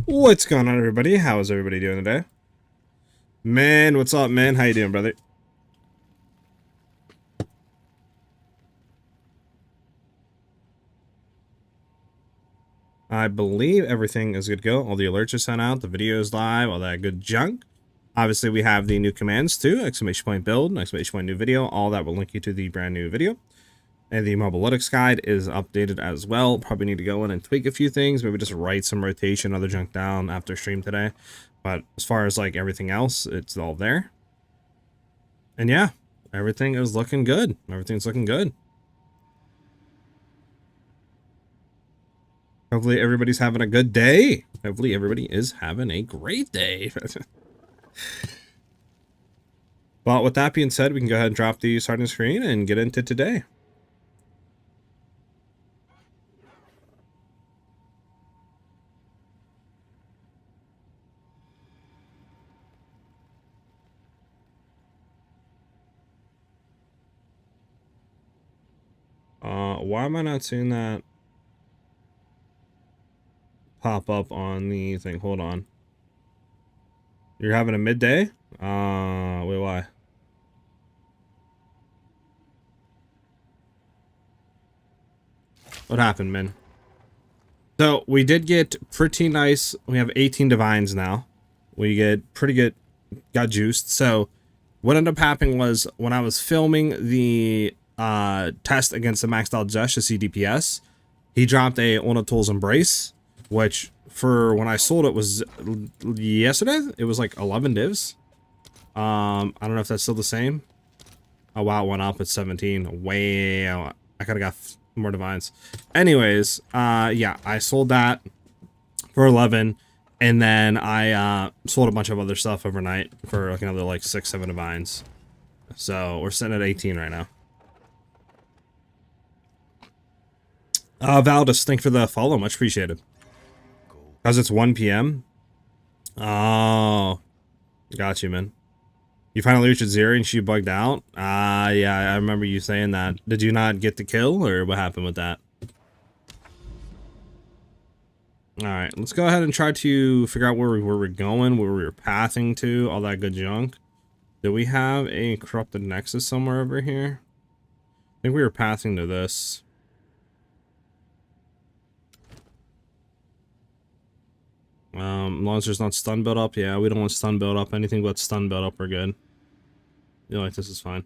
What's going on, everybody? How is everybody doing today? Man, what's up, man? How you doing, brother? I believe everything is good to go. All the alerts are sent out, the video is live, all that good junk. Obviously, we have the new commands too, exclamation point build, exclamation point new video. All that will link you to the brand new video. And the Mobilytics guide is updated as well. Probably need to go in and tweak a few things. Maybe just write some rotation, other junk down after stream today. But as far as like everything else, it's all there. And yeah, everything is looking good. Everything's looking good. Hopefully everybody's having a good day. Hopefully everybody is having a great day. But with that being said, we can go ahead and drop the starting screen and get into today. Why am I not seeing that pop up on the thing? Hold on. You're having a midday? Wait, why? What happened, man? So, we did get pretty nice. We have 18 divines now. We get pretty good, got juiced. So, what ended up happening was when I was filming the test against the maxed out Zesh to see DPS, he dropped a Tools Embrace, which for when I sold it was yesterday. It was like 11 divs. I don't know if that's still the same. Oh wow, it went up at 17. Wow, I could have got more divines. Anyways, yeah, I sold that for 11, and then I sold a bunch of other stuff overnight for like another like 6-7 divines. So we're sitting at 18 right now. Valdis, thank you for the follow. Much appreciated. Because it's 1 p.m. Oh, got you, man. You finally reached Zeri and she bugged out? Yeah, I remember you saying that. Did you not get the kill, or what happened with that? Alright, let's go ahead and try to figure out where we're going, where we were pathing to, all that good junk. Do we have a corrupted nexus somewhere over here? I think we were pathing to this. As long as there's not stun build up. Yeah, we don't want stun build up. Anything but stun build up, we're good. Yeah, like this is fine.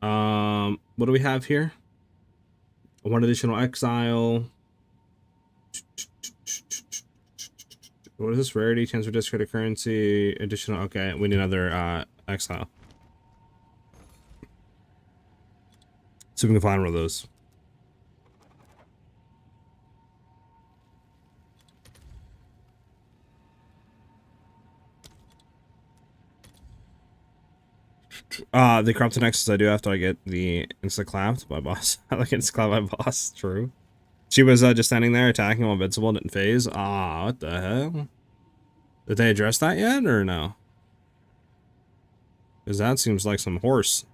What do we have here? One additional Exile. What is this? Rarity, chance for discarded currency, additional. Okay, we need another Exile. See if we can find one of those. The corrupted nexus I do after I get the insta clapped by boss. I like insta clapped by boss. True. She was just standing there attacking while invincible, didn't phase. Ah, what the hell? Did they address that yet or no? Because that seems like some horse.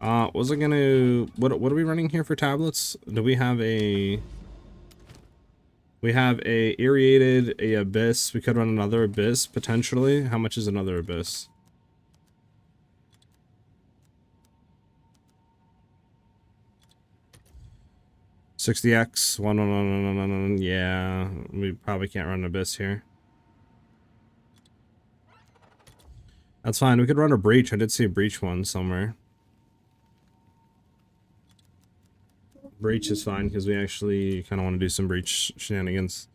Was I gonna... What are we running here for tablets? Do we have a... We have a Irriated, a Abyss. We could run another Abyss, potentially. How much is another Abyss? $60x. One. Yeah, we probably can't run Abyss here. That's fine. We could run a Breach. I did see a Breach one somewhere. Breach is fine because we actually kind of want to do some Breach shenanigans.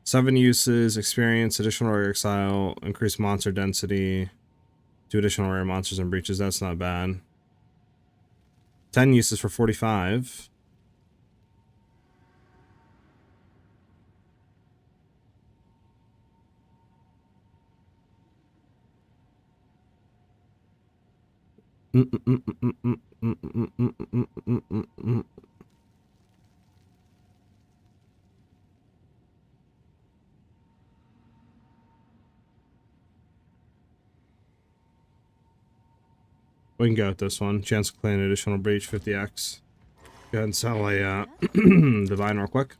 7 uses, experience, additional rare exile, increased monster density, 2 additional rare monsters and breaches. That's not bad. 10 uses for 45. We can go with this one. Chance to play an additional breach, 50x. Go ahead and sell a Divine real quick.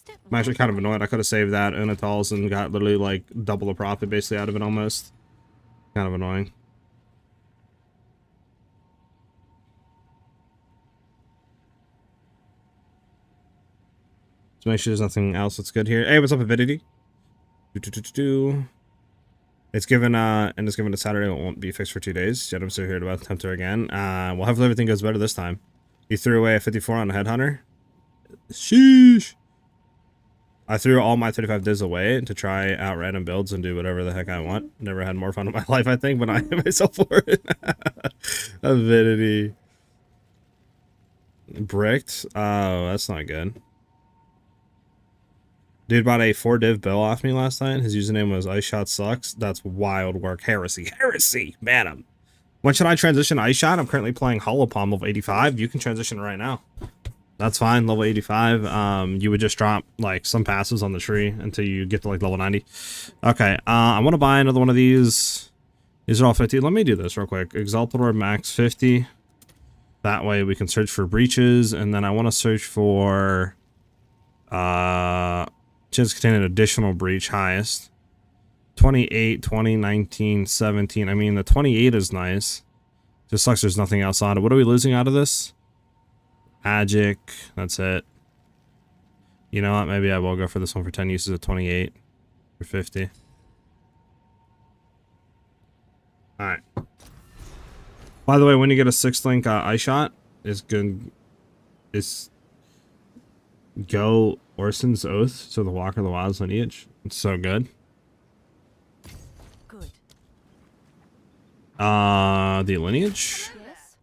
I'm actually kind of annoyed. I could have saved that Unitals and got literally like double the profit basically out of it almost. Kind of annoying. Let's make sure there's nothing else that's good here. Hey, what's up, Avidity? It's given and it's given a Saturday. It won't be fixed for 2 days. Yet I'm still here to attempt her again. Well, hopefully everything goes better this time. You threw away a 54 on a headhunter. Sheesh. I threw all my 35 divs away to try out random builds and do whatever the heck I want. Never had more fun in my life, I think, but I hate myself for it. Avidity. Bricked? Oh, that's not good. Dude bought a 4 div bill off me last night. His username was Ice Shot Sucks. That's wild work. Heresy. Heresy! Man, when should I transition to Ice Shot? I'm currently playing Hollow Palm level 85. You can transition right now. That's fine, level 85. You would just drop like some passes on the tree until you get to like level 90. Okay, I want to buy another one of these. These are all 50. Let me do this real quick. Exaltador max 50. That way we can search for breaches, and then I want to search for chance to contain an additional breach highest. 28, 20, 19, 17. I mean, the 28 is nice. Just sucks there's nothing else on it. What are we losing out of this? Magic. That's it. You know what? Maybe I will go for this one for 10 uses of 28 for 50. Alright. By the way, when you get a 6th link eye shot, it's good. It's go Orson's Oath, so the Walker of the Wild's lineage. It's so good. Good. The lineage? Yes.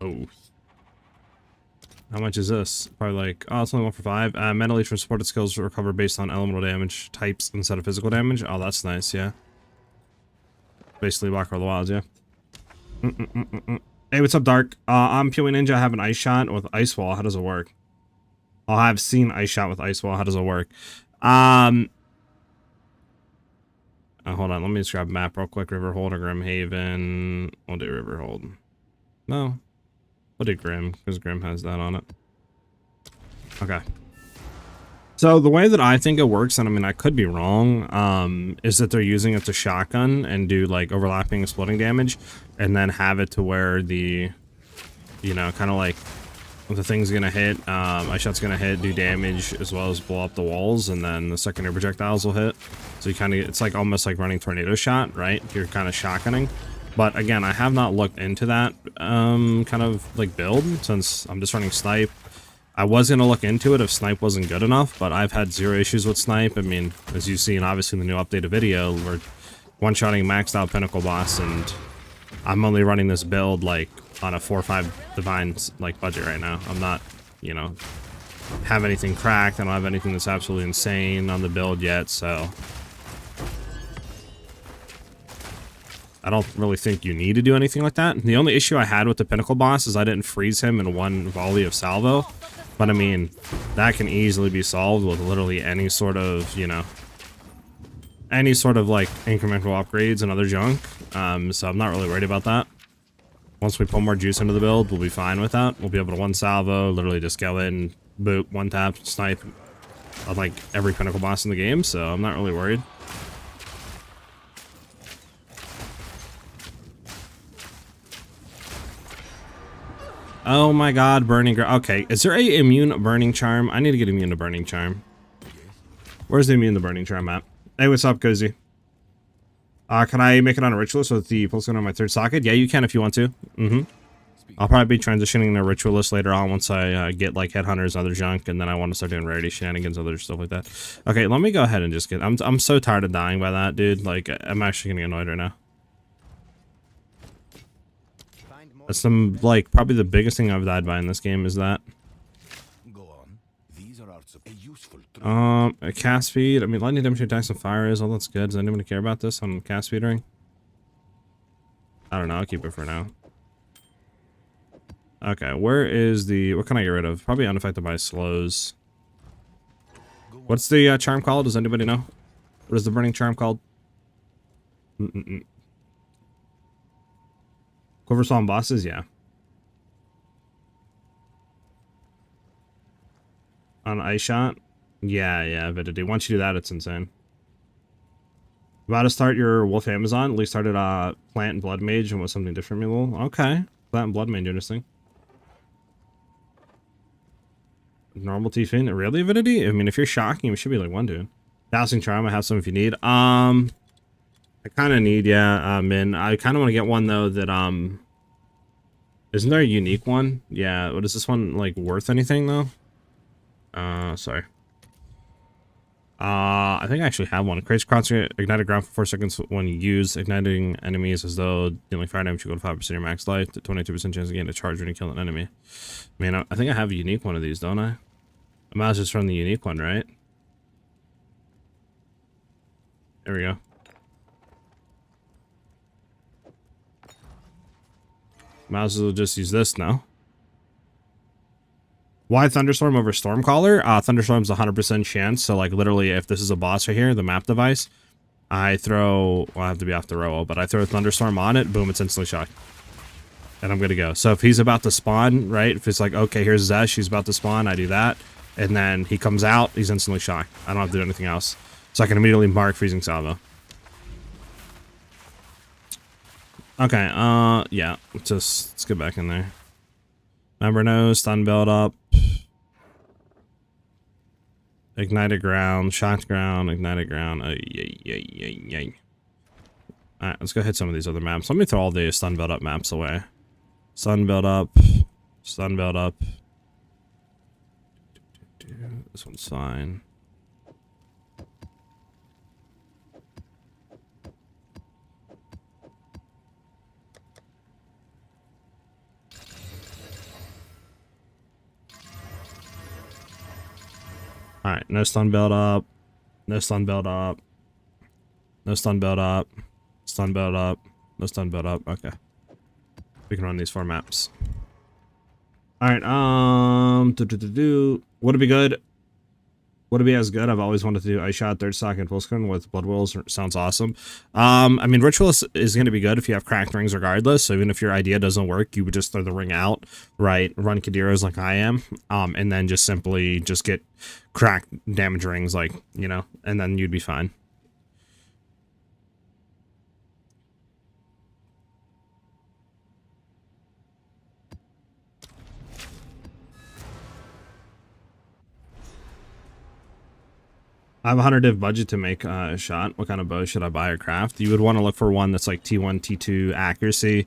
Oath. How much is this? Probably like, oh, it's only 1 for 5. Mentally from supported skills recover based on elemental damage types instead of physical damage. Oh, that's nice, yeah. Basically Walker of the Wilds, yeah. Hey, what's up, Dark? I'm PoE Ninja. I have an Ice Shot with Ice Wall. How does it work? Oh, I've seen Ice Shot with Ice Wall. How does it work? Hold on. Let me just grab a map real quick. Riverhold or Grimhaven. We'll do Riverhold. No. We'll do Grim, because Grim has that on it. Okay. So the way that I think it works, and I mean I could be wrong, is that they're using it to shotgun and do like overlapping exploding damage, and then have it to where the, you know, kind of like the thing's gonna hit, Ice Shot's gonna hit, do damage as well as blow up the walls, and then the secondary projectiles will hit. So you kind of, it's like almost like running tornado shot, right? You're kind of shotgunning. But again, I have not looked into that kind of like build since I'm just running snipe. I was going to look into it if snipe wasn't good enough, but I've had 0 issues with snipe. I mean, as you've seen, obviously in the new updated video, we're one-shotting maxed out Pinnacle boss, and I'm only running this build like on a 4 or 5 divines like budget right now. I'm not, you know, have anything cracked. I don't have anything that's absolutely insane on the build yet, so I don't really think you need to do anything like that. The only issue I had with the Pinnacle boss is I didn't freeze him in one volley of salvo. But I mean, that can easily be solved with literally any sort of, you know, any sort of like incremental upgrades and other junk. So I'm not really worried about that. Once we put more juice into the build, we'll be fine with that. We'll be able to one salvo, literally just go in, boot, one tap, snipe on like every Pinnacle boss in the game. So I'm not really worried. Oh my god, burning ground. Okay, is there a immune burning charm? I need to get immune to burning charm. Where's the immune to burning charm at? Hey, what's up, Cozy? Can I make it on a Ritualist with the pulse gun on my 3rd socket? Yeah, you can if you want to. I'll probably be transitioning to Ritualist later on once I get like headhunters and other junk, and then I want to start doing rarity shenanigans, other stuff like that. Okay, let me go ahead and just get. I'm so tired of dying by that, dude. Like, I'm actually getting annoyed right now. That's some, like, probably the biggest thing I've died by in this game is that. A cast speed. I mean, lightning damage attacks and fire is all that's good. Does anybody care about this on cast speed ring? I don't know. I'll keep it for now. Okay, where is the... What can I get rid of? Probably unaffected by slows. What's the charm called? Does anybody know? What is the burning charm called? Quiver Song bosses, yeah. On Ice Shot? Yeah, Avidity. Once you do that, it's insane. About to start your Wolf Amazon? At least started Plant and Blood Mage and was something different, Mule. Okay. Plant and Blood Mage, interesting. Normal T-Fin? Really, Avidity? I mean, if you're shocking, it should be like one, dude. Dousing Charm, I have some if you need. I kind of need, yeah, Min. I kind of want to get one, though, that, isn't there a unique one? Yeah, what is this one, like, worth anything, though? Sorry. I think I actually have one. It creates constant ignited ground for 4 seconds when you use igniting enemies as though dealing fire damage. You go to 5% of your max life, 22% chance again to charge when you kill an enemy. Man, I think I have a unique one of these, don't I? I might as well just run the unique one, right? There we go. Might as well just use this now. Why Thunderstorm over Stormcaller? Thunderstorm's 100% chance, so like literally if this is a boss right here, the map device, I throw, well, I have to be off the row, but I throw a Thunderstorm on it, boom, it's instantly shocked. And I'm good to go. So if he's about to spawn, right, if it's like, okay, here's Zesh, she's about to spawn, I do that, and then he comes out, he's instantly shocked. I don't have to do anything else. So I can immediately mark Freezing Salvo. Okay, yeah, let's get back in there. Member knows, stun build up. Ignited ground, shocked ground, ignited ground. Yay. Alright, let's go hit some of these other maps. Let me throw all the stun build up maps away. Stun build up. Stun build up. This one's fine. Alright, no stun build up. No stun build up. No stun build up. Stun build up. No stun build up. Okay. We can run these 4 maps. Alright, would it be good? Would it be as good? I've always wanted to do Ice Shot, Third Stock, and Full Screen with Blood Wolves. Sounds awesome. I mean, Ritualist is going to be good if you have cracked rings regardless. So even if your idea doesn't work, you would just throw the ring out, right? Run Kadiros like I am, and then just simply just get cracked damage rings, like, you know, and then you'd be fine. I have a 100 div budget to make a shot. What kind of bow should I buy or craft? You would want to look for one that's like T1, T2 accuracy,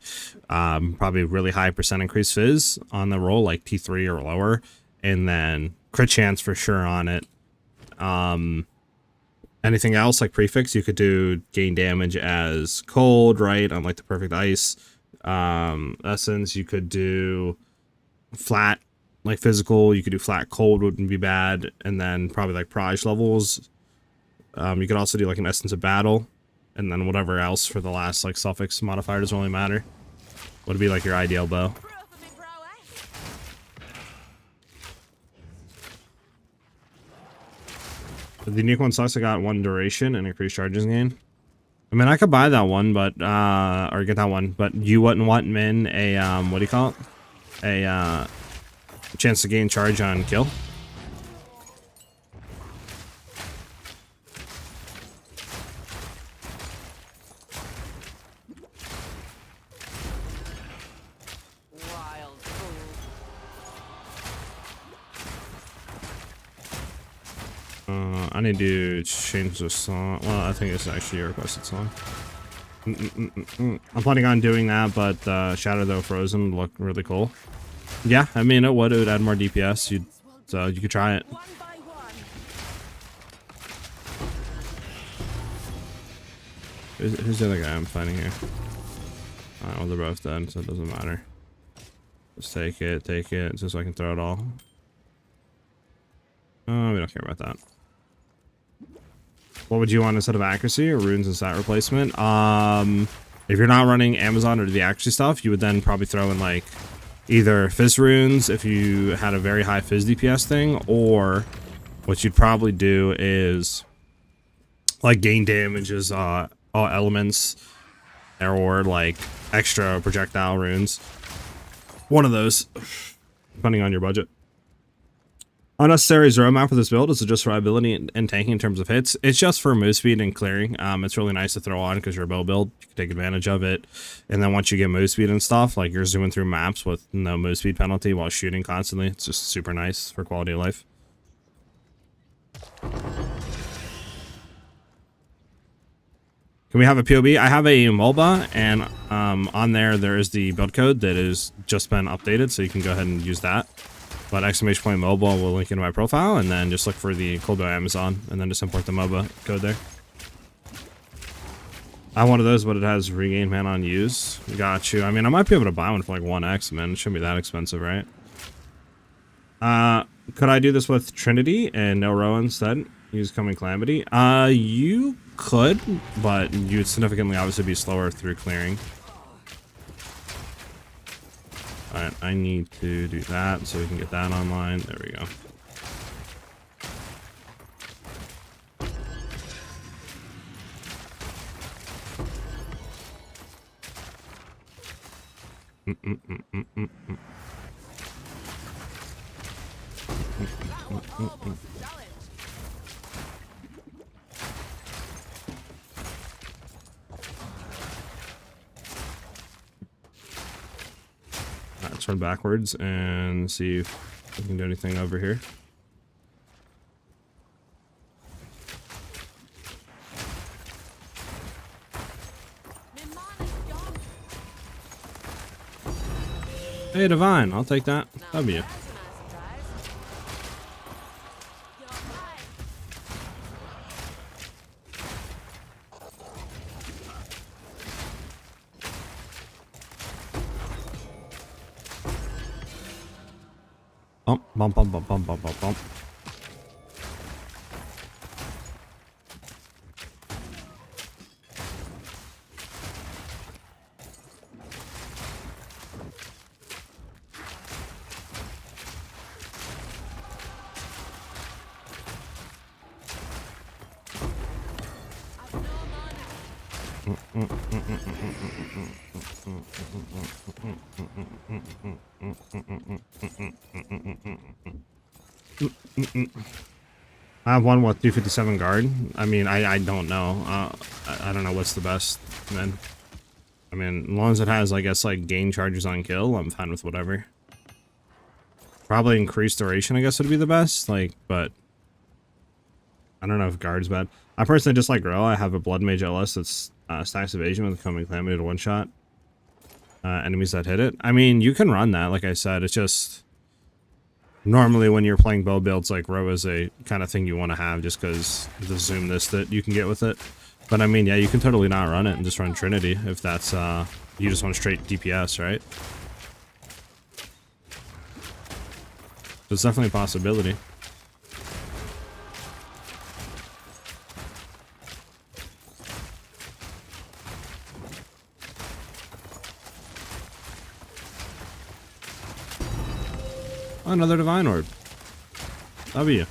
probably really high percent increase fizz on the roll, like T3 or lower, and then crit chance for sure on it. Anything else like prefix, you could do gain damage as cold, right? On like the perfect ice. Essence, you could do flat, like physical, you could do flat cold, wouldn't be bad, and then probably like Proj levels. You could also do like an Essence of Battle, and then whatever else for the last like suffix modifier doesn't really matter. Would be like your ideal bow. The unique one sucks. I got 1 duration and increased charges gain. I mean, I could buy that one, but or get that one, but you wouldn't want Min a what do you call it? A chance to gain charge on kill. I need to change the song. Well, I think it's actually a requested song. I'm planning on doing that, but Shadow Though Frozen look really cool. Yeah, I mean, it would add more DPS. So you could try it. Who's the other guy I'm fighting here? Alright, well, they're both dead, so it doesn't matter. Just take it, just so I can throw it all. Oh, we don't care about that. What would you want instead of accuracy or runes and stat replacement? If you're not running Amazon or the accuracy stuff, you would then probably throw in like either Fizz runes if you had a very high Fizz DPS thing, or what you'd probably do is like gain damage as all elements, or like extra projectile runes. One of those, depending on your budget. Unnecessary zero map for this build is just reliability and tanking in terms of hits. It's just for move speed and clearing. It's really nice to throw on because you're a bow build. You can take advantage of it. And then once you get move speed and stuff, like you're zooming through maps with no move speed penalty while shooting constantly. It's just super nice for quality of life. Can we have a PoE? I have a MOBA, and on there is the build code that has just been updated, so you can go ahead and use that. But ! mobile will link into my profile, and then just look for the Cold by Amazon, and then just import the MOBA code there. I have one of those, but it has regain mana on use. Got you. I mean, I might be able to buy one for like 1x, man. It shouldn't be that expensive, right? Could I do this with Trinity and no row instead? Use Coming Calamity? You could, but you'd significantly obviously be slower through clearing. Alright, I need to do that so we can get that online. There we go. Let's run backwards and see if we can do anything over here. Hey, Divine, I'll take that. W. Bump, bump, bump, bump, bump, bump, bump. I have one with 357 guard. I mean, I don't know. I don't know what's the best, man. I mean, as long as it has, I guess, like, gain charges on kill, I'm fine with whatever. Probably increased duration, I guess, would be the best, like, but I don't know if guard's bad. I personally just like Grow. I have a Blood Mage LS that's stacks evasion with Coming Calamity to one-shot enemies that hit it. I mean, you can run that, like I said. It's just normally when you're playing bow builds, like Row is a kind of thing you want to have just because the zoom this that you can get with it. But I mean, yeah, you can totally not run it and just run Trinity if that's you just want straight DPS, right? So it's definitely a possibility. Another Divine Orb. W.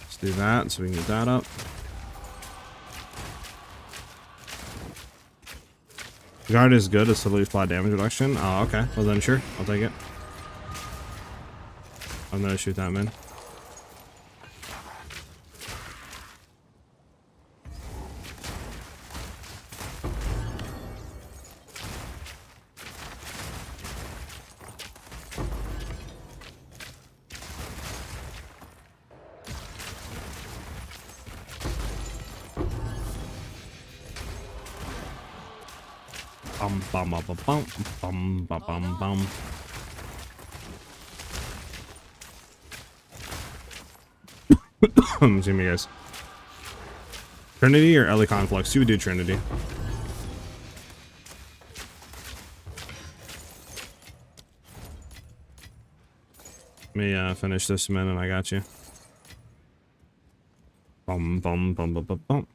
Let's do that so we can get that up. Guard is good. It's totally flat damage reduction. Oh, okay. Well then, sure. I'll take it. I'm gonna shoot that, man. Bum bum bum bum bum bum bum bum. Excuse me, guys. Trinity or Ellie Conflux? You would do Trinity. Let me finish this man and I got you. Bum bum bum bum bum bum.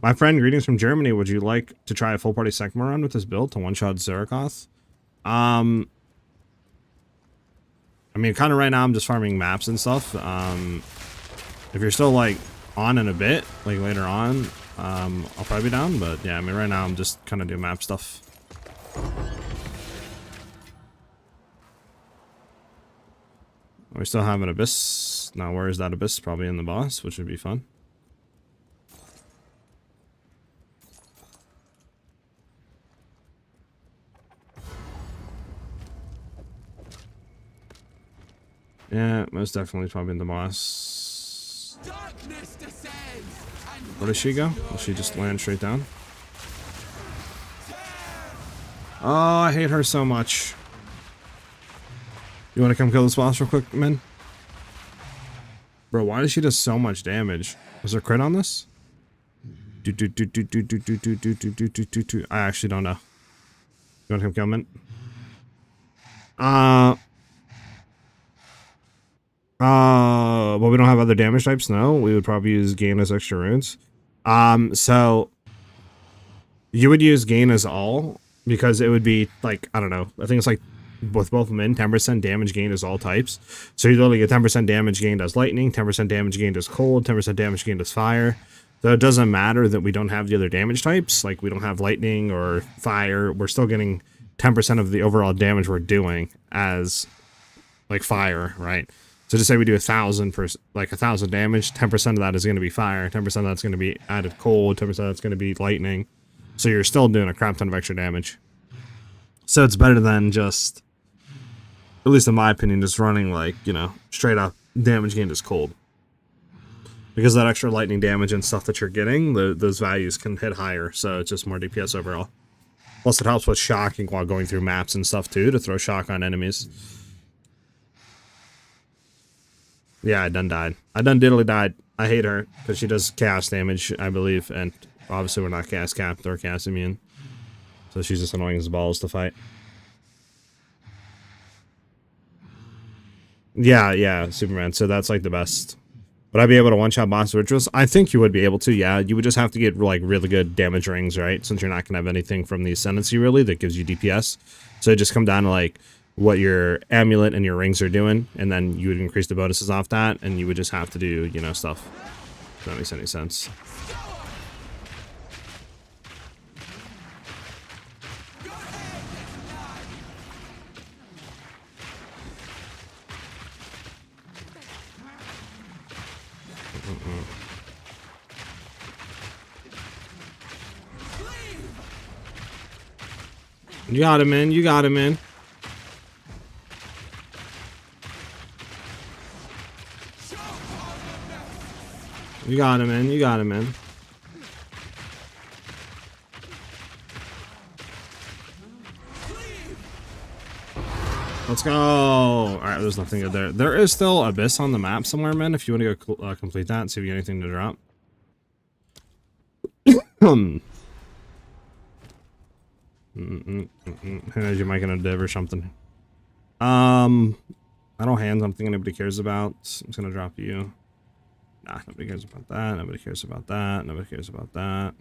My friend, greetings from Germany. Would you like to try a full party Sekmar run with this build to one-shot Zarakoth? I mean, kind of right now I'm just farming maps and stuff. If you're still like on in a bit, like later on, I'll probably be down. But yeah, I mean, right now I'm just kind of doing map stuff. We still have an abyss. Now, where is that abyss? Probably in the boss, which would be fun. Yeah, most definitely probably in the boss. Where does she go? Will she just land straight down? Oh, I hate her so much. You want to come kill this boss real quick, man? Bro, why does she do so much damage? Was there crit on this? I actually don't know. You want to come kill Mint? Well, we don't have other damage types. No, we would probably use gain as extra runes. So you would use gain as all because it would be like, I don't know. I think it's like with both men, 10% damage gained as all types. So you literally get 10% damage gained as lightning, 10% damage gained as cold, 10% damage gained as fire. So it doesn't matter that we don't have the other damage types. Like we don't have lightning or fire. We're still getting 10% of the overall damage we're doing as like fire, right? So just say we do 1,000 for like 1,000 damage, 10% of that is going to be fire, 10% of that's going to be added cold, 10% that's going to be lightning. So you're still doing a crap ton of extra damage. So it's better than just, at least in my opinion, just running like, you know, straight up damage gained is cold. Because that extra lightning damage and stuff that you're getting, those values can hit higher. So it's just more DPS overall. Plus it helps with shocking while going through maps and stuff too, to throw shock on enemies. Yeah, I done died. I done diddly died. I hate her because she does chaos damage, I believe, and obviously we're not chaos capped or chaos immune. So she's just annoying as balls to fight. Yeah, Superman. So that's like the best. Would I be able to one-shot boss Ritualist? I think you would be able to, yeah. You would just have to get like really good damage rings, right? Since you're not going to have anything from the Ascendancy really that gives you DPS. So it just come down to like what your amulet and your rings are doing, and then you would increase the bonuses off that, and you would just have to do, you know, stuff. If that makes any sense. You got him in, you got him in. You got him in, you got him in. Let's go. Alright, there's nothing good there. There is still Abyss on the map somewhere, man, if you want to go complete that and see if you get anything to drop. Who knows, you might get a div or something. I don't hand something nobody cares about. I'm just gonna drop you. Nah, nobody cares about that. Nobody cares about that. Nobody cares about that.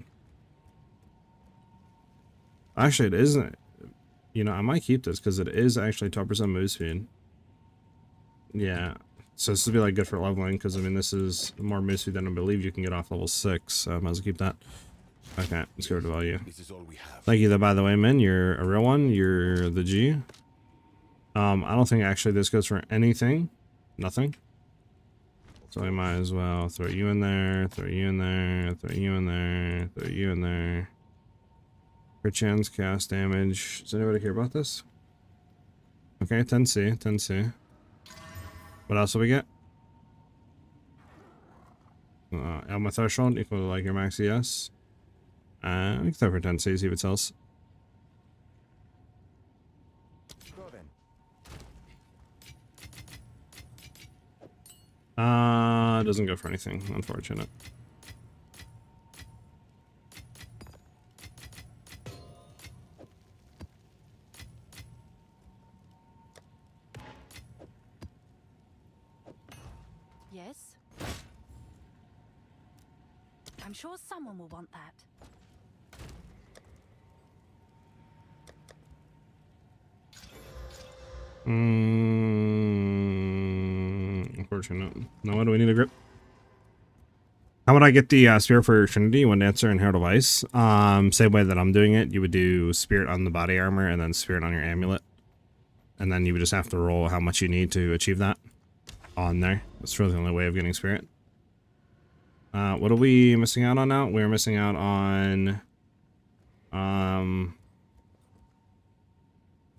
Actually, it isn't. You know, I might keep this because it is actually 12% move speed. Yeah. So this would be like good for leveling because I mean this is more move speed than I believe you can get off level 6. So I might as well keep that. Okay, let's go to value. Thank you though, by the way, man. You're a real one. You're the G. I don't think actually this goes for anything. Nothing. So I might as well throw you in there, throw you in there, throw you in there, throw you in there. Crit chance, cast damage. Does anybody care about this? Okay, 10C, 10C. What else do we get? Elma threshold equal to like your max ES. We can throw for 10C, see if it sells. It doesn't go for anything, unfortunate. Yes? I'm sure someone will want that. Unfortunate. No, what do we need a grip? How would I get the Spirit for Trinity when Dancer and Herald of Ice? Same way that I'm doing it, you would do Spirit on the body armor and then Spirit on your amulet. And then you would just have to roll how much you need to achieve that on there. That's really the only way of getting Spirit. What are we missing out on now? We're missing out on...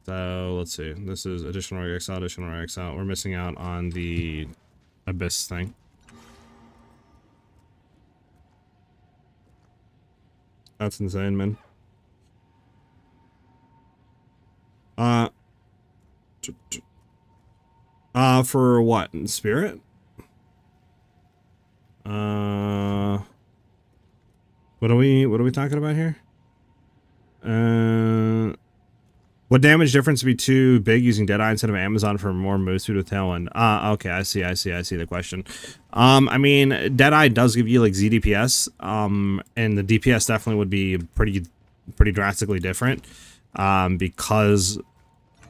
So, let's see. This is additional Rogue Exile, additional Rogue Exile. We're missing out on the Abyss thing. That's insane, man. For what? In Spirit? What are we talking about here? What damage difference would be too big using Deadeye instead of Amazon for more move speed with Tailwind? Okay, I see the question. I mean, Deadeye does give you like ZDPS, and the DPS definitely would be pretty drastically different, because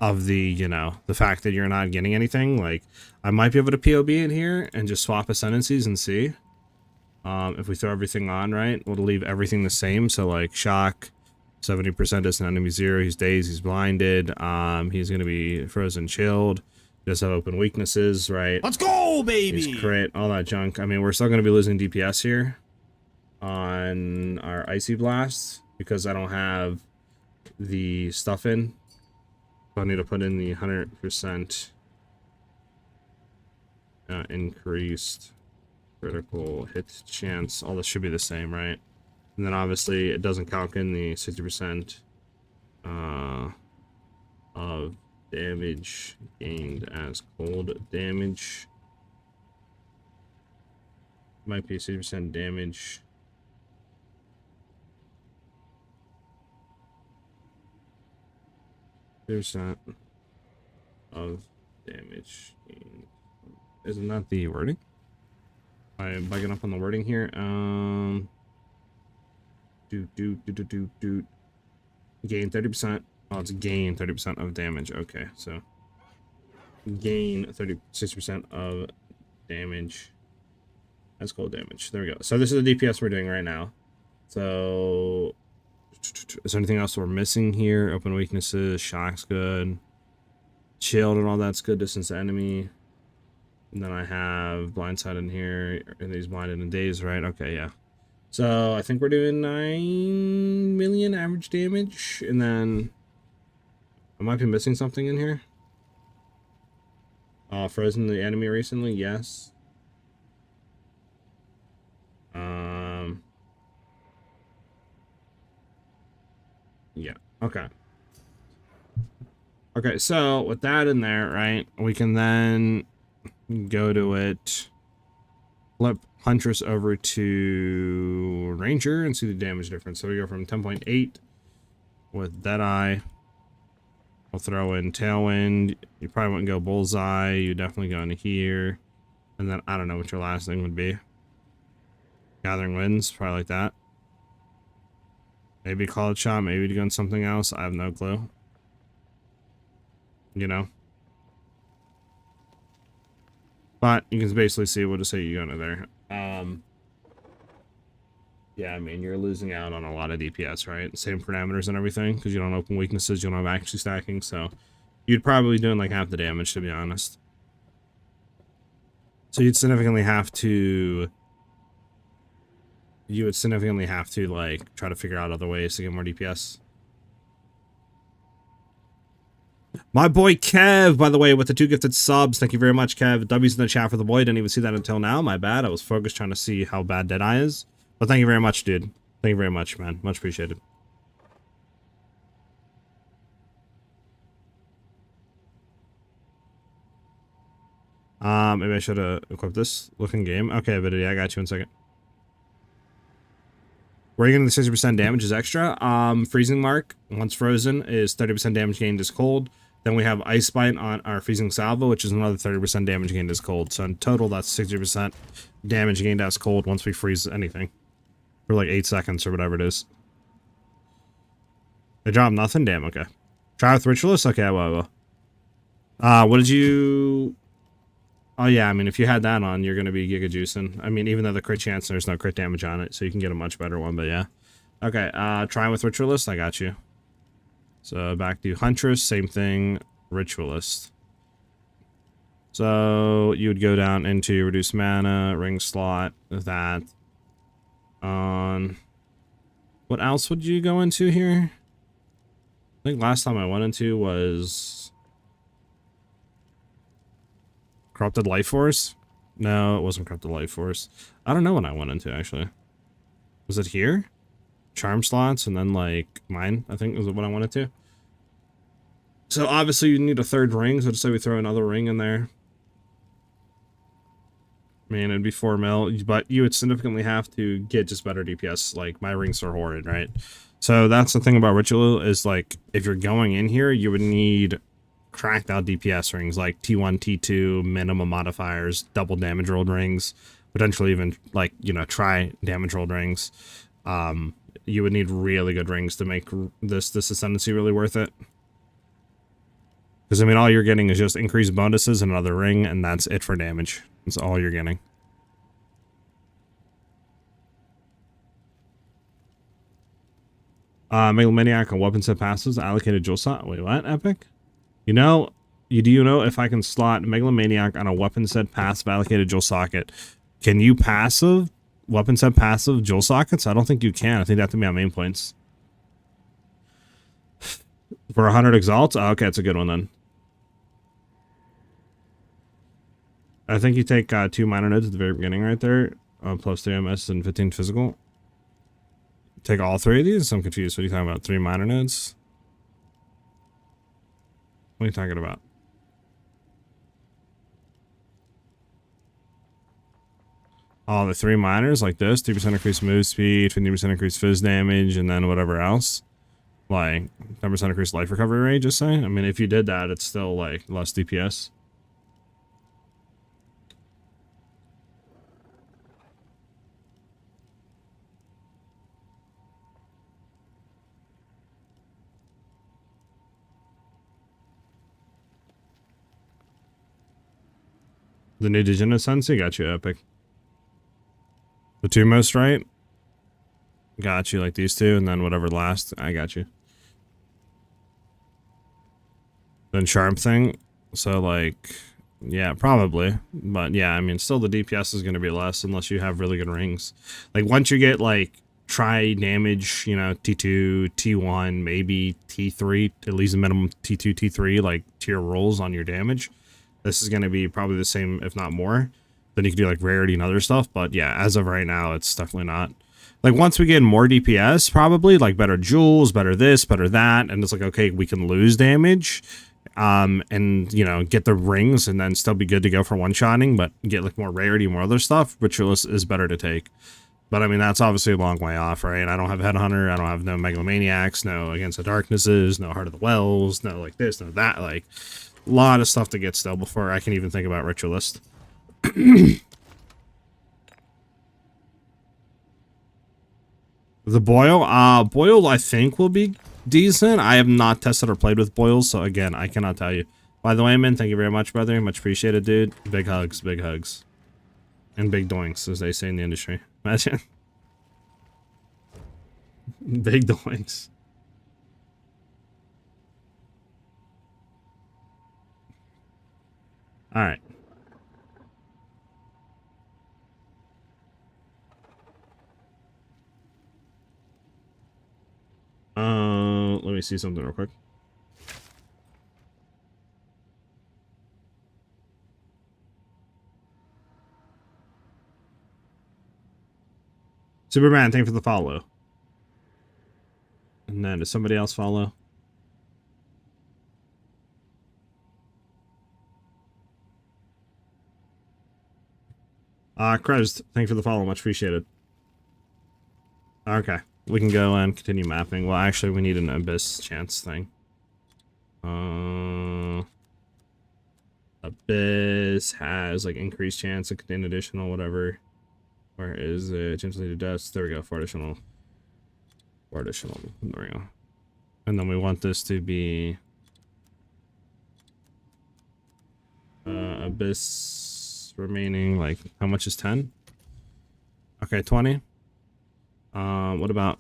of the, you know, the fact that you're not getting anything. Like, I might be able to POB in here and just swap Ascendancies and see. If we throw everything on, right, we'll leave everything the same. So like shock, 70% distant enemy 0. He's dazed. He's blinded. He's gonna be frozen, chilled. Does have open weaknesses, right? Let's go, baby. He's crit, all that junk. I mean, we're still gonna be losing DPS here on our icy blast because I don't have the stuff in. So I need to put in the 100% increased critical hit chance. All this should be the same, right? And then obviously it doesn't calc in the 60% of damage gained as cold damage. Might be 60% damage. Percent of damage gained. Isn't that the wording? I'm bugging up on the wording here. Gain 30%. Oh, it's gain 30% of damage. Okay, so gain 60% of damage as cold damage. There we go. So this is the DPS we're doing right now. So is there anything else we're missing here? Open weaknesses, shock's good. Chilled and all that's good. Distance to enemy. And then I have blindside in here. And he's blinded and dazed, right? Okay, yeah. So I think we're doing 9 million average damage. And then I might be missing something in here. Frozen the enemy recently, yes. Yeah, okay. Okay, so with that in there, right, we can then go to it, flip Huntress over to Ranger and see the damage difference. So we go from 10.8 with Deadeye. We'll throw in Tailwind. You probably wouldn't go Bullseye. You definitely go into here. And then I don't know what your last thing would be. Gathering Winds, probably like that. Maybe College Shot, maybe to go on something else. I have no clue. You know? But you can basically see what to say you go into there. Yeah, I mean, you're losing out on a lot of DPS, right? Same parameters and everything, because you don't open weaknesses, you don't have actually stacking, so you'd probably be doing like half the damage, to be honest. So you'd significantly have to... You would significantly have to, like, try to figure out other ways to get more DPS. My boy Kev, by the way, with the 2 gifted subs. Thank you very much, Kev. W's in the chat for the boy. Didn't even see that until now. My bad. I was focused trying to see how bad Deadeye is. But thank you very much, dude. Thank you very much, man. Much appreciated. Maybe I should have equipped this looking game. Okay, Avidity, I got you in a second. Where you're getting the 60% damage is extra. Freezing Mark, once frozen, is 30% damage gained as cold. Then we have Ice Bite on our Freezing Salvo, which is another 30% damage gained as cold. So in total, that's 60% damage gained as cold once we freeze anything. For like 8 seconds or whatever it is. They drop nothing? Damn, okay. Try with Ritualist? Okay, well. What did you... Oh yeah, I mean, if you had that on, you're going to be giga juicing. I mean, even though the crit chance, there's no crit damage on it, so you can get a much better one, but yeah. Okay, try with Ritualist, I got you. So back to Huntress, same thing, Ritualist. So you would go down into reduce mana, ring slot, that. On what else would you go into here? I think last time I went into was Corrupted Life Force. No, it wasn't Corrupted Life Force. I don't know what I went into actually. Was it here? Charm slots and then like mine, I think was what I went into. So obviously you need a third ring, so just say we throw another ring in there. I mean, it'd be 4 mil, but you would significantly have to get just better DPS. Like, my rings are horrid, right? So that's the thing about Ritual is, like, if you're going in here, you would need cracked out DPS rings, like T1, T2, minimum modifiers, double damage rolled rings, potentially even, like, you know, try damage rolled rings. You would need really good rings to make this Ascendancy really worth it. Because, I mean, all you're getting is just increased bonuses and another ring, and that's it for damage. That's all you're getting. Megalomaniac on weapon set passes, allocated jewel slot. Wait, what? Epic? You know, do you know if I can slot Megalomaniac on a weapon set passive allocated jewel socket? Can you passive weapon set passive jewel sockets? I don't think you can. I think that have to be on main points. For 100 exalts? Oh, okay, it's a good one then. I think you take 2 minor nodes at the very beginning right there. Plus 3 MS and 15 physical. Take all 3 of these? I'm confused. What are you talking about? 3 minor nodes? What are you talking about? Oh, the 3 minors like this? 3% increased move speed, 50% increased fizz damage, and then whatever else. Like, 10% increased life recovery rate, just say? I mean, if you did that, it's still, like, less DPS. The new Ascendancy got you, Epic. The 2 most right? Got you, like these 2, and then whatever last, I got you. Then Charm thing, so like, yeah, probably. But yeah, I mean, still the DPS is going to be less unless you have really good rings. Like, once you get, like, try damage, you know, T2, T1, maybe T3, at least a minimum T2, T3, like, tier rolls on your damage. This is going to be probably the same, if not more. Then you can do, like, rarity and other stuff. But yeah, as of right now, it's definitely not. Like, once we get more DPS, probably, like, better jewels, better this, better that, and it's like, okay, we can lose damage, and, you know, get the rings, and then still be good to go for one-shotting, but get, like, more rarity, more other stuff, Ritualist is better to take. But, I mean, that's obviously a long way off, right? I don't have Headhunter, I don't have no Megalomaniacs, no Against the Darknesses, no Heart of the Wells, no, like, this, no that, like, a lot of stuff to get still before I can even think about Ritualist. The Boil? Boil I think will be decent. I have not tested or played with Boils, so again, I cannot tell you. By the way, man, thank you very much, brother. Much appreciated, dude. Big hugs, big hugs. And big doinks, as they say in the industry. Imagine. Big doinks. Alright. Let me see something real quick. Superman, thank you for the follow. And then does somebody else follow? Krez, thank you for the follow, much appreciated. Okay, we can go and continue mapping. Well, actually, we need an Abyss chance thing. Abyss has, like, increased chance to contain additional whatever. Where is it? Chance to lead to deaths. There we go, 4 additional. 4 additional. There we go. And then we want this to be... Abyss... remaining, like, how much is 10? Okay, 20. What about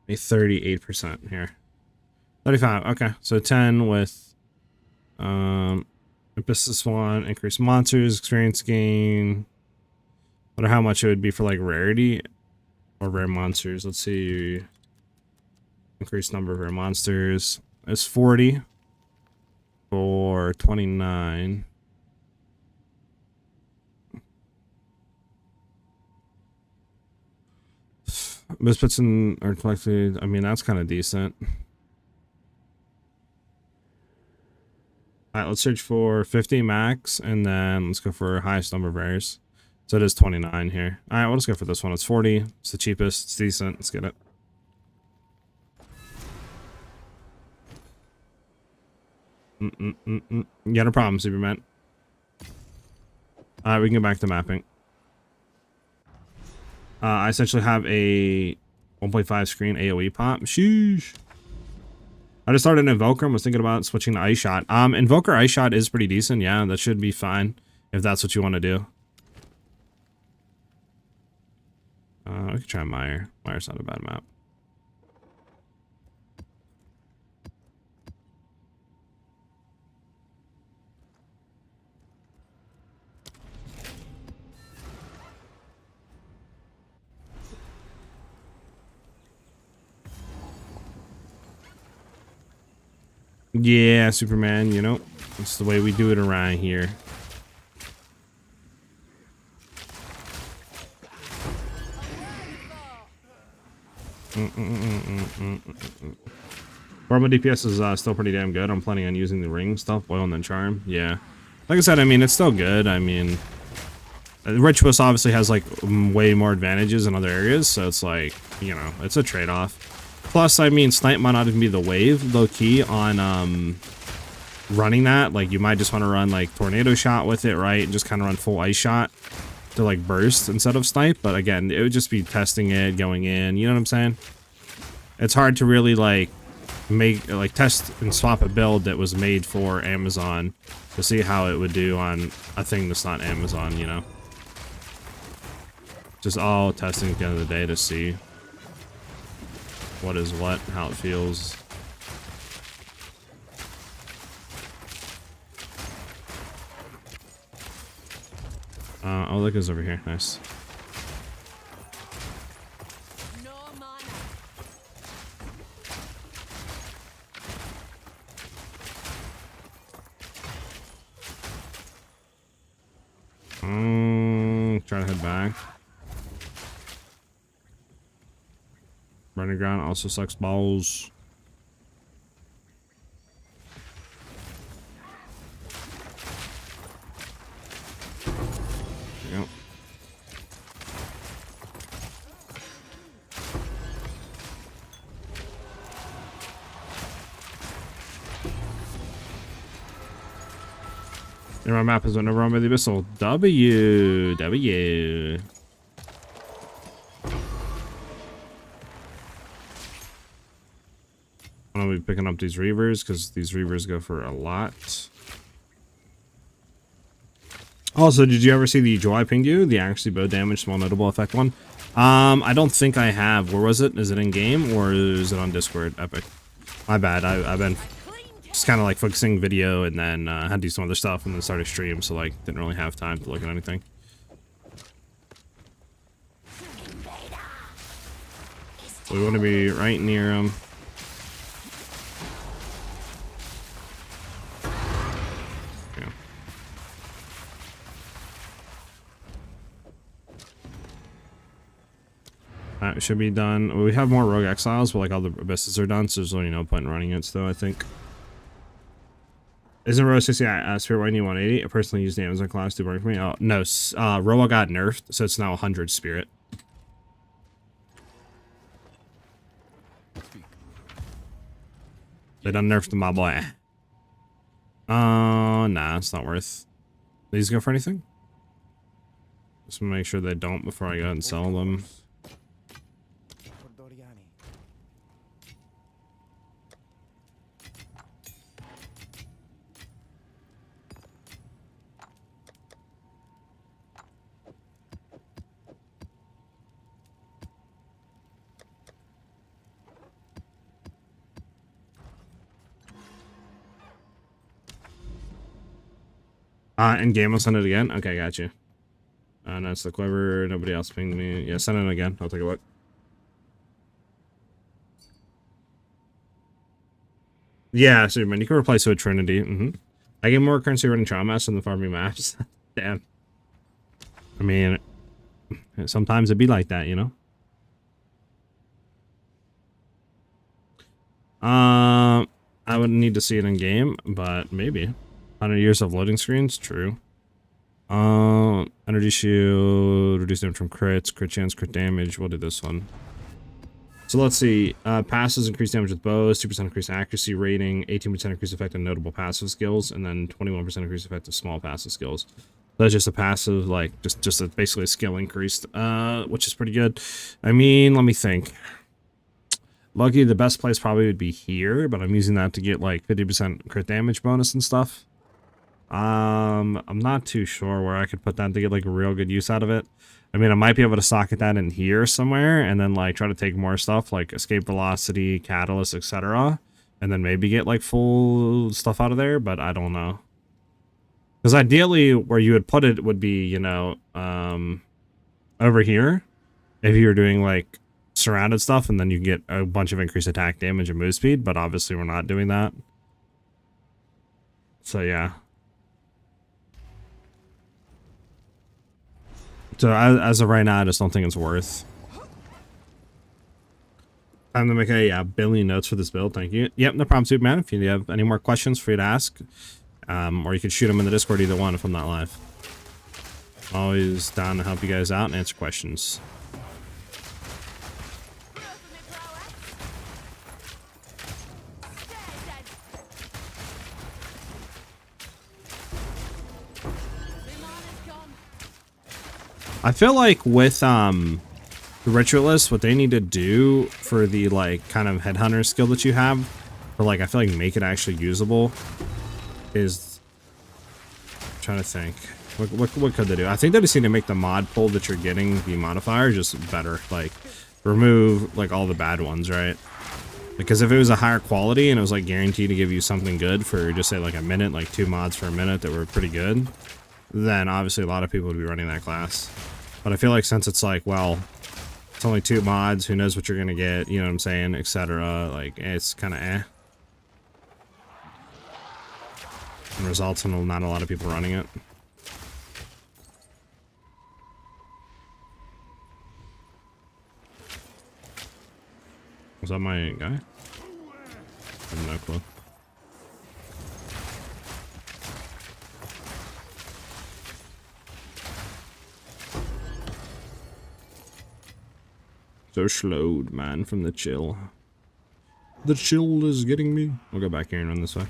a 38% here? 35. Okay, so 10 with Business 1, increase monsters, experience gain. Wonder how much it would be for like rarity or rare monsters. Let's see. Increase number of rare monsters. It's 40 for 29. Misfits and are collected. I mean, that's kind of decent. Alright, let's search for 50 max, and then let's go for highest number of rares. So it is 29 here. Alright, we'll just go for this one. It's 40. It's the cheapest. It's decent. Let's get it. Yeah, no problem, Superman. Alright, we can go back to mapping. I essentially have a 1.5 screen AoE pop. Sheesh. I just started an Invoker and was thinking about switching to Ice Shot. Invoker Ice Shot is pretty decent. Yeah, that should be fine if that's what you want to do. We could try Mire. Mire's not a bad map. Yeah, Superman, you know, that's the way we do it around here. Normal DPS is still pretty damn good. I'm planning on using the ring stuff, Boil and then Charm. Yeah. Like I said, I mean, it's still good. I mean, Ritualist obviously has, like, way more advantages in other areas, so it's like, you know, it's a trade-off. Plus, I mean, Snipe might not even be the wave, low-key, on, running that. Like, you might just want to run, like, Tornado Shot with it, right? And just kind of run full Ice Shot to, like, burst instead of Snipe. But, again, it would just be testing it, going in, you know what I'm saying? It's hard to really, like, test and swap a build that was made for Amazon to see how it would do on a thing that's not Amazon, you know? Just all testing at the end of the day to see what is what, how it feels. Oh, look, it's over here. Nice. Try to head back. Running ground also sucks balls. There you go. And my map is overrun by the Abyssal. W. I'm gonna be picking up these Reavers because these Reavers go for a lot. Also, did you ever see the Joy I pinged you? The actually bow damage, small notable effect one? I don't think I have. Where was it? Is it in game or is it on Discord? Epic. My bad. I've been just kind of like focusing video and then had to do some other stuff and then started stream, so like didn't really have time to look at anything. We want to be right near him. Yeah. Alright, should be done. We have more Rogue Exiles, but like all the Abysses are done, so there's really no point in running it still, I think. Isn't Rogue 60 Spirit Whitey 180? I personally used the Amazon class to work for me. Oh, no. Roa got nerfed, so it's now 100 Spirit. They done nerfed my boy. Nah, it's not worth. These go for anything? Just make sure they don't before I go ahead and sell them. In game, I'll send it again. Okay, got you. That's the clever. Nobody else pinged me. Yeah, send it again. I'll take a look. Yeah, Superman, you can replace it with Trinity. I get more currency running Trial Master than the farming maps. Damn. I mean, sometimes it'd be like that, you know? I wouldn't need to see it in game, but maybe. 100 years of loading screens, true. Energy shield, reduce damage from crits, crit chance, crit damage. We'll do this one. So let's see. Passes increase damage with bows, 2% increase accuracy rating, 18% increase effect on notable passive skills, and then 21% increase effect of small passive skills. That's just a passive, like, just basically a skill increased, which is pretty good. I mean, let me think. Lucky, the best place probably would be here, but I'm using that to get, like, 50% crit damage bonus and stuff. I'm not too sure where I could put that to get, like, a real good use out of it. I mean, I might be able to socket that in here somewhere, and then, like, try to take more stuff, like escape velocity, catalyst, etc. And then maybe get, like, full stuff out of there, but I don't know. Because ideally, where you would put it would be, you know, over here. If you were doing, like, surrounded stuff, and then you get a bunch of increased attack damage and move speed, but obviously we're not doing that. So, yeah. So, as of right now, I just don't think it's worth. Time to make a billion notes for this build, thank you. Yep, no problem, Superman. If you have any more questions, free to ask. Or you could shoot them in the Discord, either one, if I'm not live. Always down to help you guys out and answer questions. I feel like with the Ritualist, what they need to do for the, like, kind of headhunter skill that you have, or, like, I feel like make it actually usable, is... I'm trying to think. What could they do? I think they just need to make the mod pull that you're getting, the modifier, just better. Like, remove, like, all the bad ones, right? Because if it was a higher quality and it was, like, guaranteed to give you something good for, just say, like, a minute, like 2 mods for a minute that were pretty good, then obviously a lot of people would be running that class. But I feel like since it's like, well, it's only 2 mods, who knows what you're gonna get, you know what I'm saying, etc. Like, it's kind of eh. And results in not a lot of people running it. Was that my guy? I have no clue. So slowed, man, from the chill. The chill is getting me. We'll go back here and run this way.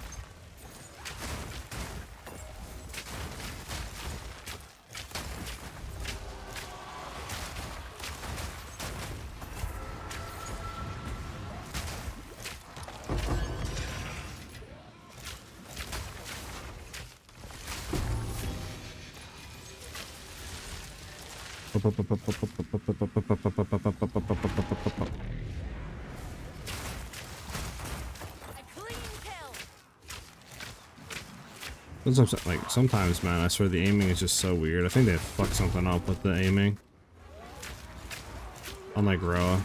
Sometimes, man, I swear the aiming is just so weird. I think they fucked something up with the aiming. Unlike Roa.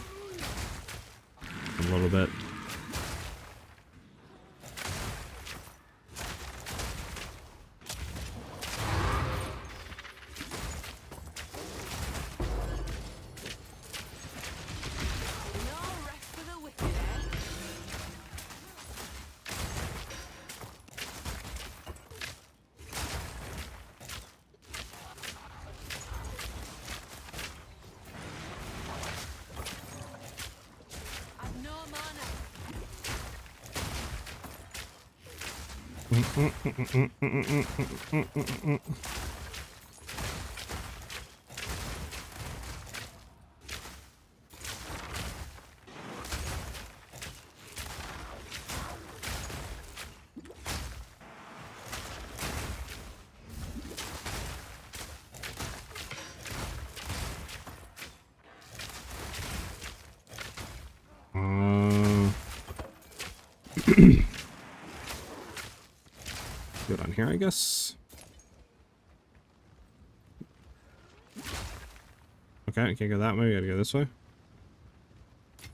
A little bit. Good on here, I guess. Okay, I can't go that way. We gotta go this way.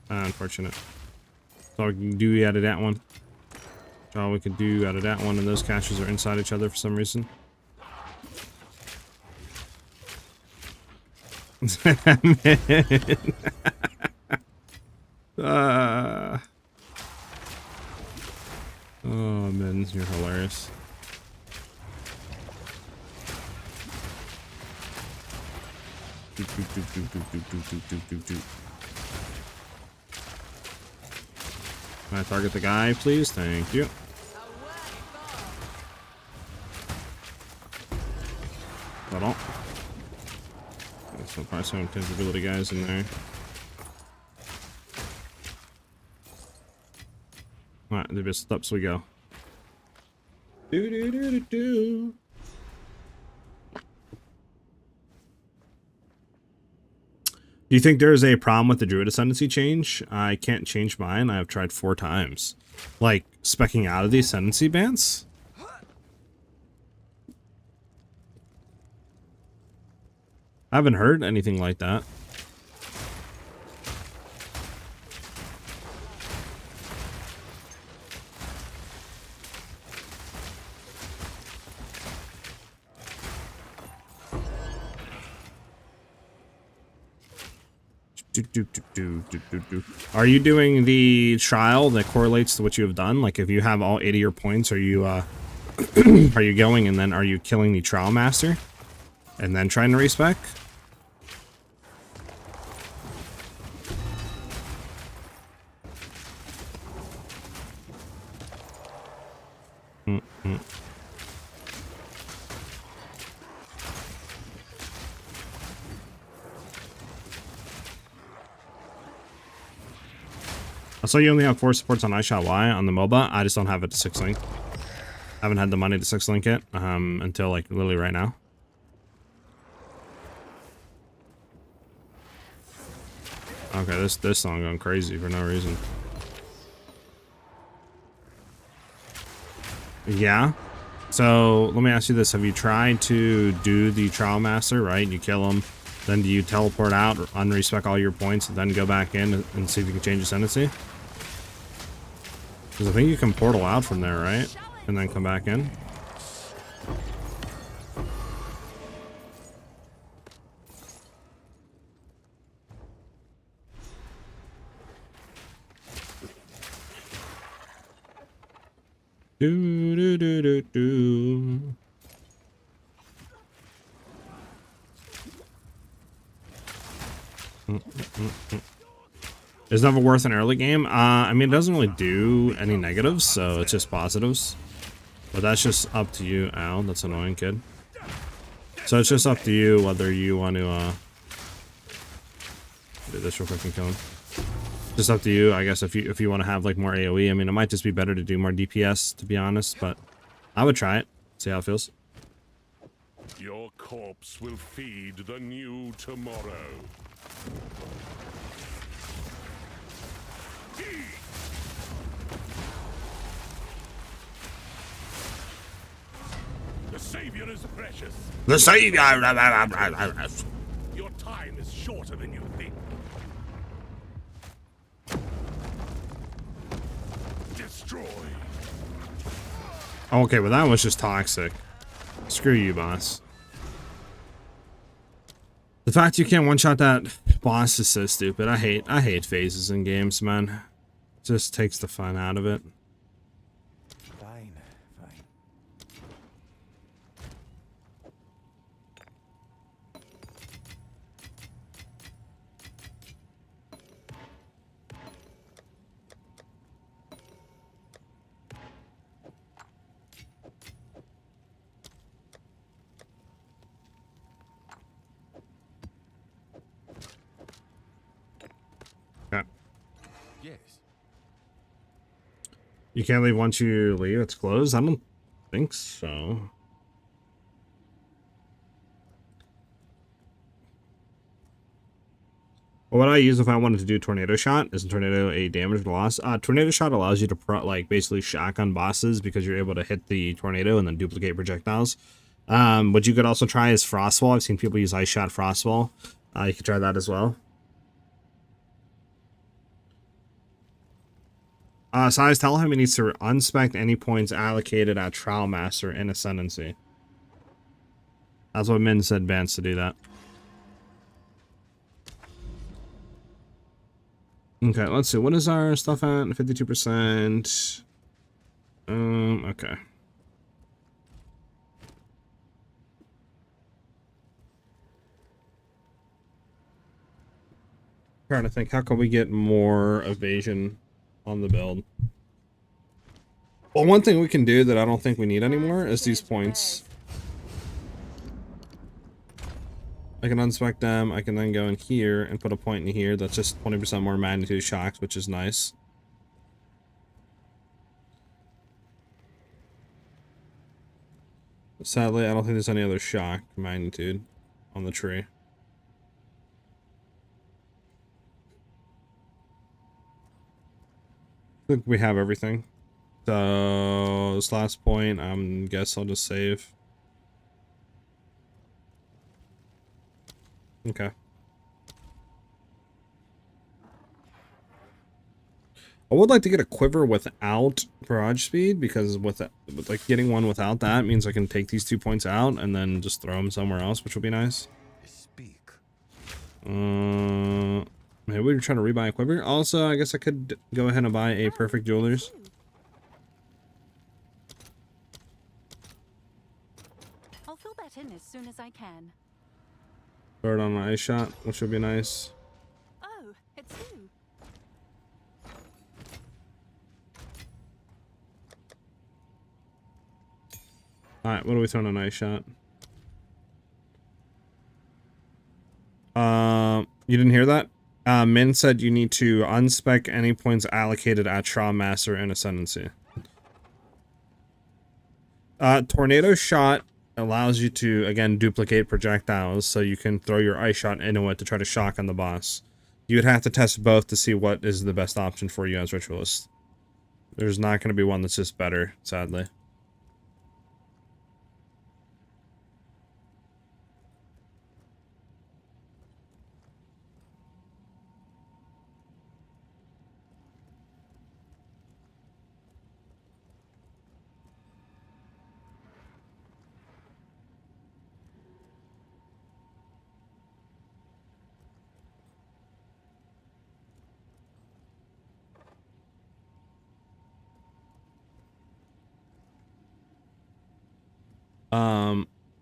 Unfortunate. That's all we can do out of that one. That's all we can do out of that one, and those caches are inside each other for some reason. Oh man, you're hilarious. Can I target the guy, please? Thank you. Hold on. There's probably some intangibility guys in there. Alright, the best steps we go. Do do do do do. Do you think there is a problem with the Druid Ascendancy change? I can't change mine. I've tried 4 times. Like, specking out of the Ascendancy bands? I haven't heard anything like that. Are you doing the trial that correlates to what you have done? Like, if you have all 80 of your points, are you are you going and then are you killing the trial master and then trying to respec? I saw you only have 4 supports on iShot Y on the MOBA. I just don't have it to 6 link. I haven't had the money to 6 link it until like literally right now. Okay, this song going crazy for no reason. Yeah. So let me ask you this: have you tried to do the trial master? Right, you kill him, then do you teleport out, unrespec all your points, and then go back in and see if you can change Ascendancy? Because I think you can portal out from there, right? And then come back in. Do do do do do. Is never worth an early game? I mean, it doesn't really do any negatives, so it's just positives. But that's just up to you. Ow, that's an annoying kid. So it's just up to you whether you want to do this real quick and kill him. Just up to you, I guess, if you want to have like more AoE. I mean, it might just be better to do more DPS, to be honest, but I would try it. See how it feels. Your corpse will feed the new tomorrow. The savior is precious. The savior. Your time is shorter than you think. Destroy. Okay, well that was just toxic. Screw you, boss. The fact you can't one-shot that boss is so stupid. I hate phases in games, man. It just takes the fun out of it. Fine, fine. Okay. Yes. You can't leave once you leave. It's closed. I don't think so. Well, what I use if I wanted to do Tornado Shot is Tornado a damage loss. Tornado Shot allows you to like basically shotgun bosses because you're able to hit the tornado and then duplicate projectiles. What you could also try is Frostwall. I've seen people use Ice Shot Frostwall. You could try that as well. SiahZ, tell him he needs to unspec any points allocated at Trial Master in Ascendancy. That's what Min said Vance to do that. Okay, let's see. What is our stuff at? 52%. Okay. Trying to think, how can we get more evasion on the build? Well, one thing we can do that I don't think we need anymore is these points. I can unspec them. I can then go in here and put a point in here that's just 20% more magnitude shocks, which is nice. Sadly, I don't think there's any other shock magnitude on the tree. I think we have everything. So this last point, I guess I'll just save. Okay. I would like to get a quiver without barrage speed, because with like getting one without that means I can take these 2 points out and then just throw them somewhere else, which will be nice. Speak. Maybe we were trying to rebuy a quiver. Also, I guess I could go ahead and buy a perfect jewelers. I'll fill that in as soon as I can. Throw it on an ice shot, which would be nice. Oh, it's you. Alright, what are we throwing on an ice shot? You didn't hear that? Min said you need to unspec any points allocated at Trial Master and Ascendancy. Tornado Shot allows you to, again, duplicate projectiles, so you can throw your ice shot into it to try to shock on the boss. You would have to test both to see what is the best option for you as Ritualist. There's not going to be one that's just better, sadly.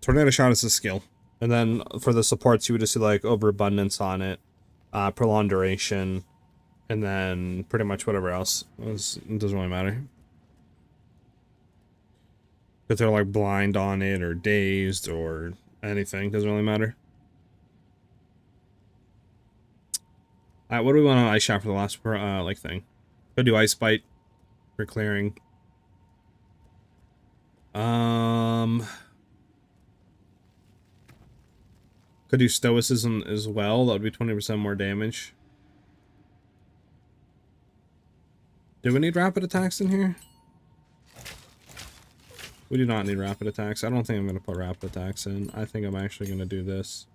Tornado Shot is a skill. And then for the supports, you would just see like overabundance on it, prolonged duration, and then pretty much whatever else. It doesn't really matter. If they're like blind on it or dazed or anything, doesn't really matter. Alright, what do we want on Ice Shot for the last like thing? Could do Ice Bite for clearing. Could do Stoicism as well. That would be 20% more damage. Do we need rapid attacks in here? We do not need rapid attacks. I don't think I'm going to put rapid attacks in. I think I'm actually going to do this.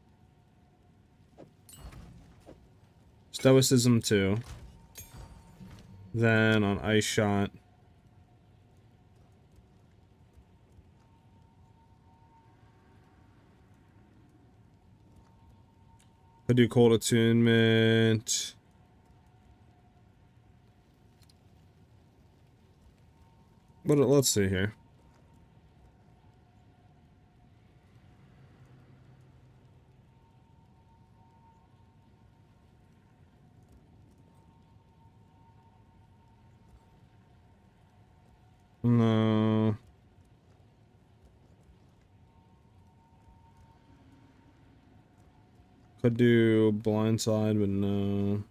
Stoicism 2. Then on Ice Shot. I do Cold Attunement. But let's see here. No. Could do Blindside, but no.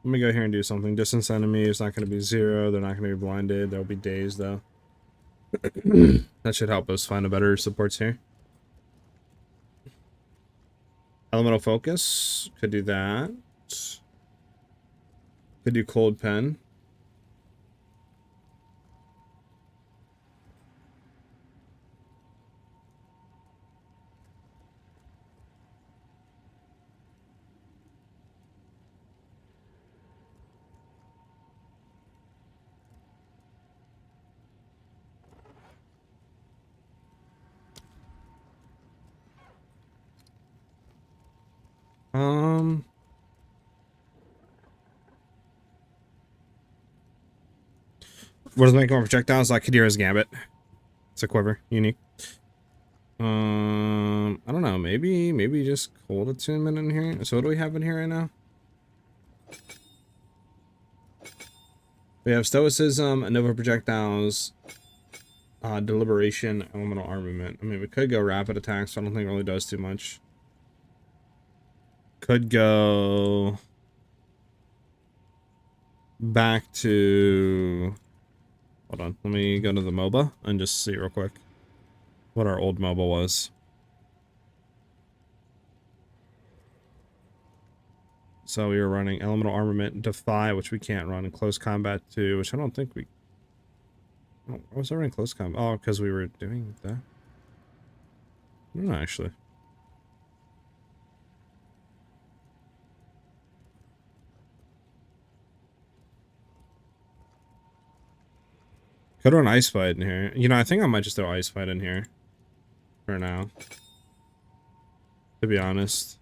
Let me go here and do something. Distance enemy is not going to be 0. They're not going to be blinded. They'll be dazed, though. That should help us find a better supports here. Elemental Focus. Could do that. Could do Cold Pen. What does make more projectiles? Like Kadira's Gambit. It's a quiver, unique. I don't know. Maybe just cold attunement in here. So what do we have in here right now? We have Stoicism, Nova Projectiles, Deliberation, Elemental Armament. I mean, we could go Rapid Attacks, so I don't think it really does too much. Could go back to... Hold on, let me go to the MOBA and just see real quick what our old MOBA was. So we were running Elemental Armament, Defy, which we can't run, and Close Combat 2, which I don't think we... Oh, why was I running Close Combat? Oh, because we were doing that? I don't know, actually. Could run Ice Fight in here. You know, I think I might just throw Ice Fight in here. For now. To be honest.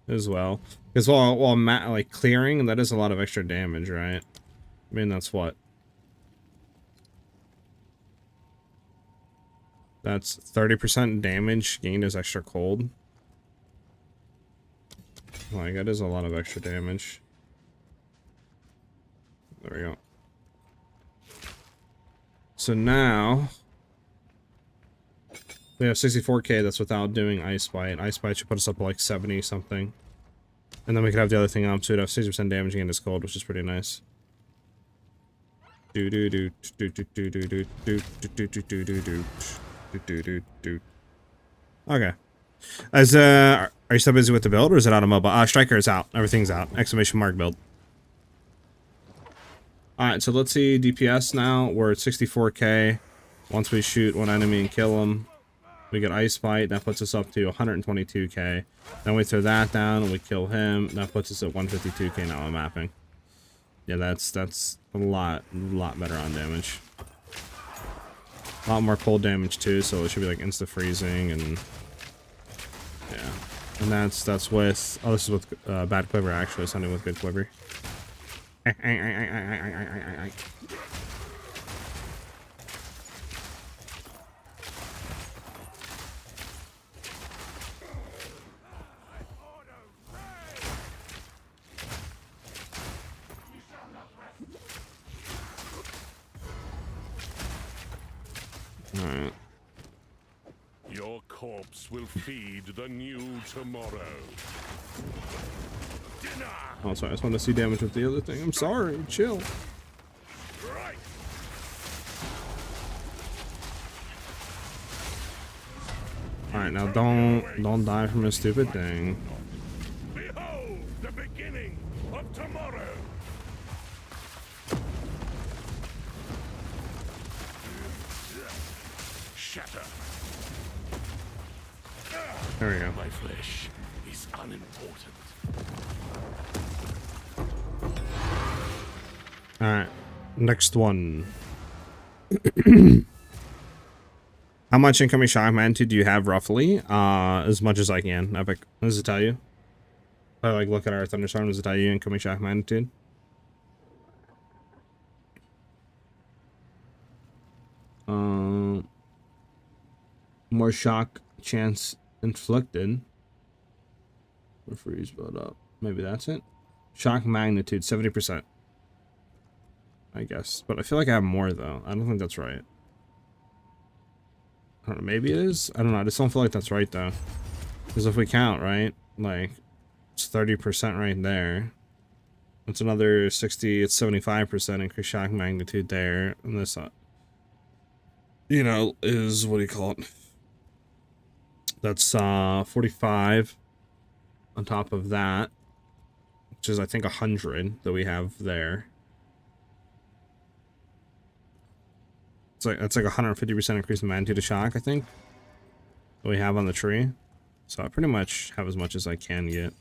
As well. Because while like clearing, that is a lot of extra damage, right? I mean, that's what? That's 30% damage gained as extra cold. Like, that is a lot of extra damage. There we go. So now... we have 64k, that's without doing Ice Bite. Ice Bite should put us up to like 70 something. And then we could have the other thing up, so we'd have 60% damage against cold, which is pretty nice. Do do do do do do do do do do do do do do do. Okay. As are you still busy with the build, or is it out of mobile? Striker is out. Everything's out. Exclamation mark build. Alright, so let's see DPS now. We're at 64k. Once we shoot one enemy and kill them, we get Ice Bite. That puts us up to 122k. Then we throw that down and we kill him. That puts us at 152k now on mapping. Yeah, that's a lot better on damage. A lot more cold damage too, so it should be like insta freezing and yeah. And that's with this is with bad quiver actually, something with good quiver. Alright. Your corpse will feed the new tomorrow. Dinner! Oh, sorry, I just want to see damage with the other thing. I'm sorry, chill. Right. Alright, now don't die from a stupid thing. Behold the beginning of tomorrow. Shatter. There we go. My flesh is unimportant. Alright, next one. How much incoming shock magnitude do you have roughly? As much as I can. Epic. What does it tell you? If I like look at our thunderstorm, does it tell you incoming shock magnitude? More shock chance inflicted. Or freeze build up. Maybe that's it. Shock magnitude 70%. I guess. But I feel like I have more though. I don't think that's right. I don't know, maybe it is? I don't know, I just don't feel like that's right though. Because if we count, right? Like, it's 30% right there. It's another 60, it's 75% increased shock magnitude there. And this, you know, is, what do you call it? That's 45 on top of that. Which is, I think, 100 that we have there. It's like 150% increase in magnitude of shock, I think, that we have on the tree. So I pretty much have as much as I can get.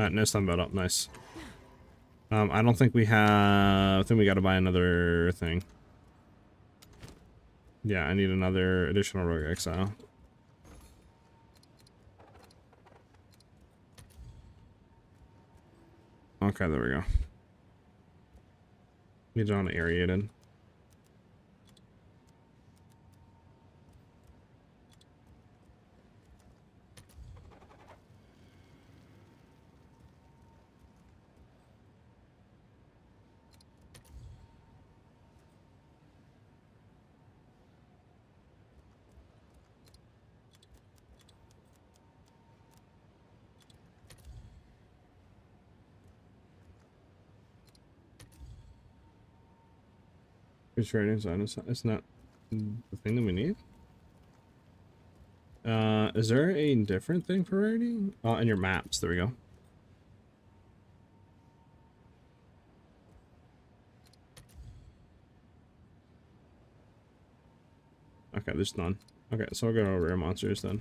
Alright, no stun build up, nice. I don't think we have... I think we got to buy another thing. Yeah, I need another additional Rogue Exile. Okay, there we go. Need it on aerated. It's rating zone. It's not the thing that we need. Is there a different thing for rating? Oh, in your maps. There we go. Okay, there's none. Okay, so I'll go to rare monsters then.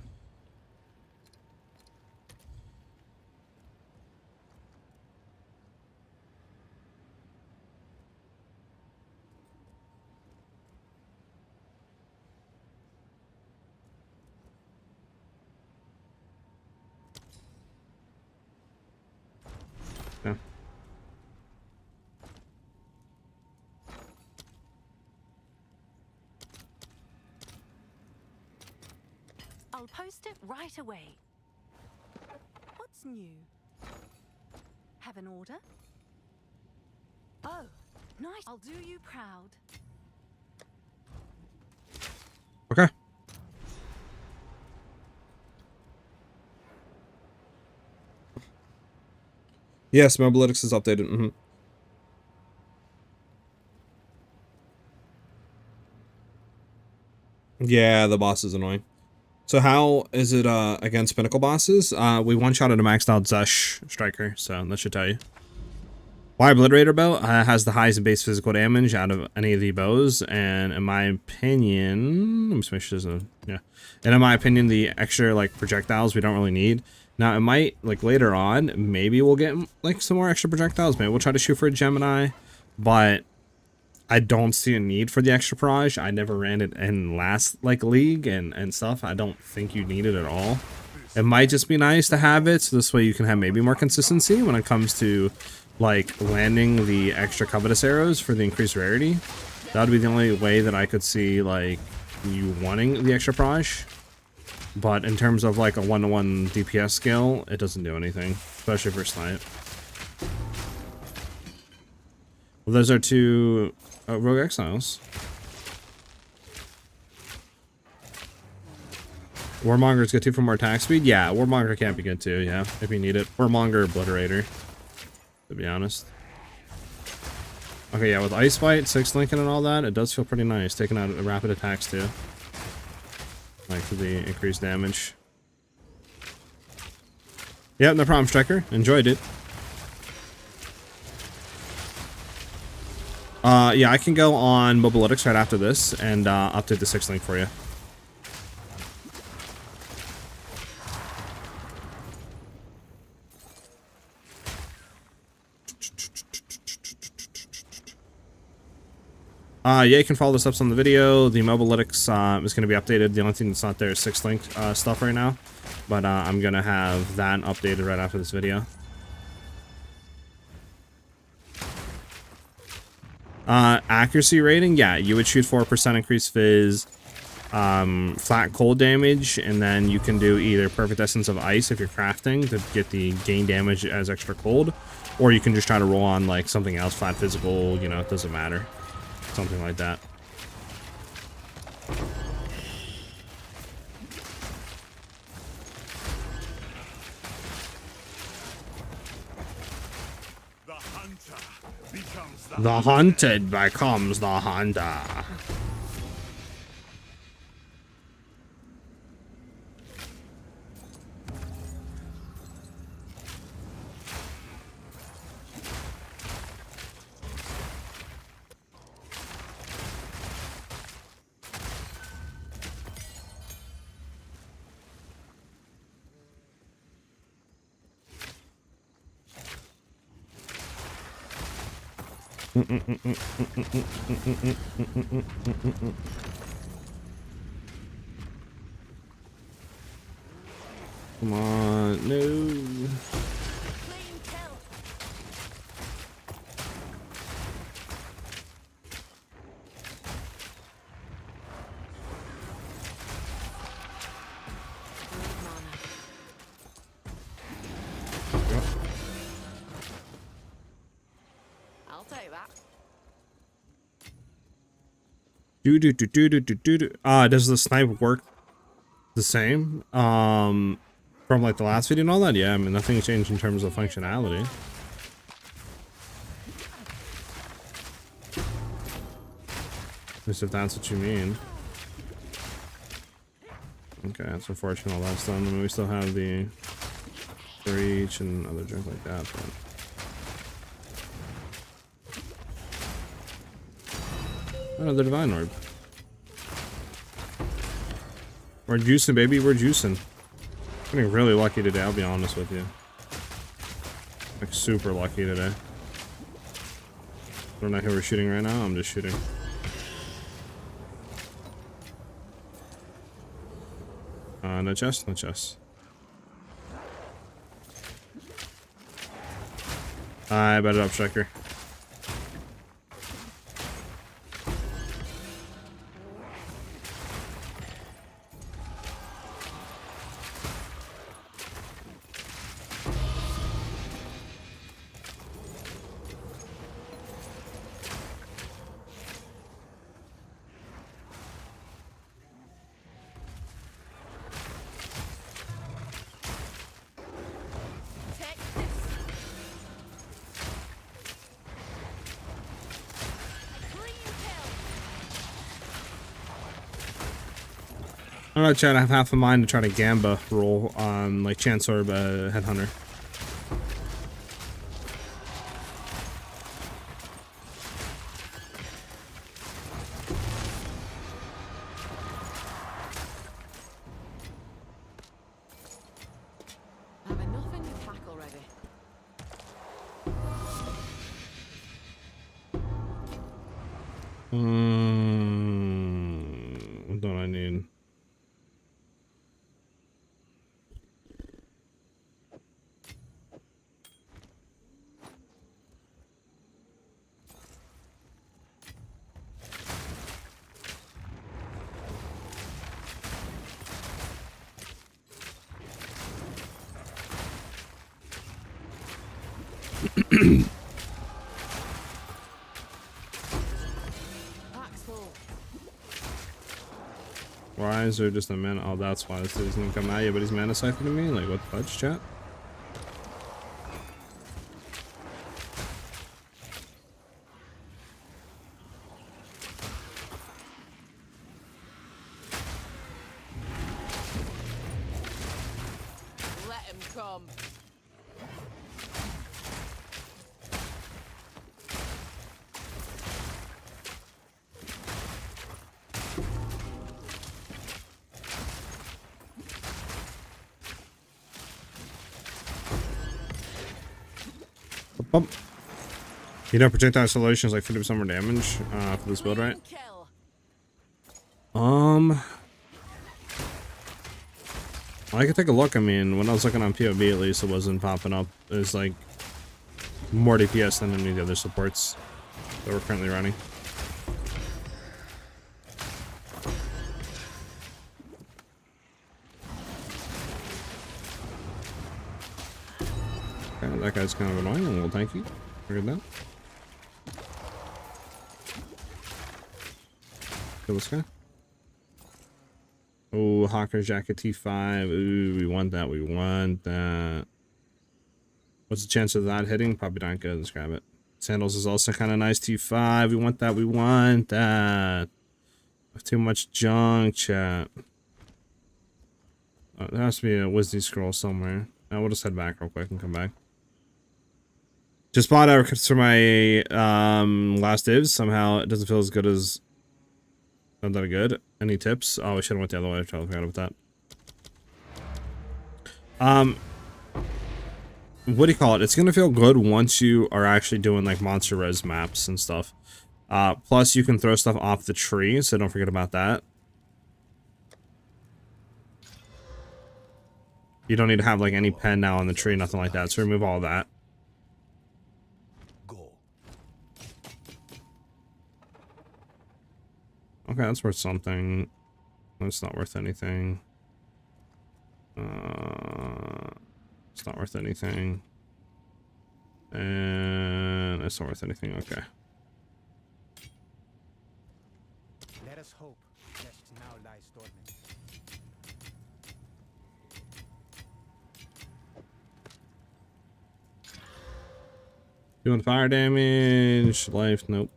Yeah. I'll post it right away. What's new? Have an order? Oh, nice. I'll do you proud. Okay. Yes, Mobilytics is updated. Mm-hmm. Yeah, the boss is annoying. So how is it against pinnacle bosses? We one-shotted a maxed out Zesh striker, so that should tell you. Why Obliterator bow has the highest base physical damage out of any of the bows, and in my opinion, let me just make sure there's a, yeah. And in my opinion, the extra like projectiles we don't really need. Now it might, like later on, maybe we'll get like some more extra projectiles. Maybe we'll try to shoot for a Gemini, but I don't see a need for the extra barrage. I never ran it in last like league and stuff. I don't think you need it at all. It might just be nice to have it, so this way you can have maybe more consistency when it comes to like landing the extra covetous arrows for the increased rarity. That would be the only way that I could see like you wanting the extra barrage. But in terms of like a 1-to-1 DPS skill, it doesn't do anything, especially for snipe. Well, those are two Rogue Exiles. Warmonger's good too for more attack speed? Yeah, Warmonger can't be good too, yeah, if you need it. Warmonger Obliterator, to be honest. Okay, yeah, with Ice Fight, 6 Lincoln and all that, it does feel pretty nice, taking out rapid attacks too. Like for the increased damage. Yep, no problem, Striker. Enjoyed it. Yeah, I can go on Mobilytics right after this and update the 6 link for you. Yeah, you can follow the steps on the video. The Mobilytics is going to be updated. The only thing that's not there is 6 link stuff right now. But I'm going to have that updated right after this video. Accuracy rating, yeah, you would shoot 4% increased fizz, flat cold damage, and then you can do either Perfect Essence of Ice if you're crafting to get the gain damage as extra cold, or you can just try to roll on like something else, flat physical, you know, it doesn't matter. Something like that. The hunted becomes the hunter. Come on, no. Clean kill. Good mana. I'll take that. Does the snipe work the same? From like the last video and all that? Yeah, I mean nothing changed in terms of functionality. At least if that's what you mean. Okay, that's unfortunate all that's done. I mean, we still have the breach and other junk like that, but another divine orb. We're juicing, baby, we're juicing. Getting really lucky today, I'll be honest with you. Like super lucky today. I don't know who we're shooting right now, I'm just shooting. No chest, no chest. I bet it up, Striker. Take this. Clean kill. I'm gonna try to have half a mind to try to Gamba roll on like Chance Orb Headhunter. Have enough in your pack already. What don't I need? Pack's full. Why is there just a mana? Oh, that's why this doesn't come at you, but he's mana siphoning me? Like, what the fudge, chat? Let him come. Bump. You know, projectile solutions like 50% more damage for this build, right? Clean kill. I could take a look. I mean, when I was looking on PoE, at least it wasn't popping up. It was like more DPS than any of the other supports that we're currently running. Okay, that guy's kind of annoying. Well, thank you. Figured that. Kill this guy. Oh, Hawker's Jacket T5. Ooh, we want that. We want that. What's the chance of that hitting? Probably not good. Let's grab it. Sandals is also kind of nice. T5. We want that. We want that. Too much junk, chat. There has to be a Wisdy scroll somewhere. We'll just head back real quick and come back. Just bought out for my last divs. Somehow it doesn't feel as good as... Not that good. Any tips? Oh, we should have went the other way. I totally forgot about that. what do you call it? It's gonna feel good once you are actually doing like monster res maps and stuff. Plus you can throw stuff off the tree, so don't forget about that. You don't need to have like any pen now on the tree, nothing like that. So remove all of that. Go. Okay, that's worth something. That's not worth anything. It's not worth anything. And it's not worth anything. Okay. Let us hope just now lies dormant. Doing fire damage. Life. Nope.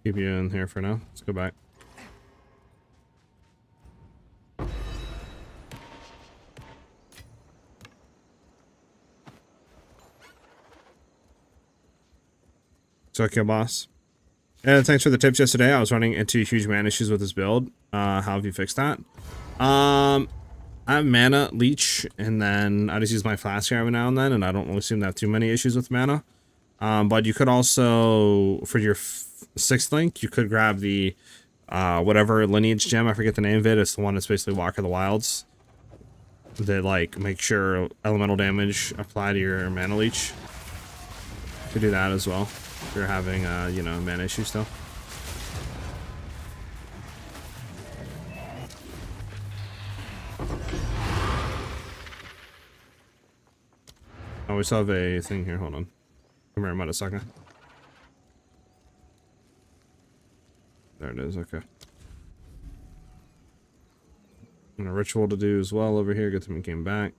Keep you in here for now. Let's go back. It's okay, boss. And thanks for the tips yesterday. I was running into huge mana issues with this build. How have you fixed that? I have mana leech, and then I just use my flask every now and then, and I don't really seem to have too many issues with mana. But you could also, for your sixth link, you could grab the whatever lineage gem. I forget the name of it. It's the one that's basically Walk of the Wilds. That like make sure elemental damage apply to your mana leech. You could do that as well if you're having you know, mana issues still. Oh, we still have a thing here. Hold on. Come here, Mudasaka. There it is. Okay. And a ritual to do as well over here. Get them came back.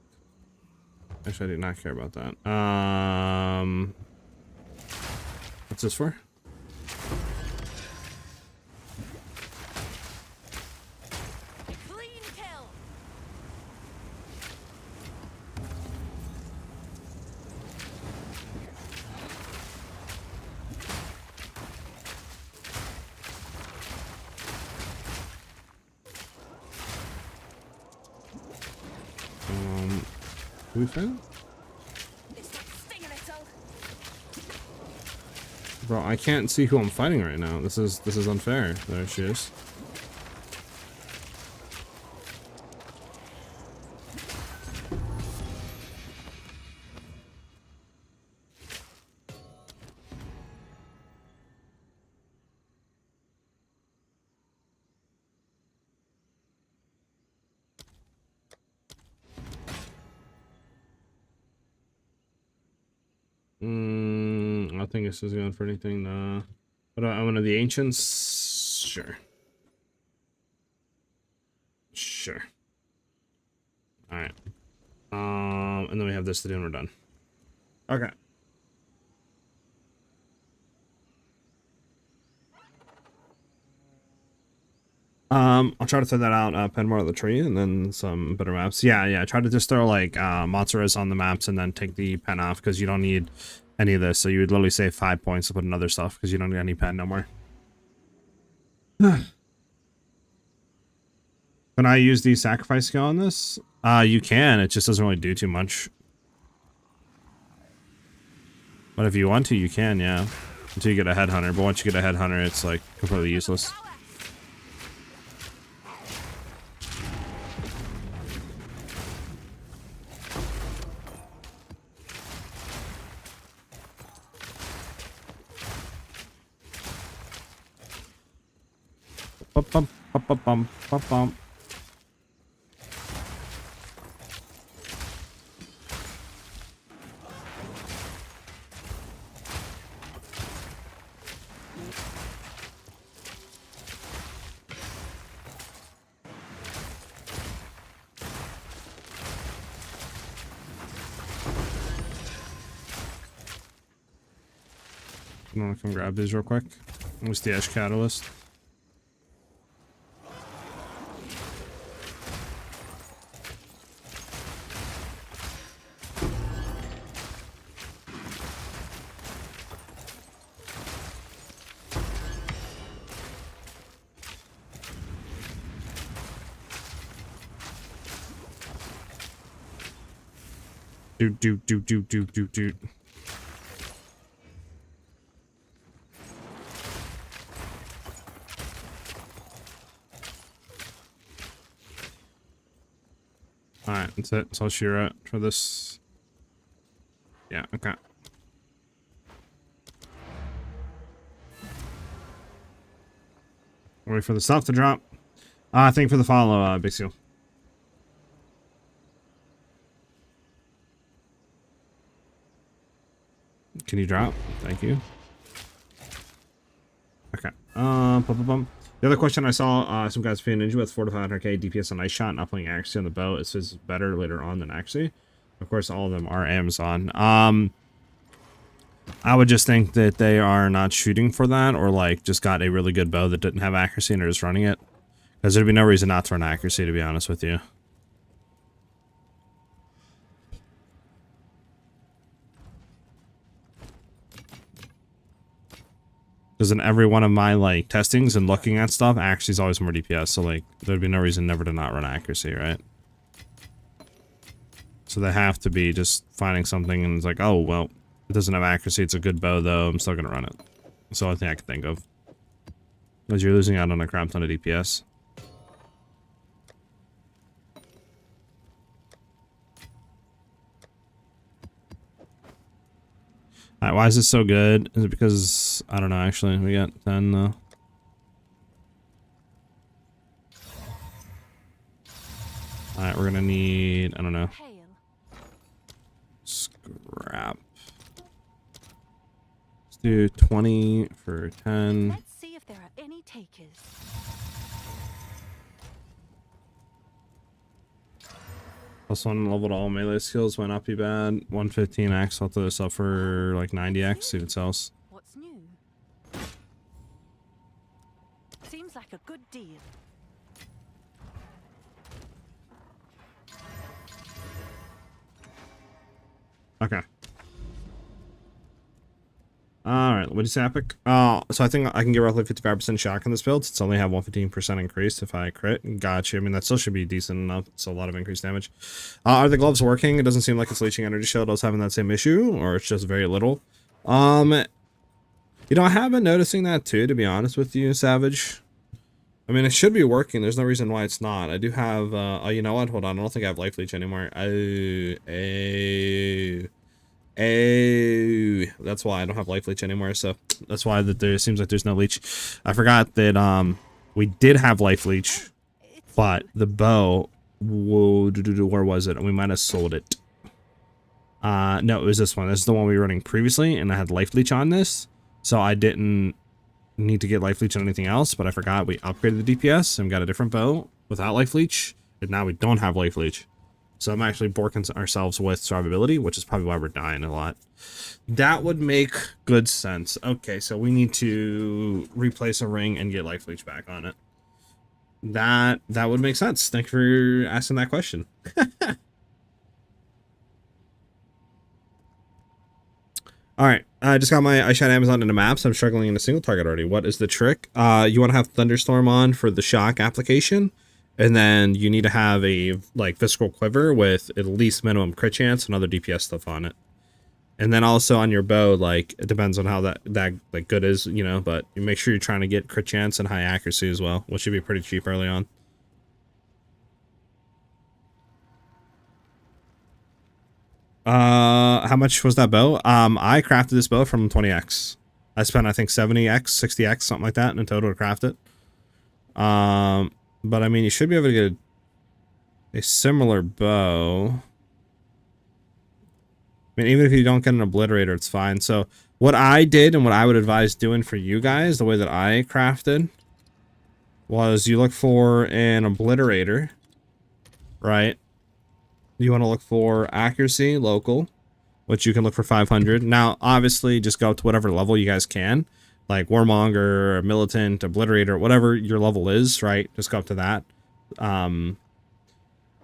Actually, I did not care about that. What's this for? Clean kill. Who we found? This might sting a little. Bro, I can't see who I'm fighting right now. This is unfair. There she is. I don't think this is going for anything. What about one of the ancients? Sure. Sure. All right. And then we have this to do, and we're done. Okay. I'll try to throw that out, pen more of the tree, and then some better maps. Yeah. Try to just throw like monsters on the maps, and then take the pen off because you don't need any of this. So you would literally save 5 points to put in other stuff because you don't need any pen no more. Can I use the sacrifice skill on this? You can. It just doesn't really do too much. But if you want to, you can. Yeah, until you get a headhunter. But once you get a headhunter, it's like completely useless. Bum, bum, bum, bum, bum, bum. You want to come grab these real quick? What's the Ash Catalyst? Do. Alright, that's it. So I'll shear it for this. Yeah, okay. Wait for the stuff to drop. Thank you for the follow, Big Seal. Can you drop? Thank you. Okay. The other question I saw, some guys playing Ninja with 4 to 500k DPS on Ice Shot, not playing accuracy on the bow. It says better later on than accuracy. Of course, all of them are Amazon. I would just think that they are not shooting for that, or like just got a really good bow that didn't have accuracy and are just running it. Because there'd be no reason not to run accuracy, to be honest with you. Because in every one of my like testings and looking at stuff, accuracy is always more DPS. So like there'd be no reason never to not run accuracy, right? So they have to be just finding something and it's like, oh well, it doesn't have accuracy. It's a good bow though. I'm still gonna run it. That's the only thing I can think of. Because you're losing out on a crap ton of DPS. Alright, why is this so good? Is it because, I don't know, actually, we got 10 though. Alright, we're gonna need, I don't know, scrap. Let's do 20 for 10. Let's see if there are any takers. +1 level to all melee skills might not be bad. 115x, I'll throw this up for like 90x, see if it sells. What's new? Seems like a good deal. Okay. Alright, what did you say, Epic? So I think I can get roughly 55% shock on this build. It's only have 115% increased if I crit. Gotcha. I mean, that still should be decent enough. It's a lot of increased damage. Are the gloves working? It doesn't seem like it's leeching energy shield. I was having that same issue, or it's just very little. You know, I have been noticing that too, to be honest with you, Savage. I mean, it should be working. There's no reason why it's not. I do have, oh, you know what? Hold on. I don't think I have life leech anymore. That's why I don't have life leech anymore, so that's why that there seems like there's no leech. I forgot that we did have life leech, but the bow, where was it? We might have sold it. No, it was this one. This is the one we were running previously, and I had life leech on this, so I didn't need to get life leech on anything else, but I forgot we upgraded the DPS and got a different bow without life leech, and now we don't have life leech. So I'm actually borking ourselves with survivability, which is probably why we're dying a lot. That would make good sense. Okay, so we need to replace a ring and get life leech back on it. That would make sense. Thank you for asking that question. Alright, I just got my iShine Amazon into maps. I'm struggling in a single target already. What is the trick? You want to have Thunderstorm on for the shock application. And then you need to have a like Visceral Quiver with at least minimum crit chance and other DPS stuff on it. And then also on your bow, like it depends on how that like good is, you know, but you make sure you're trying to get crit chance and high accuracy as well, which should be pretty cheap early on. How much was that bow? I crafted this bow from 20x. I spent I think 70x, 60x, something like that in total to craft it. But I mean, you should be able to get a similar bow. I mean, even if you don't get an obliterator, it's fine. So what I did and what I would advise doing for you guys, the way that I crafted, was you look for an obliterator, right? You want to look for accuracy, local, which you can look for 500. Now, obviously, just go up to whatever level you guys can. Like Warmonger, Militant, Obliterator, whatever your level is, right? Just go up to that. And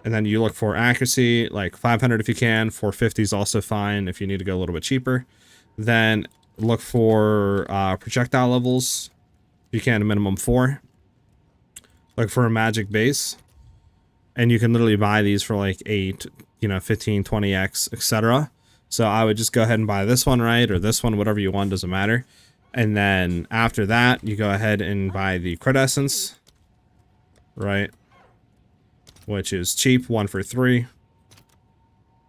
then you look for accuracy, like 500 if you can. 450 is also fine if you need to go a little bit cheaper. Then look for projectile levels. If you can, a minimum 4. Look for a magic base. And you can literally buy these for like 8, you know, 15, 20x, etc. So I would just go ahead and buy this one, right? Or this one, whatever you want, doesn't matter. And then after that, you go ahead and buy the crit essence, right? Which is cheap, 1 for 3.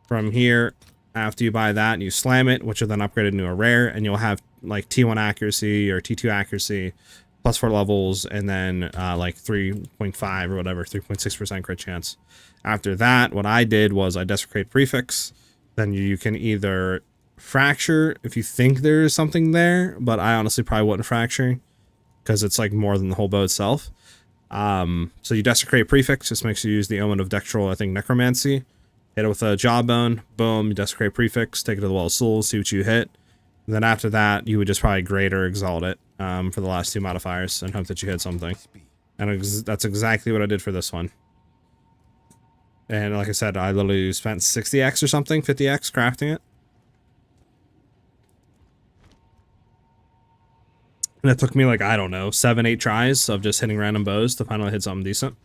From here, after you buy that, you slam it, which will then upgrade into a rare, and you'll have like T1 accuracy or T2 accuracy, plus 4 levels, and then like 3.5 or whatever, 3.6% crit chance. After that, what I did was I desecrate prefix. Then you can either fracture if you think there is something there, but I honestly probably wouldn't fracture because it's like more than the whole bow itself. So you desecrate prefix, just makes you use the omen of dextral, I think, necromancy. Hit it with a jawbone, boom, you desecrate prefix, take it to the wall of souls, see what you hit. And then after that, you would just probably grade or exalt it for the last 2 modifiers and hope that you hit something. And that's exactly what I did for this one. And like I said, I literally spent 60x or something, 50x crafting it. And it took me like, I don't know, 7, 8 tries of just hitting random bows to finally hit something decent.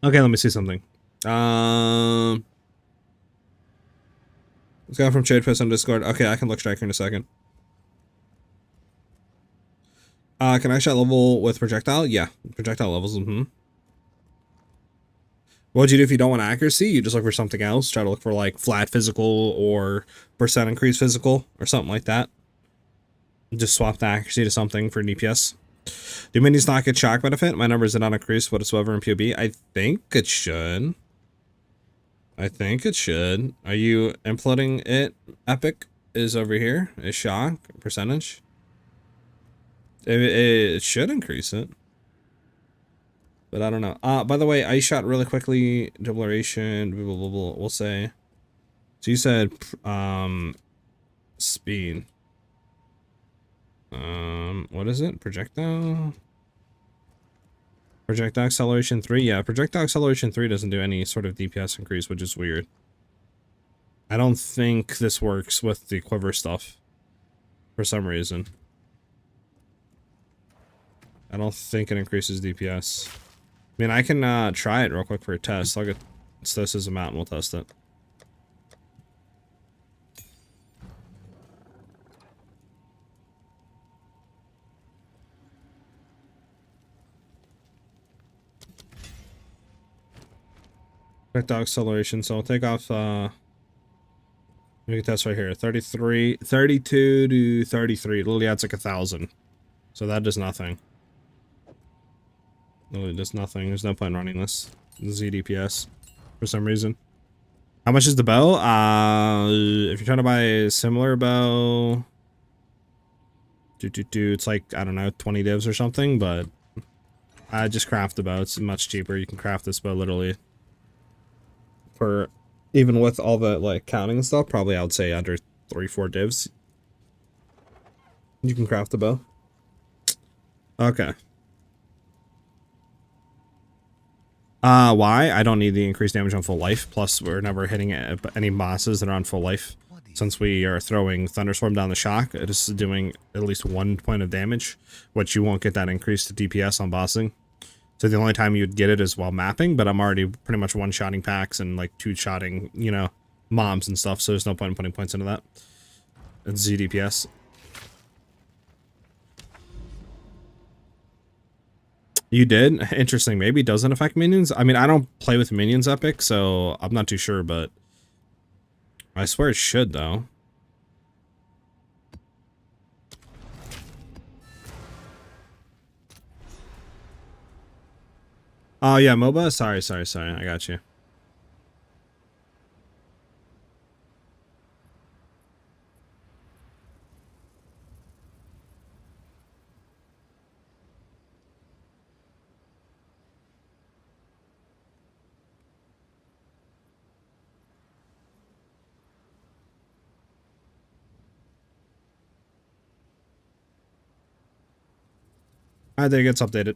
Okay, let me see something. This guy from Trade Post on Discord. Okay, I can look striker in a second. Can I shot level with projectile? Yeah, projectile levels. What would you do if you don't want accuracy? You just look for something else. Try to look for like flat physical or percent increase physical or something like that. Just swap the accuracy to something for DPS. Do minis not get shock benefit? My numbers did not increase whatsoever in PoE. I think it should. I think it should. Are you imploding it? Epic is over here. Is shock percentage? It should increase it. But I don't know. By the way, I shot really quickly. Duration. Blah, blah, blah, blah, we'll say. So you said speed. What is it? Projectile? Projectile acceleration 3? Yeah, projectile acceleration 3 doesn't do any sort of DPS increase, which is weird. I don't think this works with the quiver stuff. For some reason. I don't think it increases DPS. I mean, I can try it real quick for a test. I'll get stoicism out and we'll test it. Projectile acceleration, so I'll take off, let me get this right here, 32 to 33, literally adds like 1,000. So that does nothing. Literally does nothing, there's no point in running this. ZDPS, for some reason. How much is the bow? If you're trying to buy a similar bow, it's like, I don't know, 20 divs or something, but I just craft the bow, it's much cheaper. You can craft this bow literally for, even with all the like counting and stuff, probably I would say under 3-4 divs. You can craft the bow. Okay. Why? I don't need the increased damage on full life, plus we're never hitting any bosses that are on full life. Since we are throwing Thunderstorm down the shock, it is doing at least 1 point of damage, which you won't get that increased DPS on bossing. So the only time you'd get it is while mapping, but I'm already pretty much one-shotting packs and like 2-shotting, you know, mobs and stuff, so there's no point in putting points into that. It's ZDPS. You did? Interesting. Maybe it doesn't affect minions? I mean, I don't play with minions epic, so I'm not too sure, but I swear it should, though. Oh, yeah, MOBA? Sorry. I got you. I think it's updated.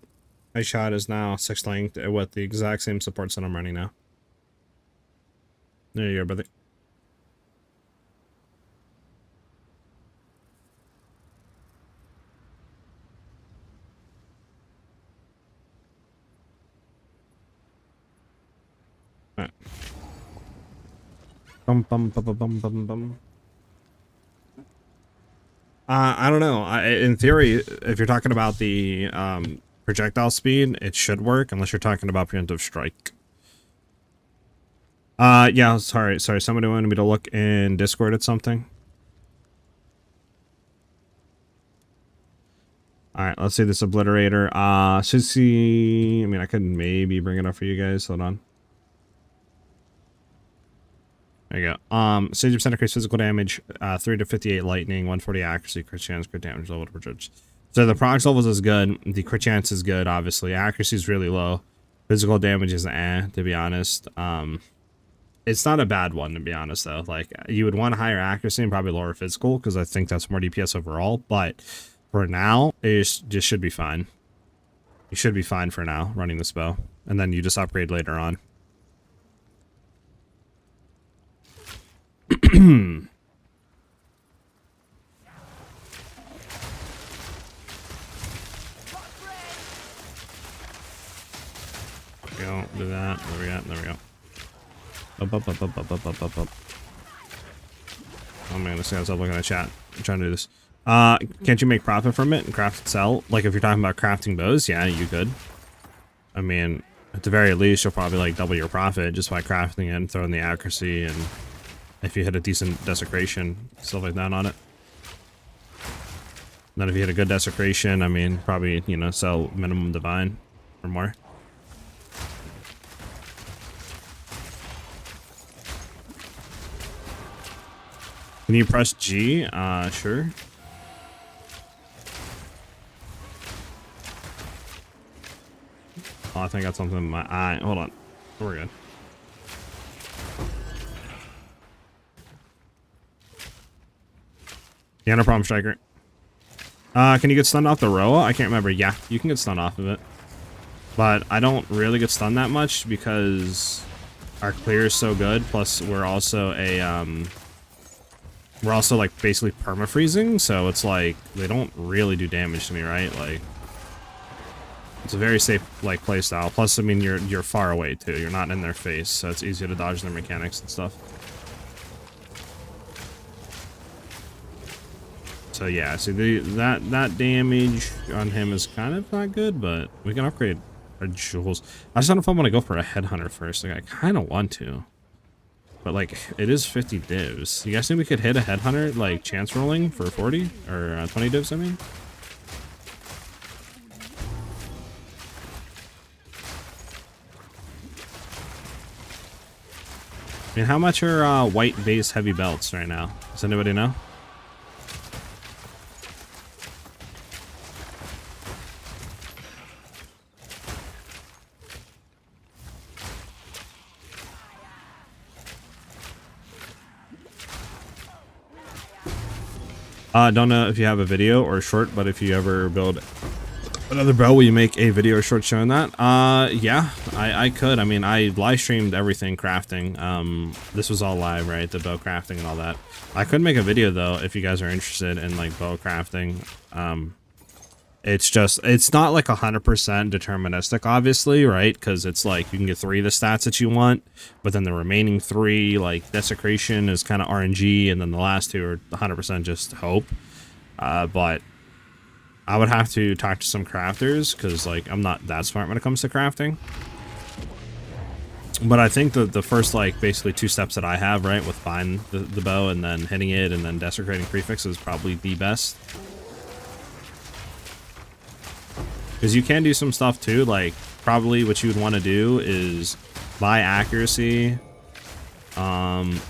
My shot is now 6 length with the exact same supports that I'm running now. There you go, brother. Bum, bum, bum, bum, bum, bum, bum. I don't know. In theory, if you're talking about the projectile speed, it should work, unless you're talking about preemptive strike. Yeah, sorry. Somebody wanted me to look in Discord at something. Alright, let's see this obliterator. Should see. I mean, I could maybe bring it up for you guys. Hold on. There you go. 60% increase physical damage, 3 to 58 lightning, 140 accuracy, crit chance, crit damage level to judge. So the procs levels is good. The crit chance is good, obviously. Accuracy is really low. Physical damage is to be honest. It's not a bad one, to be honest, though. Like, you would want higher accuracy and probably lower physical, because I think that's more DPS overall. But for now, it just should be fine. You should be fine for now, running this bow. And then you just upgrade later on. Don't do that. There we go. There we go. Up. Oh man, this guy's up looking at chat. I'm trying to do this. Can't you make profit from it and craft and sell? Like if you're talking about crafting bows, yeah, you could. I mean, at the very least, you'll probably like double your profit just by crafting it and throwing the accuracy, and if you hit a decent desecration, stuff like that on it. Then if you hit a good desecration, I mean, probably, you know, sell minimum divine or more. Can you press G? Sure. Oh, I think I got something in my eye. Hold on. We're good. Yeah, no problem, Striker. Can you get stunned off the Roa? I can't remember. Yeah, you can get stunned off of it. But I don't really get stunned that much because our clear is so good. Plus, we're also like basically perma-freezing, so it's like they don't really do damage to me, right? Like, it's a very safe like playstyle. Plus, I mean, you're far away too. You're not in their face, so it's easier to dodge their mechanics and stuff. So yeah, see that damage on him is kind of not good, but we can upgrade our jewels. I just don't know if I want to go for a headhunter first. Like I kind of want to, but like it is 50 divs. You guys think we could hit a headhunter like chance rolling for 40 or 20 divs? I mean. I mean, how much are white base heavy belts right now? Does anybody know? Don't know if you have a video or a short, but if you ever build another bow, will you make a video or short showing that? Yeah, I could. I mean, I live streamed everything crafting. This was all live, right? The bow crafting and all that. I could make a video though, if you guys are interested in like bow crafting. It's not like 100% deterministic, obviously, right? Because it's like you can get 3 of the stats that you want, but then the remaining 3, like desecration, is kind of RNG, and then the last 2 are 100% just hope. But I would have to talk to some crafters because, like, I'm not that smart when it comes to crafting. But I think the first, like, basically 2 steps that I have, right, with buying the bow and then hitting it and then desecrating prefix is probably the best. Because you can do some stuff too, like probably what you would want to do is buy accuracy, and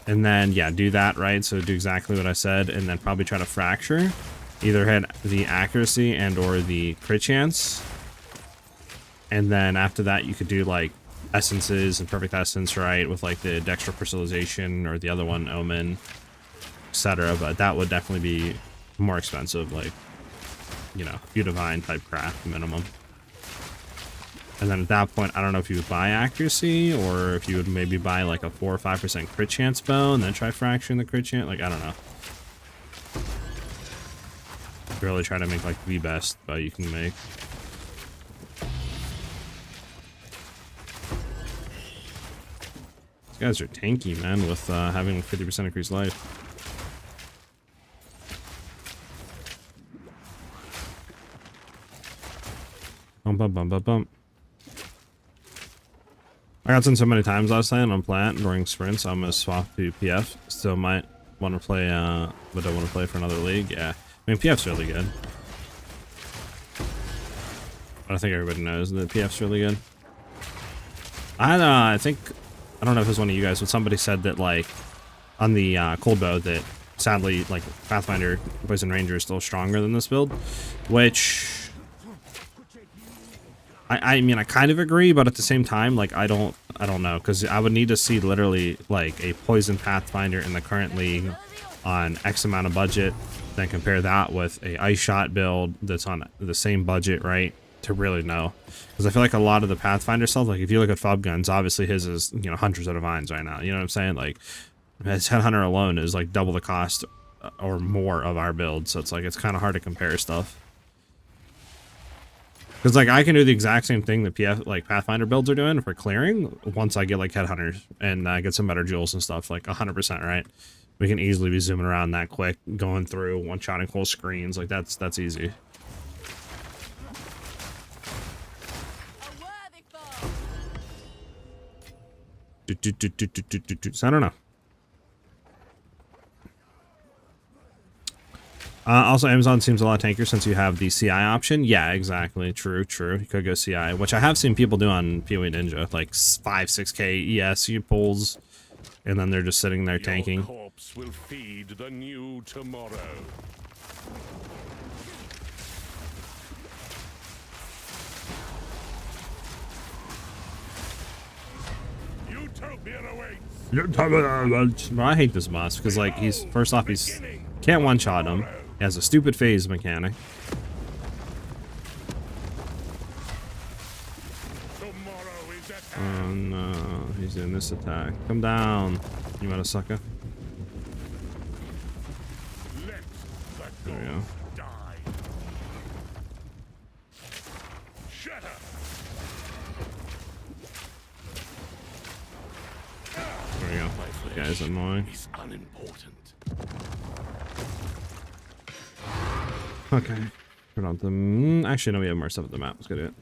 then yeah, do that, right? So do exactly what I said, and then probably try to fracture, either hit the accuracy and or the crit chance, and then after that you could do like essences and perfect essence, right, with like the dexter personalization or the other one, omen, etc. But that would definitely be more expensive, like, you know, few divine type craft minimum. And then at that point, I don't know if you would buy accuracy or if you would maybe buy like a 4 or 5% crit chance bow and then try fracturing the crit chance. Like, I don't know. Really try to make like the best bow you can make. These guys are tanky, man, with having 50% increased life. Bump, bump, bump, bump, bump. I got sent so many times last night on plant during sprints, so I'm gonna swap to PF. Still might want to play, but don't want to play for another league. Yeah, I mean PF's really good. But I think everybody knows that PF's really good. I think, I don't know if it was one of you guys, but somebody said that like on the cold bow that sadly like Pathfinder Poison Ranger is still stronger than this build, which I mean I kind of agree, but at the same time like I don't know, because I would need to see literally like a Poison Pathfinder in the current league on X amount of budget, then compare that with a Ice Shot build that's on the same budget, right? To really know, because I feel like a lot of the Pathfinder stuff, like if you look at Fob Guns, obviously his is, you know, Huntress out of Vines right now, you know what I'm saying? Like his Headhunter alone is like double the cost or more of our build, so it's like it's kind of hard to compare stuff. Because like I can do the exact same thing that Pathfinder builds are doing for clearing once I get like Headhunters and get some better jewels and stuff, like 100%, right? We can easily be zooming around that quick, going through one-shotting whole screens, like that's easy. So I don't know. Also, Amazon seems a lot tankier since you have the CI option. Yeah, exactly. True. You could go CI, which I have seen people do on PoE Ninja, like 5-6K ES pulls, and then they're just sitting there tanking. Your corpse will feed the new tomorrow. Bro, I hate this boss because like he's first off he's can't one-shot him. He has a stupid phase mechanic. Oh no, he's doing this attack. Come down, you mother sucker. There we go. There we go. That guy's annoying. Okay. Turn on the. Actually, no, we have more stuff at the map. Let's go do it.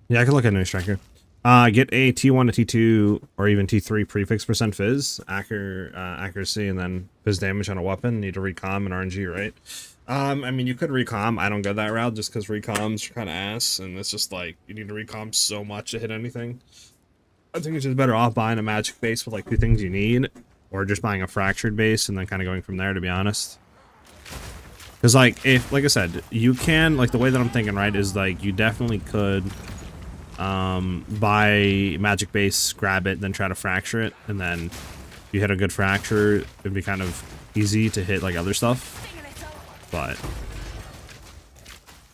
Yeah, I can look at New Striker. Get a T1 to T2 or even T3 prefix % fizz, accuracy, and then fizz damage on a weapon. Need to recom and RNG, right? I mean, you could recom. I don't go that route just because recoms are kind of ass, and it's just like you need to recom so much to hit anything. I think it's just better off buying a magic base with like 2 things you need, or just buying a fractured base and then kind of going from there, to be honest. Because like if, like I said, you can, like the way that I'm thinking, right, is like you definitely could buy magic base, grab it, then try to fracture it, and then if you hit a good fracture, it'd be kind of easy to hit like other stuff. But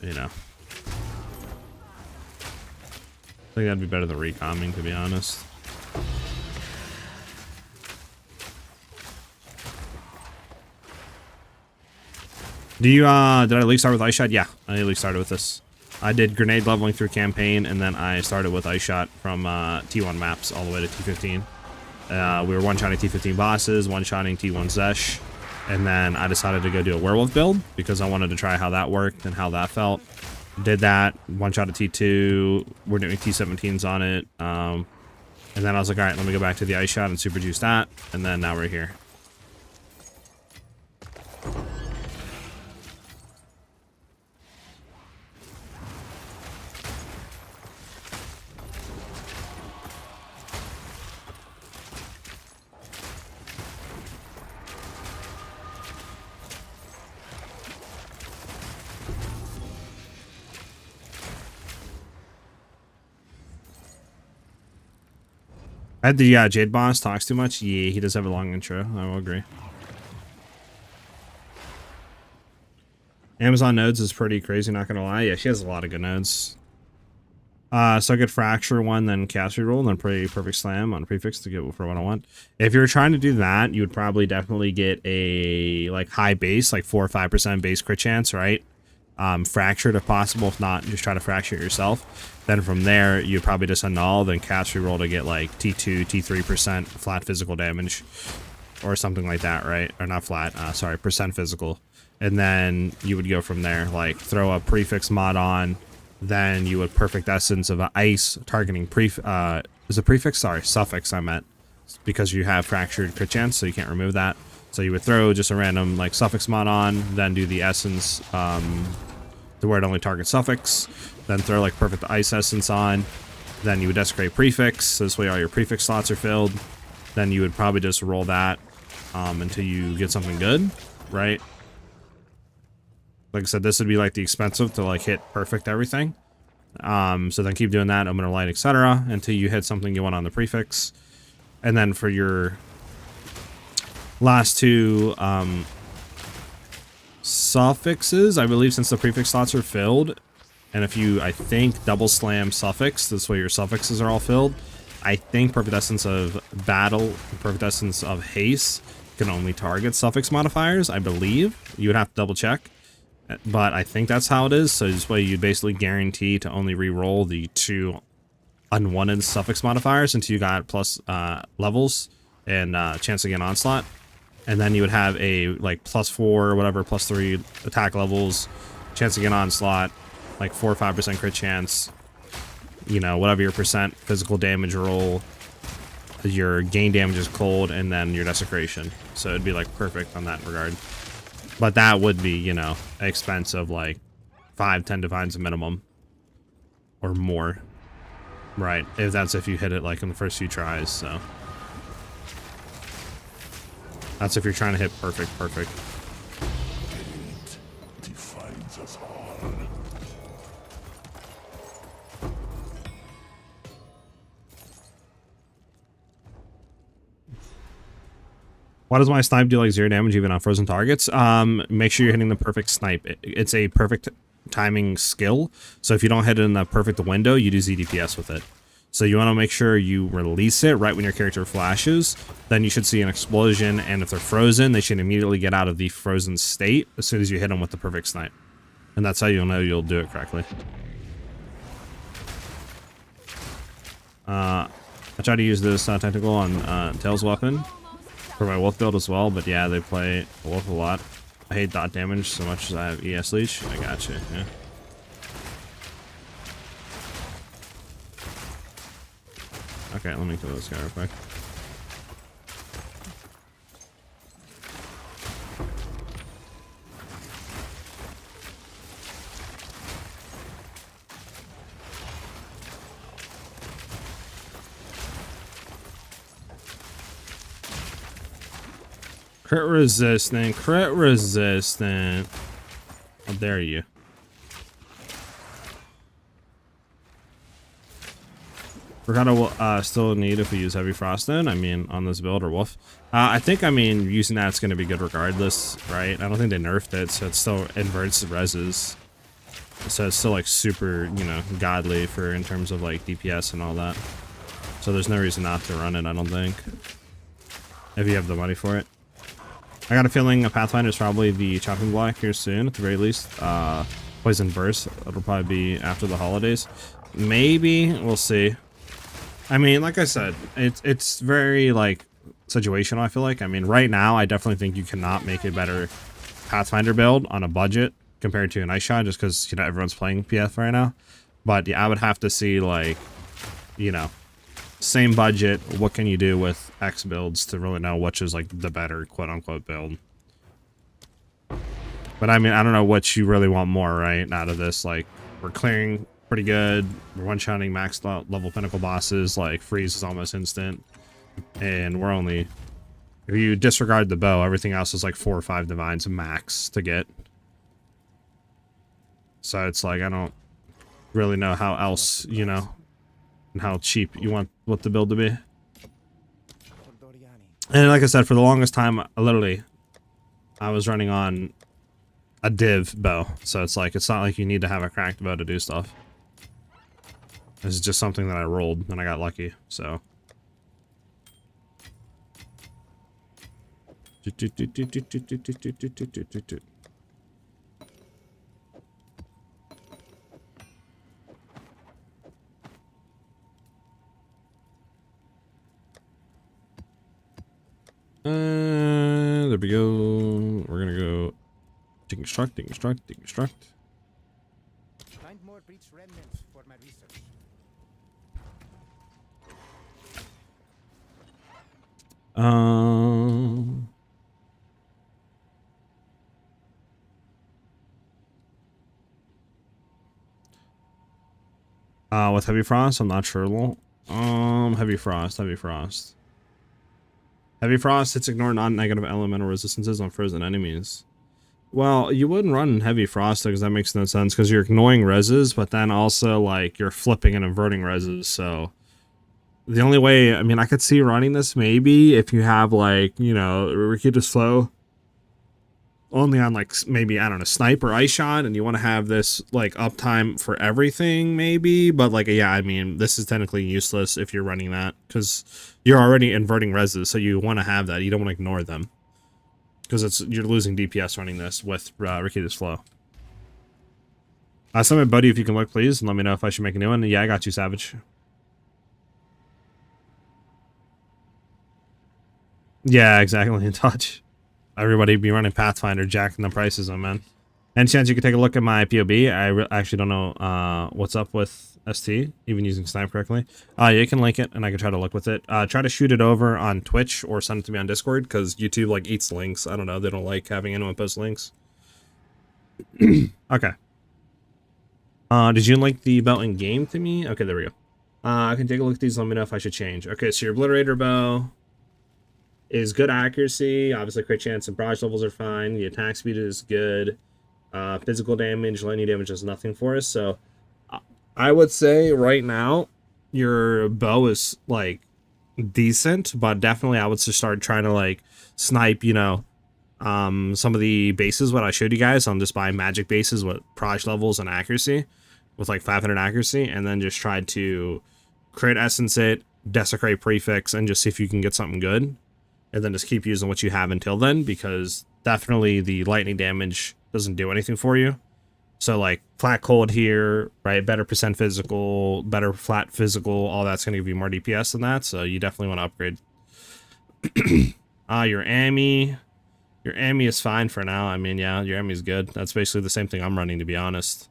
you know, I think that'd be better than recomming, to be honest. Do you did I at least start with Ice Shot? Yeah, I at least started with this. I did grenade leveling through campaign, and then I started with Ice Shot from T1 maps all the way to T15. We were one-shotting T15 bosses, one-shotting T1 Zesh, and then I decided to go do a werewolf build because I wanted to try how that worked and how that felt. Did that, one-shot at T2, we're doing T17s on it, and then I was like, alright, let me go back to the Ice Shot and super juice that, and then now we're here. I had the Jade boss talks too much. Yeah, he does have a long intro. I will agree. Amazon nodes is pretty crazy, not gonna lie. Yeah, she has a lot of good nodes. So I get Fracture one, then Cast Reroll, and then pretty Perfect Slam on Prefix to get for what I want. If you're trying to do that, you would probably definitely get a like high base, like 4 or 5% base crit chance, right? fractured if possible. If not, just try to fracture it yourself. Then from there, you probably just annul, then cast reroll to get like T2, T3% flat physical damage or something like that, right? Or not flat, sorry, percent physical. And then you would go from there, like throw a prefix mod on, then you would perfect essence of ice targeting is a prefix? Sorry, suffix I meant, because you have fractured crit chance, so you can't remove that. So you would throw just a random like suffix mod on, then do the essence to where it only targets suffix, then throw like perfect ice essence on, then you would desecrate prefix, so this way all your prefix slots are filled. Then you would probably just roll that until you get something good, right? Like I said, this would be like the expensive to like hit perfect everything. So then keep doing that, open a light, etc. until you hit something you want on the prefix. And then for your last two suffixes, I believe, since the prefix slots are filled, and if you, I think, double slam suffix, this way your suffixes are all filled, I think Perfect Essence of Battle and Perfect Essence of Haste can only target suffix modifiers, I believe. You would have to double check, but I think that's how it is. So this way you basically guarantee to only re-roll the 2 unwanted suffix modifiers until you got plus levels and chance to get onslaught. And then you would have a like +4 or whatever, +3 attack levels, chance to get onslaught, like 4 or 5% crit chance, you know, whatever your percent physical damage roll, your gain damage is cold, and then your desecration. So it'd be like perfect on that regard. But that would be, you know, an expense of like 5-10 divines minimum or more, right? If that's if you hit it like in the first few tries. So that's if you're trying to hit perfect. Fate defines us all. Why does my snipe do like 0 damage even on frozen targets? Make sure you're hitting the perfect snipe. It's a perfect timing skill. So if you don't hit it in the perfect window, you do ZDPS with it. So you want to make sure you release it right when your character flashes. Then you should see an explosion, and if they're frozen, they should immediately get out of the frozen state as soon as you hit them with the perfect snipe. And that's how you'll know you'll do it correctly. I try to use this tactical on Tails weapon for my wolf build as well, but yeah, they play wolf a lot. I hate dot damage so much as I have ES leech. I gotcha, yeah. Okay, let me kill this guy real quick. Crit resistant, crit resistant. How dare you? Forgot to still need if we use heavy frost then. I mean, on this build or wolf. I think, I mean, using that's going to be good regardless, right? I don't think they nerfed it, so it still inverts reses. So it's still like super, you know, godly for in terms of like DPS and all that. So there's no reason not to run it, I don't think. If you have the money for it. I got a feeling a Pathfinder is probably the chopping block here soon, at the very least. Poison Burst, it'll probably be after the holidays. Maybe, we'll see. I mean, like I said, it's very, like, situational, I feel like. I mean, right now, I definitely think you cannot make a better Pathfinder build on a budget compared to an Ice Shot, just because, you know, everyone's playing PF right now. But, yeah, I would have to see, like, you know, same budget, what can you do with X builds to really know which is, like, the better quote-unquote build. But, I mean, I don't know what you really want more, right, out of this. Like, we're clearing pretty good. We're one-shotting max level pinnacle bosses. Like, freeze is almost instant. And we're only... If you disregard the bow, everything else is like 4 or 5 divines max to get. So it's like, I don't really know how else, you know, and how cheap you want what the build to be. And like I said, for the longest time, I was running on a div bow. So it's like, it's not like you need to have a cracked bow to do stuff. This is just something that I rolled and I got lucky, so. we go. We're gonna go deconstruct, deconstruct, deconstruct. Find more breach remnants for my research. With heavy frost, I'm not sure. Heavy frost, heavy frost. Heavy frost hits ignore non-negative elemental resistances on frozen enemies. Well, you wouldn't run heavy frost because that makes no sense because you're ignoring reses, but then also like you're flipping and inverting reses. So the only way, I mean, I could see running this maybe if you have like, you know, Ritualist slow only on like maybe, I don't know, snipe or ice shot, and you want to have this like uptime for everything maybe, but like, yeah, I mean, this is technically useless if you're running that because you're already inverting reses, so you want to have that. You don't want to ignore them because you're losing DPS running this with Ritualist flow. Summon Buddy, if you can look, please, and let me know if I should make a new one. Yeah, I got you, Savage. Yeah, exactly. In touch. Everybody be running Pathfinder, jacking the prices on, man. Any chance you could take a look at my POB? I actually don't know what's up with ST, even using Snipe correctly. Yeah, you can link it, and I can try to look with it. Try to shoot it over on Twitch or send it to me on Discord, because YouTube, like, eats links. I don't know. They don't like having anyone post links. Okay. Did you link the belt in game to me? Okay, there we go. I can take a look at these. Let me know if I should change. Okay, so your Obliterator bow is good accuracy. Obviously, crit chance and barrage levels are fine. The attack speed is good. Physical damage, lightning damage is nothing for us. So I would say right now your bow is like decent, but definitely I would just start trying to like snipe, you know, some of the bases what I showed you guys on just by magic bases with barrage levels and accuracy with like 500 accuracy, and then just try to crit essence it, desecrate prefix, and just see if you can get something good. And then just keep using what you have until then, because definitely the lightning damage doesn't do anything for you. So like flat cold here, right? Better percent physical, better flat physical, all that's going to give you more DPS than that. So you definitely want to upgrade. Your Ami. Your Ami is fine for now. I mean, yeah, your Ami is good. That's basically the same thing I'm running, to be honest.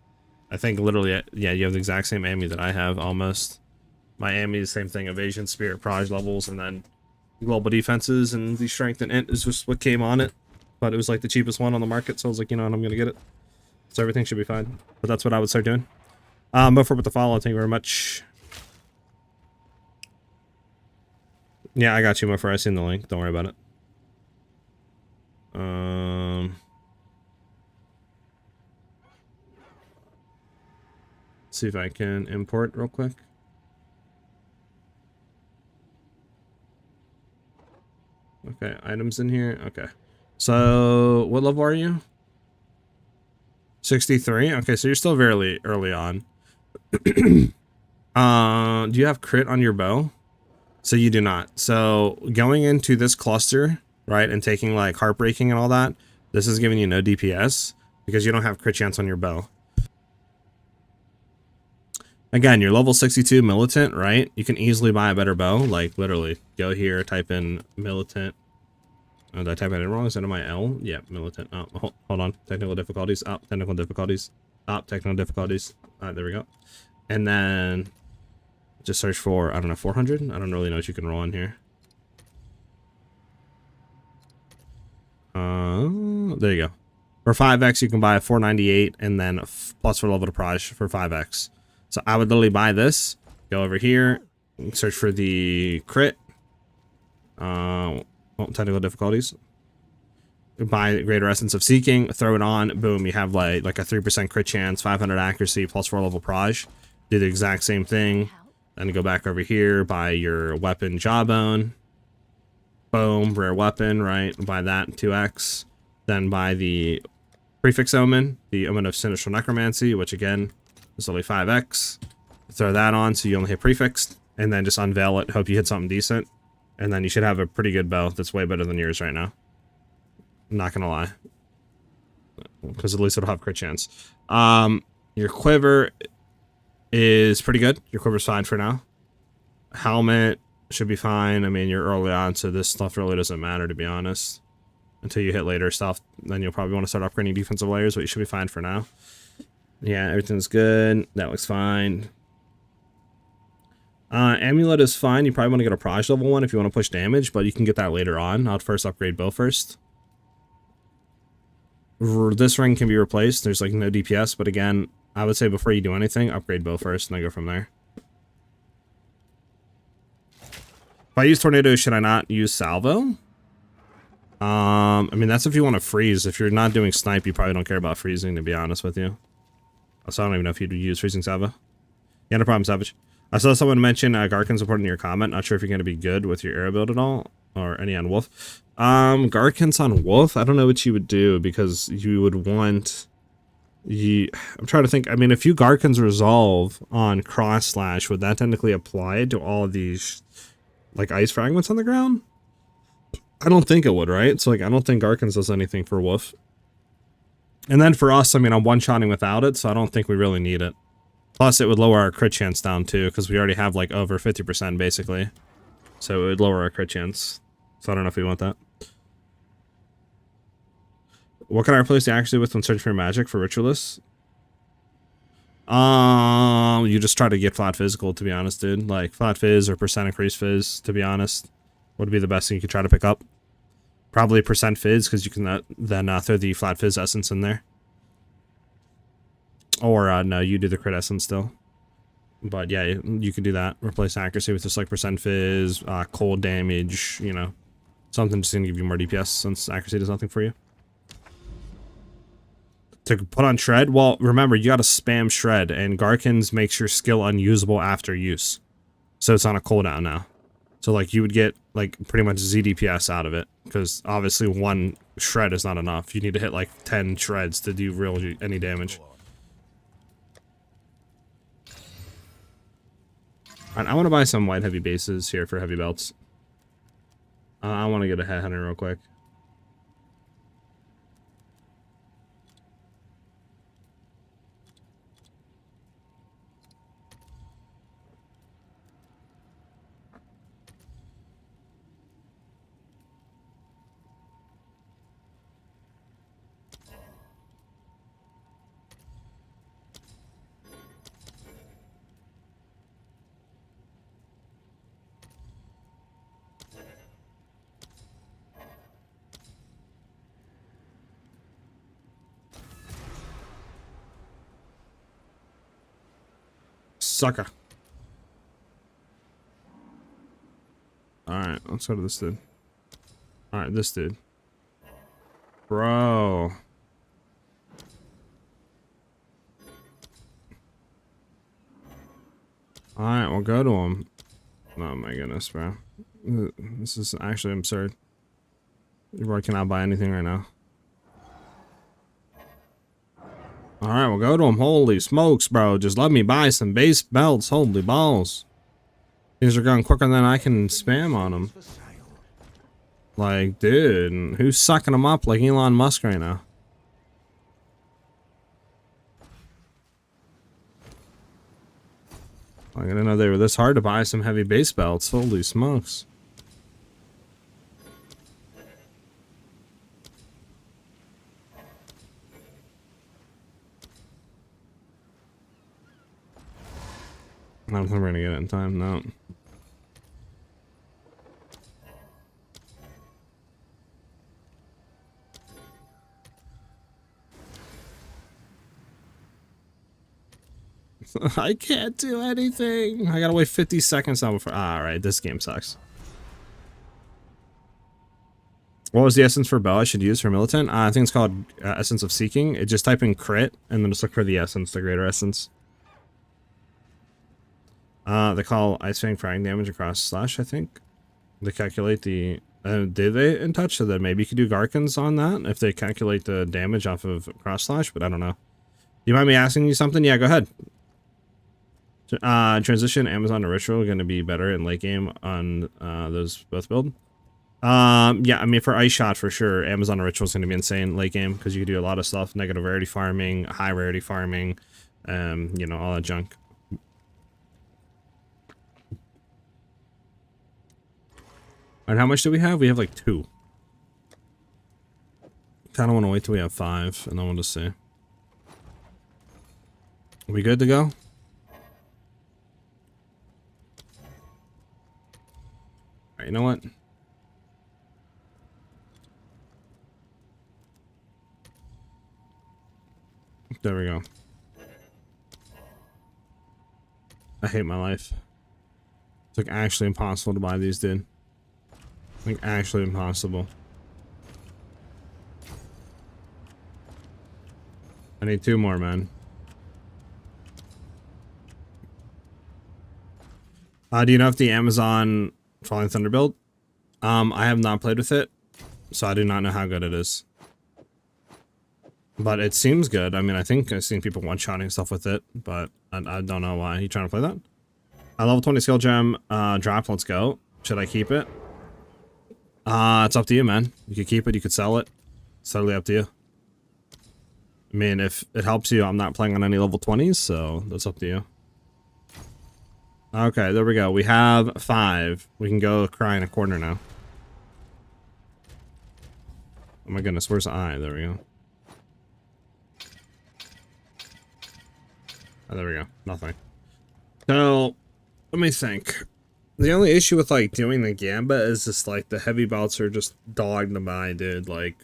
I think literally, yeah, you have the exact same Ami that I have, almost. My Ami is the same thing, evasion, spirit, proj levels, and then global defenses, and the strength and int is just what came on it. But it was like the cheapest one on the market, so I was like, you know what, I'm gonna get it. So everything should be fine. But that's what I would start doing. Before with the follow, thank you very much. Yeah, I got you, Moffer. I seen the link. Don't worry about it. See if I can import real quick. Okay, items in here. Okay. So, what level are you? 63? Okay, so you're still very early on. Do you have crit on your bow? So you do not. So, going into this cluster, right, and taking like heartbreaking and all that, this is giving you no DPS because you don't have crit chance on your bow. Again, you're level 62 militant, right? You can easily buy a better bow. Like, literally, go here, type in militant. Oh, did I type it in wrong? Is that in my L? Yeah, militant. Oh, hold on. Technical difficulties. Up, technical difficulties. Up, technical difficulties. There we go. And then just search for, I don't know, 400? I don't really know what you can roll in here. There you go. For 5x, you can buy a 498 and then plus for level to proj for 5x. So I would literally buy this, go over here, search for the crit, technical difficulties, buy Greater Essence of Seeking, throw it on, boom, you have like a 3% crit chance, 500 accuracy, plus 4 level proj. Do the exact same thing, then go back over here, buy your weapon Jawbone, boom, rare weapon, right, buy that 2x, then buy the Prefix Omen, the Omen of Sinister Necromancy, which again, it's only 5x. Throw that on so you only hit prefixed, and then just unveil it. Hope you hit something decent, and then you should have a pretty good bow that's way better than yours right now. I'm not gonna lie, because at least it'll have crit chance. Your quiver is pretty good. Your quiver's fine for now. Helmet should be fine. I mean, you're early on, so this stuff really doesn't matter, to be honest. until you hit later stuff. Then you'll probably want to start upgrading defensive layers, but you should be fine for now. Yeah, everything's good. That looks fine. Amulet is fine. You probably want to get a Proj level 1 if you want to push damage, but you can get that later on. I'll first upgrade bow first. This ring can be replaced. There's like no DPS, but again, I would say before you do anything, upgrade bow first and then go from there. If I use Tornado, should I not use Salvo? I mean, that's if you want to freeze. If you're not doing snipe, you probably don't care about freezing, to be honest with you. So I don't even know if you'd use freezing Salvo. Yeah, no problem, Savage. I saw someone mention Garkin support in your comment. Not sure if you're going to be good with your arrow build at all, or any on Wolf. Garkin's on Wolf. I don't know what you would do, because you would want... I'm trying to think. I mean, if you Garkin's resolve on cross slash, would that technically apply to all of these like ice fragments on the ground? I don't think it would, right? So like, I don't think Garkin's does anything for Wolf. And then for us, I mean, I'm one-shotting without it, so I don't think we really need it. Plus, it would lower our crit chance down too, because we already have like over 50% basically. So it would lower our crit chance. So I don't know if we want that. What can I replace the accuracy with when searching for magic for Ritualists? You just try to get flat physical, to be honest, dude. Like flat fizz or percent increase fizz, to be honest, would be the best thing you could try to pick up. Probably percent fizz, because you can then throw the flat fizz essence in there. Or no, you do the crit essence still. But yeah, you can do that. Replace accuracy with just like percent fizz, cold damage, you know, something just gonna give you more DPS since accuracy does nothing for you. To put on shred, well, remember you gotta spam shred, and Garkin's makes your skill unusable after use, so it's on a cooldown now. So like you would get like pretty much Z DPS out of it, because obviously one shred is not enough. You need to hit like 10 shreds to do real any damage. Alright, I want to buy some white heavy bases here for heavy belts. I want to get a headhunter real quick. Sucker. Alright, let's go to this dude. Alright, this dude. Bro. Alright, we'll go to him. Oh my goodness, bro. This is actually absurd. You probably cannot buy anything right now. Alright, we'll go to him. Holy smokes, bro. Just let me buy some base belts. Holy balls. These are going quicker than I can spam on them. Like, dude, who's sucking them up like Elon Musk right now? I didn't know they were this hard to buy some heavy base belts. Holy smokes. I don't think we're gonna get it in time, no. I can't do anything. I gotta wait 50 seconds now before. Alright, this game sucks. What was the essence for bow I should use for militant? I think it's called Essence of Seeking. It just type in crit and then just look for the essence, the greater essence. They call Ice Fang frag damage across slash, I think. They calculate the... did they in touch? So that maybe you could do Garkins on that if they calculate the damage off of cross slash, but I don't know. You mind me asking you something? Yeah, go ahead. Transition Amazon to Ritual going to be better in late game on those both build. Yeah, I mean for Ice Shot for sure, Amazon to Ritual is going to be insane late game because you can do a lot of stuff, negative rarity farming, high rarity farming, you know, all that junk. And how much do we have? We have like 2. Kind of want to wait till we have 5 and then we'll just see. Are we good to go? Alright, you know what? There we go. I hate my life. It's like actually impossible to buy these, dude. Like actually impossible. I need 2 more, man. Do you know if the Amazon Falling Thunder build? I have not played with it, so I do not know how good it is. But it seems good. I mean, I think I've seen people one-shotting stuff with it, but I don't know why. You trying to play that? I level 20 skill gem drop. Let's go. Should I keep it? It's up to you, man. You could keep it. You could sell it. It's totally up to you. I mean, if it helps you, I'm not playing on any level 20s, so that's up to you. Okay, there we go. We have 5. We can go cry in a corner now. Oh my goodness, where's the eye? There we go. Oh, there we go. Nothing. So, let me think. The only issue with, like, doing the Gambit is just, like, the heavy belts are just dogged to buy, dude. Like,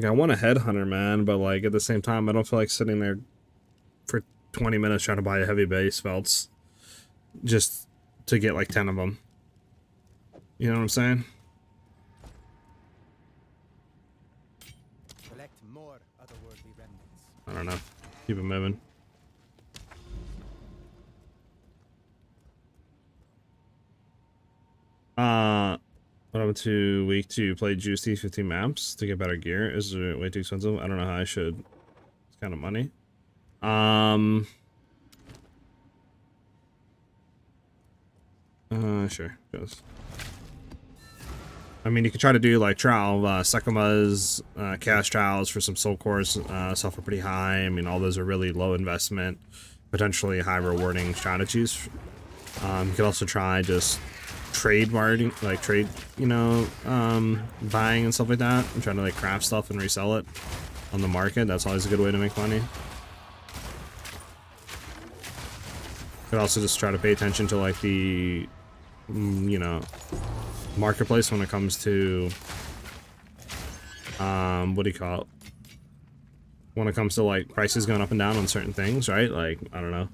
I want a headhunter, man, but, like, at the same time, I don't feel like sitting there for 20 minutes trying to buy a heavy base belts just to get, like, 10 of them. You know what I'm saying? Collect more otherworldly remnants. I don't know. Keep it moving. What happened to week 2? Play Juicy 15 maps to get better gear. Is it way too expensive? I don't know how I should. It's kind of money. Sure. Goes. I mean, you could try to do like trial, Sekima's, cash trials for some soul cores, stuff are pretty high. I mean, all those are really low investment, potentially high rewarding strategies. You could also try just trade marketing, like trade, you know, buying and stuff like that, and trying to like craft stuff and resell it on the market. That's always a good way to make money. Could also just try to pay attention to like the, you know, marketplace when it comes to, what do you call it? When it comes to like prices going up and down on certain things, right? Like, I don't know,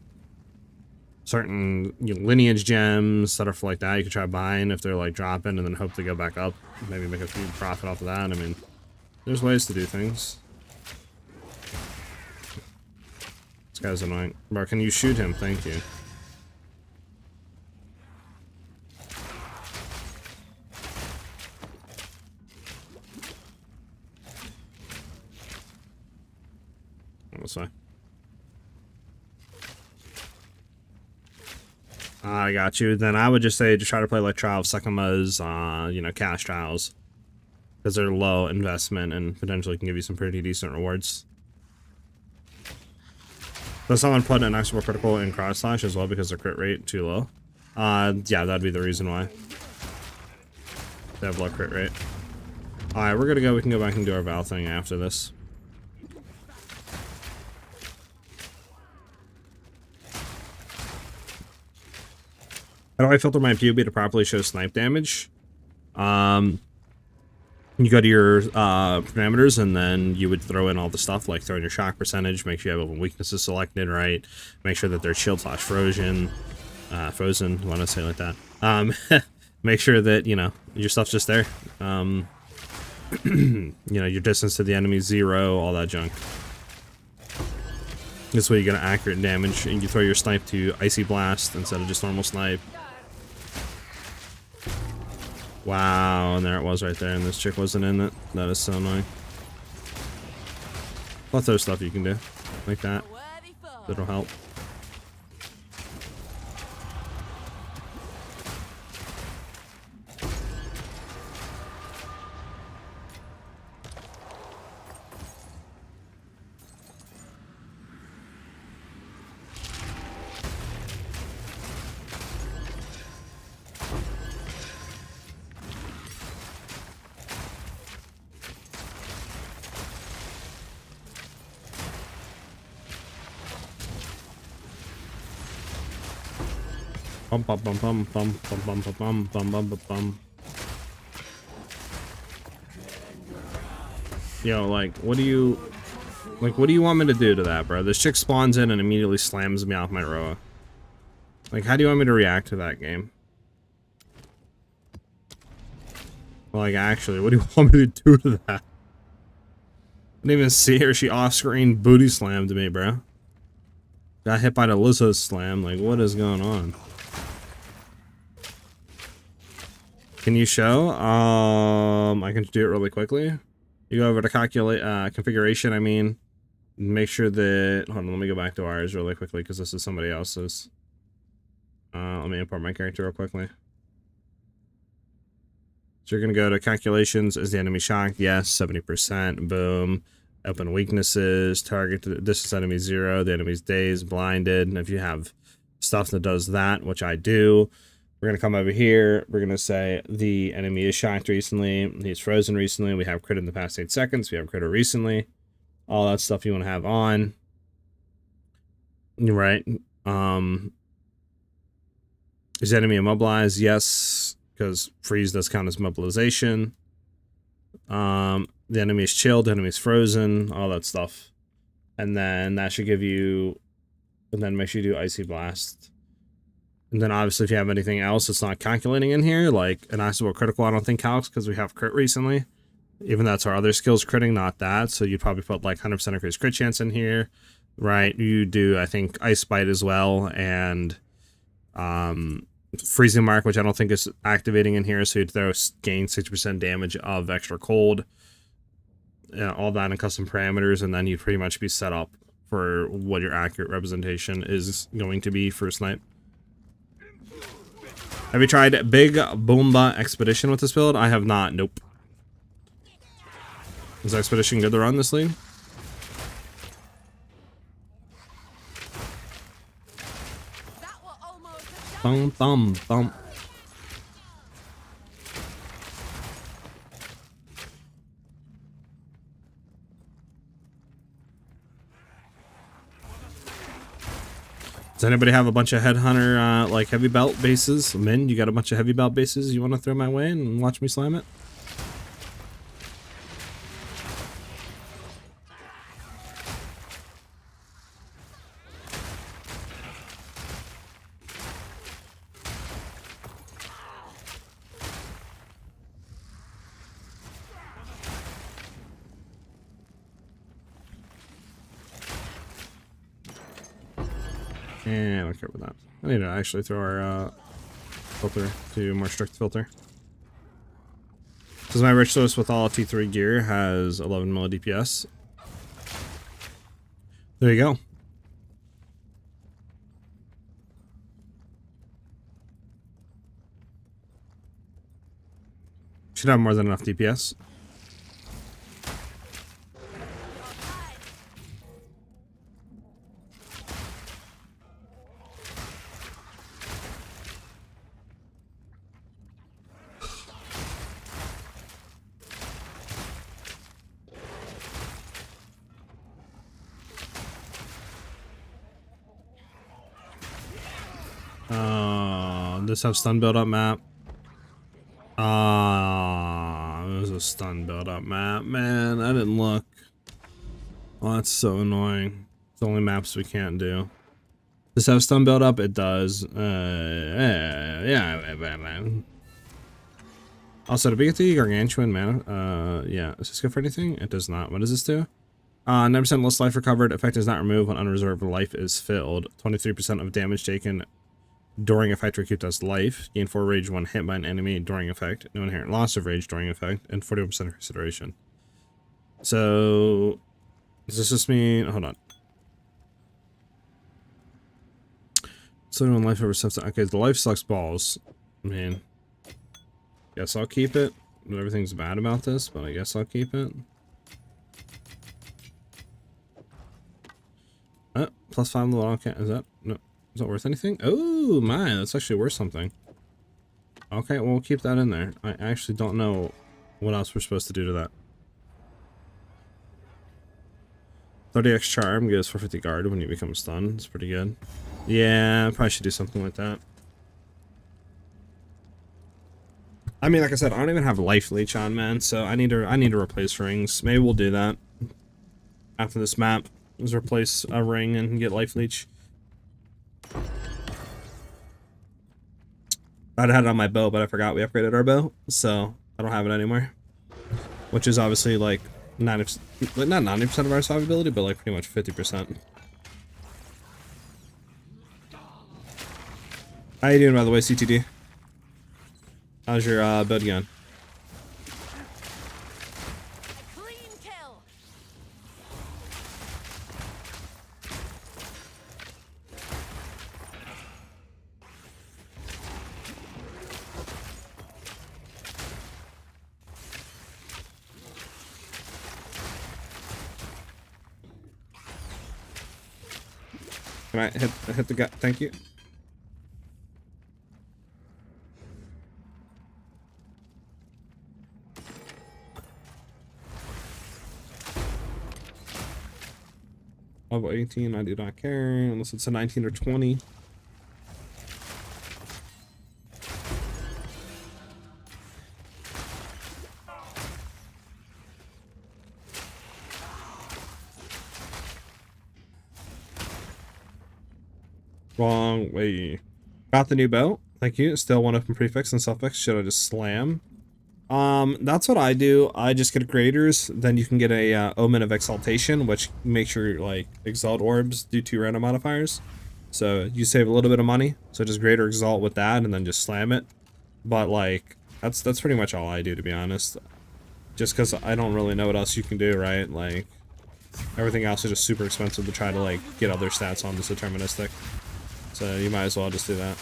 certain, you know, lineage gems, stuff like that. You could try buying if they're like dropping and then hope to go back up. Maybe make a few profit off of that. I mean, there's ways to do things. This guy's annoying. Bro, can you shoot him? Thank you. This way. I got you. Then I would just say to try to play like Trial of Sekima's, you know, cash trials, because they're low investment and potentially can give you some pretty decent rewards. Does someone put an extra critical in cross slash as well because their crit rate too low? Yeah, that'd be the reason why. They have low crit rate. Alright, we're gonna go. We can go back and do our Val thing after this. How do I filter my PoE to properly show snipe damage? You go to your parameters and then you would throw in all the stuff, like throw in your shock percentage, make sure you have all weaknesses selected right, make sure that they're shield slash frozen, frozen, I want to say it like that. Make sure that, you know, your stuff's just there. You know, your distance to the enemy 0, all that junk. This way you get an accurate damage, and you throw your snipe to Icy Blast instead of just normal snipe. Wow, and there it was right there, and this chick wasn't in it. That is so annoying. Lots of stuff you can do, like that. That'll help. Bum bum bum bum bum bum bum bum bum bum bum bum. Yo, like, what do you want me to do to that, bro? This chick spawns in and immediately slams me off my roa. Like, how do you want me to react to that game? Like, actually, what do you want me to do to that? I didn't even see her. She off-screen booty slammed me, bro. Got hit by the Lizzo slam. Like, what is going on? Can you show? I can do it really quickly. You go over to calculate configuration. I mean, make sure that. Hold on, let me go back to ours really quickly because this is somebody else's. Let me import my character real quickly. So you're gonna go to calculations. Is the enemy shocked? Yes, 70%. Boom. Open weaknesses. Target distance enemy 0. The enemy's dazed, blinded. And if you have stuff that does that, which I do. We're going to come over here. We're going to say the enemy is shocked recently. He's frozen recently. We have crit in the past 8 seconds. We have crit recently. All that stuff you want to have on. Right. Is enemy immobilized? Yes, because freeze does count as mobilization. The enemy is chilled. The enemy is frozen. All that stuff. And then that should give you... And then make sure you do Icy Blast. And then obviously if you have anything else that's not calculating in here, like an Iceable Critical, I don't think calcs because we have crit recently. Even though that's our other skills critting, not that. So you'd probably put like 100% increased crit chance in here, right? You do, I think, Ice Bite as well, and Freezing Mark, which I don't think is activating in here. So you'd throw gain 60% damage of extra cold. All that in custom parameters, and then you'd pretty much be set up for what your accurate representation is going to be for snipe. Have you tried Big Boomba Expedition with this build? I have not. Nope. Is Expedition good to run this league? Bum bum bum. Does anybody have a bunch of Headhunter, like, heavy belt bases? Min, you got a bunch of heavy belt bases you want to throw my way and watch me slam it? And I don't care about that. I need to actually throw our filter to more strict filter. Because my Ritualist with all T3 gear has 11 milli DPS. There you go. Should have more than enough DPS. Does have stun build up map? There's a stun build up map. Man, I didn't look. Oh, that's so annoying. It's the only maps we can't do. Does have stun build up? It does. Yeah. Also, did we get the Gargantuan mana? Yeah. Is this good for anything? It does not. What does this do? 9% less life recovered. Effect is not removed when unreserved life is filled. 23% of damage taken during effect recuperates life. Gain 4 rage when hit by an enemy during effect. No inherent loss of rage during effect. And 41% consideration. So, does this just mean... Hold on. So when life over substance... Okay, the life sucks balls. I mean... Guess I'll keep it. Everything's bad about this, but I guess I'll keep it. Plus 5 little okay. Is that... No. Is that worth anything? Oh my, that's actually worth something. Okay, well, we'll keep that in there. I actually don't know what else we're supposed to do to that. 30x charm gives 450 guard when you become stunned. It's pretty good. Yeah, I probably should do something like that. I mean, like I said, I don't even have life leech on, man. So I need to replace rings. Maybe we'll do that after this map. Let's replace a ring and get life leech. I'd had it on my bow, but I forgot we upgraded our bow, so I don't have it anymore. Which is obviously like 90%, not 90% of our survivability, but like pretty much 50%. How you doing, by the way, CTD? How's your build going? Clean kill. Can I hit the guy? Thank you. Level 18, I do not care unless it's a 19 or 20. Wrong way. Got the new bow. Thank you. Still one open prefix and suffix. Should I just slam? That's what I do. I just get graders. Then you can get a Omen of Exaltation, which makes your like Exalt orbs do 2 random modifiers. So you save a little bit of money. So just Greater Exalt with that, and then just slam it. But like that's pretty much all I do, to be honest. Just because I don't really know what else you can do, right? Like everything else is just super expensive to try to like get other stats on this deterministic. So you might as well just do that.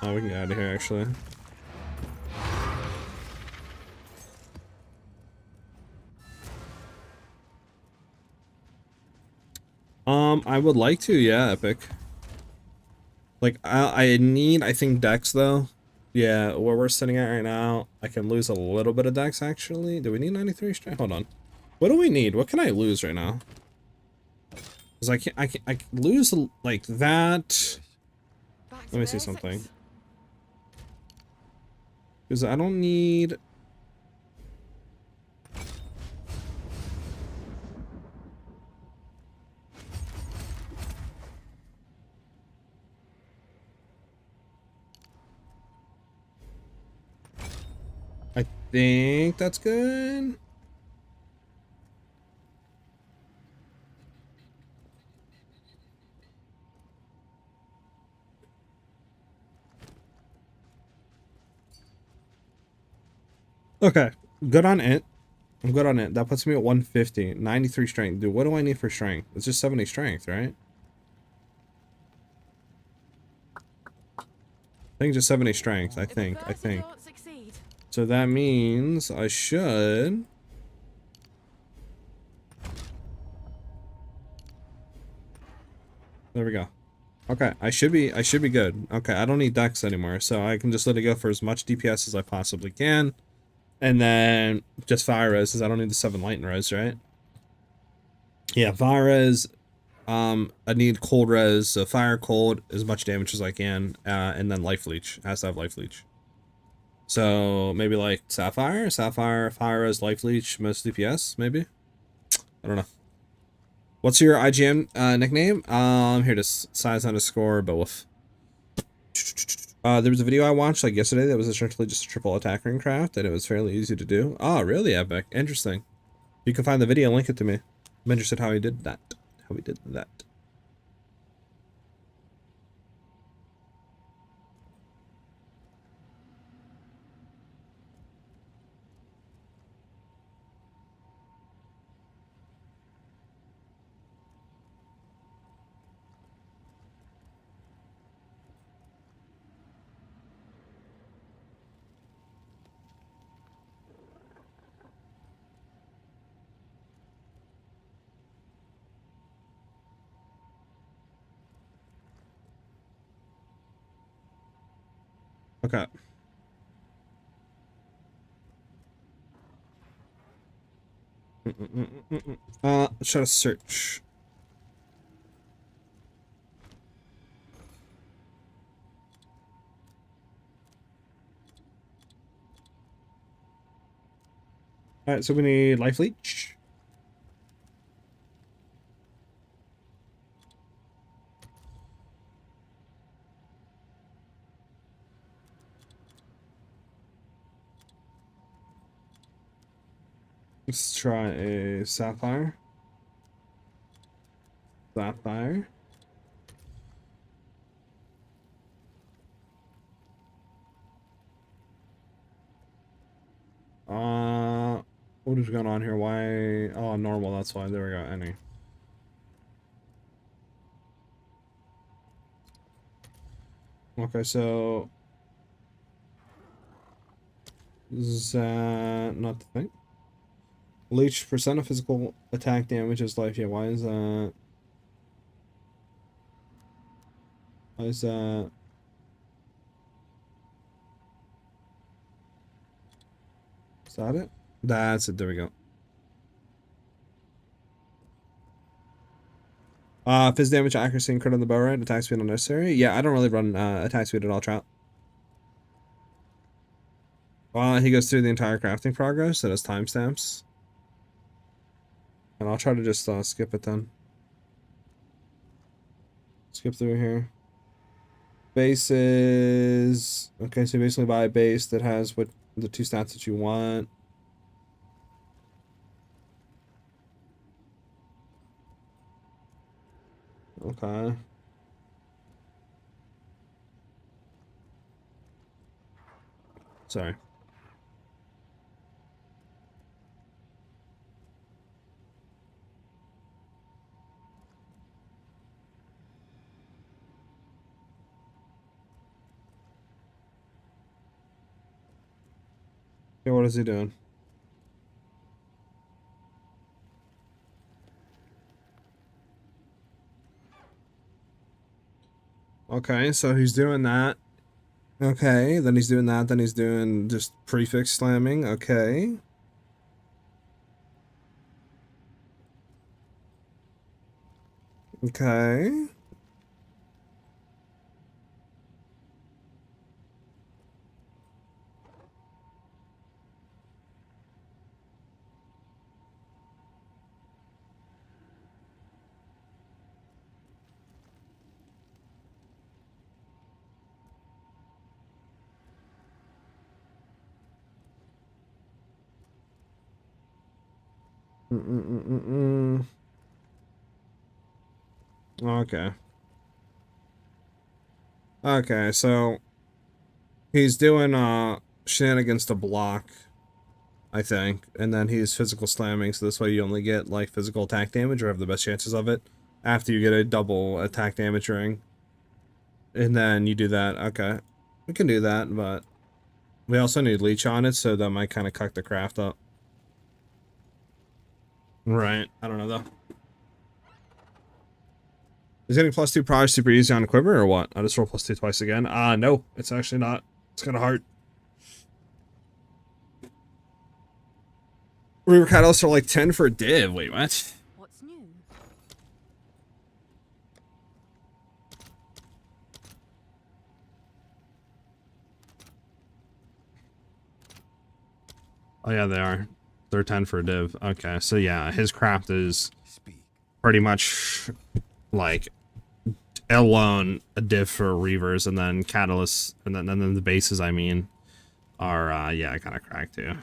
Oh, we can get out of here, actually. I would like to, yeah, Epic. Like, I need, I think, Dex, though. Yeah, where we're sitting at right now, I can lose a little bit of Dex, actually. Do we need 93 strength? Hold on. What do we need? What can I lose right now? Because I can lose, like, that. Let me see something. Because I don't need... I think that's good. Okay, good on it. I'm good on it. That puts me at 150. 93 strength. Dude, what do I need for strength? It's just 70 strength, right? I think just 70 strength. I think. So that means I should... There we go. Okay, I should be good. Okay, I don't need Dex anymore, so I can just let it go for as much DPS as I possibly can. And then just fire res, because I don't need the 7 light and res, right? Yeah, fire res. I need cold res, so fire cold as much damage as I can, and then life leech. Has to have life leech. So maybe like sapphire, fire res, life leech, most DPS, maybe. I don't know. What's your IGN nickname? Here to SiahZ_ Beowulf. There was a video I watched like yesterday that was essentially just a triple attack ring craft, and it was fairly easy to do. Oh, really, Epic? Interesting. You can find the video, link it to me. I'm interested how he did that. How he did that. Okay. Let's try to search. Alright, so we need life leech. Let's try a sapphire. Sapphire. What is going on here? Why? Oh, normal. That's why. There we go. Any. Okay, so is that not the thing? Leech percent of physical attack damage is life. Yeah, why is that? Why is that? Is that it? That's it. There we go. Fizz damage, accuracy, and crit on the bow right. Attack speed unnecessary. Yeah, I don't really run attack speed at all, Trout. He goes through the entire crafting progress. It has timestamps. And I'll try to just skip it then. Skip through here. Bases. Okay, so basically buy a base that has what the 2 stats that you want. Okay. Sorry. Okay, what is he doing? Okay, so he's doing that. Okay, then he's doing that, then he's doing just prefix slamming. Okay. Okay. Okay. Okay, so he's doing shenanigans to block, I think, and then he's physical slamming, so this way you only get like physical attack damage or have the best chances of it after you get a double attack damage ring. And then you do that. Okay. We can do that, but we also need leech on it, so that might kind of cuck the craft up. Right. I don't know though. Is getting +2 proj super easy on Quiver or what? I just roll +2 twice again. No, it's actually not. It's kind of hard. Reaver Catalysts are like 10 for a div. Wait, what? What's new? Oh yeah, they are. They're 10 for a div. Okay, so yeah, his craft is pretty much like alone a div for Reavers, and then Catalysts, and then the bases, I mean, are yeah, kind of cracked too.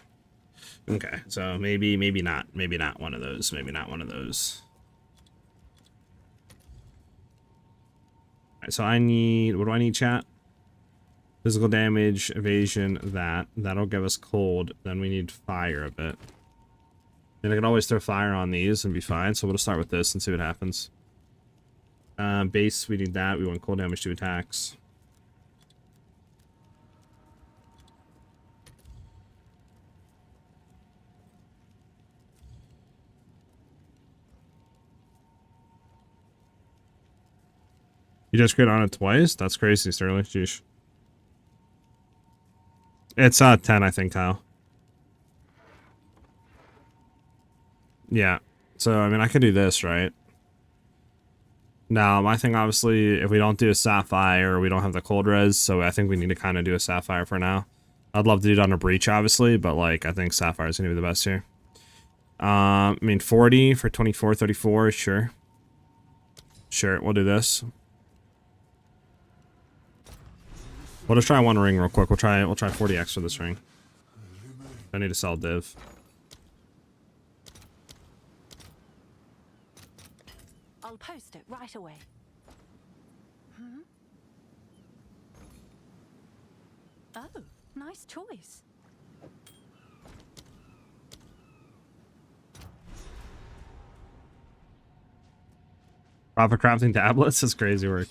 Okay, so maybe not one of those. Maybe not one of those. All right, so I need, what do I need, chat? Physical damage, evasion, that'll give us cold. Then we need fire a bit. And I can always throw fire on these and be fine. So we'll start with this and see what happens. Base, we need that. We want cold damage to attacks. You just crit on it twice? That's crazy, Sterling. Jeez. It's 10, I think, Kyle. Yeah. So, I mean, I could do this, right? Now, my thing, obviously, if we don't do a Sapphire, we don't have the cold res, so I think we need to kind of do a Sapphire for now. I'd love to do it on a Breach, obviously, but, like, I think Sapphire is going to be the best here. I mean, 40 for 24, 34, sure. Sure, we'll do this. We'll just try one ring real quick. We'll try 40x for this ring. I need to sell div. I'll post it right away. Oh, nice choice. Profit crafting tablets is crazy work.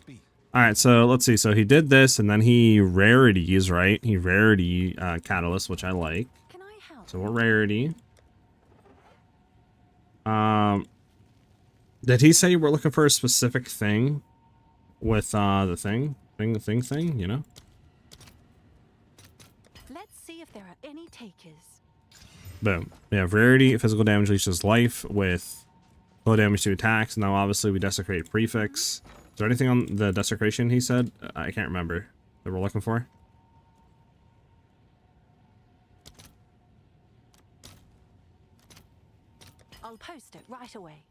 Alright, so let's see. So he did this, and then he rarities, right? He rarity catalyst, which I like. Can I help? So we're rarity. Did he say we're looking for a specific thing with the thing, you know? Let's see if there are any takers. Boom. We have rarity, physical damage leaches life with low damage to attacks. Now, obviously, we desecrate prefix. Is there anything on the desecration he said? I can't remember that we're looking for. I'll post it right away.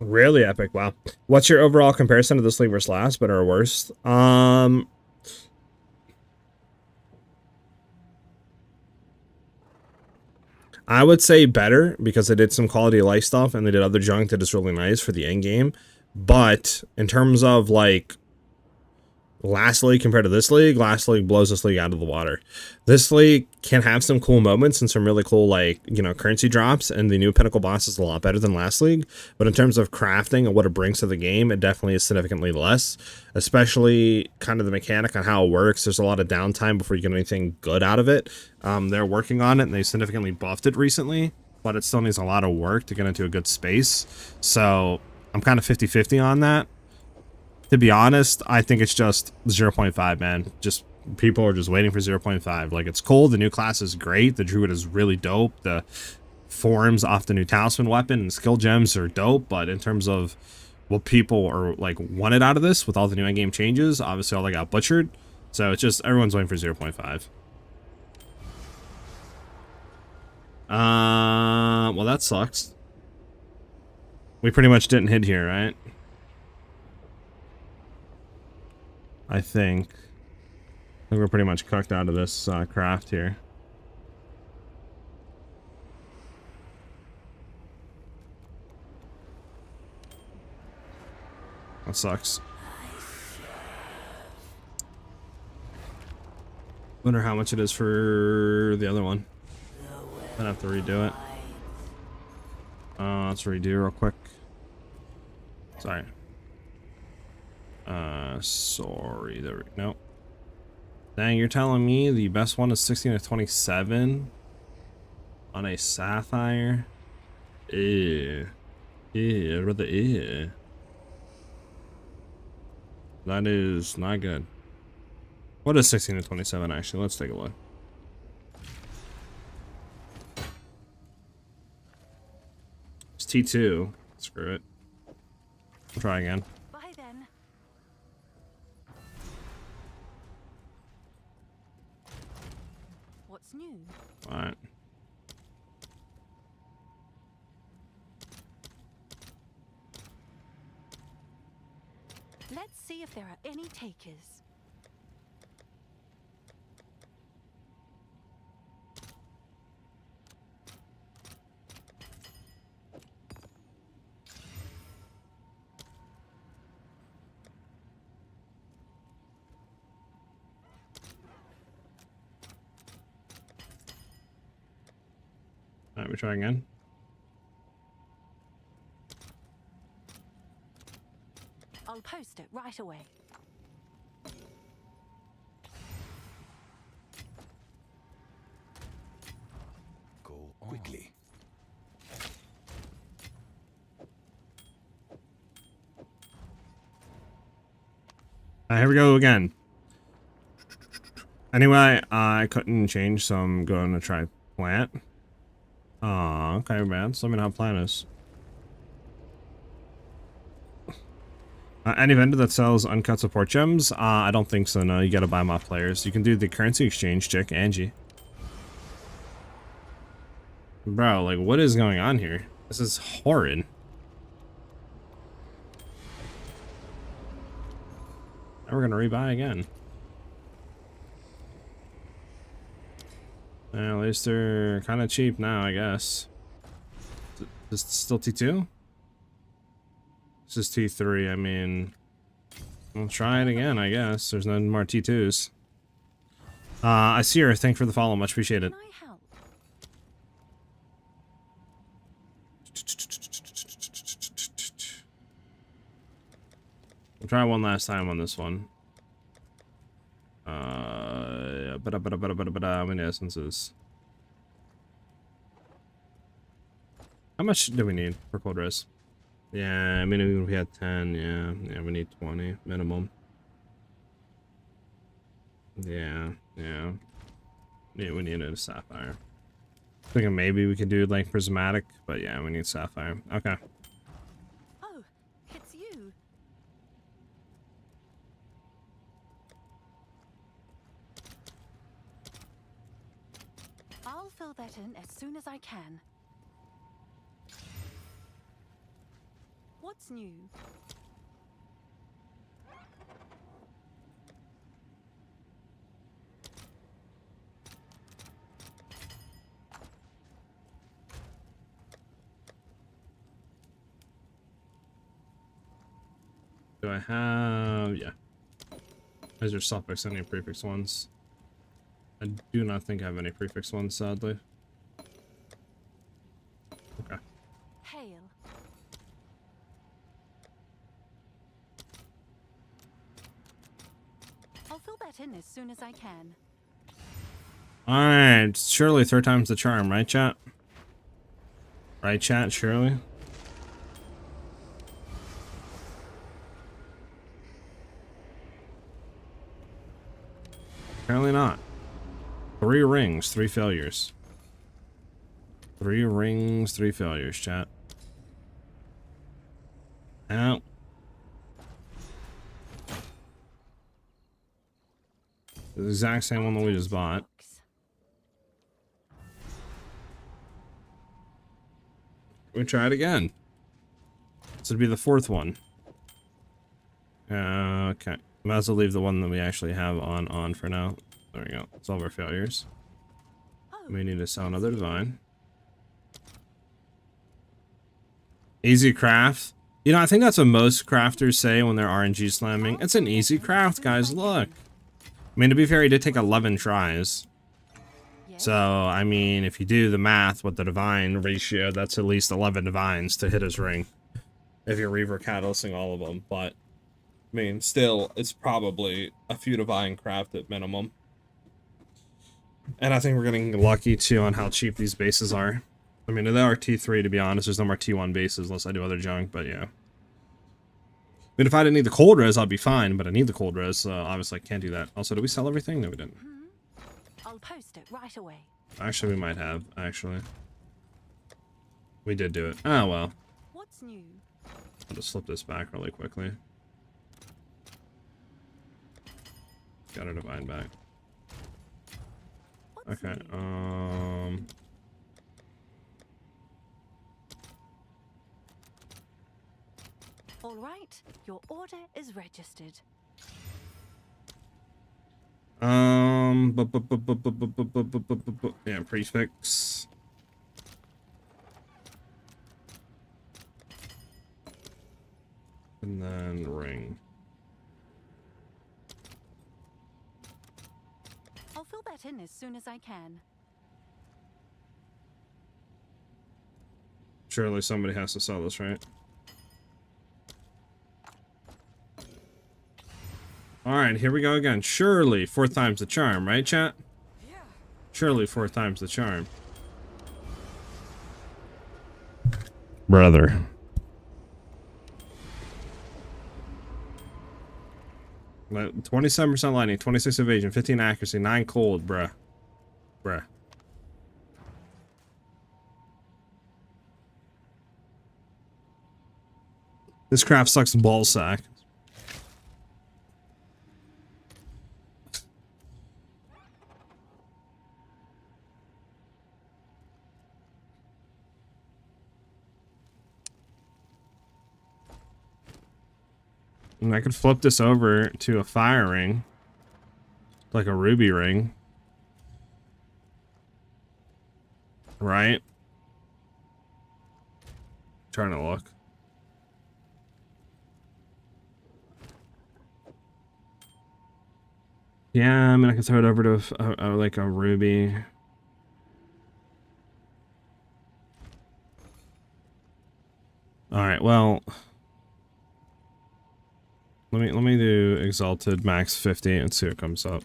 Really epic. Wow. What's your overall comparison to this league versus last, better or worse? I would say better because they did some quality of life stuff and they did other junk that is really nice for the end game. But in terms of like last league compared to this league, last league blows this league out of the water. This league can have some cool moments and some really cool, like, you know, currency drops, and the new pinnacle boss is a lot better than last league. But in terms of crafting and what it brings to the game, it definitely is significantly less, especially kind of the mechanic on how it works. There's a lot of downtime before you get anything good out of it. They're working on it and they significantly buffed it recently, but it still needs a lot of work to get into a good space. So I'm kind of 50-50 on that. To be honest, I think it's just 0.5, man. Just people are just waiting for 0.5. Like, it's cool. The new class is great. The druid is really dope. The forms off the new talisman weapon and skill gems are dope. But in terms of what people are like wanted out of this with all the new end game changes, obviously all they got butchered. So it's just everyone's waiting for 0.5. Well, that sucks. We pretty much didn't hit here, right? I think we're pretty much cooked out of this craft here. That sucks. Wonder how much it is for the other one. I'd have to redo it. Let's redo real quick. Sorry. Sorry, there we go. Nope. Dang, you're telling me the best one is 16 to 27 on a Sapphire? Ew. Ew, rather ew. That is not good. What is 16 to 27 actually? Let's take a look. It's T2. Screw it. We'll try again. Bye then. What's new? Alright. Let's see if there are any takers. Alright, we try again. I'll post it right away. Go quickly. Here we go again. Anyway, I couldn't change, so I'm going to try plant. Oh, okay, man. So let me know how plant is. Any vendor that sells uncut support gems? I don't think so, no. You gotta buy them off players. You can do the currency exchange, check Angie. Bro, like, what is going on here? This is horrid. Now we're gonna rebuy again. At least they're kind of cheap now, I guess. Is this still T2? This is T3, I mean... We'll try it again, I guess. There's no more T2s. I see her. Thanks for the follow. Much appreciated. Can I help? We'll try one last time on this one. How many essences? How much do we need for cold res? Yeah, I mean, even if we had 10, yeah, we need 20 minimum. Yeah, we need a sapphire. Thinking maybe we could do like prismatic, but yeah, we need sapphire. Okay. Oh, it's you. I'll fill that in as soon as I can. What's new? Do I have... yeah. Those are suffix, any prefix ones. I do not think I have any prefix ones, sadly. Okay. Hail. I'll fill that in as soon as I can. Alright, surely third time's the charm, right, chat? Right, chat, surely? Apparently not. 3 rings, 3 failures. 3 rings, 3 failures, chat. Ow. The exact same one that we just bought. We try it again. This would be the 4th one. Okay. Might as well leave the one that we actually have on for now. There we go. Solve our failures. We need to sell another divine. Easy craft. You know, I think that's what most crafters say when they're RNG slamming. It's an easy craft, guys. Look. I mean, to be fair, he did take 11 tries. So, I mean, if you do the math with the divine ratio, that's at least 11 divines to hit his ring. If you're Reaver catalysting all of them. But, I mean, still, it's probably a few divine craft at minimum. And I think we're getting lucky, too, on how cheap these bases are. I mean, they are T3, to be honest. There's no more T1 bases unless I do other junk, but yeah. I mean, if I didn't need the cold res, I'd be fine, but I need the cold res, so obviously I can't do that. Also, did we sell everything? No, we didn't. I'll post it right away. Actually, we might have, actually. We did do it. Oh, well. What's new? I'll just flip this back really quickly. Got our divine back. What's Okay, new? All right, your order is registered. Yeah, prefix. And then ring. I'll fill that in as soon as I can. Surely somebody has to sell this, right? All right, here we go again. Surely 4 times the charm, right, chat? Surely 4 times the charm. Brother. Like, 27% lightning, 26 evasion, 15 accuracy, 9 cold, bruh. Bruh. This craft sucks ball sack. And I could flip this over to a fire ring. Like a ruby ring. Right? Trying to look. Yeah, I mean, I can throw it over to like a ruby. All right, well, let me do exalted max 50 and see what comes up.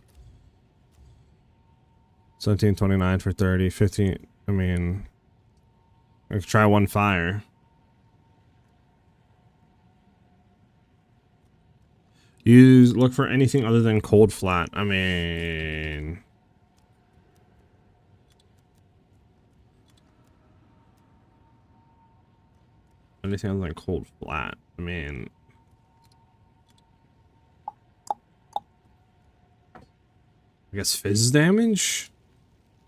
1729 for 30, 15. I mean, I could try one fire. Look for anything other than cold flat. I mean, anything other than cold flat. I mean, I guess fizz damage?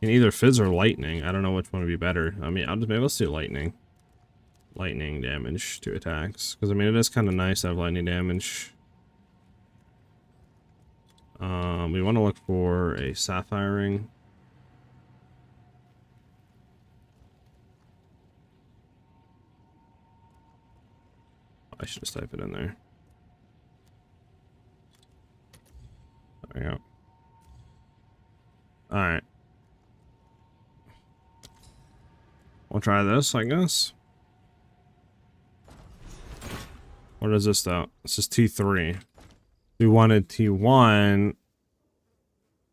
And either fizz or lightning. I don't know which one would be better. I mean, maybe let's do lightning. Lightning damage to attacks. Because, I mean, it is kind of nice to have lightning damage. We want to look for a sapphire ring. I should just type it in there. There we go. Alright. We'll try this, I guess. What is this, though? This is T3. We wanted T1.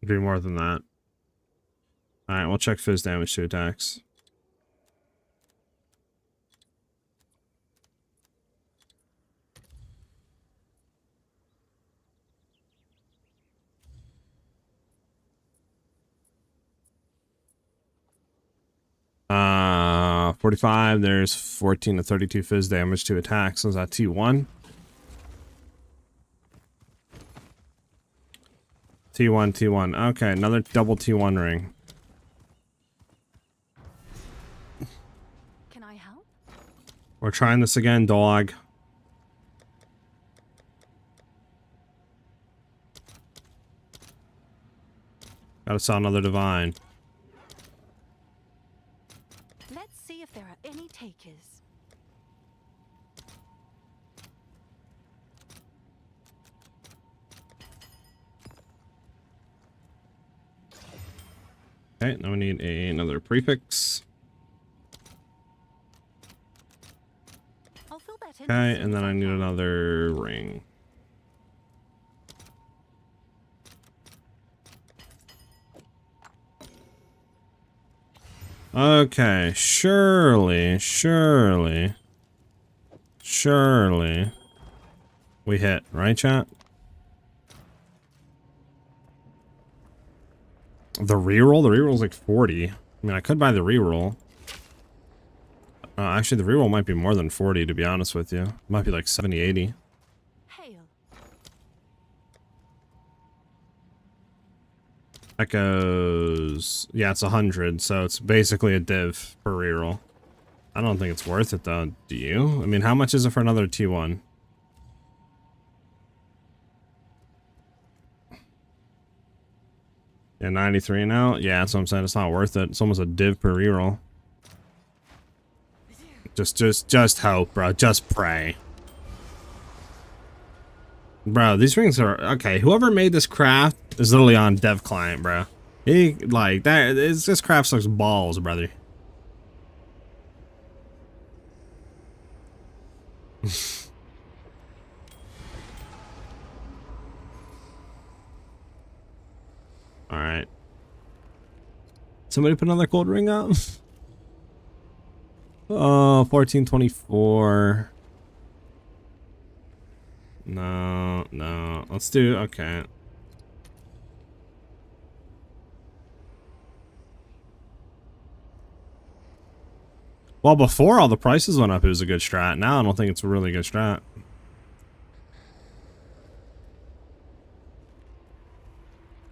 Do more than that. Alright, we'll check fizz damage to attacks. Uh, 45, there's 14 to 32 fizz damage to attacks. So is that T1? T1, T1. Okay, another double T1 ring. Can I help? We're trying this again, dog. Gotta sell another divine. Let's see if there are any takers. Okay, now we need another prefix. I'll fill that in. Okay, and then I need another ring. Okay, surely we hit, right, chat? The reroll? The reroll's like 40. I mean, I could buy the reroll. Actually, the reroll might be more than 40, to be honest with you. It might be like 70, 80. Hail. That goes... Yeah, it's 100, so it's basically a div per reroll. I don't think it's worth it, though. Do you? I mean, how much is it for another T1? Yeah, 93 now? Yeah, that's what I'm saying. It's not worth it. It's almost a div per reroll. Just hope, bro. Just pray. Bro, these rings are... Okay, whoever made this craft is literally on dev client, bro. He, like, this craft sucks balls, brother. Somebody put another gold ring up. Oh, 1424. No, no. Let's do, okay. Well, before all the prices went up, it was a good strat. Now I don't think it's a really good strat.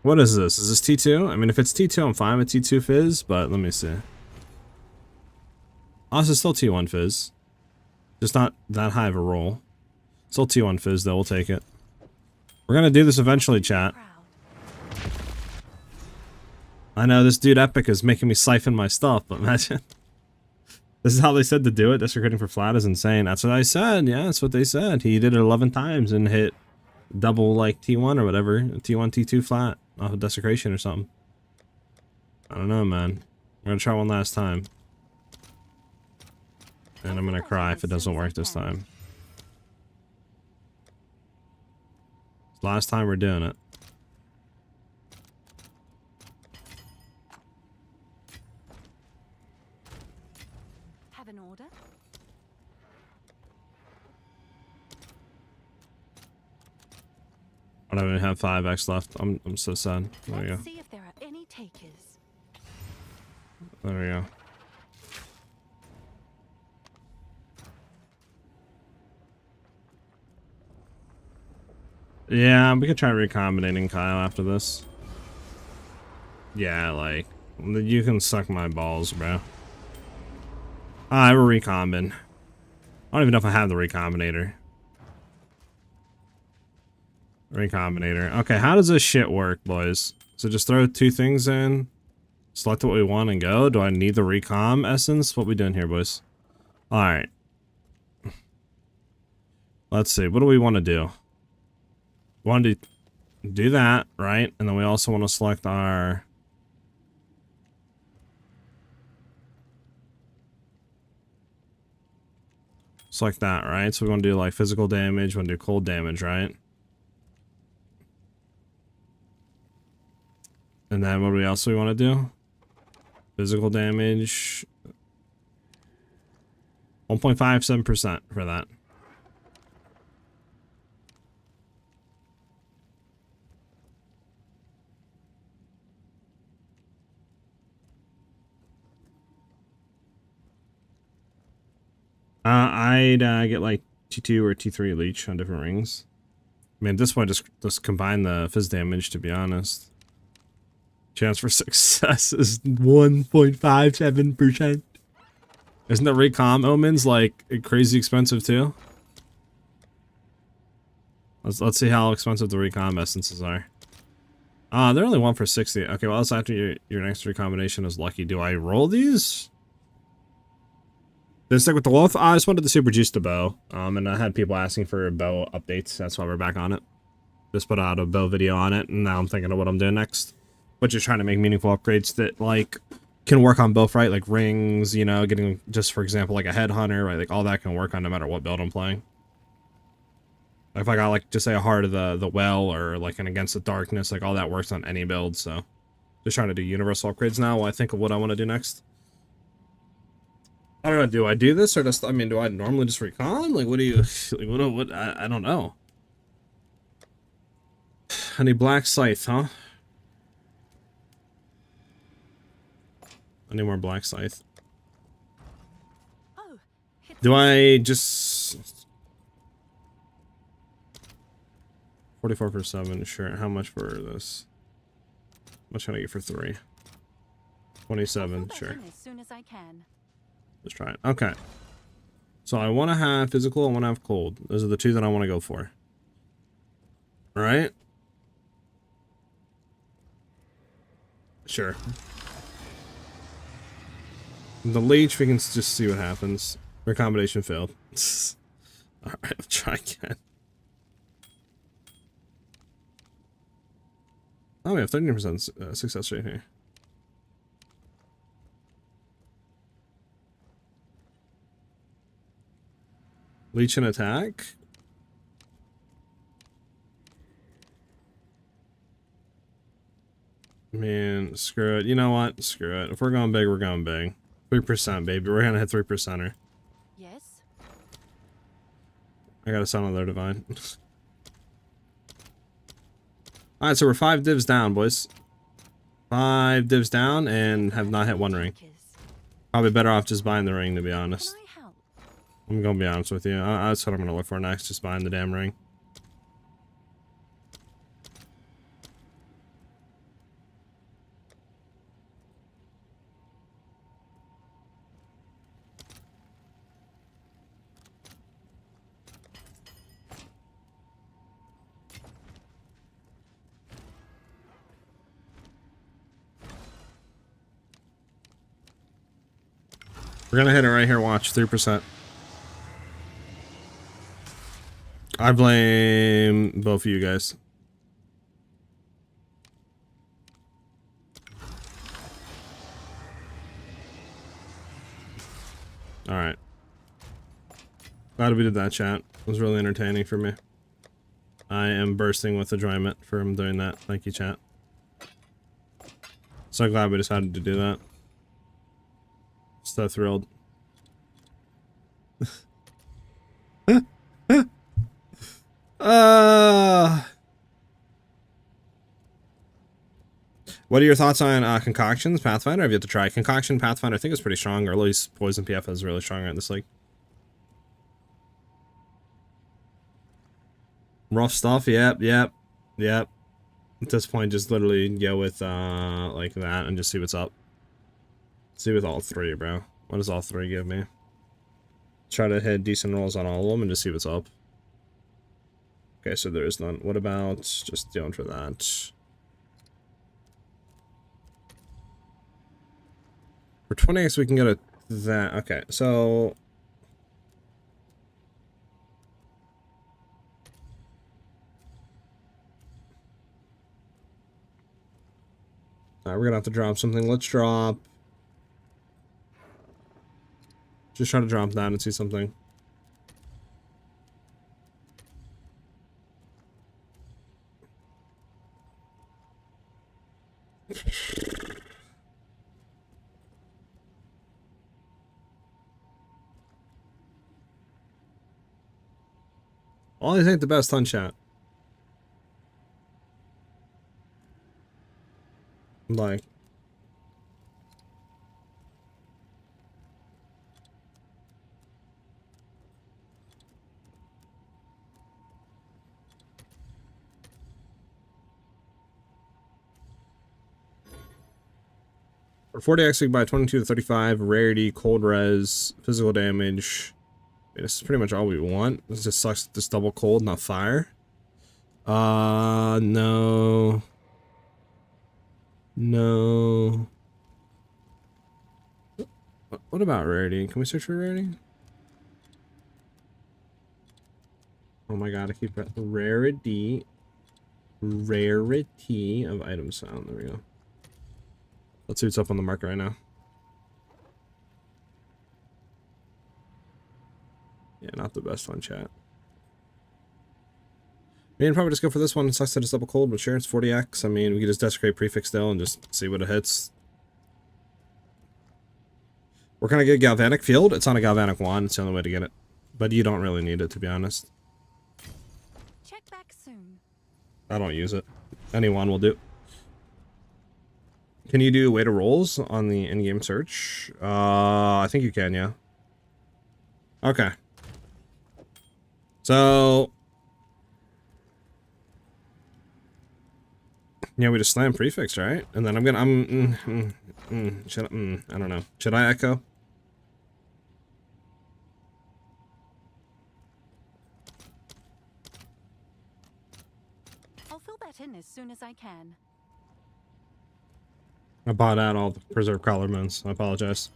What is this? Is this T2? I mean, if it's T2, I'm fine with T2 Fizz, but let me see. Oh, this is still T1 Fizz. Just not that high of a roll. Still T1 Fizz, though. We'll take it. We're gonna do this eventually, chat. I know this dude Epic is making me siphon my stuff, but imagine. This is how they said to do it. Desecrating for flat is insane. That's what I said. Yeah, that's what they said. He did it 11 times and hit double like T1 or whatever. T1, T2 flat off of desecration or something. I don't know, man. I'm gonna try one last time. And I'm gonna cry if it doesn't work this time. Last time we're doing it. Have an order? I don't even have 5x left. I'm so sad. There we go. Let's see if there are any takers. There we go. Yeah, we could try recombinating Kyle after this. Yeah, like, you can suck my balls, bro. Alright, we're recombing. I don't even know if I have the recombinator. Recombinator. Okay, how does this shit work, boys? So just throw two things in, select what we want, and go? Do I need the recom essence? What we doing here, boys? Alright. Let's see, what do we want to do? We want to do that, right? And then we also want to select our... Select that, right? So we want to do like physical damage, we want to do cold damage, right? And then what do we also want to do? Physical damage. 1.57% for that. I'd get like T2 or T3 leech on different rings. I mean, at this point, just combine the fizz damage, to be honest. Chance for success is 1.57%. Isn't the recom omens like crazy expensive too? Let's see how expensive the recom essences are. They're only 1 for 60. Okay, well that's after your next recombination is lucky. Do I roll these? Did I stick with the wolf? I just wanted the super juice to bow. And I had people asking for bow updates. That's why we're back on it. Just put out a bow video on it, and now I'm thinking of what I'm doing next. But just trying to make meaningful upgrades that like can work on both, right? Like rings, you know, getting just for example like a headhunter, right? Like all that can work on no matter what build I'm playing. If I got like just say a heart of the well or like an against the darkness, like all that works on any build. So just trying to do universal upgrades now while I think of what I want to do next. I don't know. Do I do this or just? I mean, do I normally just recon? Like, what do you? Like, what? I don't know. I need black scythe, huh? I need more black scythe. Oh, Do I just 44 for 7? Sure. How much for this? How much can I get for 3? 27. Sure. as soon as I can. Let's try it. Okay. So I want to have physical, I want to have cold. Those are the two that I want to go for. All right? Sure. The leech, we can just see what happens. Recombination failed. All right, I'll try again. Oh, we have 13% success rate here. Leech and attack. Man, screw it. You know what? Screw it. If we're going big, we're going big. 3%, baby. We're gonna hit 3%er. Yes. I gotta sound on their divine. Alright, so we're 5 divs down, boys. 5 divs down and have not hit 1 ring. Probably better off just buying the ring, to be honest. Can I help? I'm gonna be honest with you. That's what I'm gonna look for next, just buying the damn ring. We're gonna hit it right here, watch. 3%. I blame both of you guys. Alright. Glad we did that, chat. It was really entertaining for me. I am bursting with enjoyment from doing that. Thank you, chat. So glad we decided to do that. So thrilled. What are your thoughts on concoctions, Pathfinder? Have you yet to try concoction? Pathfinder, I think it's pretty strong, or at least Poison PF is really strong at this league. Rough stuff. Yep. At this point, just literally go with like that and just see what's up. See with all 3, bro. What does all 3 give me? Try to hit decent rolls on all of them and just see what's up. Okay, so there is none. What about just dealing for that? For 20x, we can go to that. Okay, so... Alright, we're gonna have to drop something. Let's drop... Just try to drop that and see something. Always ain't the best on chat. Like... For 40x, we can buy 22 to 35, rarity, cold res, physical damage. This is pretty much all we want. This just sucks, this double cold, not fire. No. No. What about rarity? Can we search for rarity? Oh my god, I keep rarity. Rarity of item sound. There we go. Let's see what's up on the market right now. Yeah, not the best on chat. I mean, probably just go for this one. It sucks that it's double cold, but sure, it's 40x. I mean, we could just desecrate prefix still and just see what it hits. We're gonna get Galvanic Field. It's on a Galvanic Wand. It's the only way to get it. But you don't really need it, to be honest. Check back soon. I don't use it. Any wand will do. Can you do way to rolls on the in-game search? I think you can, yeah. Okay. So... yeah, we just slam prefix, right? And then I'm gonna... I don't know. Should I echo? I'll fill that in as soon as I can. I bought out all the preserved collarbones. I apologize.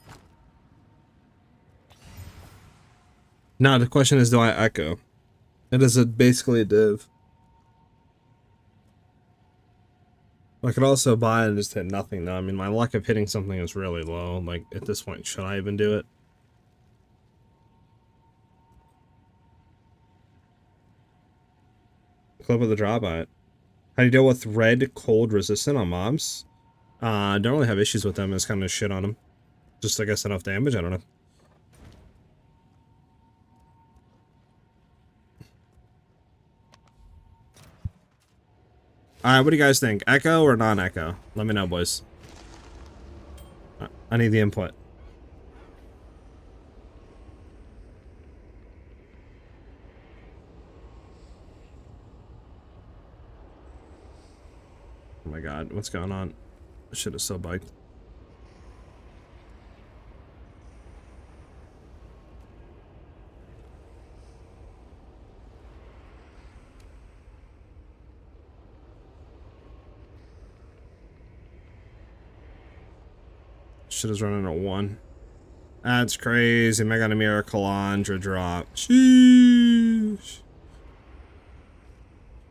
Now the question is, do I echo? It is basically a div. I could also buy it and just hit nothing though. I mean, my luck of hitting something is really low. Like, at this point, should I even do it? Clip of the draw by it. How do you deal with red cold resistant on mobs? Don't really have issues with them. It's kind of shit on them. Just, I guess, enough damage. I don't know. Alright, what do you guys think? Echo or non-echo? Let me know, boys. I need the input. Oh my god, what's going on? This shit is so bugged. Shit is running at 1. That's crazy. Am I got a Miracle Andra drop? Sheesh.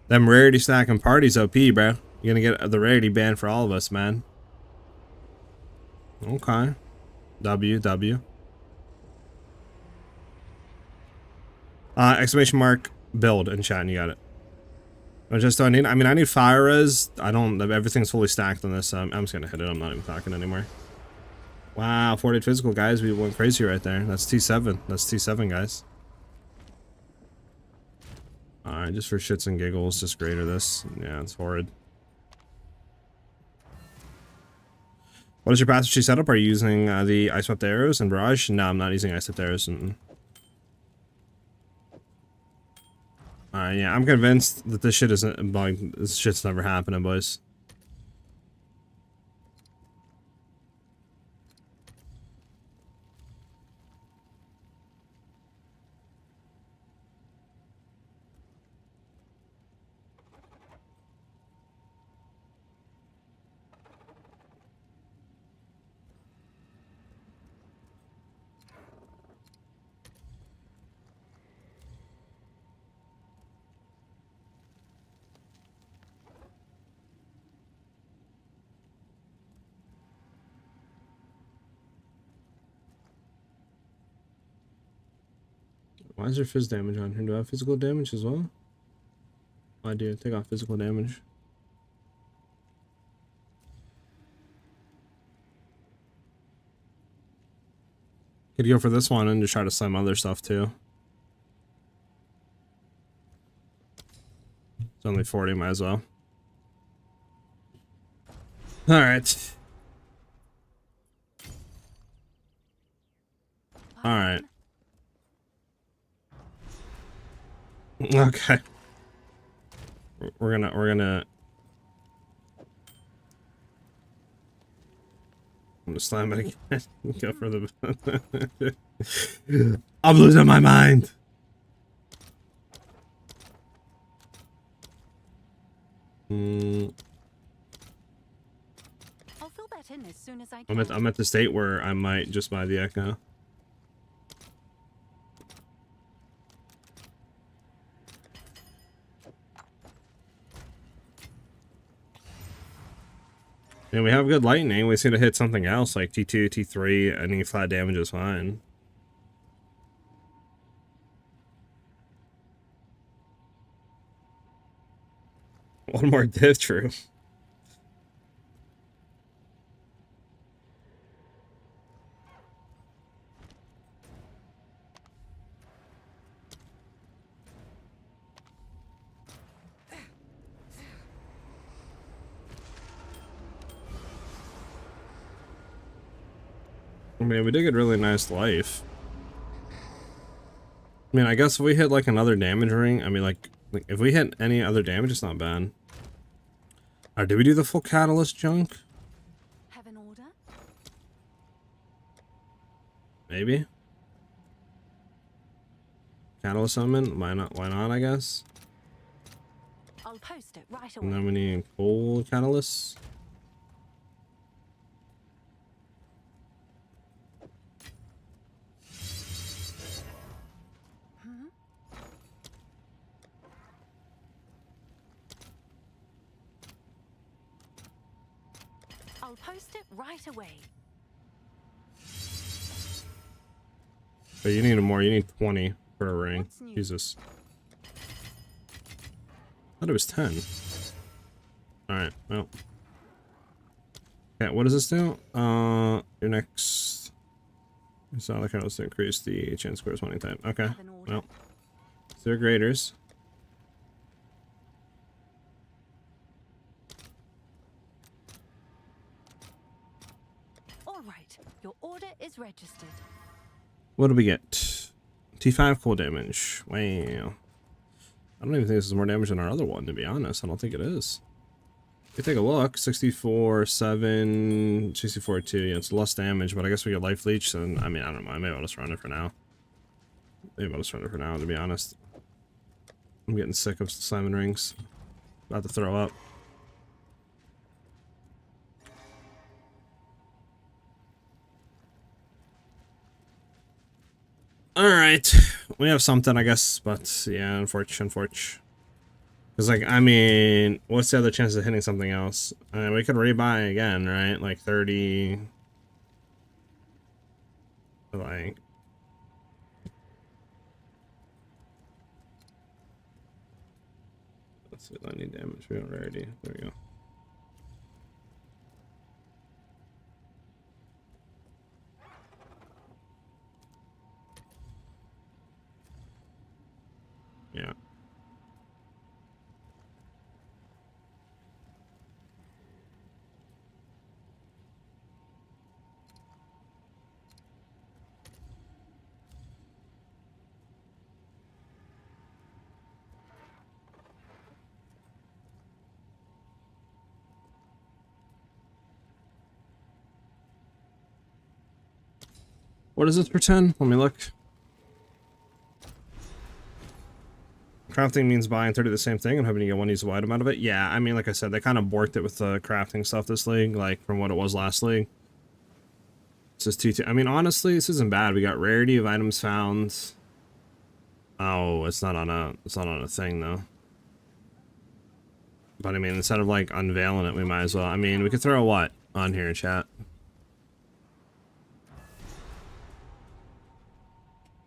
Them rarity stacking parties OP, bro. You're gonna get the rarity ban for all of us, man. Okay. W. Exclamation mark build in chat and you got it. I just don't need, I mean, I need fire res. I don't, everything's fully stacked on this. I'm just gonna hit it. I'm not even talking anymore. Wow, 48 physical, guys. We went crazy right there. That's T7. That's T7, guys. Alright, just for shits and giggles, just greater this. Yeah, it's horrid. What is your passive tree setup? Are you using the Ice Swept Arrows and Barrage? No, I'm not using Ice Swept Arrows. Alright, yeah, I'm convinced that this shit isn't, like, this shit's never happening, boys. Why is there fizz damage on here? Do I have physical damage as well? Oh, I do. Take off physical damage. Could go for this one and just try to slam other stuff too. It's only 40, might as well. Alright. Alright. Okay. We're gonna I'm gonna slam it again. Go for the I'm losing my mind. I'll fill that in as soon as I can. I'm at the state where I might just buy the Echo. Yeah, we have good lightning. We seem to hit something else like T2, T3. Any flat damage is fine. One more div, true. I mean, we did get really nice life. I mean, I guess if we hit like another damage ring, I mean, like if we hit any other damage, it's not bad. Alright, did we do the full catalyst junk? Have an order? Maybe. Catalyst summon? Why not? Why not? I guess. I'll post it right away. And then we need coal catalysts. I'll post it right away. But you need more. You need 20 for a ring. What's new? Jesus. I thought it was 10. Alright, well. Okay, what does this do? Your next. It's not like I was to increase the chance square 20 time. Okay. Have an order. Well, they're graders. All right, your order is registered. What do we get? T5 cold damage. Wow. I don't even think this is more damage than our other one, to be honest. I don't think it is. If you take a look, 64, 7, 64, 2. Yeah, it's less damage, but I guess we get life leech. And I mean, I don't know. Maybe I'll just run it for now. Maybe I'll just run it for now, to be honest. I'm getting sick of Simon Rings. About to throw up. Alright. We have something, I guess. But, yeah, unfortunate. Because, like, I mean, what's the other chance of hitting something else? We could rebuy again, right? Like, 30... Like... Let's see, I need damage. We got rarity. There we go. Yeah. What does this pretend? Let me look. Crafting means buying 30 of the same thing and hoping you get one usable item out of it. Yeah, I mean, like I said, they kind of borked it with the crafting stuff this league, like from what it was last league. This is T2. I mean, honestly, this isn't bad. We got rarity of items found. Oh, it's not on a thing though. But I mean, instead of like unveiling it, we might as well. I mean, we could throw what on here, chat?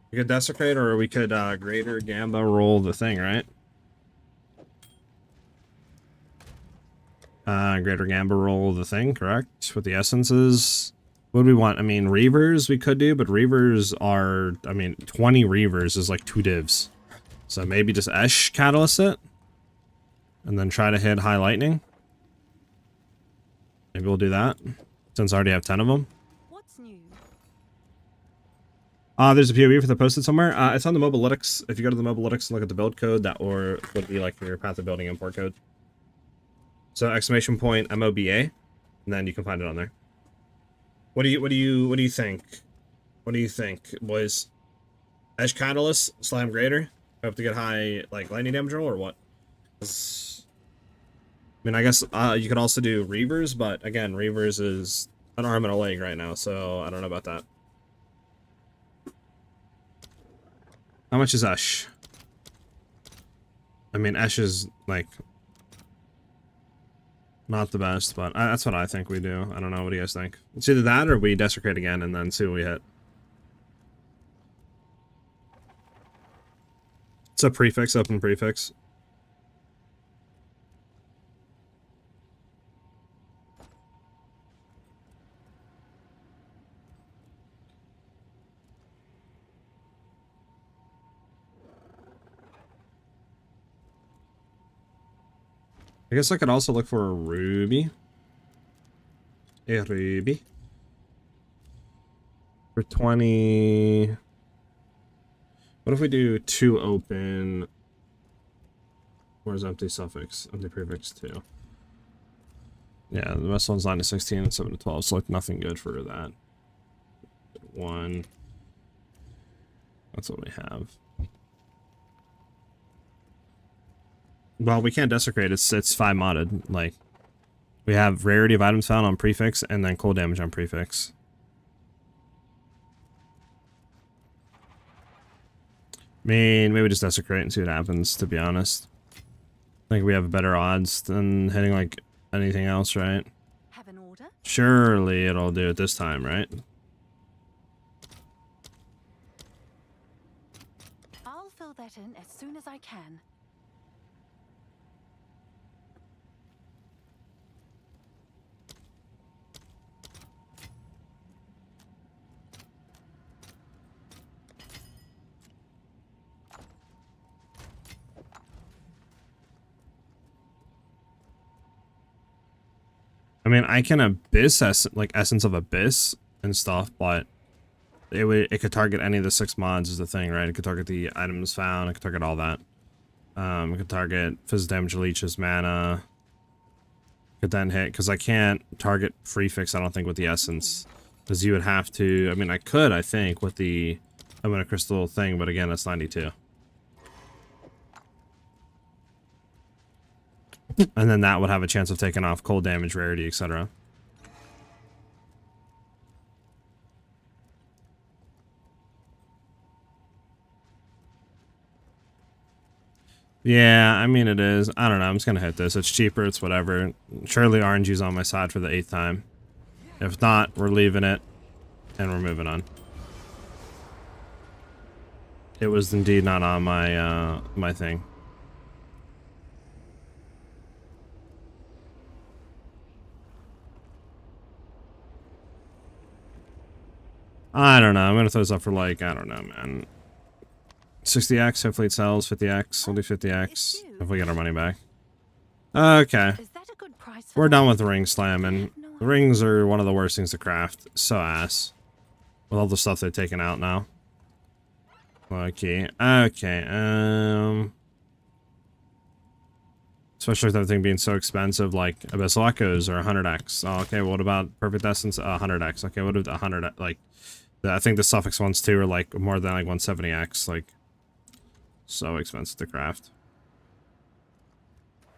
We could desecrate, or we could greater gamba roll the thing, right? Greater gamba roll the thing, correct? With the essences. What do we want? I mean, reavers we could do, but reavers are, I mean, 20 reavers is like 2 divs. So maybe just Esh catalyst it. And then try to hit high lightning. Maybe we'll do that. Since I already have 10 of them. What's new? There's a PoE for the posted somewhere. It's on the Mobilytics. If you go to the Mobilytics and look at the build code, that or would be like your path of building import code. So exclamation point MOBA, and then you can find it on there. What do you think? What do you think, boys? Edge Catalyst, Slam Greater. Hope to get high like lightning damage roll or what? I mean, I guess you could also do Reavers, but again, Reavers is an arm and a leg right now, so I don't know about that. How much is Esh? I mean, Esh is, like, not the best, but that's what I think we do. I don't know. What do you guys think? It's either that or we desecrate again and then see what we hit. It's a prefix, open prefix. I guess I could also look for a ruby. A ruby. For 20... What if we do 2 open... Where's empty suffix? Empty prefix 2. Yeah, the rest one's 9 to 16 and 7 to 12, so like nothing good for that. 1. That's what we have. Well, we can't desecrate. It's 5 modded. Like, we have rarity of items found on prefix and then cold damage on prefix. I mean, maybe just desecrate and see what happens, to be honest. I think we have better odds than hitting, like, anything else, right? Have an order? Surely it'll do it this time, right? I'll fill that in as soon as I can. I mean, I can abyss like Essence of Abyss and stuff, but it could target any of the 6 mods is the thing, right? It could target the items found, it could target all that. It could target physical damage, leeches, mana. Could then hit, because I can't target free fix, I don't think, with the essence. Because you would have to, I mean, I could, I think, with the Amina Crystal thing, but again, that's 92. And then that would have a chance of taking off cold damage, rarity, etc. Yeah, I mean it is. I don't know, I'm just gonna hit this. It's cheaper, it's whatever. Surely RNG's on my side for the 8th time. If not, we're leaving it, and we're moving on. It was indeed not on my, my thing. I don't know, I'm gonna throw this up for like, I don't know, man. 60x, hopefully it sells. 50x, we'll do 50x if we get our money back. Okay. Is that a good price for We're that? done with the ring slamming. The rings are one of the worst things to craft. So ass. With all the stuff they've taken out now. Okay. Okay. Especially with everything being so expensive, like Abyssal Echoes or 100x. Oh, okay, what about Perfect Essence? 100x. Okay, what about 100? Like, I think the suffix ones too are like more than like 170x. Like, so expensive to craft.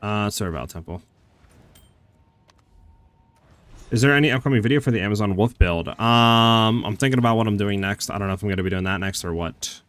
Cerebral Temple. Is there any upcoming video for the Amazon Wolf build? I'm thinking about what I'm doing next. I don't know if I'm going to be doing that next or what.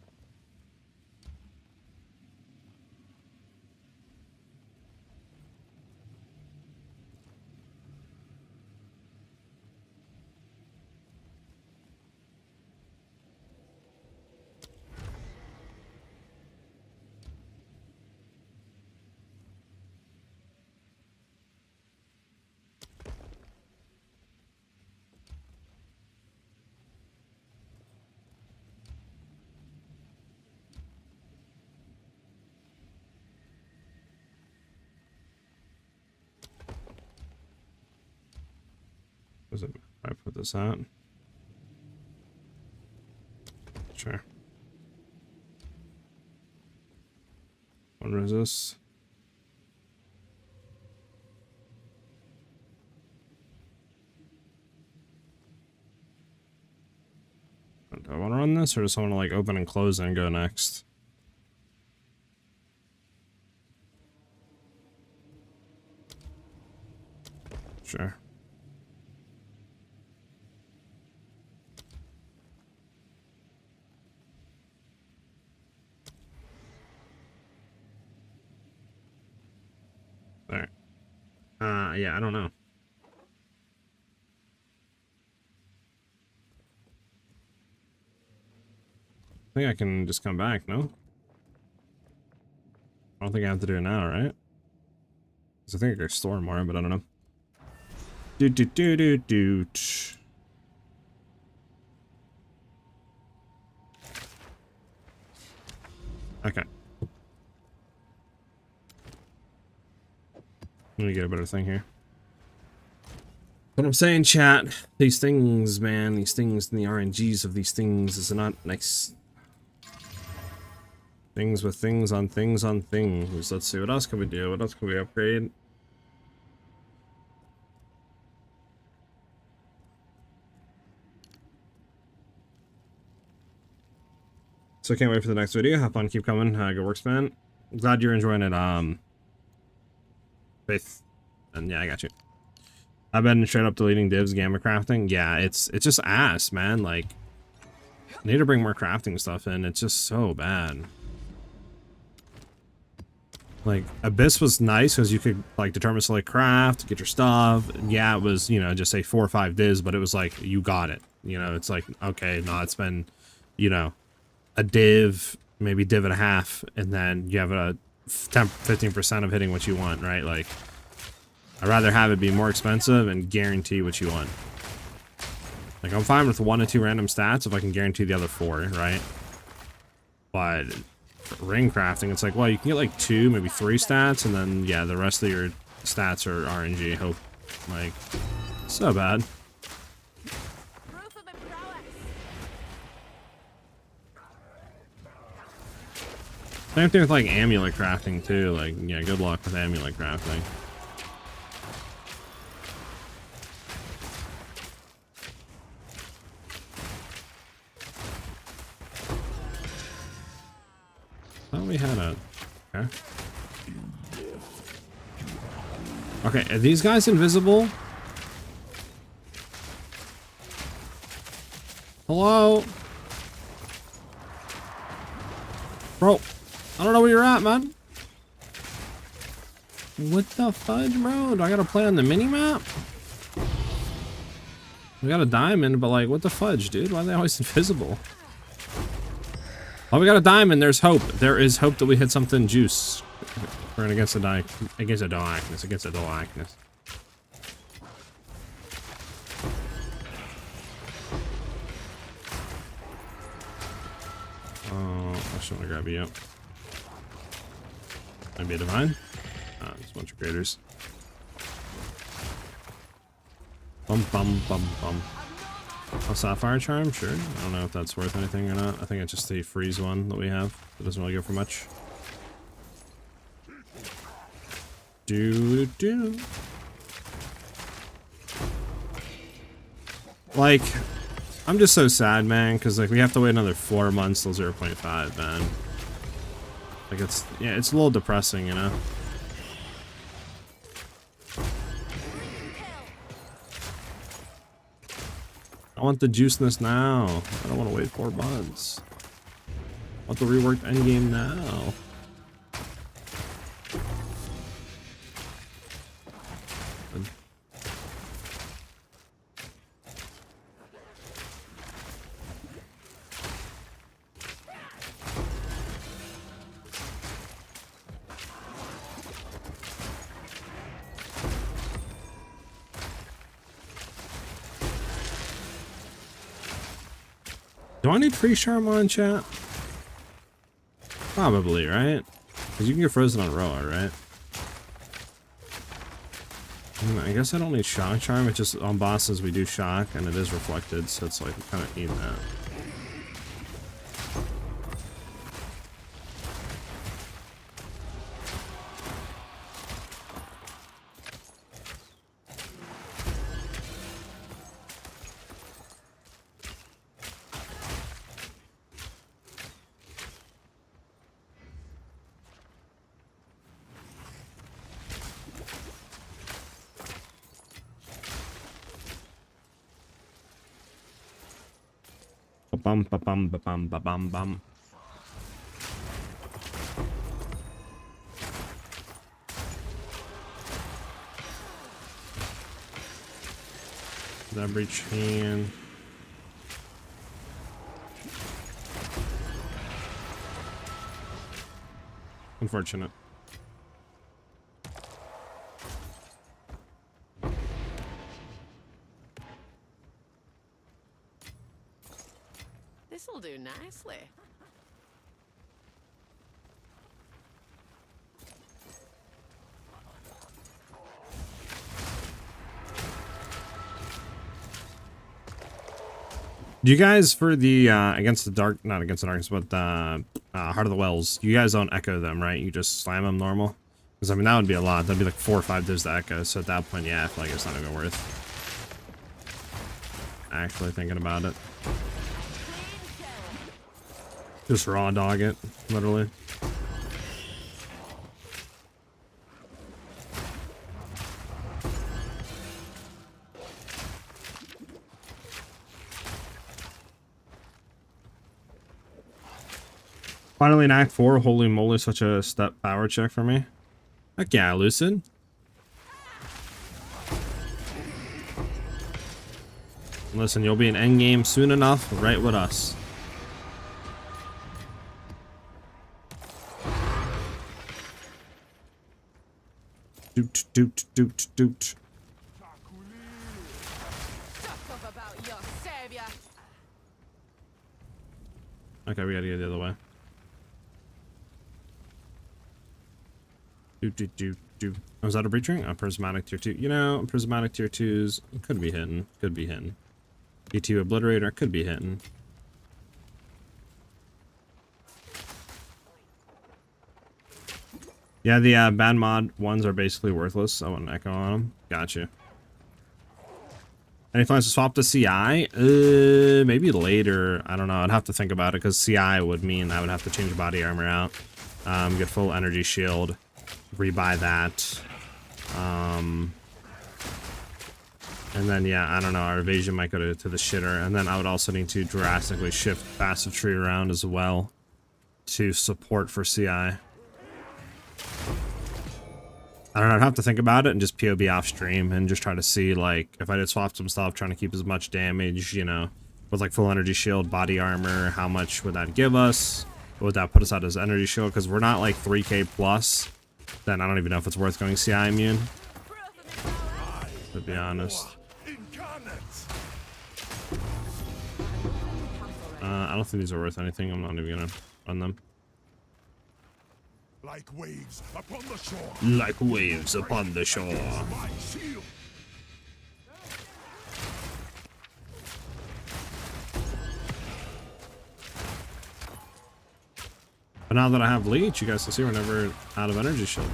Was it? I put this out. Sure. What is this? Do I want to run this, or does someone like open and close and go next? Sure. There. Yeah, I don't know. I think I can just come back, no? I don't think I have to do it now, right? Because I think I could store more, but I don't know. Okay. Let me get a better thing here. What I'm saying, chat, these things, man, these things and the RNGs of these things is not nice. Things with things on things on things. Let's see, what else can we do? What else can we upgrade? So I can't wait for the next video. Have fun, keep coming. Good work, man. Glad you're enjoying it. Faith. And yeah, I got you. I've been straight up deleting divs, gamma crafting. Yeah, it's just ass, man. Like, I need to bring more crafting stuff in. It's just so bad. Like, Abyss was nice because you could, like, determine select craft, get your stuff. Yeah, it was, you know, just say 4 or 5 divs, but it was like, you got it. You know, it's like, okay, no, it's been, you know, a div, maybe div and a half, and then you have a 15% of hitting what you want, right? Like, I'd rather have it be more expensive and guarantee what you want. Like, I'm fine with 1 to 2 random stats if I can guarantee the other 4, right? But ring crafting, it's like, well, you can get like 2, maybe 3 stats, and then, yeah, the rest of your stats are RNG. Hope, like, So bad. Proof of my prowess. Same thing with like amulet crafting too. Like, yeah, good luck with amulet crafting. Thought we had a. Okay. Okay, are these guys invisible? Hello? Bro, I don't know where you're at, man. What the fudge, bro? Do I gotta play on the mini-map? We got a diamond, but like, what the fudge, dude? Why are they always invisible? Oh, we got a diamond. There's hope. There is hope that we hit something juice. We're against a darkness. Oh, I just want to grab you up. Maybe a divine? There's a bunch of graders. Bum bum bum bum. A sapphire charm, sure. I don't know if that's worth anything or not. I think it's just the freeze one that we have. It doesn't really go for much. Do. Like, I'm just so sad, man, because like we have to wait another 4 months till 0.5, man. Like it's a little depressing, you know. I want the juiceness now. I don't want to wait 4 months. I want the reworked endgame now. Do I need free Charmon, chat? Probably, right? Because you can get frozen on Roa, right? I guess I don't need Shock Charm. It's just on bosses we do Shock, and it is reflected, so it's like we kind of need that. Bum ba bum ba bum ba bum bum. That breach hand. Unfortunate. This'll do nicely. Do you guys, for the against the dark, not against the darkness, but Heart of the Wells, you guys don't echo them, right? You just slam them normal? Because I mean that would be a lot. That'd be like 4 or 5 days to echo. So at that point, yeah, I feel like it's not even worth actually thinking about it. Just raw dog it, literally. Finally in Act 4, holy moly, such a step power check for me. Heck yeah, Lucid. Listen, you'll be in endgame soon enough, right with us. Doot, doot, doot, doot. Okay, we gotta get the other way. Oh, is that a breach ring? A prismatic tier 2. You know, prismatic tier 2s could be hitting. Could be hitting. D2 obliterator could be hitting. Yeah, the bad mod ones are basically worthless. I want an echo on them. Gotcha. Any plans to swap to CI? Maybe later. I don't know. I'd have to think about it because CI would mean I would have to change body armor out. Get full energy shield. Rebuy that. And then, yeah, I don't know. Our evasion might go to the shitter. And then I would also need to drastically shift passive tree around as well to support for CI. I don't know, I'd have to think about it and just POB off stream and just try to see, like, if I did swap some stuff, trying to keep as much damage, you know, with like full energy shield, body armor, how much would that give us? What would that put us out as energy shield? Because we're not like 3k plus, then I don't even know if it's worth going CI immune, to be honest. I don't think these are worth anything. I'm not even gonna run them. Like waves upon the shore. Like waves upon the shore. My shield. But now that I have leech, you guys can see we're never out of energy shield.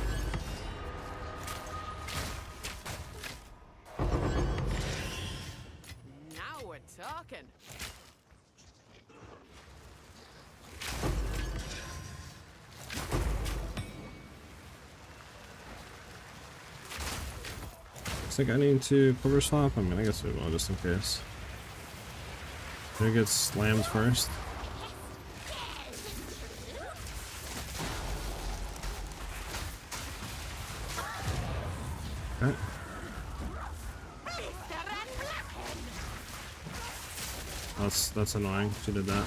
Now we're talking. I think I need to quiver swap. I mean, I guess we will just in case. Should I get slammed first? Okay. That's annoying. She did that.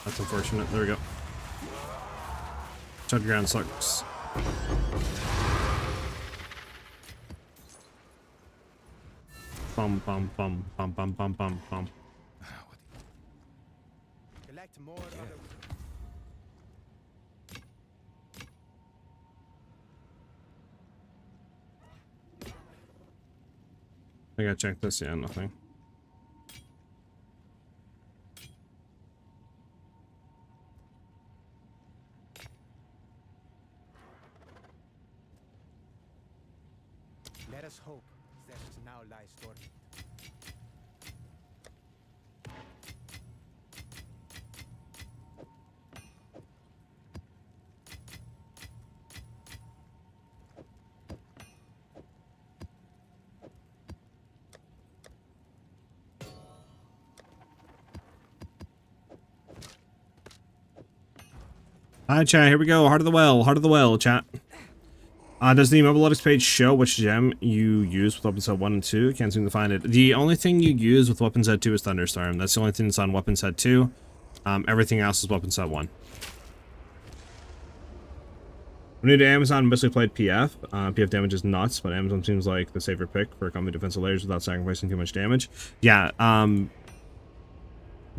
That's unfortunate. There we go. Chud ground sucks. Bum bum bum bum bum bum bum bum. Collect more other. I gotta check this. Yeah, nothing. Let us hope that now lies dormant. Alright, chat, here we go. Heart of the well, chat. Does the mobiletics page show which gem you use with weapon set 1 and 2? Can't seem to find it. The only thing you use with weapon set 2 is Thunderstorm. That's the only thing that's on weapon set 2. Everything else is weapon set 1. When new to Amazon, mostly played PF. PF damage is nuts, but Amazon seems like the safer pick for combat defensive layers without sacrificing too much damage. Yeah,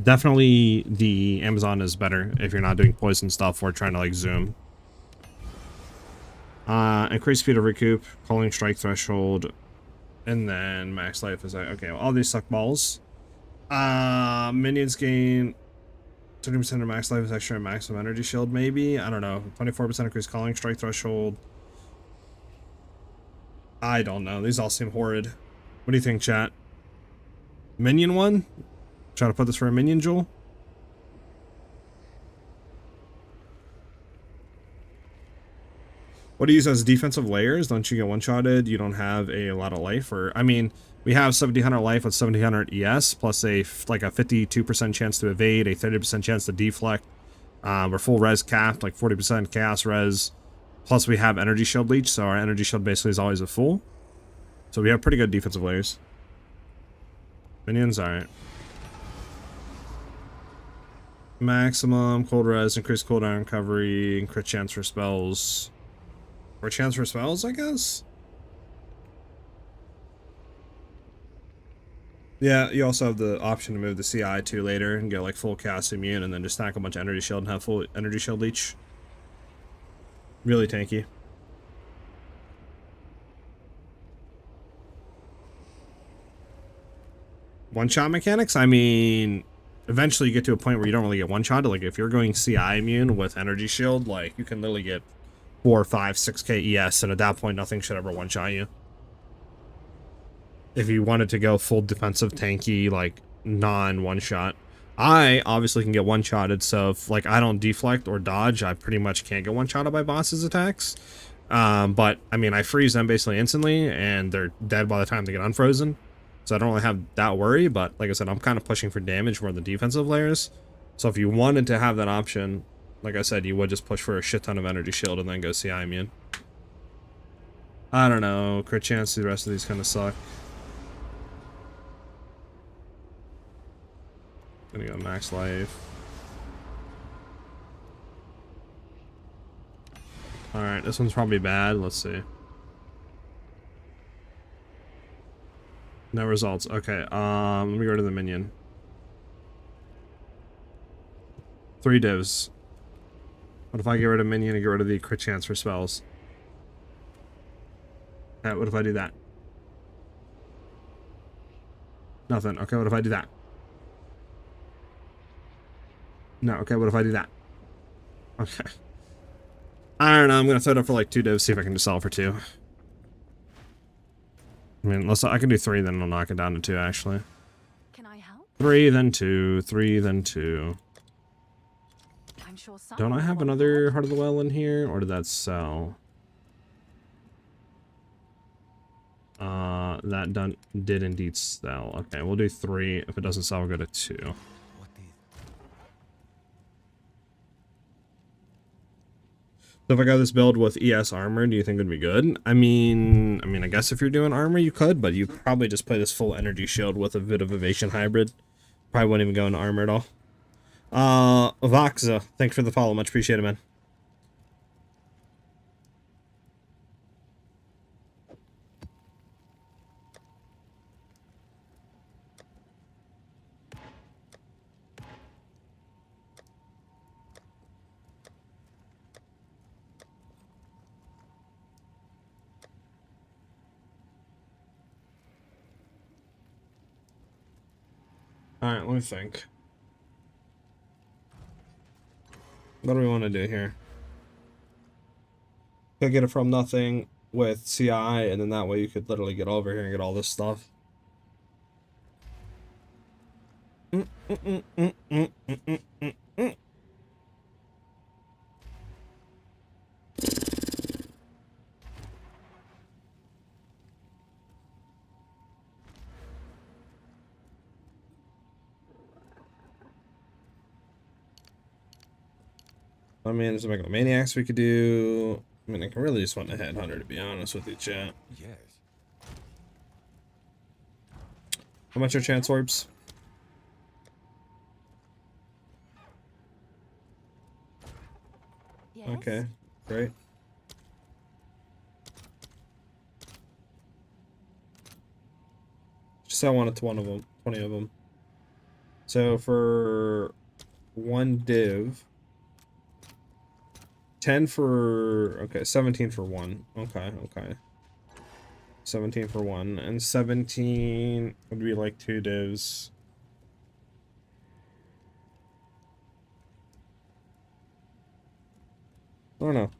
definitely the Amazon is better if you're not doing poison stuff or trying to like zoom. Increased speed of recoup, calling strike threshold, and then max life is like, okay, well, all these suck balls. Minions gain 30% of max life is extra and maximum energy shield, maybe. I don't know. 24% increased calling strike threshold. I don't know. These all seem horrid. What do you think, chat? Minion one? Try to put this for a minion, Jewel? What do you use as defensive layers? Don't you get one-shotted? You don't have a lot of life? Or, I mean, we have 1700 life with 1700 ES, plus like a 52% chance to evade, a 30% chance to deflect. We're full res capped, like 40% chaos res. Plus we have energy shield leech, so our energy shield basically is always a full. So we have pretty good defensive layers. Minions, alright. Maximum, cold res, increased cooldown recovery, and crit chance for spells. Or chance for spells, I guess? Yeah, you also have the option to move the CI to later and get like full cast immune and then just stack a bunch of energy shield and have full energy shield leech. Really tanky. One-shot mechanics? I mean, eventually you get to a point where you don't really get one-shot. Like, if you're going CI immune with energy shield, like, you can literally get 4, 5, 6k ES, and at that point, nothing should ever one-shot you. If you wanted to go full defensive tanky, like, non-one-shot. I obviously can get one-shotted, so if, like, I don't deflect or dodge, I pretty much can't get one-shotted by bosses' attacks. But, I mean, I freeze them basically instantly, and they're dead by the time they get unfrozen. So I don't really have that worry, but like I said, I'm kind of pushing for damage more than defensive layers. So if you wanted to have that option, like I said, you would just push for a shit ton of energy shield and then go CI immune. I don't know, crit chance, the rest of these kind of suck. Gonna go max life. Alright, this one's probably bad, let's see. No results. Okay, let me go to the minion. 3 divs. What if I get rid of minion and get rid of the crit chance for spells? What if I do that? Nothing. Okay, what if I do that? No, okay, what if I do that? Okay. I don't know, I'm gonna throw it up for like 2 divs, see if I can just sell for 2. I mean, I can do 3, then I'll knock it down to 2, actually. Can I help? 3, then 2, 3, then 2. I'm sure some Don't I have will want another that. Heart of the Well in here, or did that sell? That did indeed sell. Okay, we'll do 3. If it doesn't sell, we'll go to 2. What is? So if I got this build with ES armor, do you think it would be good? I mean, I guess if you're doing armor, you could, but you probably just play this full energy shield with a bit of evasion hybrid. Probably wouldn't even go into armor at all. Voxa, thanks for the follow, much appreciated, man. Alright, let me think. What do we want to do here? Could get it from nothing with CI, and then that way you could literally get over here and get all this stuff. I mean, there's a Megalomaniacs we could do. I mean, I can really just want a Headhunter, to be honest with you, chat. Yes. How much are chance orbs? Yes. Okay, great. Just I wanted to one of them, 20 of them. So for 1 div, 10 for, okay, 17 for 1. Okay, okay. 17 for 1, and 17 would be like 2 divs. I don't know.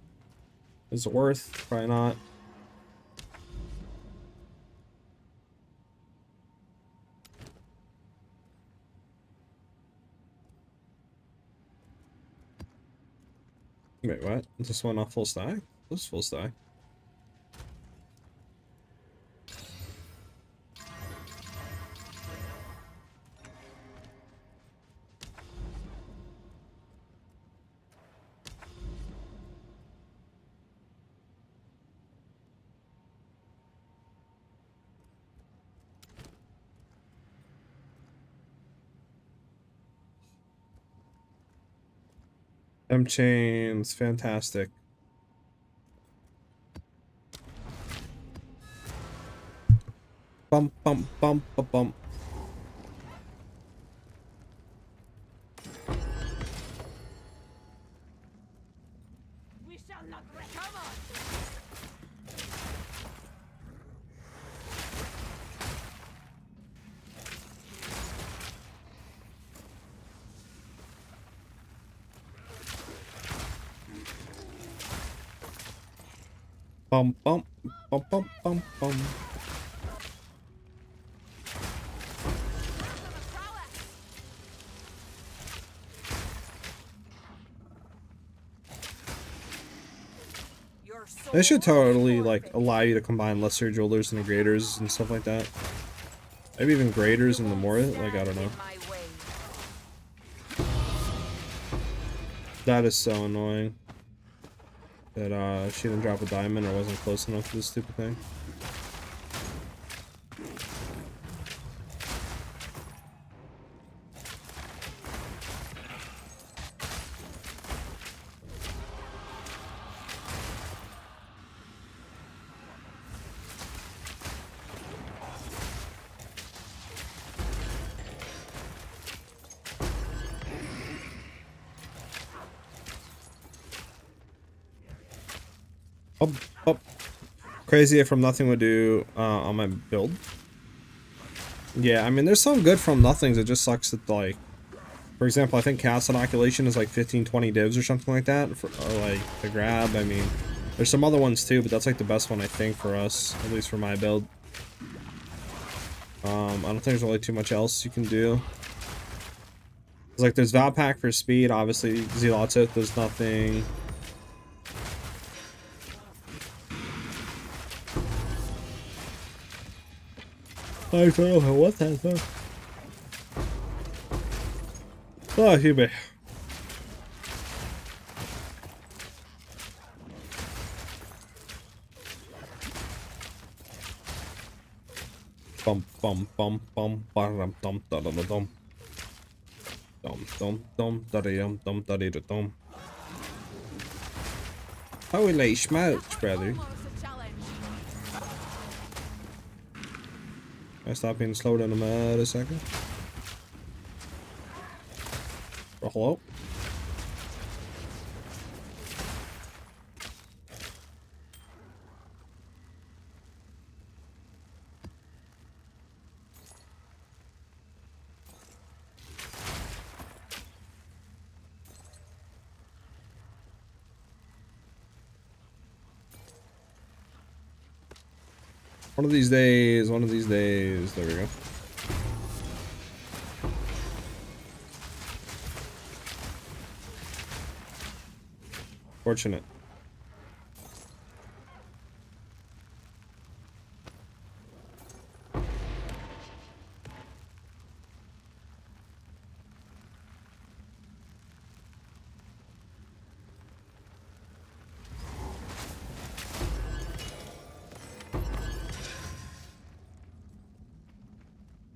Is it worth? Probably not. Wait, what? Is this one not full stack? This is full stack. M-Chains, fantastic. Bump, bump, bump, bump, bump. Bum bum bum bum bum bum. They should totally like allow you to combine lesser jewelers and graders and stuff like that. Maybe even graders and the more like I don't know. That is so annoying. That she didn't drop a diamond or wasn't close enough to this stupid thing. Oh. Crazy if From Nothing would do on my build. Yeah, I mean, there's some good From Nothings. It just sucks that, like, for example, I think Chaos Inoculation is like 15-20 divs or something like that, or like to grab. I mean, there's some other ones too, but that's like the best one I think for us, at least for my build. I don't think there's really too much else you can do. It's like there's Vow Pack for speed, obviously Zealot's Oath does nothing. I don't know what that though. Oh, human. Bum bum bum bum bum dum dum dum dum dum dum dum dum dum dum dum. Holy smokes, brother! I stop being slow down a second. Oh, hello. One of these days, there we go. Fortunate.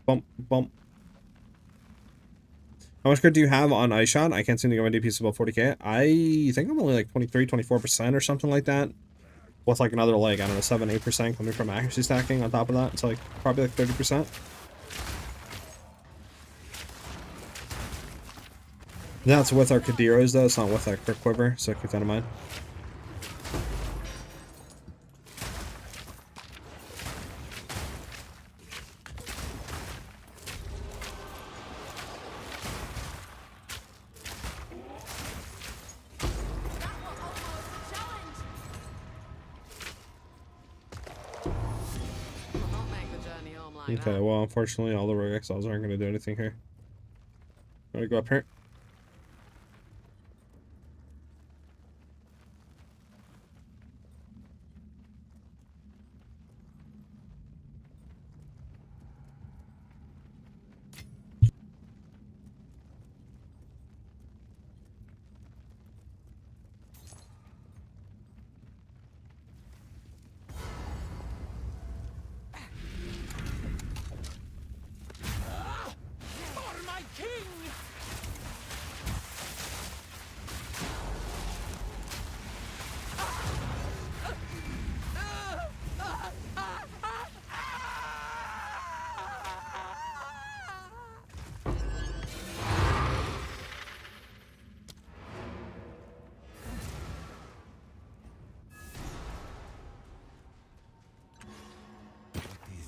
Bump, bump. How much crit do you have on Ice Shot? I can't seem to get my DPS above 40k. I think I'm only like 23-24% or something like that. With like another like, I don't know, 7-8% coming from accuracy stacking on top of that. It's like probably like 30%. That's with our Kadiros though, it's not with our Crit Quiver, so keep that in mind. Okay, well, unfortunately, all the Rogue Exiles aren't going to do anything here. I'm going to go up here.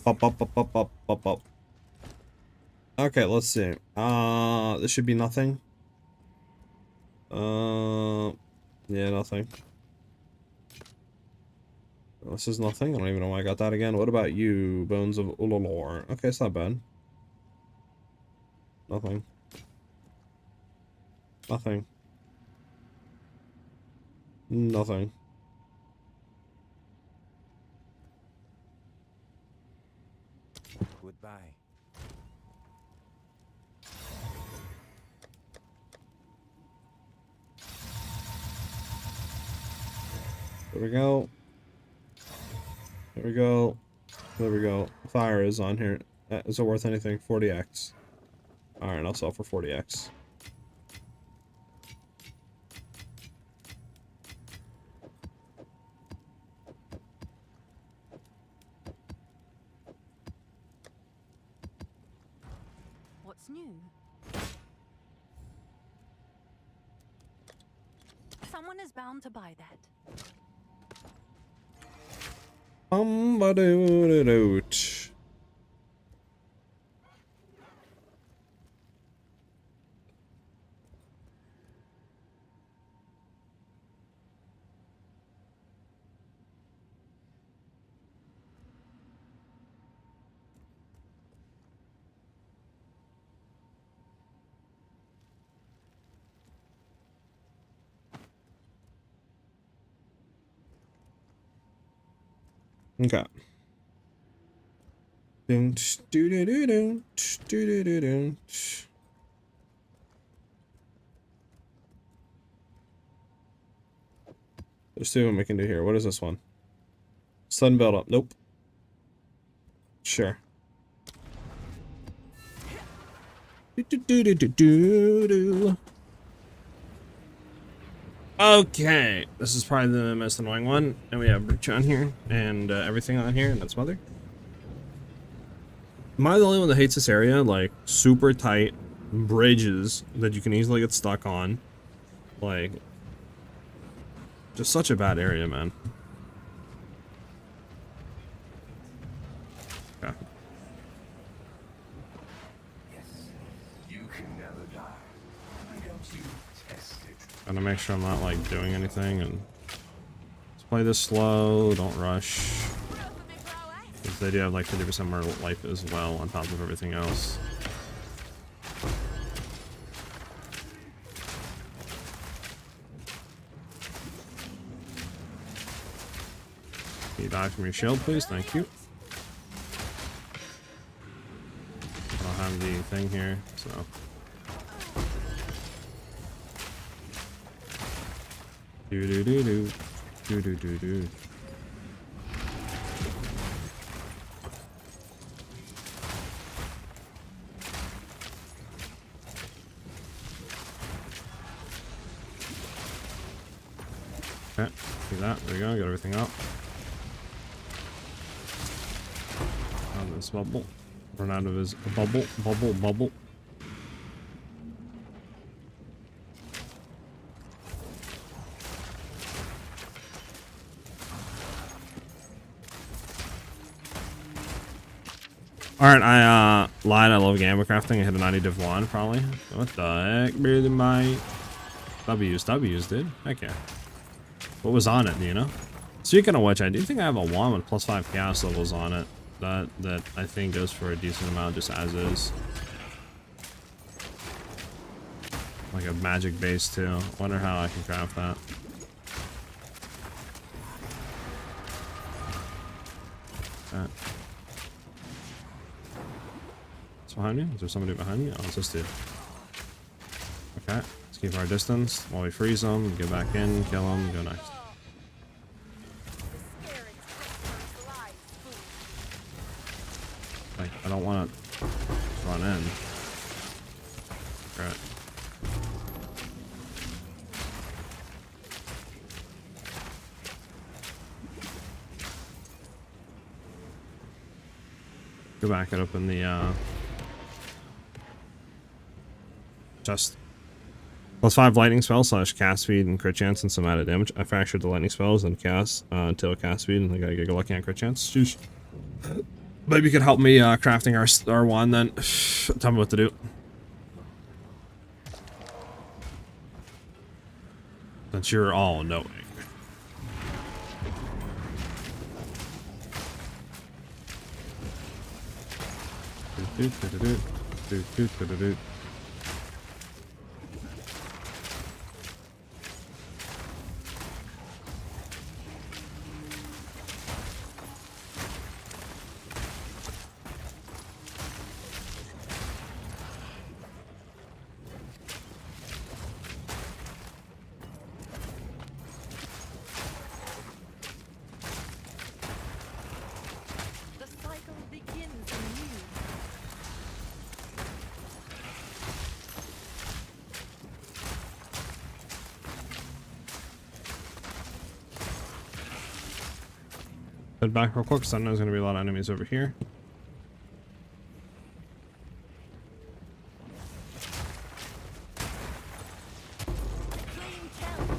Up. Okay, let's see. This should be nothing. Yeah, nothing. This is nothing. I don't even know why I got that again. What about you, Bones of Ulalor? Okay, it's not bad. Nothing. Nothing. Nothing. Goodbye. There we go. There we go. There we go. Fire is on here. Is it worth anything? 40x. Alright, I'll sell for 40x. What's new? Someone is bound to buy that. Ba-doo-doo-doot. Okay. Let's see what we can do here. What is this one? Sudden build up. Nope. Sure. Okay, this is probably the most annoying one, and we have Breach on here, and everything on here, and that's Mother. Am I the only one that hates this area? Like, super tight bridges that you can easily get stuck on. Like, just such a bad area, man. Okay. Gotta make sure I'm not like doing anything, and let's play this slow, don't rush. Because they do have like 50% more life as well on top of everything else. Can you die from your shield, please? Thank you. I don't have the thing here, so. Do do do do do do do do. Okay, do that. There we go. Got everything up. Out of this bubble. Run out of his bubble. Bubble. Bubble. Alright, I lied. I love gamma crafting. I hit a 90 div 1 probably. What the heck, really, my W's, dude? Heck yeah. What was on it, do you know? Speaking of which, I do think I have a wand with +5 chaos levels on it. That I think goes for a decent amount just as is. Like a magic base too. Wonder how I can craft that. Okay. Behind me? Is there somebody behind me? Oh, it's this dude. Okay, let's keep our distance while we freeze them, get back in, kill them, go next. Like, I don't want to run in. Right. Go back and open the just +5 lightning spell / cast speed and crit chance and some added damage. I fractured the lightning spells and chaos until cast speed, and I gotta get lucky on crit chance. Jeez. Maybe you could help me crafting our wand then. Tell me what to do. Since you're all knowing. The cycle begins anew. Head back real quick, because I know there's going to be a lot of enemies over here. Flame kill.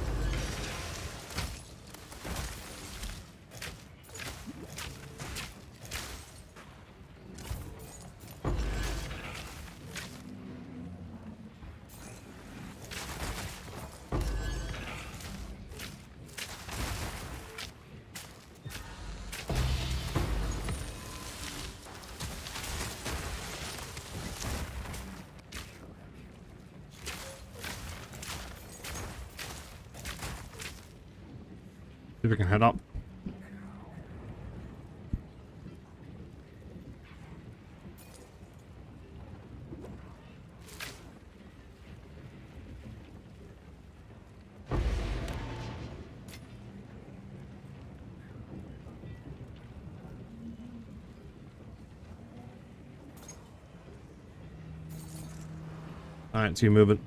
See if we can head up. Alright, so you move it.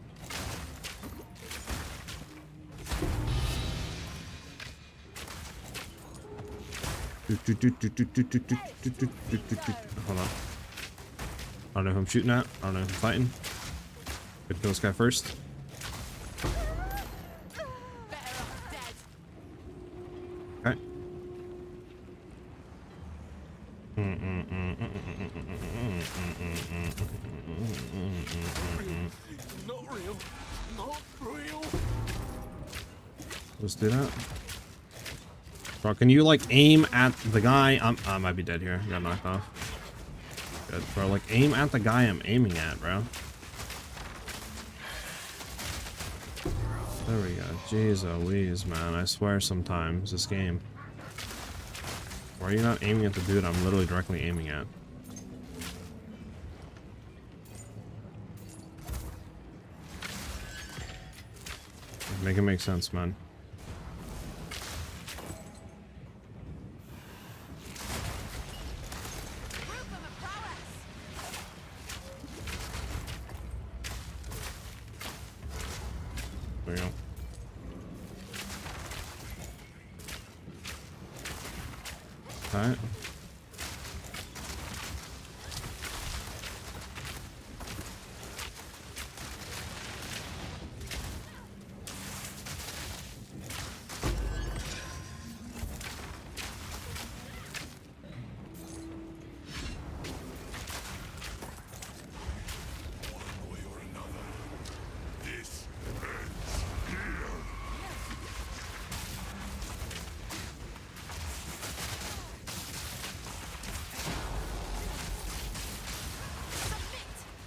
Hold on. I don't know who I'm shooting at. I don't know who I'm fighting. Good kill this guy first. Better off dead. Okay. Not real. Not real. Let's do that. Bro, can you like aim at the guy? I might be dead here. Got knocked off. Good, bro. Like aim at the guy I'm aiming at, bro. There we go. Jeez Louise, man. I swear sometimes this game. Why are you not aiming at the dude I'm literally directly aiming at? Make it make sense, man. There you go. Alright.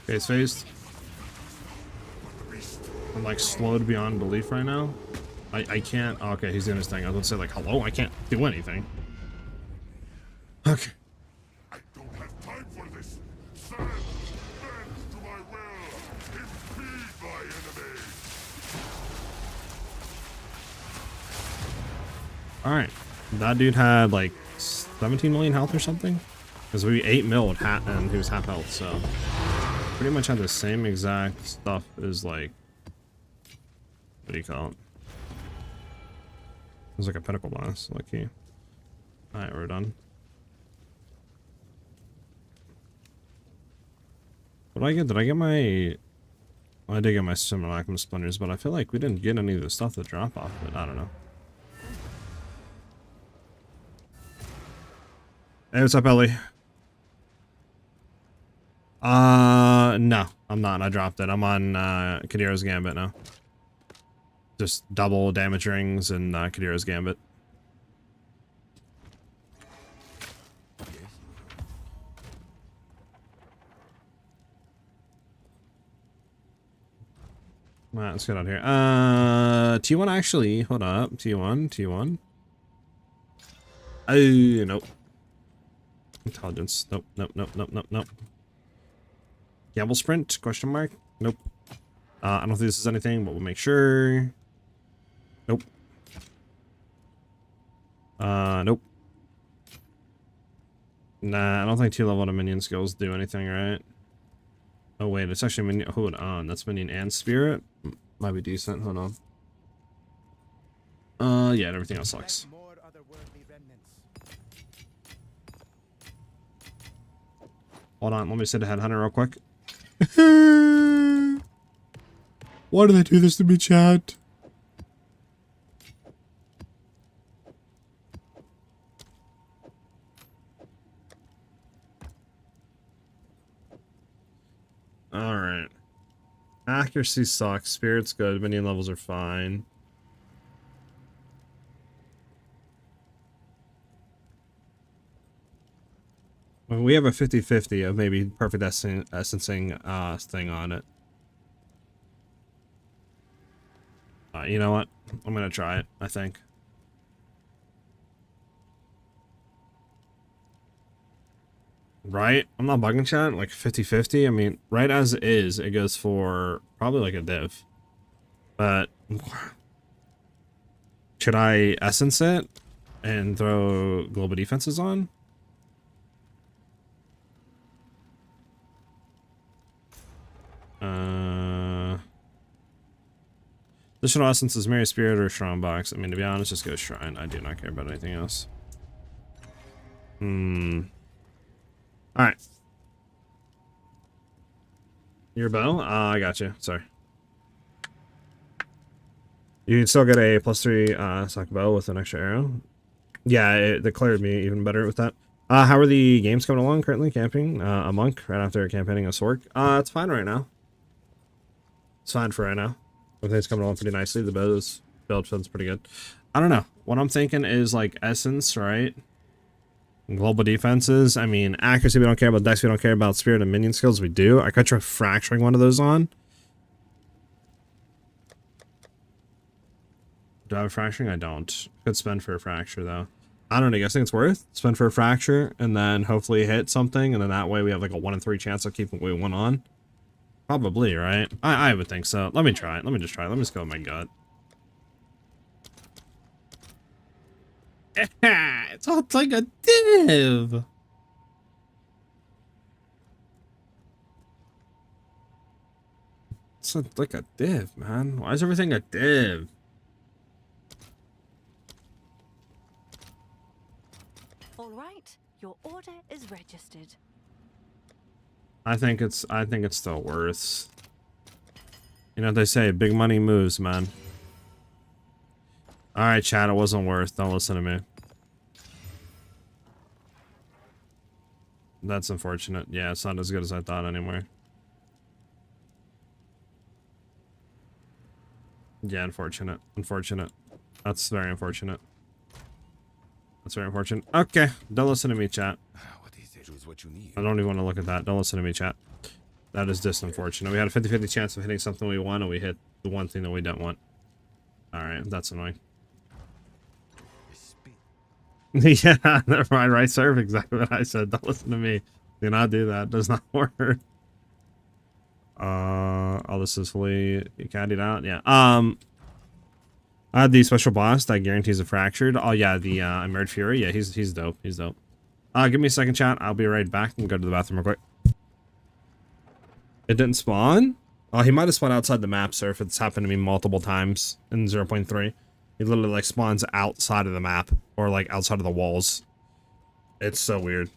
Okay, it's phased. I'm like slowed beyond belief right now. I can't. Oh, okay, he's doing his thing. I was gonna say like, hello, I can't do anything. Okay. I don't have time for this. Stand, bend to my will. Impede my enemy. All right, that dude had like 17 million health or something. Because we 8 mil with hat and he was half health, so pretty much had the same exact stuff as like, what do you call it? It was like a pinnacle blast, lucky. Alright, we're done. What did I get? Did I get my... Well, I did get my simulacrum splinters, but I feel like we didn't get any of the stuff to drop off of it. I don't know. Hey, what's up, Ellie? No, I'm not. I dropped it. I'm on Kadira's Gambit now. Just double damage rings and Kadira's Gambit. Alright, let's get out here. T1 actually, hold up. T1. Oh, nope. Intelligence. Nope. Gamble sprint? Question mark? Nope. I don't think this is anything, but we'll make sure. Nope. Nope. Nah, I don't think 2 level to minion skills do anything, right? Oh wait, it's actually minion. Hold on, that's minion and spirit. Might be decent. Hold on. Yeah, everything else sucks. More otherworldly remnants. Hold on, let me sit ahead hunter real quick. Why do they do this to me, chat? Alright. Accuracy sucks. Spirit's good. Minion levels are fine. Well, we have a 50-50 of maybe perfect essencing thing on it. You know what? I'm gonna try it, I think. Right? I'm not bugging chat, like 50-50. I mean, right as it is, it goes for probably like a div. But should I essence it and throw global defenses on? Additional essence is Mary Spirit or Shrine Box. I mean, to be honest, just go Shrine. I do not care about anything else. Alright. Your bow? I got you. Sorry. You can still get a +3 sock bow with an extra arrow. Yeah, it declared me even better with that. How are the games coming along currently? Camping? A monk right after campaigning a Sork? It's fine right now. It's fine for right now. Everything's coming along pretty nicely. The build feels pretty good. I don't know. What I'm thinking is like essence, right? Global defenses. I mean, accuracy we don't care about, dex we don't care about, spirit and minion skills we do. I could try fracturing one of those on. Do I have a fracturing? I don't. Could spend for a fracture though. I don't know. You guys think it's worth? Spend for a fracture and then hopefully hit something, and then that way we have like a 1 in 3 chance of keeping we one on. Probably, right? I would think so. Let me try it. Let me just try it. Let me just go with my gut. It's all like a div. It's like a div, man. Why is everything a div? All right, your order is registered. I think it's still worth. You know what they say, big money moves, man. Alright, chat, it wasn't worth. Don't listen to me. That's unfortunate. Yeah, it's not as good as I thought anymore. Yeah, unfortunate. Unfortunate. That's very unfortunate. That's very unfortunate. Okay, don't listen to me, chat. What is it? Choose what you need. I don't even want to look at that. Don't listen to me, chat. That is just unfortunate. We had a 50-50 chance of hitting something we want, and we hit the one thing that we don't want. Alright, that's annoying. Yeah, right, serve exactly what I said. Don't listen to me. Do not do that. It does not work. All this is fully caddied out. Yeah. I had the special boss that guarantees a fractured. Oh yeah, the Emerged Fury. Yeah, he's dope. He's dope. Give me a second, chat. I'll be right back and go to the bathroom real quick. It didn't spawn? Oh, he might have spawned outside the map, sir, if it's happened to me multiple times in 0.3. He literally like spawns outside of the map or like outside of the walls. It's so weird.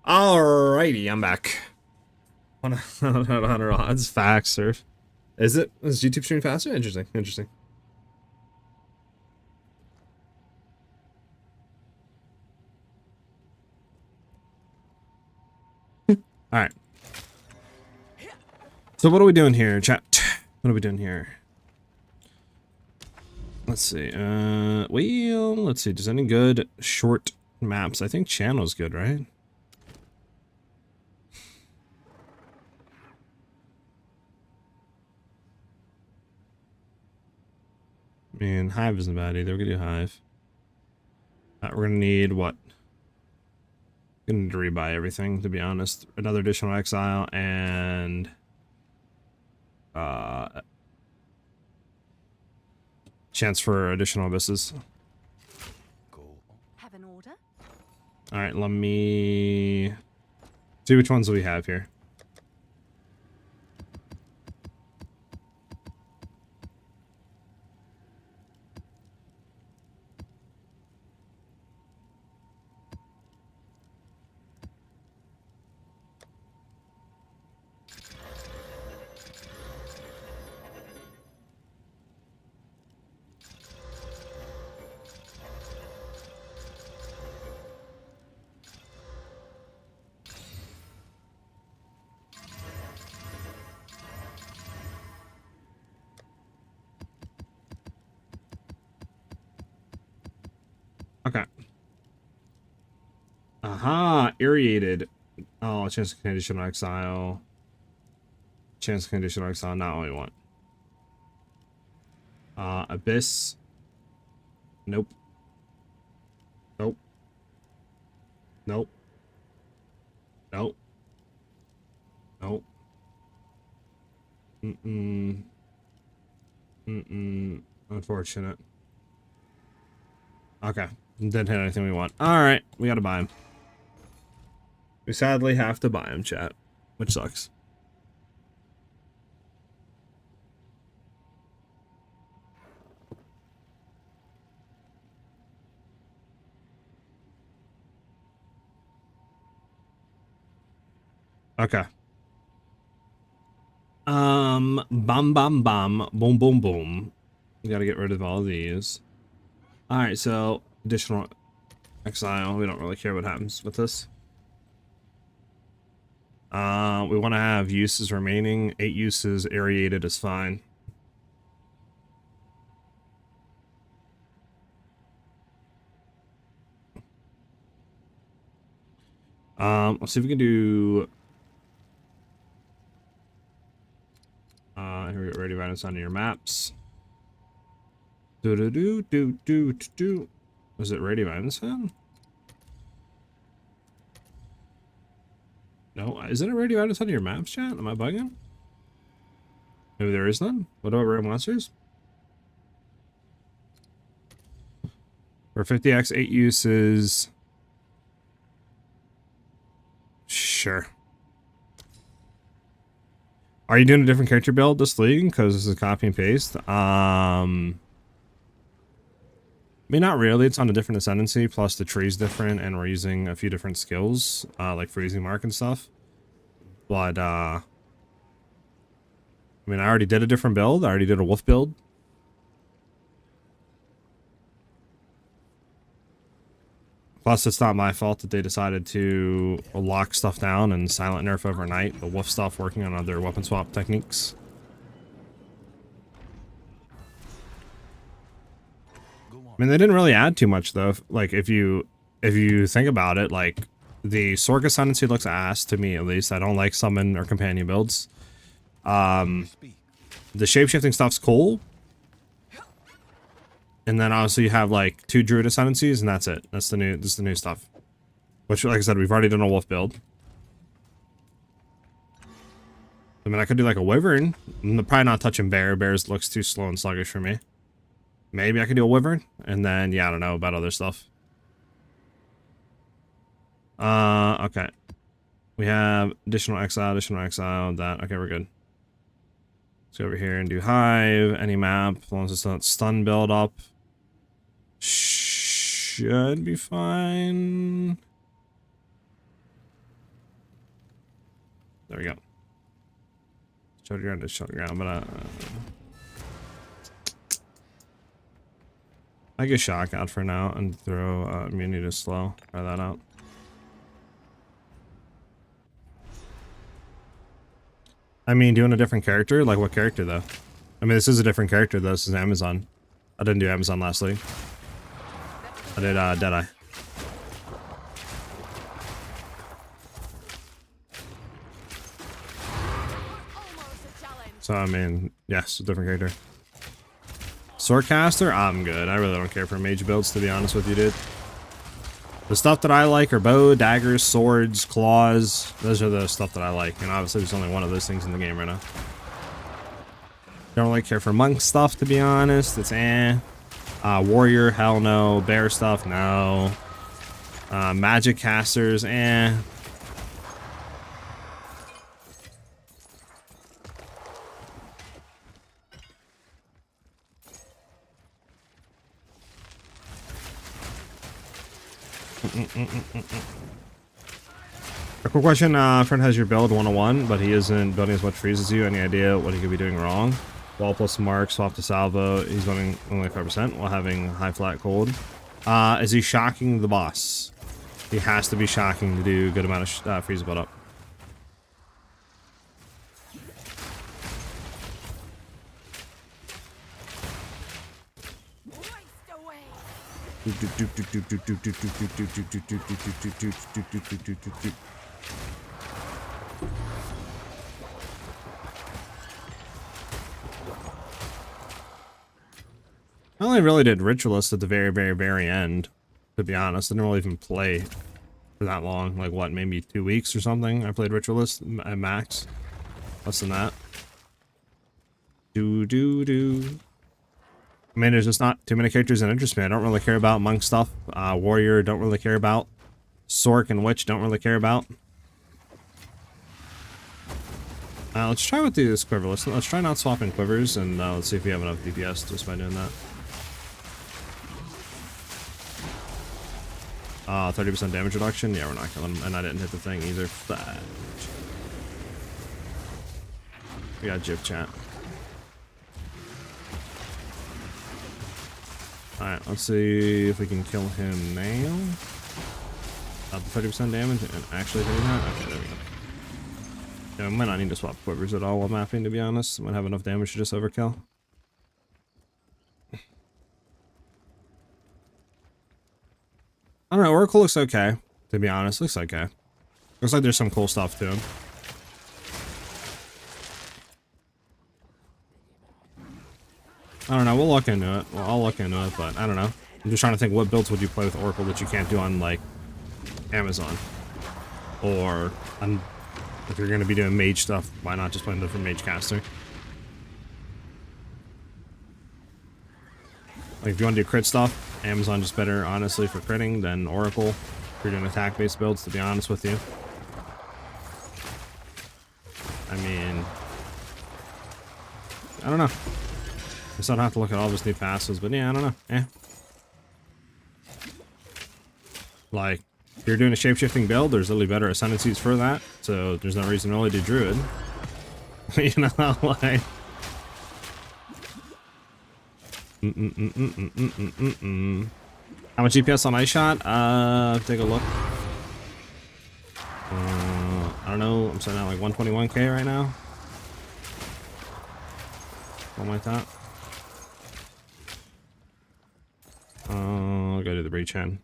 Alrighty, I'm back. $100 odds, facts, or is it? Is YouTube streaming faster? Interesting, interesting. Alright. So what are we doing here, chat? What are we doing here? Let's see. Well, let's see. Does any good short maps? I think Channel's good, right? I mean, Hive isn't bad either. We're gonna do Hive. We're gonna need what? Gonna need to rebuy everything, to be honest. Another additional Exile and chance for additional abysses. Have an order? All right, let me see which ones we have here. Okay. Aha, aerated. Oh, chance of conditional exile. Chance of conditional exile, not what we want. Abyss. Nope. Nope. Nope. Nope. Nope. Unfortunate. Okay. Didn't hit anything we want. Alright, we gotta buy him. We sadly have to buy him, chat. Which sucks. Okay. Bum bum bum. Boom boom boom. We gotta get rid of all of these. Alright, so additional exile. We don't really care what happens with this. We want to have uses remaining. 8 uses, aerated is fine. Let's see if we can do here we go, ready violence on your maps. Was it radio violence fan? No, isn't it radio violence on your maps, chat? Am I bugging? Maybe there is none. What about rare monsters? For 50x, 8 uses. Sure. Are you doing a different character build this league? Because this is copy and paste. I mean, not really. It's on a different Ascendancy, plus the tree's different, and we're using a few different skills, like freezing mark and stuff. But, I mean, I already did a different build. I already did a wolf build. Plus, it's not my fault that they decided to lock stuff down and silent nerf overnight. The wolf stuff working on other weapon swap techniques. I mean, they didn't really add too much though. Like, if you think about it, like the Sorg Ascendancy looks ass to me at least. I don't like summon or companion builds. The shapeshifting stuff's cool. And then also you have like 2 Druid Ascendancies, and that's it. This is the new stuff. Which, like I said, we've already done a wolf build. I mean, I could do like a Wyvern. I'm probably not touching Bear. Bears looks too slow and sluggish for me. Maybe I could do a Wyvern, and then yeah, I don't know about other stuff. Okay. We have additional exile, that. Okay, we're good. Let's go over here and do Hive, any map, as long as it's not stun build up. Should be fine. There we go. Shoulder ground to shoulder ground, but I get shock out for now and throw immunity to slow. Try that out. I mean, doing a different character? Like what character though? I mean, this is a different character though. This is Amazon. I didn't do Amazon last week. I did Deadeye. So I mean, yes, a different character. Swordcaster, I'm good. I really don't care for mage builds, to be honest with you, dude. The stuff that I like are bow, daggers, swords, claws. Those are the stuff that I like. And obviously there's only one of those things in the game right now. Don't really care for monk stuff, to be honest. It's eh. Warrior, hell no. Bear stuff, no. Magic casters, eh. A quick question, friend has your build 101, but he isn't building as much freeze as you. Any idea what he could be doing wrong? Wall plus mark, swap to salvo. He's running only 5% while having high flat cold. Is he shocking the boss? He has to be shocking to do a good amount of freeze build up. I only really did Ritualist at the very end, to be honest. I didn't really even play for that long. Like, what, maybe 2 weeks or something? I played Ritualist at max. Less than that. I mean, there's just not too many characters that interest me. I don't really care about monk stuff. Warrior, don't really care about. Sork and Witch, don't really care about. Let's try with this quiver. Let's try not swapping quivers, and let's see if we have enough DPS just by doing that. 30% damage reduction. Yeah, we're not killing him, and I didn't hit the thing either. Fudge. We got Jib chat. Alright, let's see if we can kill him now. The 30% damage and actually hitting that. Okay, there we go. Yeah, I might not need to swap quivers at all while mapping, to be honest. Might have enough damage to just overkill. I don't know, Oracle looks okay, to be honest. Looks okay. Looks like there's some cool stuff to him. I don't know, we'll look into it. Well, I'll look into it, but I don't know. I'm just trying to think, what builds would you play with Oracle that you can't do on, like, Amazon? Or, if you're going to be doing mage stuff, why not just play a different mage caster? Like, if you want to do crit stuff, Amazon just better, honestly, for critting than Oracle. If you're doing attack-based builds, to be honest with you. I mean, I don't know. I still have to look at all of his new passes, but yeah, I don't know. Eh. Like, if you're doing a shape-shifting build, there's literally better Ascendancies for that, so there's no reason to really do Druid. You know, like... How much DPS on Ice Shot? Take a look. I don't know, I'm sitting at like 121k right now. Something like that. I'll go to the breach hand.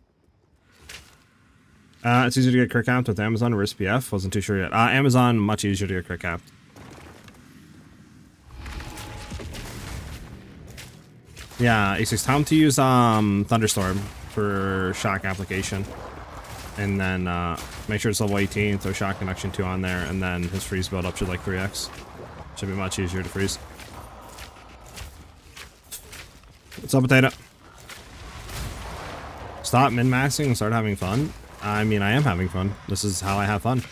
It's easier to get crit capped with Amazon or SPF. Wasn't too sure yet. Amazon, much easier to get crit capped. Yeah, A6, time to use Thunderstorm for shock application. And then make sure it's level 18, throw shock connection 2 on there, and then his freeze build up should like 3x. Should be much easier to freeze. What's up, Potato? Stop min-maxing and start having fun? I mean, I am having fun. This is how I have fun.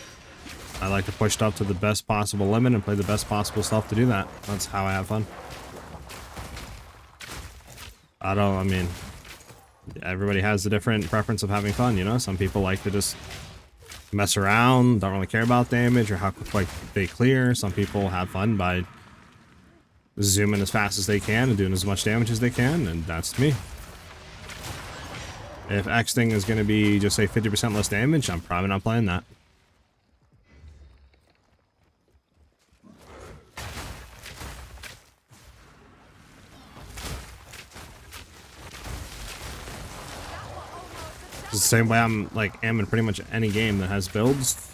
I like to push stuff to the best possible limit and play the best possible stuff to do that. That's how I have fun. I mean, everybody has a different preference of having fun, you know? Some people like to just mess around, don't really care about damage or how quick they clear. Some people have fun by zooming as fast as they can and doing as much damage as they can, and that's me. If X thing is going to be just say 50% less damage, I'm probably not playing that. It's the same way I'm like am in pretty much any game that has builds.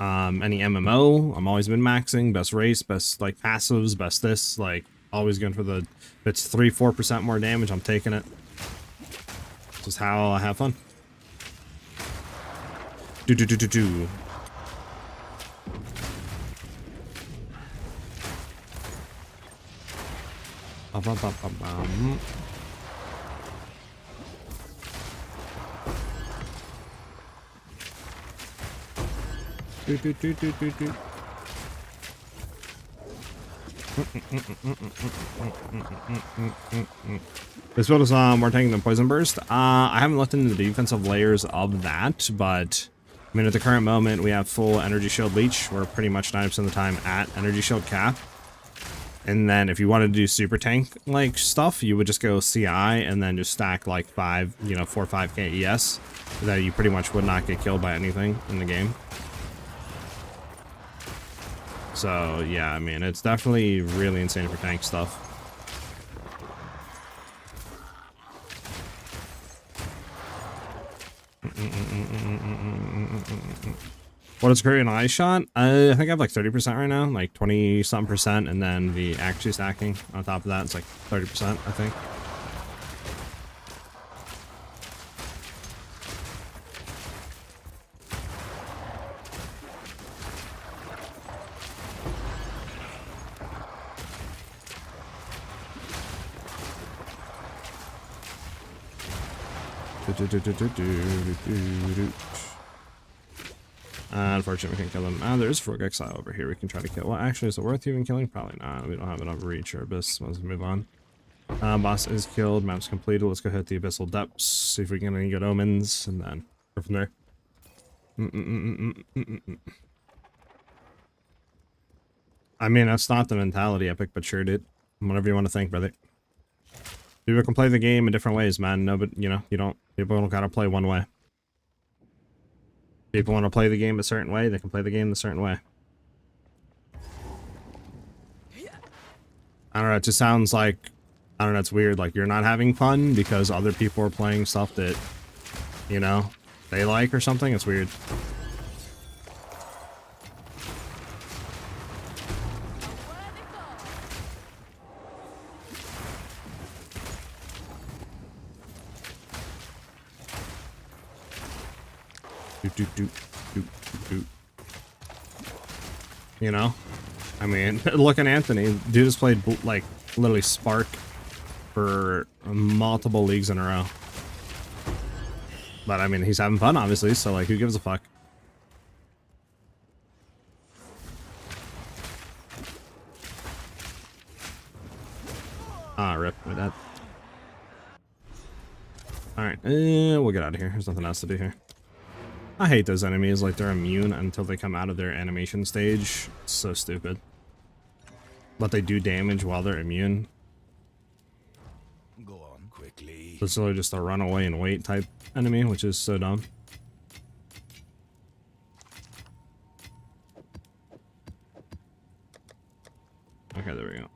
Any MMO, I'm always been maxing, best race, best like passives, best this, like always going for the, if it's 3-4% more damage, I'm taking it. Just how I have fun. Do. Do. This build is more tanking than Poison Burst. I haven't looked into the defensive layers of that, but I mean at the current moment we have full Energy Shield Leech. We're pretty much 90% of the time at Energy Shield cap. And then if you wanted to do super tank like stuff, you would just go CI and then just stack like 4 or 5k ES. That you pretty much would not get killed by anything in the game. So yeah, I mean it's definitely really insane for tank stuff. What is Korean Eye Shot? I think I have like 30% right now, like 20-something%, and then the actually stacking on top of that, it's like 30%, I think. Unfortunately, we can't kill them. There's Frog Exile over here we can try to kill. Well, actually, is it worth even killing? Probably not. We don't have enough reach or abyss. Let's move on. Boss is killed. Map's completed. Let's go hit the abyssal depths. See if we can get any good omens, and then go from there. I mean, that's not the mentality, Epic, but sure, dude. Whatever you want to think, brother. People can play the game in different ways, man. No, but you know, people don't gotta play one way. People want to play the game a certain way, they can play the game a certain way. I don't know, it just sounds like, I don't know, it's weird, like you're not having fun because other people are playing stuff that, you know, they like or something. It's weird. You know, I mean, look at Anthony. Dude has played like literally Spark for multiple leagues in a row. But I mean, he's having fun, obviously. So like, who gives a fuck? Ah, rip my dad. All right, we'll get out of here. There's nothing else to do here. I hate those enemies, like they're immune until they come out of their animation stage. It's so stupid. But they do damage while they're immune. Go on quickly. So it's really just a run away and wait type enemy, which is so dumb. Okay, there we go.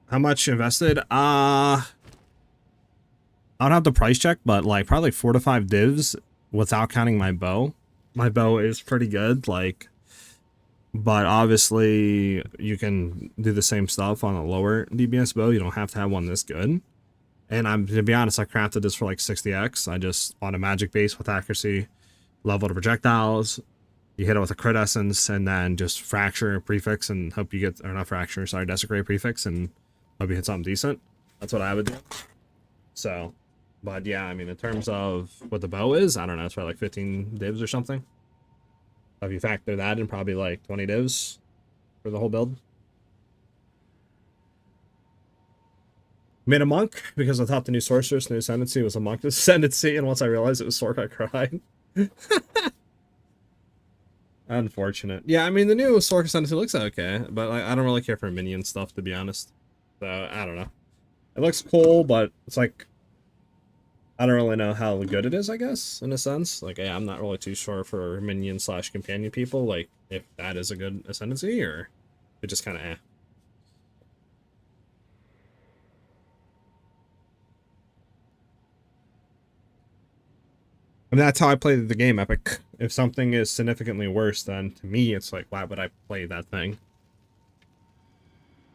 How much invested? I don't have the price check, but like probably 4 to 5 divs without counting my bow. My bow is pretty good, like, but obviously you can do the same stuff on a lower DPS bow. You don't have to have one this good. And to be honest, I crafted this for like 60x. I just bought a magic base with accuracy, level to projectiles. You hit it with a crit essence, and then just fracture prefix and hope you get, or not fracture, sorry, desecrate prefix, and hope you hit something decent. That's what I would do. So, but yeah, I mean, in terms of what the bow is, I don't know, it's probably like 15 divs or something. If you factor that in, probably like 20 divs for the whole build. Made a monk because I thought the new sorceress, new ascendancy was a monk ascendancy, and once I realized it was Sork, I cried. Unfortunate. Yeah, I mean the new Sork ascendancy looks okay, but like, I don't really care for minion stuff, to be honest. So I don't know. It looks cool, but it's like I don't really know how good it is, I guess, in a sense. Like, yeah, I'm not really too sure for minion slash companion people, like if that is a good ascendancy or it just kind of eh. I mean, that's how I play the game, Epic. If something is significantly worse, then to me, it's like, why would I play that thing?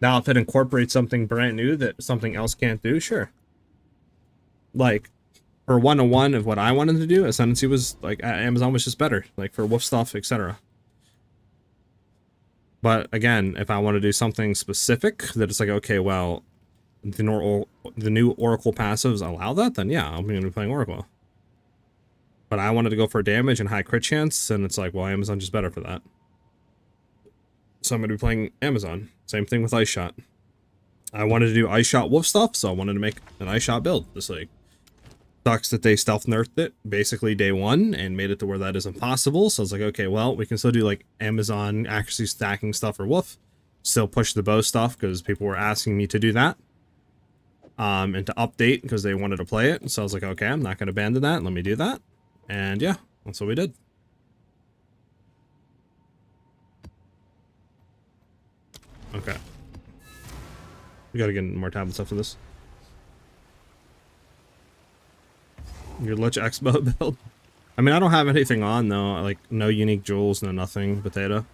Now, if it incorporates something brand new that something else can't do, sure. Like, for 101 of what I wanted to do, Ascendancy was, like, Amazon was just better. Like, for wolf stuff, etc. But, again, if I want to do something specific, that it's like, okay, well, the new Oracle passives allow that, then yeah, I'm going to be playing Oracle. But I wanted to go for damage and high crit chance, and it's like, well, Amazon just better for that. So I'm going to be playing Amazon. Same thing with Ice Shot. I wanted to do Ice Shot wolf stuff, so I wanted to make an Ice Shot build this league. Sucks that they stealth nerfed it basically day one and made it to where that is impossible. So I was like, okay, well, we can still do like Amazon accuracy stacking stuff for wolf. Still push the bow stuff because people were asking me to do that. And to update because they wanted to play it. So I was like, okay, I'm not going to abandon that. Let me do that. And yeah, that's what we did. Okay. We gotta get more tablets after this. Your Lich Expo build? I mean, I don't have anything on though. Like, no unique jewels, no nothing. Potato.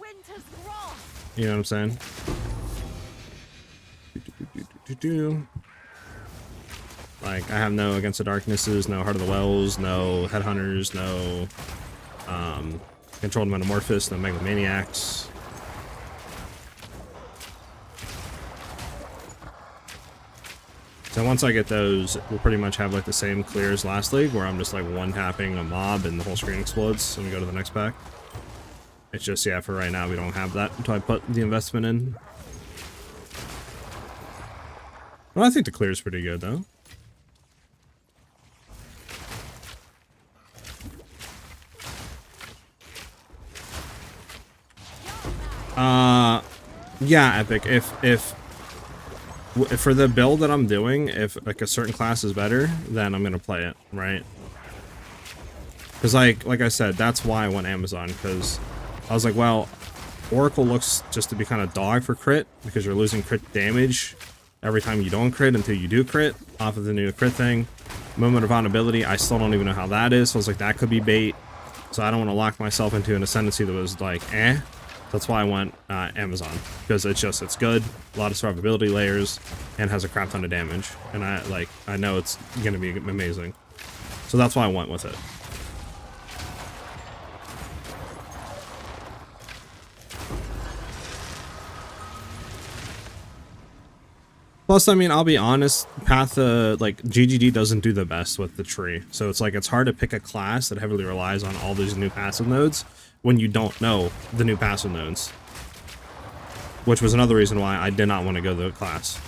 Winter's wrath. You know what I'm saying? Like, I have no Against the Darknesses, no Heart of the Wells, no Headhunters, no Controlled Metamorphosis, no Megalomaniacs. So once I get those, we'll pretty much have like the same clear as last league, where I'm just like one-tapping a mob and the whole screen explodes and we go to the next pack. It's just, yeah, for right now we don't have that until I put the investment in. Well, I think the clear is pretty good though. Yeah, Epic, if for the build that I'm doing, if like a certain class is better, then I'm gonna play it, right? Because like I said, that's why I went Amazon, because I was like, well, Oracle looks just to be kind of dog for crit, because you're losing crit damage every time you don't crit until you do crit off of the new crit thing. Moment of Vulnerability, I still don't even know how that is, so I was like, that could be bait. So I don't want to lock myself into an Ascendancy that was like, eh. That's why I went Amazon, because it's good, a lot of survivability layers, and has a crap ton of damage, and I know it's gonna be amazing, so that's why I went with it. Plus, I mean, I'll be honest, like GGD doesn't do the best with the tree, so it's like it's hard to pick a class that heavily relies on all these new passive nodes when you don't know the new passive nodes. Which was another reason why I did not want to go the class.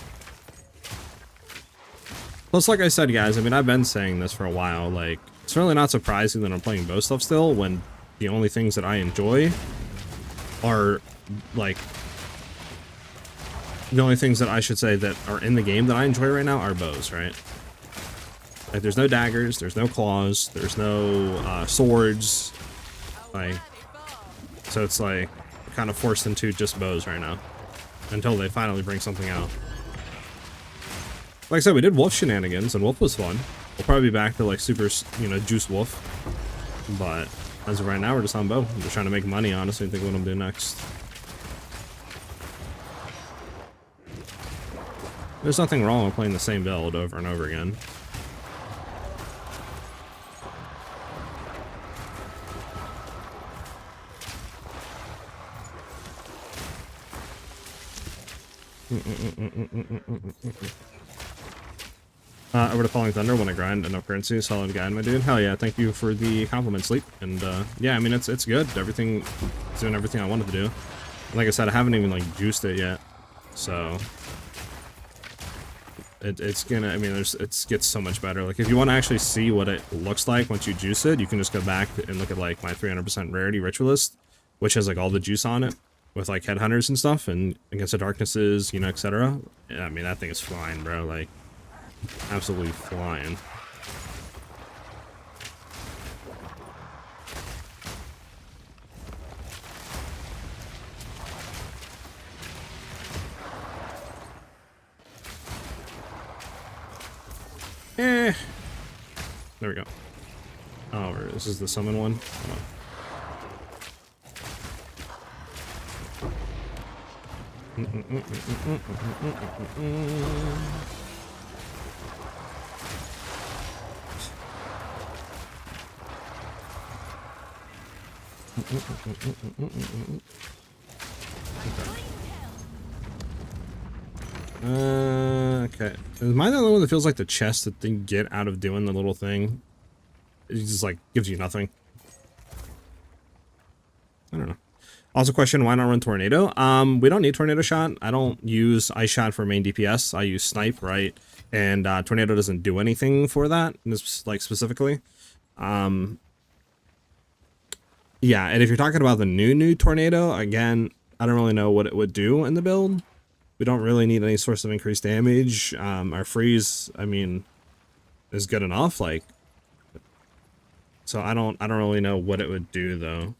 Plus, like I said, guys, I mean, I've been saying this for a while, like, it's really not surprising that I'm playing bow stuff still, when the only things that I enjoy are, like, the only things that I should say that are in the game that I enjoy right now are bows, right? Like, there's no daggers, there's no claws, there's no swords, like, so it's like kind of forced into just bows right now until they finally bring something out. Like I said, we did wolf shenanigans and wolf was fun. We'll probably be back to like super, you know, juice wolf, but as of right now we're just on bow. I'm just trying to make money, honestly, and think what I'm doing next. There's nothing wrong with playing the same build over and over again. Over to Falling Thunder, when I grind enough currency, solid guide, my dude. Hell yeah, thank you for the compliment, Sleep. And yeah, I mean, it's good. Everything, it's doing everything I wanted to do. Like I said, I haven't even like juiced it yet, so it's gonna, I mean, it gets so much better. Like, if you want to actually see what it looks like once you juice it, you can just go back and look at, like, my 300% rarity Ritualist, which has, like, all the juice on it, with, like, headhunters and stuff, and against the darknesses, you know, etc. Yeah, I mean, that thing is flying, bro, like, absolutely flying. There we go. Oh, this is the summon one. Hold on. Okay. Is mine the only one that feels like the chest that they get out of doing the little thing? It just, like, gives you nothing. I don't know. Also question, why not run Tornado? We don't need Tornado Shot. I don't use Ice Shot for main DPS. I use Snipe, right? And Tornado doesn't do anything for that, like, specifically. Yeah, and if you're talking about the new Tornado, again, I don't really know what it would do in the build. We don't really need any source of increased damage. Our freeze, I mean, is good enough, like. So I don't really know what it would do though.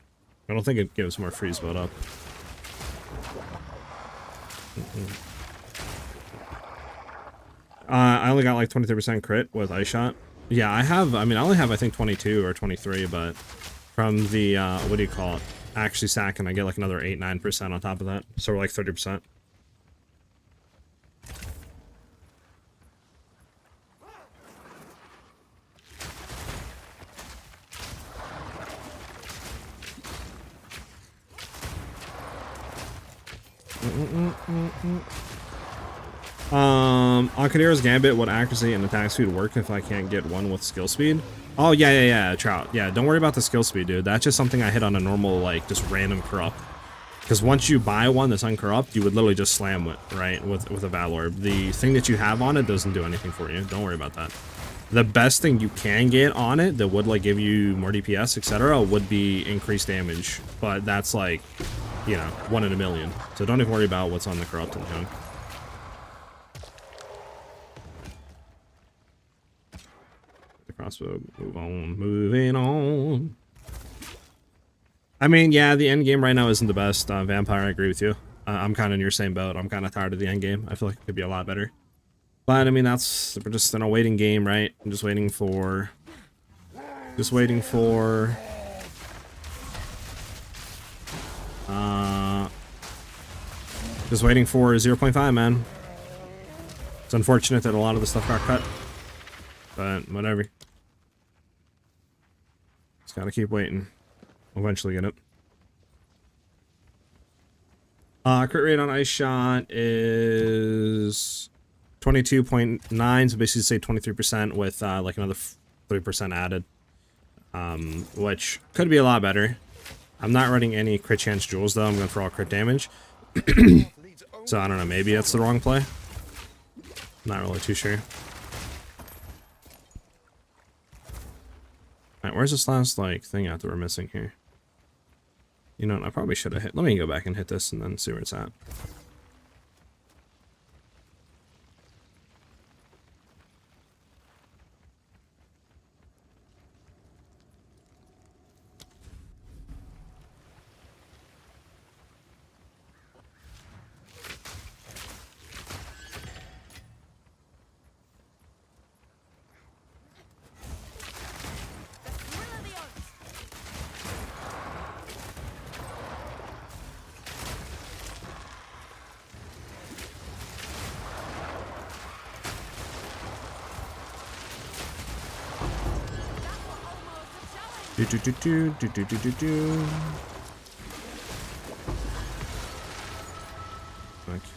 I don't think it gives more freeze build up. I only got like 23% crit with Ice Shot. Yeah, I only have I think 22 or 23, but from the what do you call it? Actually stacking, I get like another 8-9% on top of that. So we're like 30%. On Kadira's Gambit, what accuracy and attack speed work if I can't get one with skill speed? Oh, yeah, Trout. Yeah, don't worry about the skill speed, dude. That's just something I hit on a normal, like, just random corrupt. Because once you buy one that's uncorrupt, you would literally just slam it, right, with a Valorb. The thing that you have on it doesn't do anything for you. Don't worry about that. The best thing you can get on it that would, like, give you more DPS, etc., would be increased damage. But that's, like, you know, 1 in a million. So don't even worry about what's on the corrupt and junk. The crossbow, moving on. I mean, yeah, the end game right now isn't the best. Vampire, I agree with you. I'm kind of in your same boat. I'm kind of tired of the end game. I feel like it could be a lot better. But I mean, we're just in a waiting game, right? I'm just waiting for. Just waiting for 0.5, man. It's unfortunate that a lot of the stuff got cut, but whatever. Just gotta keep waiting. We'll eventually get it. Crit rate on Ice Shot is 22.9, so basically say 23% with like another 3% added, which could be a lot better. I'm not running any crit chance jewels though. I'm going for all crit damage. So I don't know, maybe that's the wrong play. Not really too sure. Alright, where's this last like thing out that we're missing here? You know what, I probably should have hit. Let me go back and hit this and then see where it's at.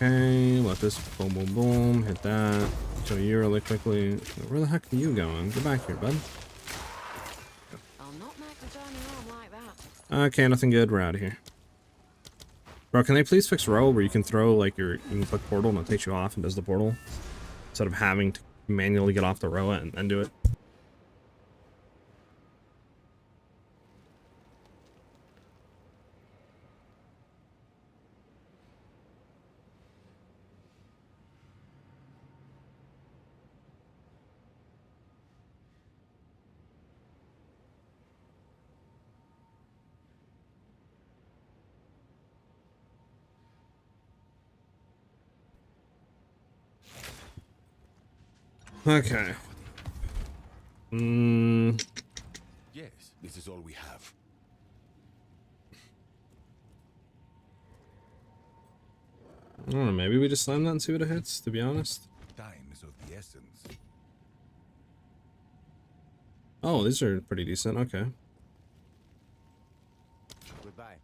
Okay, let this boom boom boom hit that. So you really quickly. Where the heck are you going? Get back here, bud. I'll not make the journey home like that. Okay, nothing good. We're out of here. Bro, can they please fix roll where you can throw like you can click portal and it takes you off and does the portal? instead of having to manually get off the roa and then do it. Okay. Yes, this is all we have. I don't know, maybe we just slam that and see what it hits, to be honest. Time is of the essence. Oh, these are pretty decent, okay. Goodbye.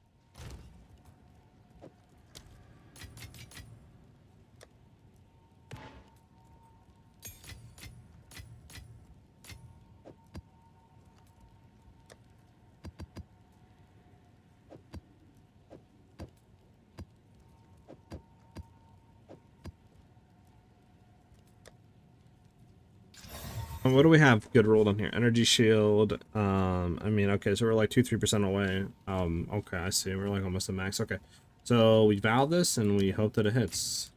What do we have good rolled on here? Energy shield. I mean, okay, so we're like 2-3% away. Okay, I see. We're like almost at max. Okay. So we vow this and we hope that it hits.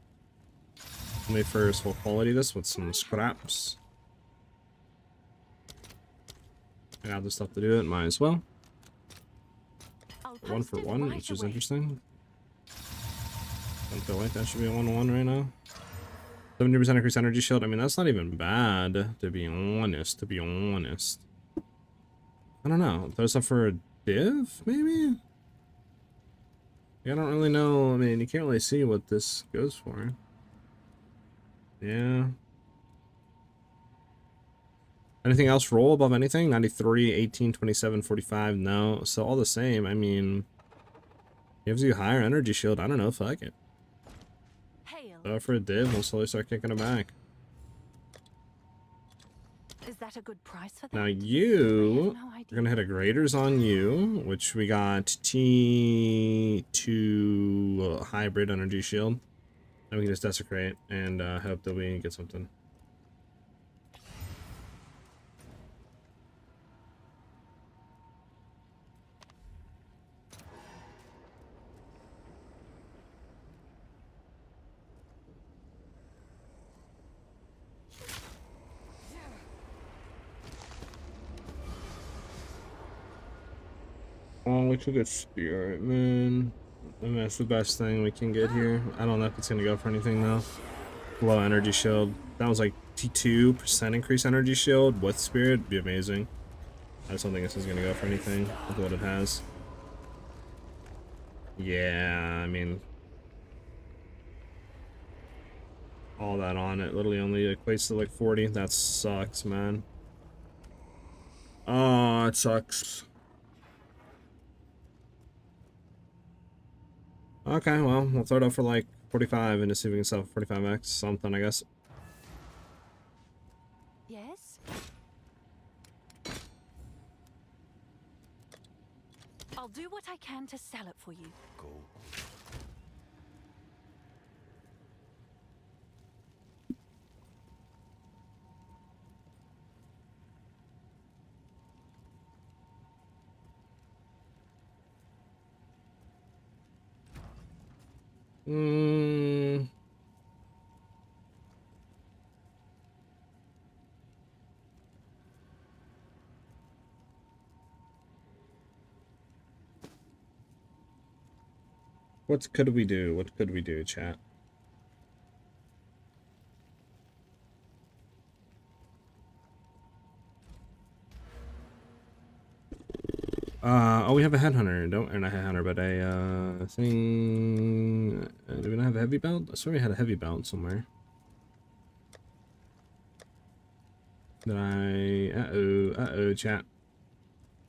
Let me first we'll quality this with some scraps. I got the stuff to do it, might as well. I'll One for post it one, right which is away. interesting. I feel like that should be a 1-1 right now. 70% increased energy shield. I mean, that's not even bad, to be honest. I don't know. Throw stuff for a div, maybe? Yeah, I don't really know. I mean, you can't really see what this goes for. Yeah. Anything else roll above anything? 93, 18, 27, 45. No. So all the same. I mean, gives you higher energy shield. I don't know. Fuck it. Hail. Throw it for a div. We'll slowly start kicking it back. Is that a good price for that? Now I you, have no idea. we're gonna hit a graders on you, which we got T2 hybrid energy shield. And we can just desecrate and hope that we get something. Oh, we took a spirit, man. I mean, that's the best thing we can get here. I don't know if it's gonna go for anything though. Low energy shield. That was like T2% increase energy shield with spirit. Would be amazing. I just don't think this is gonna go for anything with what it has. Yeah, I mean, all that on it literally only equates to like 40. That sucks, man. Oh, it sucks. Okay, well, we'll throw it up for like 45 and just see if we can sell 45x something, I guess. Yes? I'll do what I can to sell it for you. Go. What could we do? What could we do, chat? Oh, we have a headhunter, don't, or not a headhunter, but a thing. Do we not have a heavy belt? I swear we had a heavy belt somewhere. Did I? Uh-oh, chat.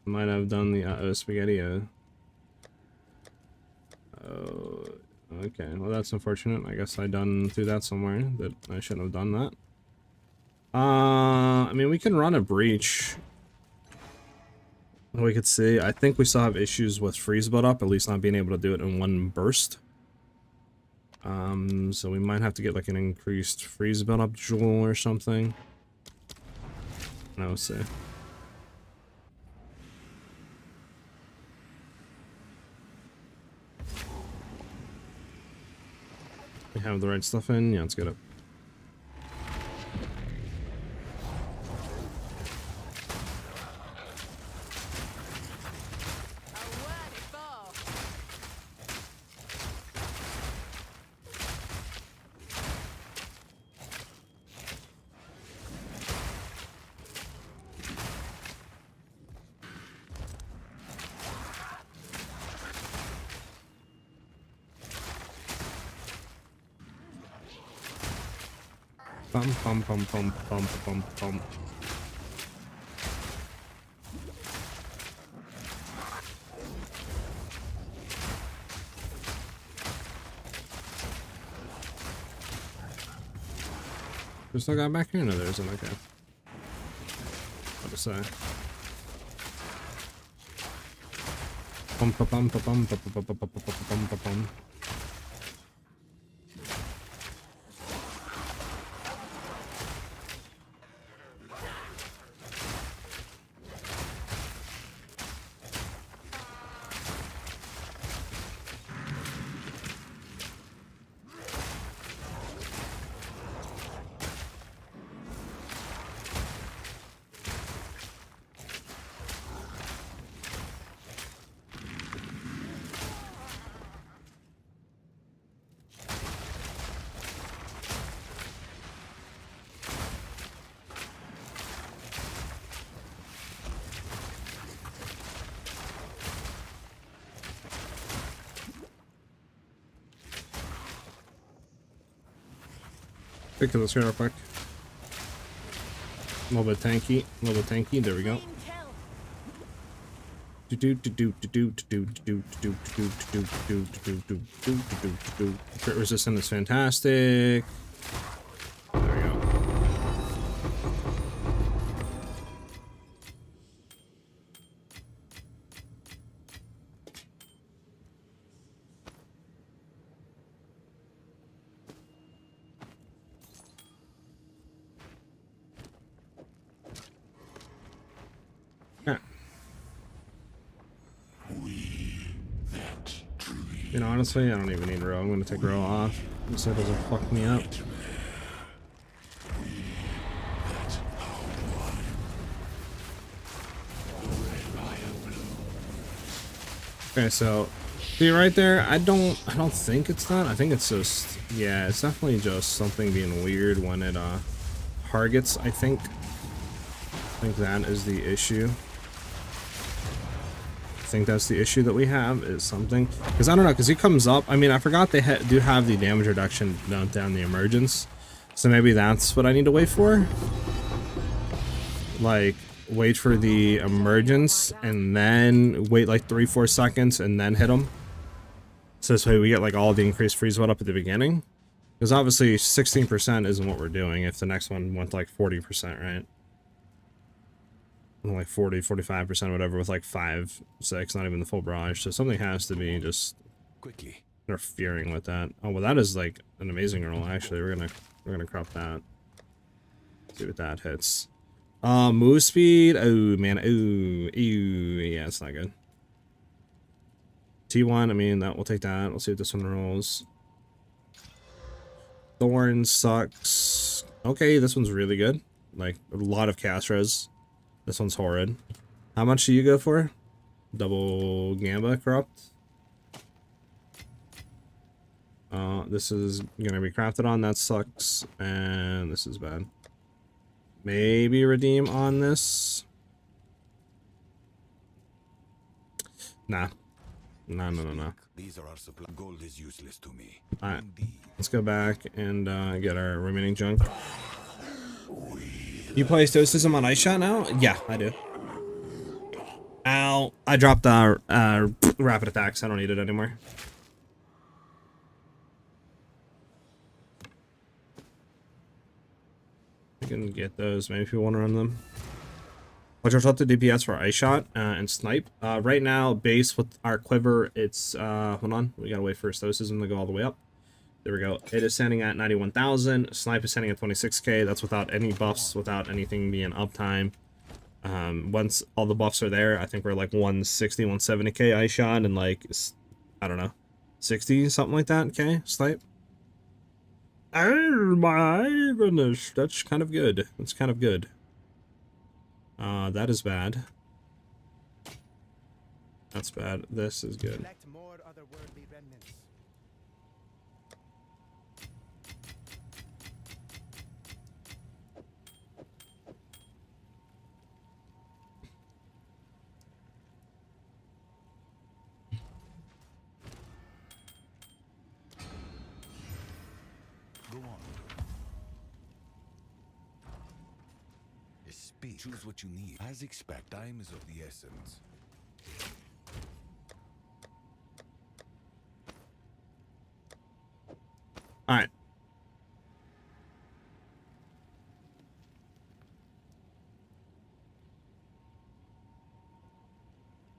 Might have done the spaghetti-o. Oh, okay. Well, that's unfortunate. I guess I done through that somewhere, that I shouldn't have done that. I mean, we can run a breach. We could see. I think we still have issues with freeze build up, at least not being able to do it in one burst. So we might have to get like an increased freeze build up jewel or something. No, we'll see. We have the right stuff in. Yeah, let's get it. Bum bum bum bum bum bum bum. There's still got back here? No, there isn't. Okay. What to say? Bum bum bum bum bum bum bum bum bum bum bum. Pick this here real quick. A little bit tanky, a little bit tanky. There we go. Crit resistance is fantastic. There we go. Yeah. You know, honestly, I don't even need row. I'm gonna take row off so it doesn't fuck me up. Okay, so see right there, I don't think it's that. I think it's just, yeah, it's definitely just something being weird when it targets, I think that is the issue. I think that's the issue that we have, is something, because I don't know, because he comes up, I mean, I forgot they do have the damage reduction down the emergence, so maybe that's what I need to wait for, like wait for the emergence and then wait like 3-4 seconds and then hit him, so this way we get like all the increased freeze build up at the beginning, because obviously 16% isn't what we're doing if the next one went like 40%, right? Like 40-45%, whatever, with like 5-6, not even the full barrage. So something has to be just Quickly. interfering with that. Oh well, that is like an amazing roll. Actually, we're gonna crop that. See what that hits. Move speed. Oh man. Ooh. Yeah, it's not good. T1. I mean, that we'll take that. We'll see what this one rolls. Thorn sucks. Okay, this one's really good. Like a lot of cast res. This one's horrid. How much do you go for? Double Gamba corrupt. This is gonna be crafted on. That sucks. And this is bad. Maybe redeem on this. Nah. No. These are our supply. Gold is useless to me. Alright. Let's go back and get our remaining junk. You play Stoicism on Ice Shot now? Yeah, I do. Ow. I dropped rapid attacks. I don't need it anymore. I can get those. Maybe if you want to run them. Watch out to DPS for Ice Shot and Snipe. Right now, base with our quiver, it's... hold on. We gotta wait for Stoicism to go all the way up. There we go. It is standing at 91,000. Snipe is standing at 26k. That's without any buffs, without anything being uptime. Once all the buffs are there, I think we're like 160, 170k ice shot and like, I don't know, 60, something like that, okay, snipe. Oh my goodness, that's kind of good. That's kind of good. That is bad. That's bad. This is good. Collect more otherworldly remnants. Go on. Speak. Choose what you need. As expect, time is of the essence. All right.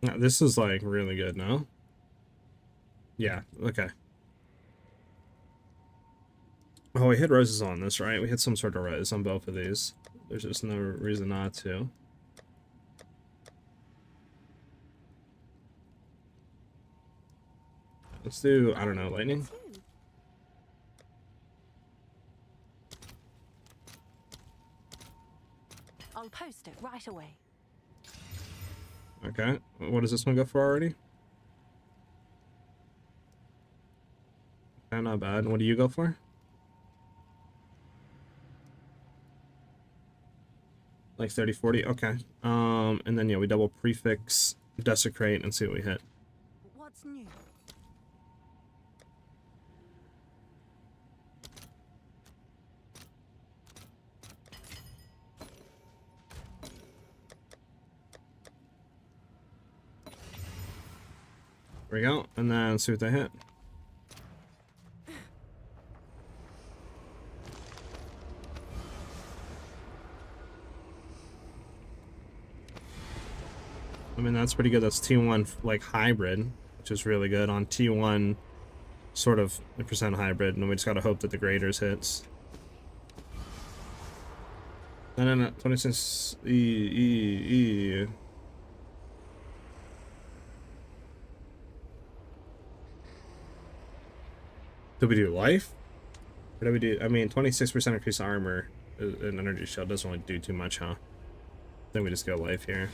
Now, this is like really good, no? Yeah, okay. Oh, we hit roses on this, right? We hit some sort of res on both of these. There's just no reason not to. Let's do, I don't know, lightning? I'll post it right away. Okay. What does this one go for already? Okay, not bad. What do you go for? Like 30, 40? Okay. And then, yeah, we double prefix, desecrate, and see what we hit. What's new? There we go. And then see what they hit. I mean, that's pretty good. That's T1 like hybrid, which is really good on T1 sort of percent hybrid, and we just gotta hope that the graders hits. No, 26 E. Did we do life? Or did we do, I mean, 26% increase armor and energy shield doesn't really do too much, huh? Then we just go life here.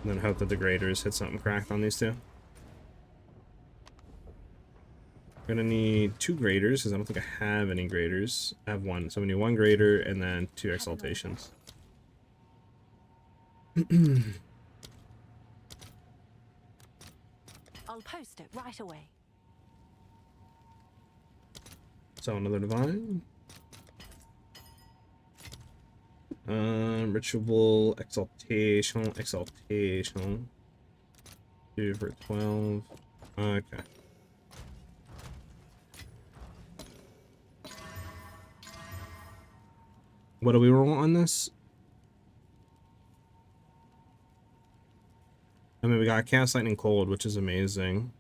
And then hope that the graders hit something cracked on these two. We're gonna need 2 graders, because I don't think I have any graders. I have 1, so we need 1 grader and then 2 exaltations. I'll post it right away. So another divine. Ritual, exaltation. 2 for 12. Okay. What do we roll on this? I mean, we got Cast Lightning Cold, which is amazing.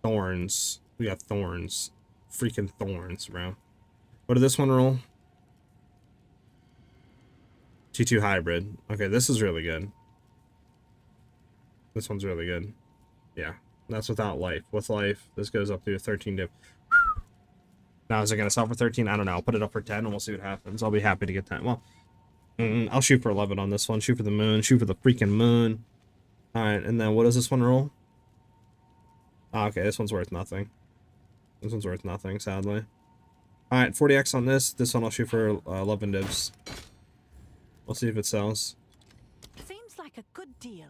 Thorns. We got Thorns. Freaking Thorns, bro. What did this one roll? T2 Hybrid. Okay, this is really good. This one's really good. Yeah, that's without life. With life, this goes up to a 13 dip. Now, is it going to sell for 13? I don't know. I'll put it up for 10 and we'll see what happens. I'll be happy to get 10. Well, I'll shoot for 11 on this one. Shoot for the moon. Shoot for the freaking moon. Alright, and then what does this one roll? Oh, okay, this one's worth nothing. This one's worth nothing, sadly. Alright, 40x on this. This one I'll shoot for 11 dibs. We'll see if it sells. Seems like a good deal.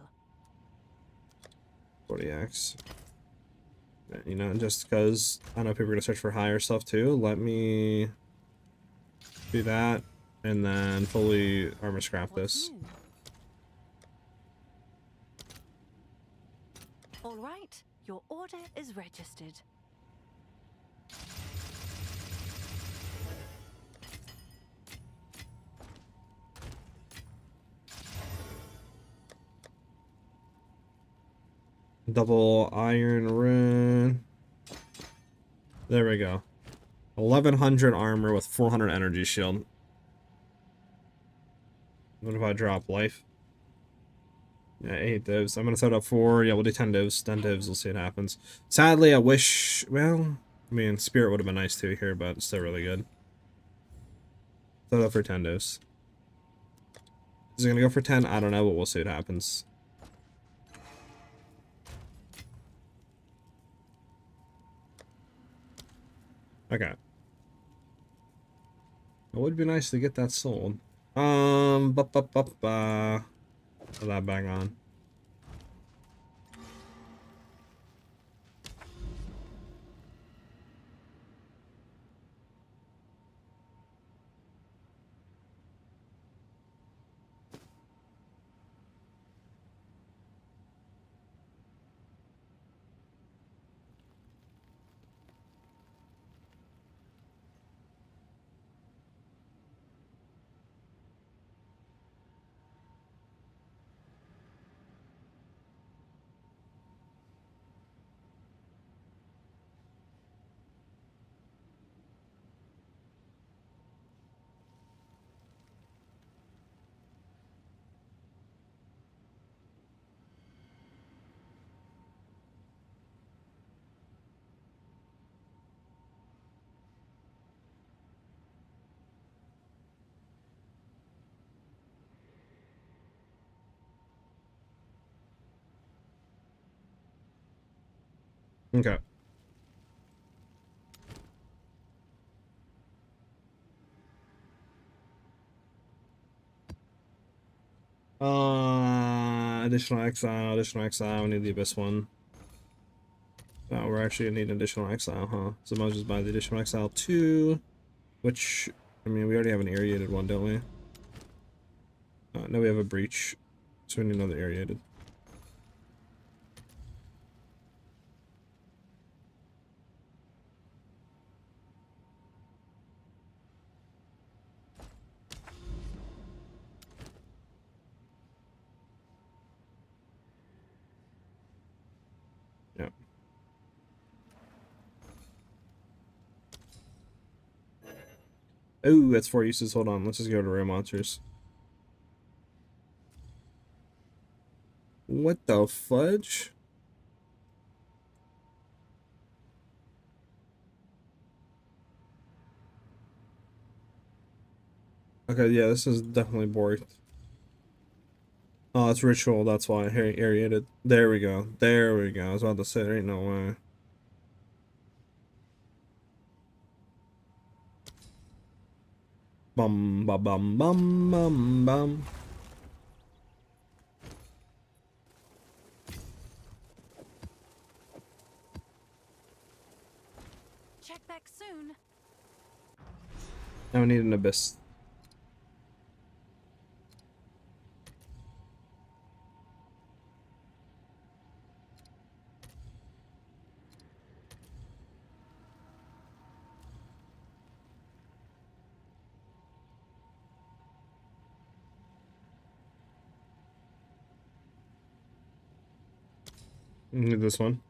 40x. You know, just because I know people are going to search for higher stuff too. Let me do that and then fully armor scrap this. What's new? All right, your order is registered. Double iron rune. There we go. 1100 armor with 400 energy shield. What if I drop life? Yeah, 8 divs. I'm gonna set up 4. Yeah, we'll do 10 divs. 10 divs, we'll see what happens. Sadly, I wish, well, I mean, Spirit would have been nice too here, but it's still really good. Set up for 10 divs. Is it gonna go for 10? I don't know, but we'll see what happens. Okay. It would be nice to get that sold. Put that back on. Okay. Additional exile, additional exile. We need the abyss one. Oh, we're actually gonna need additional exile, huh? So I might just buy the additional exile 2, which, I mean, we already have an aerated one, don't we? No, we have a breach, so we need another aerated. Yeah. Oh, that's 4 uses. Hold on, let's just go to rare monsters. What the fudge? Okay, yeah, this is definitely boring. Oh, it's ritual, that's why. Aerated. There we go. There we go. I was about to say, there ain't no way. Bum, bum, bum, bum, bum, bum. Check back soon. Now we need an abyss. Need this one.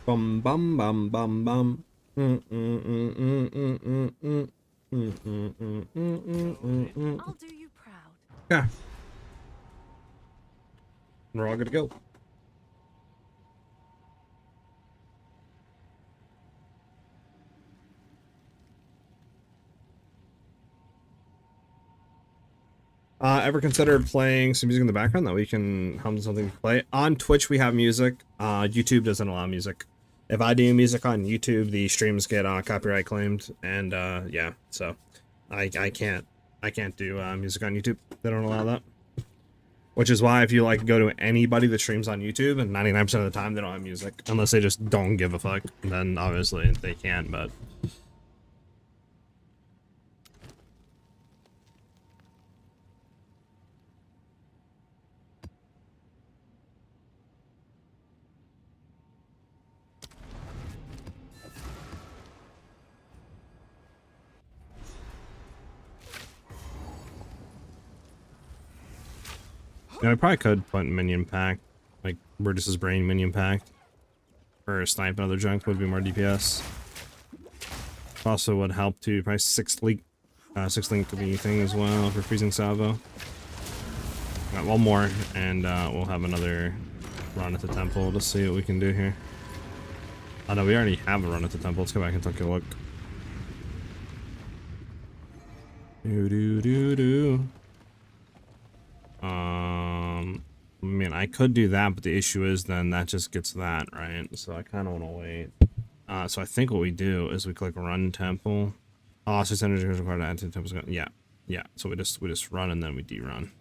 Bum bum bum bum bum. I'll do you proud. Yeah. We're all good to go. Ever considered playing some music in the background that we can hum something to play? On Twitch we have music. YouTube doesn't allow music. If I do music on YouTube, the streams get copyright claimed, and yeah, so I can't do music on YouTube. They don't allow that. Which is why if you like go to anybody that streams on YouTube, and 99% of the time they don't have music, unless they just don't give a fuck. Then obviously they can, but. Yeah, I probably could put minion pack, like Brutus's brain minion pack, or snipe and other junk would be more DPS. Also would help to probably six link to the thing as well for freezing salvo. Got one more, and we'll have another run at the temple to see what we can do here. Oh no, we already have a run at the temple. Let's go back and take a look. I mean, I could do that, but the issue is then that just gets that, right? So I kind of want to wait. So I think what we do is we click run temple. Oh, 600 is required to add to the temple. Yeah, yeah. So we just run and then we derun.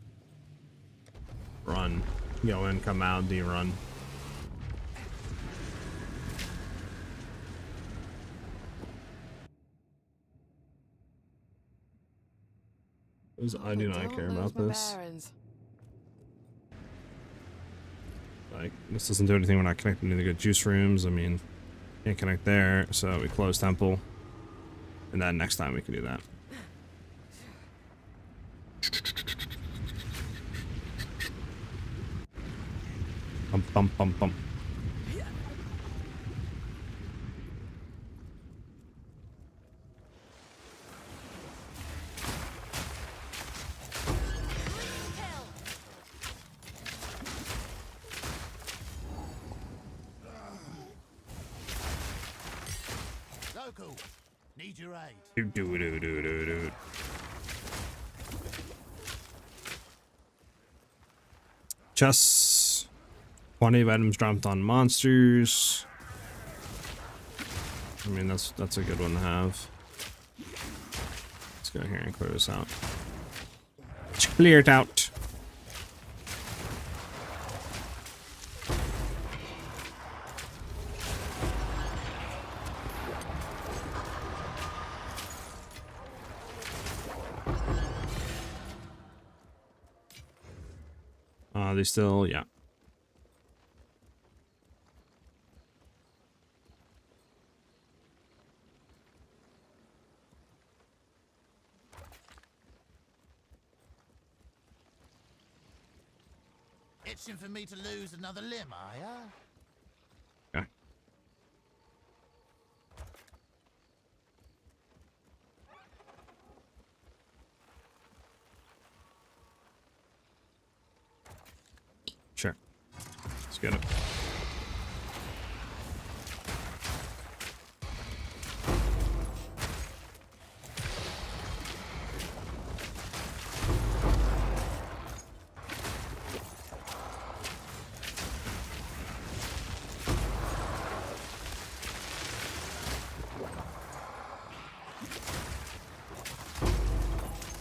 Run, go in, come out, derun. I do not care about this. Like, this doesn't do anything. We're not connecting to the good juice rooms. I mean, can't connect there, so we close temple. And then next time we can do that. Bump, bump, bump, bump. Local, need your aid. Do. Chests. Quantity of items dropped on monsters. I mean, that's a good one to have. Let's go here and clear this out. Let's clear it out. They still, yeah. Itching for me to lose another limb, are ya? Okay. Sure. Let's get it.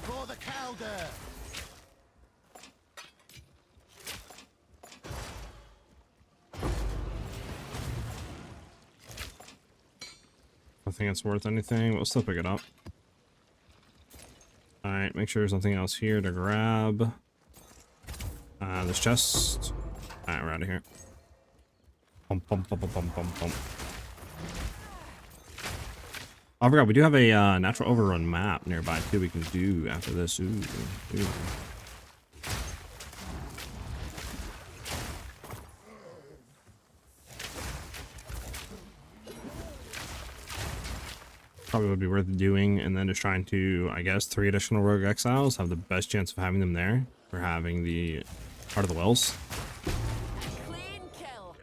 For the Calder! I think it's worth anything. We'll still pick it up. Alright, make sure there's nothing else here to grab. This chest. Alright, we're out of here. Pump, pump, pump, pump, pump, pump. Oh, I forgot, we do have a natural overrun map nearby too we can do after this. Ooh. Probably would be worth doing, and then just trying to, I guess, 3 additional rogue exiles have the best chance of having them there for having the part of the wells. Clean kill.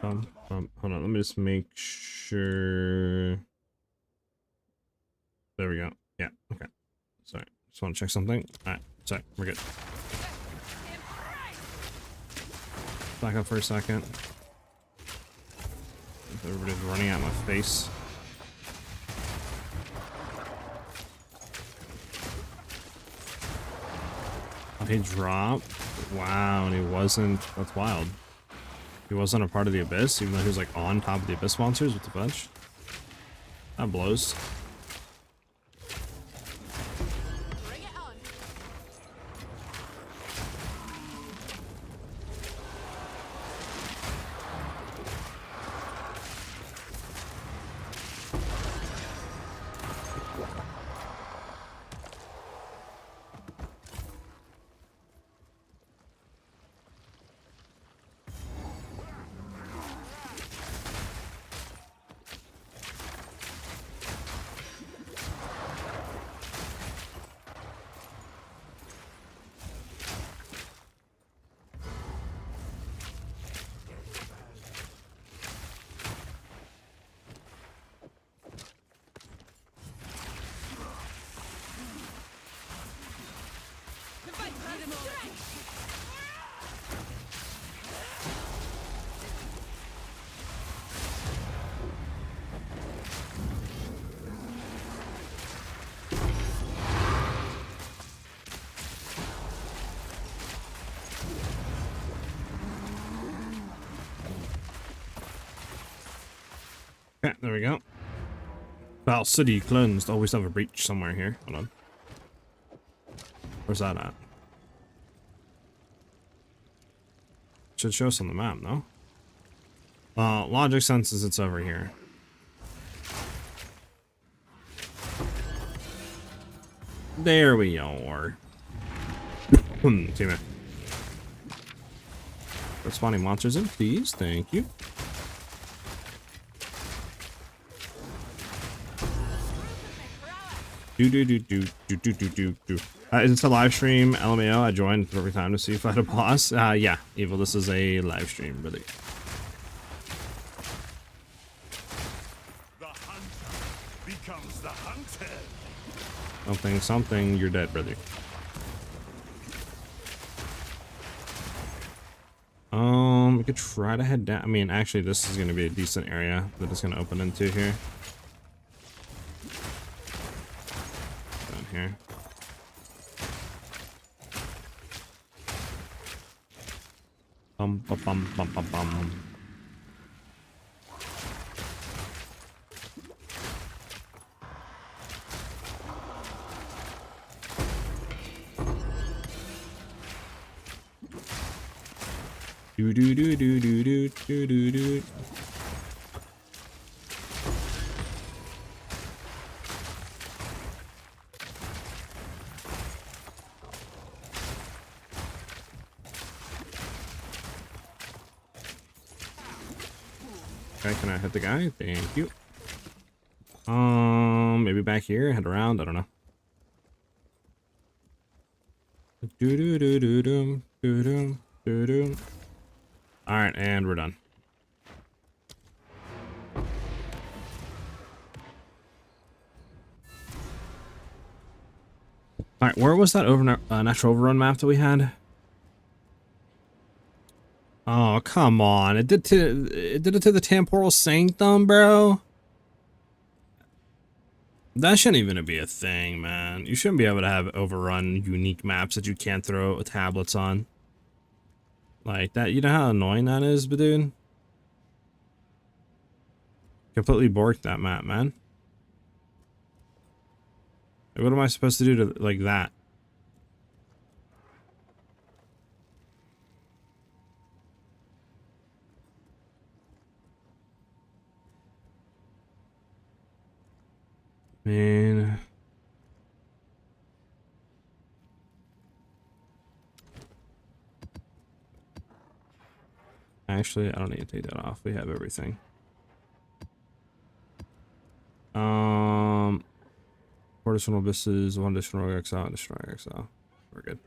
Hold on, let me just make sure. There we go. Yeah, okay. Sorry, just want to check something. Alright, sorry, we're good. Back up for a second. Everybody's running at my face. Oh, he dropped? Wow, and he wasn't... That's wild. He wasn't a part of the Abyss, even though he was like on top of the Abyss monsters with the bunch. That blows. Bring it on. Okay, there we go. Val City cleansed. Oh, we still have a breach somewhere here. Hold on. Where's that at? Should show us on the map, no? Logic senses it's over here. There we are. Team it. Put spawning monsters in, please. Thank you. It's a live stream. LMAO. I joined every time to see if I had a boss. Yeah, Evil. This is a live stream, brother. The hunter becomes the hunted. Something. You're dead, brother. We could try to head down. I mean, actually, this is going to be a decent area that it's going to open into here. Down here. Bum, bum, bum, bum, bum, bum. Do do do do do do do do do. Okay, can I hit the guy? Thank you. Maybe back here, head around, I don't know. Do do do do do do do do do. Alright, and we're done. Alright, where was that natural overrun map that we had? Oh, come on. It did it to the temporal sanctum, bro. That shouldn't even be a thing, man. You shouldn't be able to have overrun unique maps that you can't throw tablets on. Like that, you know how annoying that is, but dude. Completely borked that map, man. Like, what am I supposed to do to like that? Man. Actually, I don't need to take that off. We have everything. 4 additional abysses, 1 additional exile, and destroy exile. We're good.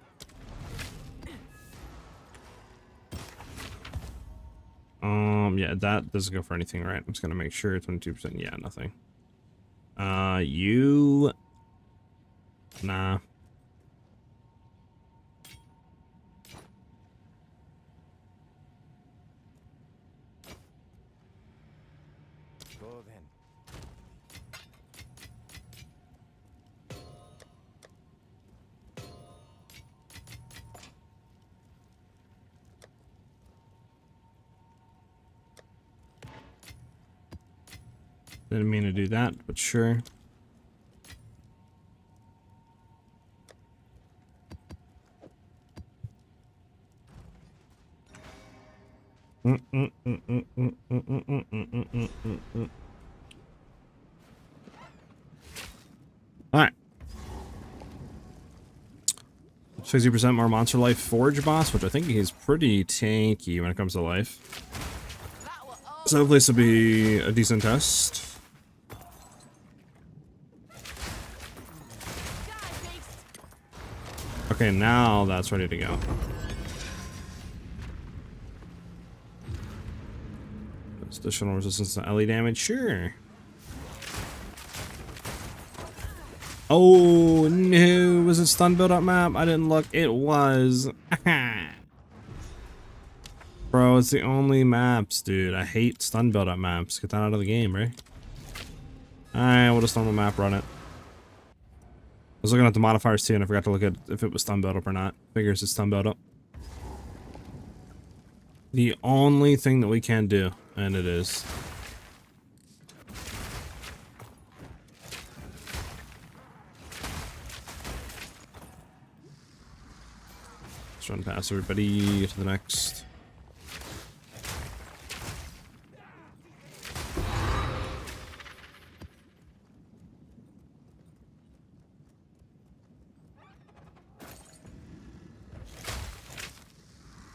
Yeah, that doesn't go for anything, right? I'm just gonna make sure 22%. Yeah, nothing. You. Nah. Go then. Didn't mean to do that, but sure. Alright. 60% more monster life forge boss, which I think he's pretty tanky when it comes to life. So hopefully this will be a decent test. Okay, now that's ready to go. Additional resistance to LE damage, sure. Oh no, was it stun build up map? I didn't look. It was. Bro, it's the only maps, dude. I hate stun build up maps. Get that out of the game, right? Alright, we'll just normal map run it. I was looking at the modifiers too, and I forgot to look at if it was stun build up or not. Figures it's stun build up. The only thing that we can do, and it is. run past everybody to the next.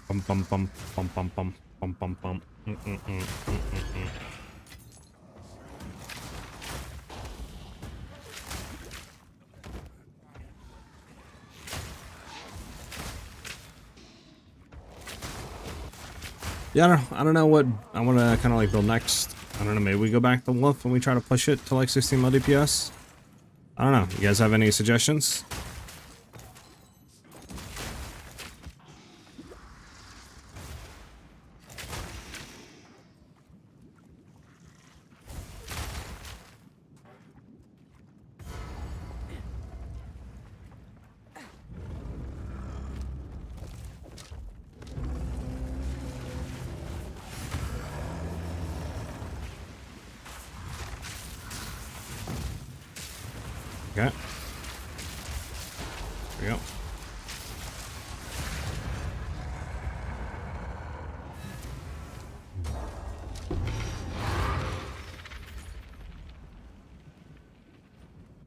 Bum bum bum bum bum bum bum bum bum. Yeah, I don't know what I want to kind of like build next. I don't know, maybe we go back to Wolf and we try to push it to like 16 mil DPS. I don't know. You guys have any suggestions? Okay. There we go.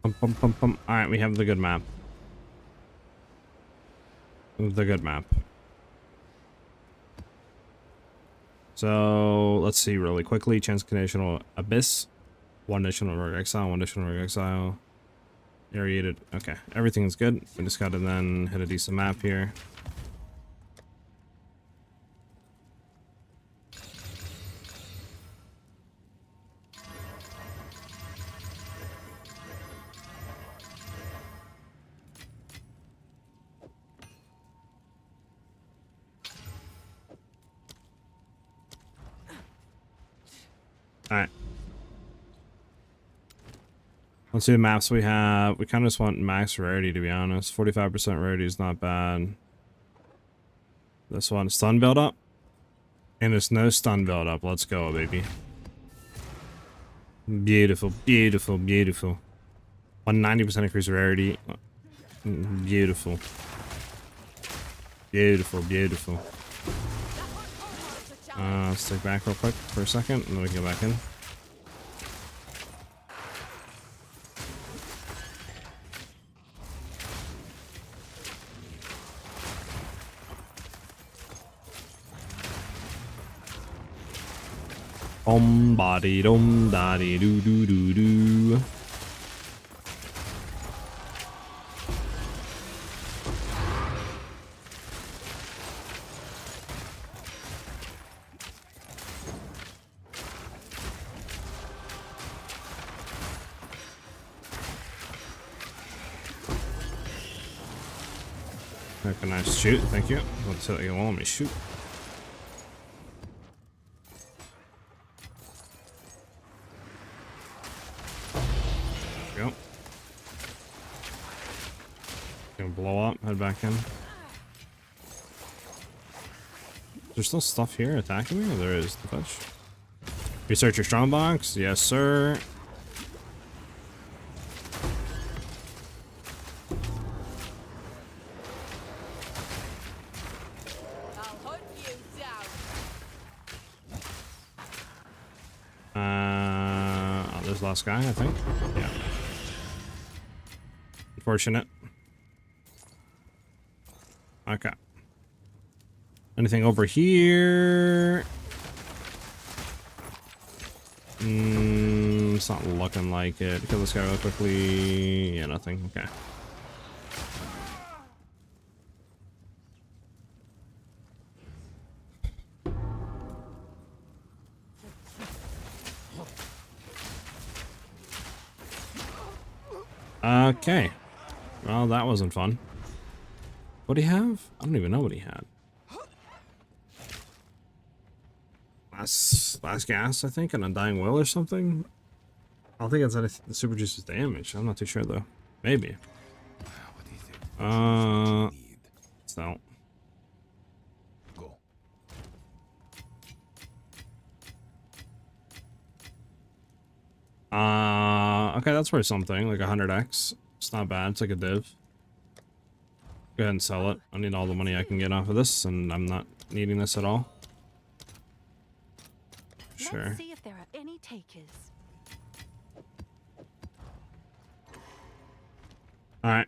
Pum, pum, pum, pum. All right, we have the good map. The good map. So let's see really quickly. Chance conditional abyss. One additional rogue exile. One additional rogue exile. Aerated. Okay, everything is good. We just gotta then hit a decent map here. Alright. Let's see the maps we have. We kind of just want max rarity, to be honest. 45% rarity is not bad. This one, stun build up. And there's no stun build up. Let's go, baby. Beautiful, beautiful, beautiful. 190% increase rarity. Beautiful. Beautiful, beautiful. Let's take back real quick for a second, and then we can go back in. Body dum daddy doo doo doo doo. Can I shoot? Thank you. Let's see, you want me to shoot. Go. Gonna blow up, head back in. Is there still stuff here attacking me? There is, the push. Research your strongbox? Yes, sir. There's the last guy, I think. Yeah. Unfortunate. Okay. Anything over here? It's not looking like it. Kill this guy real quickly. Yeah, nothing. Okay. Okay. Well, that wasn't fun. What do you have? I don't even know what he had. Last gas, I think, an Undying Will or something. I don't think it's anything that super juices damage. I'm not too sure though. Maybe. So. Okay, that's worth something, like 100x. It's not bad, it's like a div. Go ahead and sell it. I need all the money I can get off of this, and I'm not needing this at all. Sure. Let's see if there are any takers. All right.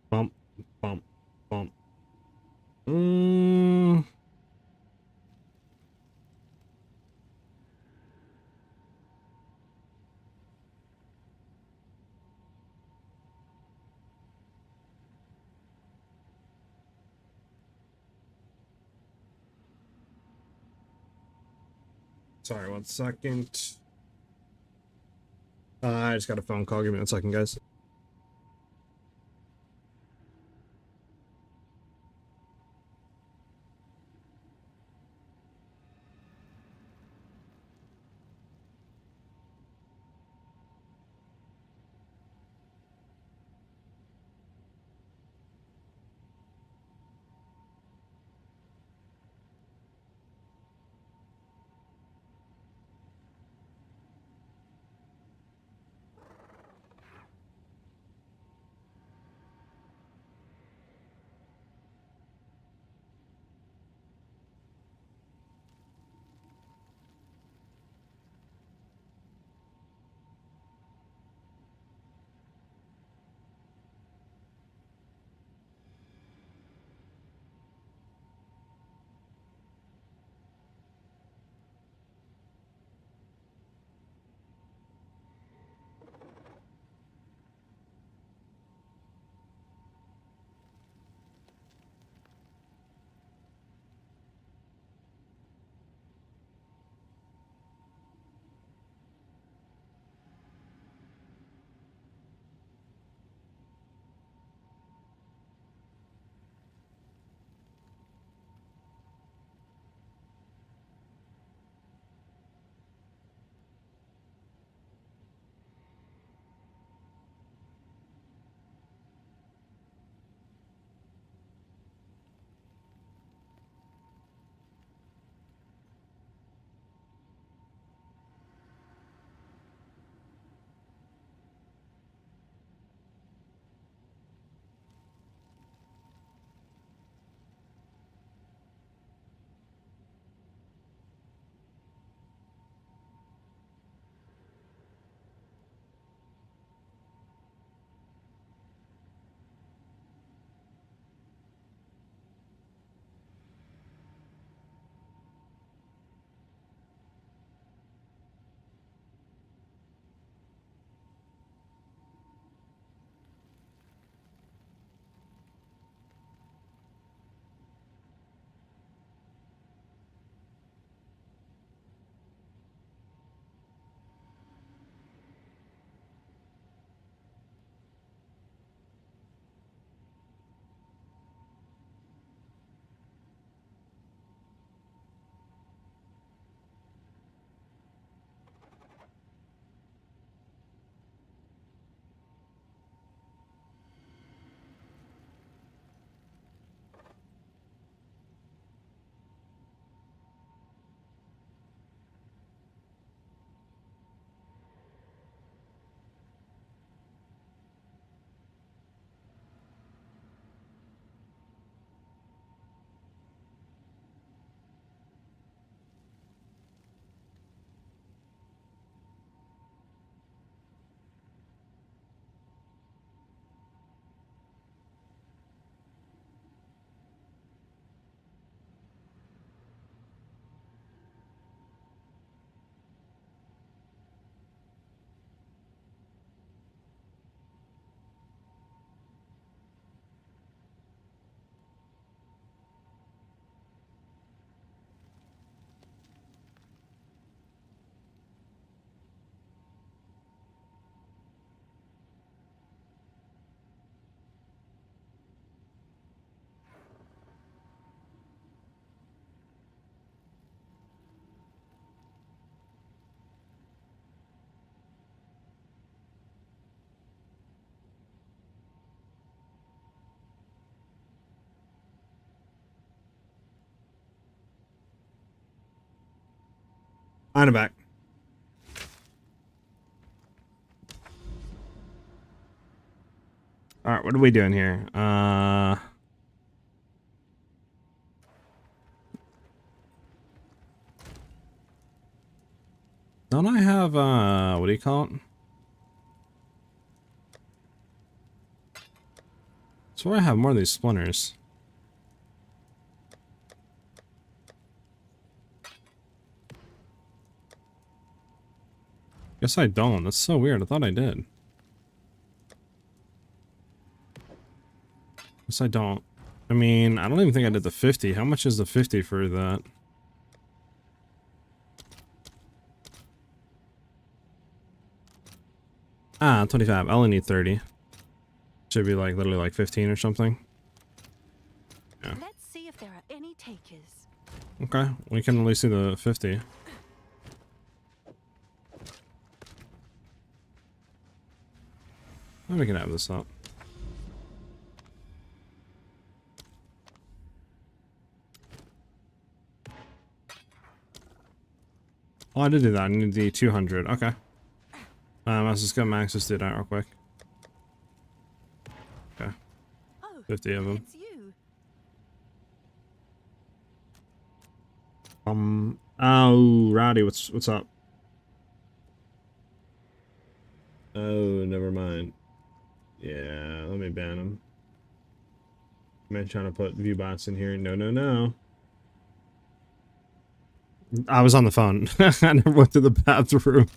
Bump, bump, bump. Sorry, 1 second. I just got a phone call. Give me 1 second, guys. I'm back. All right, what are we doing here? Don't I have what do you call it? That's where I have more of these splinters. Guess I don't. That's so weird. I thought I did. Guess I don't. I mean, I don't even think I did the 50. How much is the 50 for that? Ah, 25. I only need 30. Should be like literally like 15 or something. Yeah. Let's see if there are any takers. Okay, we can at least see the 50. Maybe we can have this up. Oh, I did do that. I need the 200. Okay. Let's just go max this dude out real quick. Okay. Oh, 50 of them. it's you. Oh, Rowdy, what's up? Oh, never mind. Yeah, let me ban him. I'm trying to put view bots in here. No, no, no. I was on the phone. I never went to the bathroom.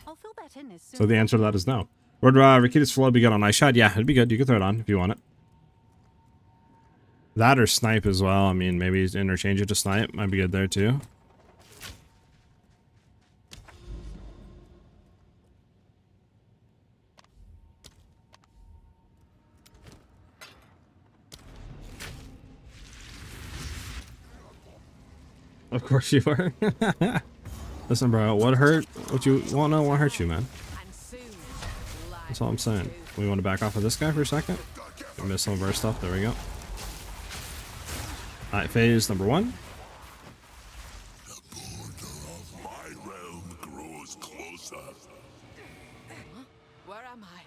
I'll fill that in as soon So the as answer to that is no. Would Rikita's flow be good on Ice Shot? Yeah, it'd be good. You could throw it on if you want it. That or Snipe as well. I mean, maybe interchange it to Snipe. Might be good there too. Of course you were. Listen, bro, what hurt? What you want to know? What hurt you, man? That's all I'm saying. We want to back off of this guy for a second. We missed some of our stuff. There we go. Alright, phase number 1. My realm grows closer. Where am I?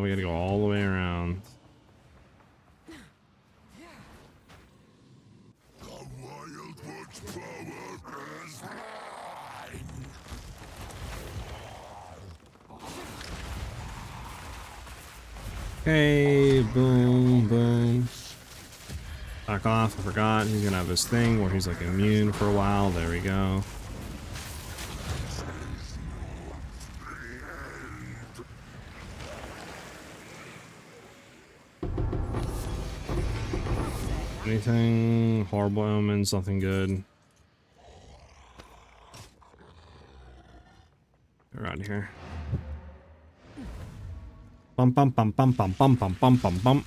We gotta go all the way around. The Wildwood's power is mine. Okay, boom, boom. Back off, I forgot. He's gonna have his thing where he's like immune for a while. There we go. Anything? Horrible omens, nothing good. Around here. Bum bum bum bum bum bum bum bum bum bum.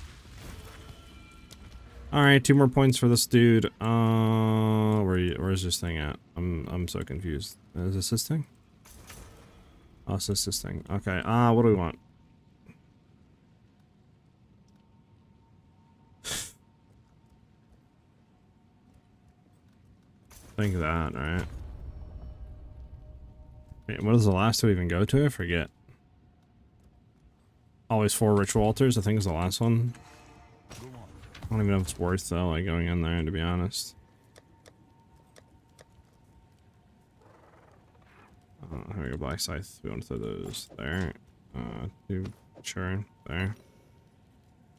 Alright, 2 more points for this dude. Where's this thing at? I'm so confused. Is this his thing? Oh, it's this thing. Okay, what do we want? Think of that, right? Wait, what does the last 2 even go to? I forget. Always 4 ritual altars, I think is the last one. I don't even know if it's worth though, like going in there, to be honest. Here we go, Black Scythe. We want to throw those there. 2, sure, there.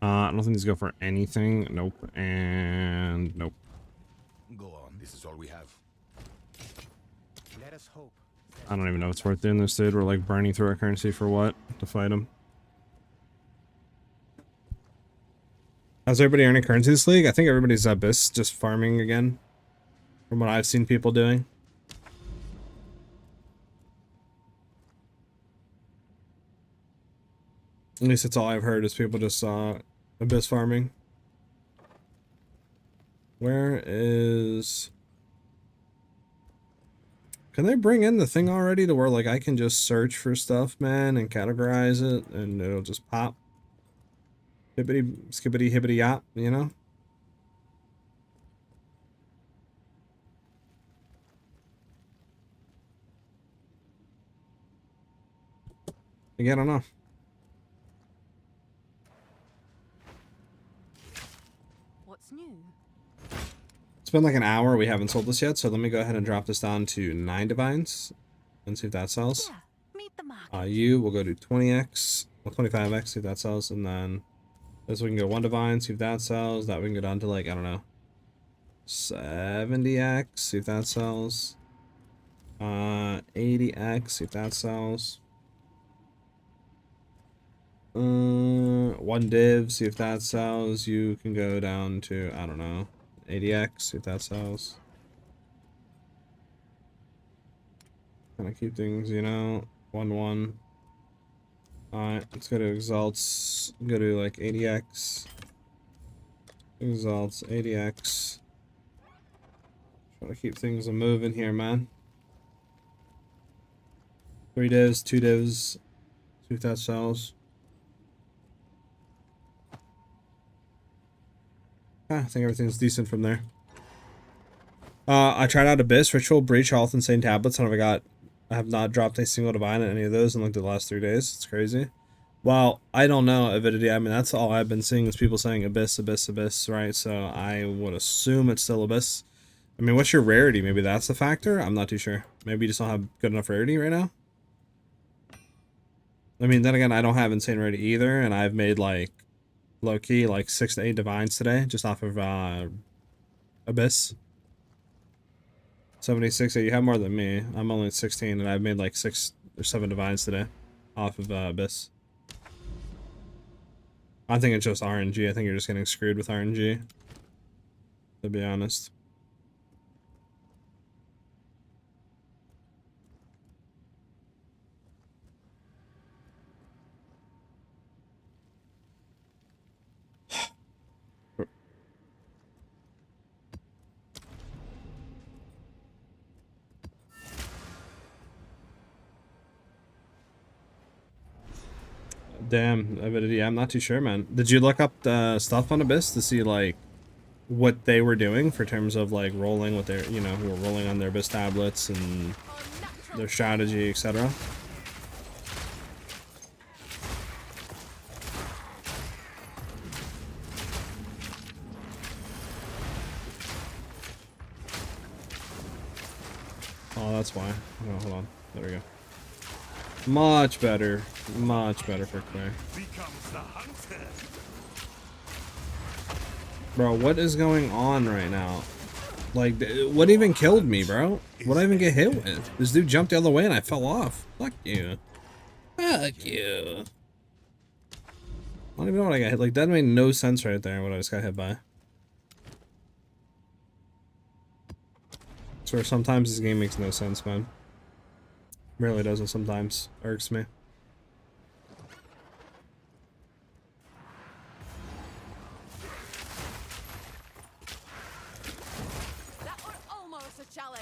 I don't think these go for anything. Nope, and nope. Go on. This is all we have. Let us hope. I don't even know if it's worth doing this, dude. We're like burning through our currency for what? To fight him. How's everybody earning currency this league? I think everybody's Abyss just farming again. From what I've seen people doing. At least that's all I've heard is people just Abyss farming. Where is... Can they bring in the thing already to where like I can just search for stuff, man, and categorize it and it'll just pop? hibbity, skibbity, hibbity yop, you know? Again, I don't know. What's new? It's been like an hour. We haven't sold this yet, so let me go ahead and drop this down to 9 divines and see if that sells. Yeah, meet the market. You will go to 20x, well, 25x, see if that sells, and then this we can go 1 divine, see if that sells. That we can go down to like, I don't know, 70x, see if that sells. 80x, see if that sells. 1 div, see if that sells. You can go down to, I don't know, 80x, see if that sells. Kind of keep things, you know, 1-1. Alright, let's go to exalts. Go to like 80x. Exalts, 80x. Try to keep things moving here, man. 3 divs, 2 divs. See if that sells. I think everything's decent from there. I tried out Abyss, Ritual, Breach, Health, Insane Tablets, and I have not dropped a single divine in any of those in like the last 3 days. It's crazy. Well, I don't know, Avidity. I mean, that's all I've been seeing is people saying Abyss, Abyss, Abyss, right? So I would assume it's still Abyss. I mean, what's your rarity? Maybe that's the factor? I'm not too sure. Maybe you just don't have good enough rarity right now? I mean, then again, I don't have insane rarity either, and I've made like low-key like 6 to 8 divines today just off of Abyss. 76, you have more than me. I'm only at 16 and I've made like 6 or 7 divines today off of Abyss. I think it's just RNG. I think you're just getting screwed with RNG, to be honest. Damn, Avidity, I'm not too sure, man. Did you look up the stuff on Abyss to see, like, what they were doing for terms of, like, rolling with their, you know, who were rolling on their Abyss tablets and their strategy, etc.? Oh, that's why. Oh, hold on. There we go. Much better for Claire. Becomes the hunter. Bro, what is going on right now? Like, what even killed me, bro? What did I even get hit with? This dude jumped the other way and I fell off. Fuck you. Fuck you. I don't even know what I got hit. Like, that made no sense right there, what I just got hit by. I swear, sometimes this game makes no sense, man. Really doesn't sometimes. Irks me. That was almost a challenge.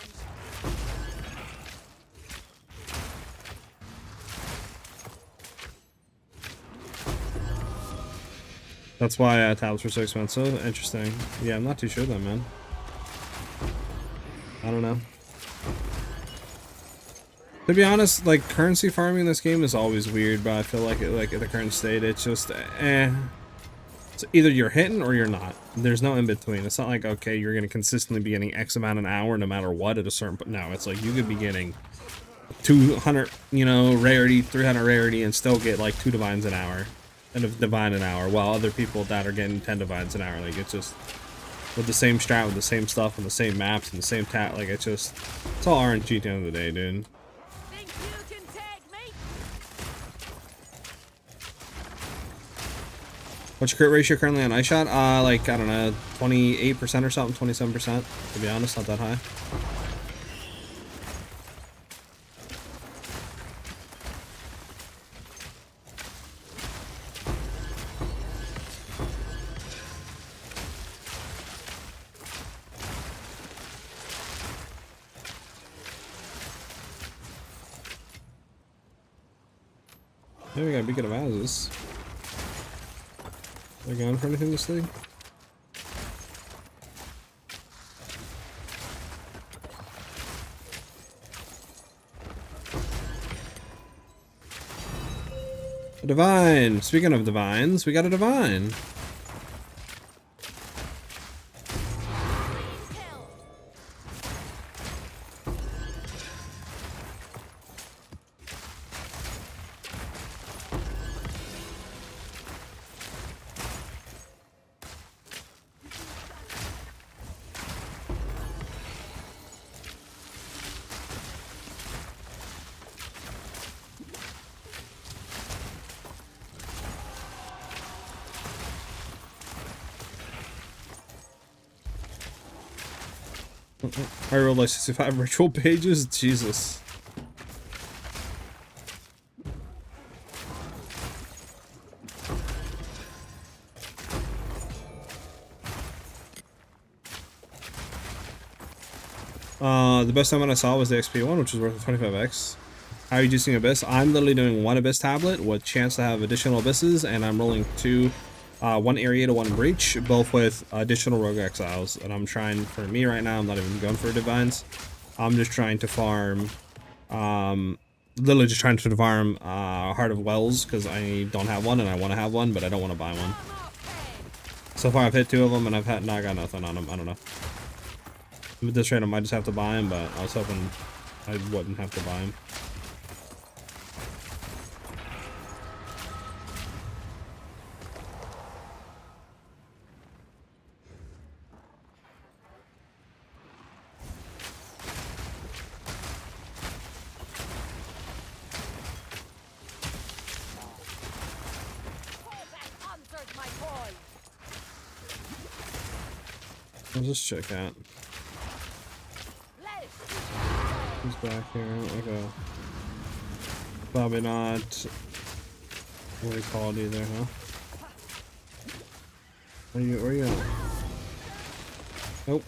That's why tablets were so expensive. Interesting. Yeah, I'm not too sure then, man. I don't know. To be honest, like, currency farming in this game is always weird, but I feel like at the current state, it's just, it's either you're hitting or you're not. There's no in between. It's not like, okay, you're going to consistently be getting X amount an hour no matter what at a certain point. No, it's like you could be getting 200, you know, rarity, 300 rarity, and still get like 2 divines an hour and a divine an hour, while other people that are getting 10 divines an hour. Like, it's just with the same strat, with the same stuff, and the same maps, and the same like, it's just, it's all RNG at the end of the day, dude. Think you can tag me? What's your crit ratio currently on iShot? Like, I don't know, 28% or something, 27%, to be honest, not that high. Maybe we got a beacon of houses. Are they going for anything this league? A divine! Speaking of divines, we got a divine. I rolled like 65 ritual pages. Jesus. The best time I saw was the XP one, which was worth 25x. How are you juicing Abyss? I'm literally doing one Abyss tablet with chance to have additional Abysses, and I'm rolling two, one Area to one Breach, both with additional Rogue Exiles. And I'm trying, for me right now, I'm not even going for Divines. I'm just trying to farm, literally just trying to farm Heart of Wells, because I don't have one and I want to have one, but I don't want to buy one. So far I've hit two of them and I got nothing on them. I don't know. With this rate I might just have to buy him, but I was hoping I wouldn't have to buy him. Let's just check out. He's back here. Okay. Probably not what he called either, huh? Where you at? Nope.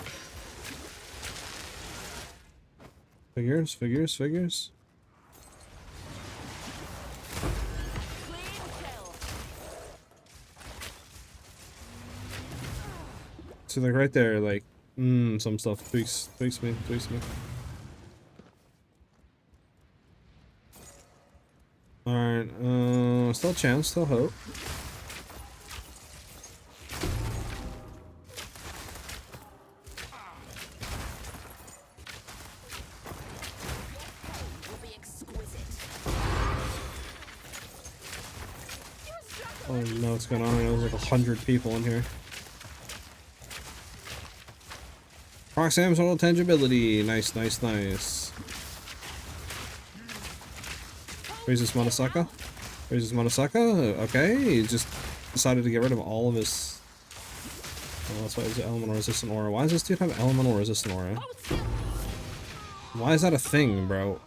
Figures. So like right there, like, some stuff tweaks me. Alright, still chance, still hope. Oh no, what's going on? There's like 100 people in here. Roxanne's total tangibility. Nice. Where's this Monosaka? Okay, he just decided to get rid of all of his... Oh, that's why it's elemental resistant aura. Why does this dude have elemental resistant aura? Why is that a thing, bro?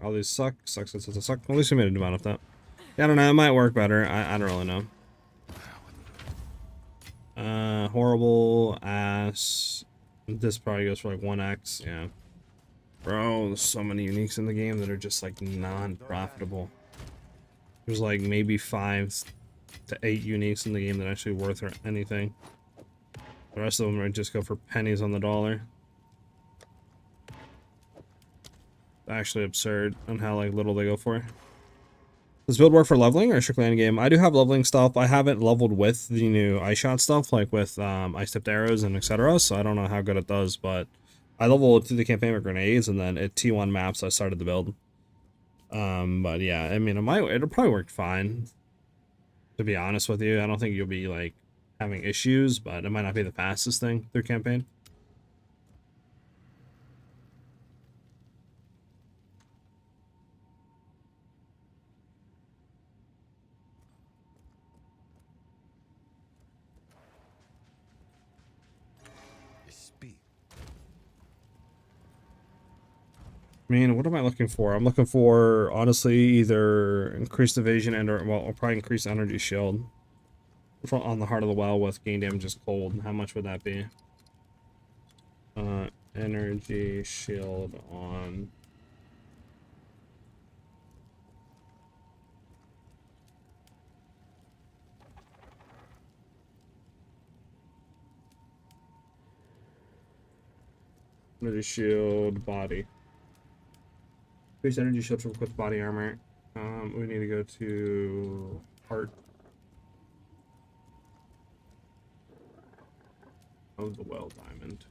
All these suck. At least we made a new amount of that. Yeah, I don't know. It might work better. I don't really know. Horrible ass. This probably goes for like 1x. Yeah. Bro, there's so many uniques in the game that are just like non-profitable. There's like maybe 5 to 8 uniques in the game that are actually worth anything. The rest of them are just go for pennies on the dollar. Actually absurd on how like little they go for. Does build work for leveling or strictly end game? I do have leveling stuff. I haven't leveled with the new ice shot stuff, like with ice tipped arrows and etc. So I don't know how good it does, but I leveled through the campaign with grenades, and then at T1 maps I started the build. But yeah, I mean it'll probably work fine. To be honest with you, I don't think you'll be like having issues, but it might not be the fastest thing through campaign. I mean, what am I looking for? I'm looking for, honestly, either increased evasion and or, well, I'll probably increase energy shield. on the heart of the well with gain damage is cold. How much would that be? Energy shield on. Energy shield body. Increase energy shield to equip body armor. We need to go to heart of the well diamond.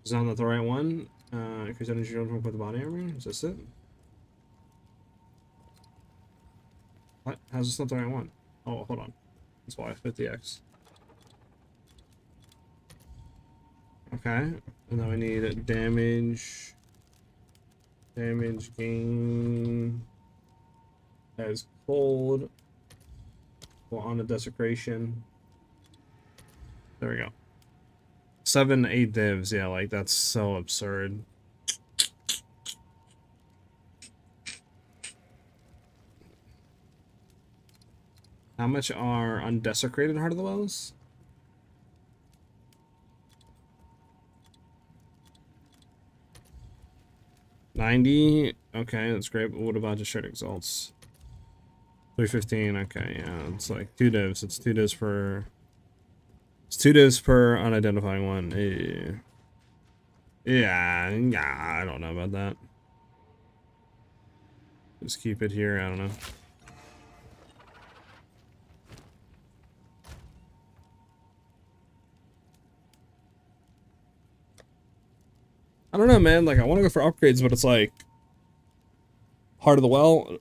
Is that not the right one? Increase energy shield to equip the body armor. Is this it? What? How's this not the right one? Oh, hold on. That's why I fit the X. Okay, and then we need damage. Damage gain as cold. Well, on the desecration. There we go. 7, 8 divs. Yeah, like that's so absurd. How much are undesecrated Heart of the Wells? 90. Okay, that's great. But what about just shared exalts? 315. Okay, yeah, it's like 2 divs. It's 2 divs per. It's 2 divs per unidentifying one. Yeah, I don't know about that. Just keep it here. I don't know. I don't know, man. Like, I want to go for upgrades, but it's like Heart of the Well,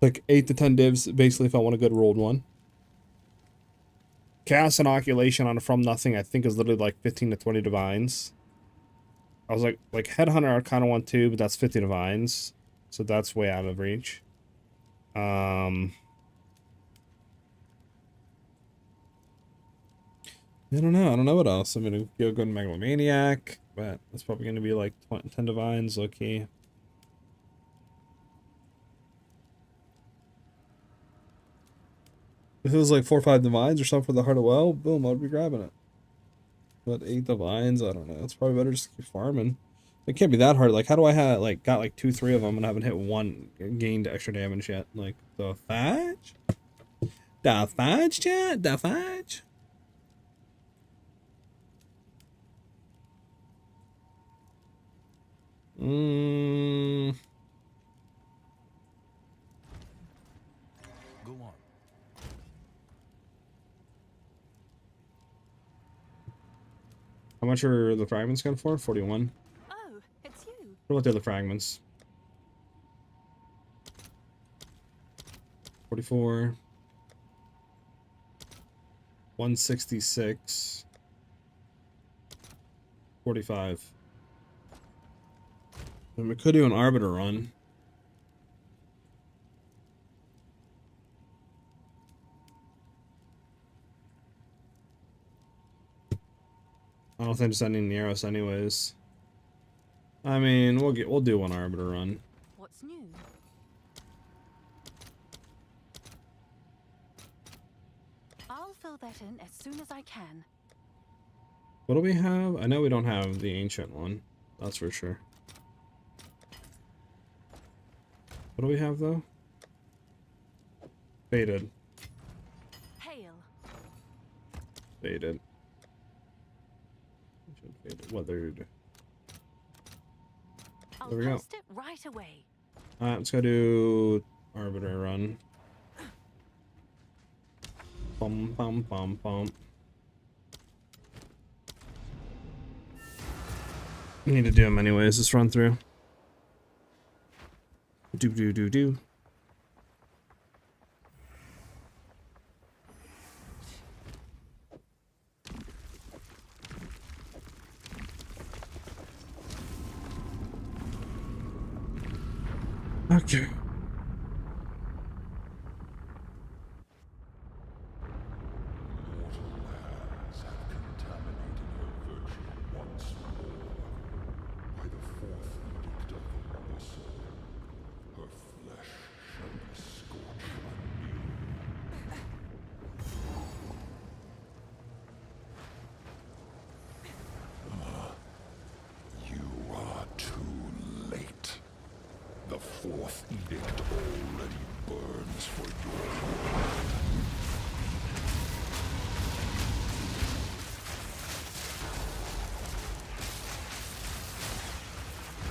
like 8 to 10 divs, basically, if I want a good rolled one. Chaos Inoculation on a From Nothing, I think, is literally like 15 to 20 divines. I was like Headhunter, I kind of want to, but that's 50 divines, so that's way out of reach. I don't know. I don't know what else. I'm gonna go to Megalomaniac, but that's probably gonna be like 10 divines, low key. If it was like 4 or 5 divines or something for the Heart of Well, boom, I'd be grabbing it. But 8 divines, I don't know. It's probably better just to keep farming. It can't be that hard. Like, how do I have like got like 2, 3 of them and haven't hit one gained extra damage yet? Like the fudge, chat, the fudge. Go on. How much are the fragments going for? 41. Oh, it's you. What about the other fragments? 44. 166. 45. And we could do an Arbiter run. I don't think there's any Neros anyways. I mean, we'll do one Arbiter run. What's new? I'll fill that in as soon as I can. What do we have? I know we don't have the ancient one. That's for sure. What do we have though? Faded. Hail. Faded. Faded. Weathered. I'll There we go. post it right away. Alright, let's go do Arbiter run. Bum bum bum bum. We need to do them anyways. Let's run through. Do do do do. Okay. fourth edict already burns for your...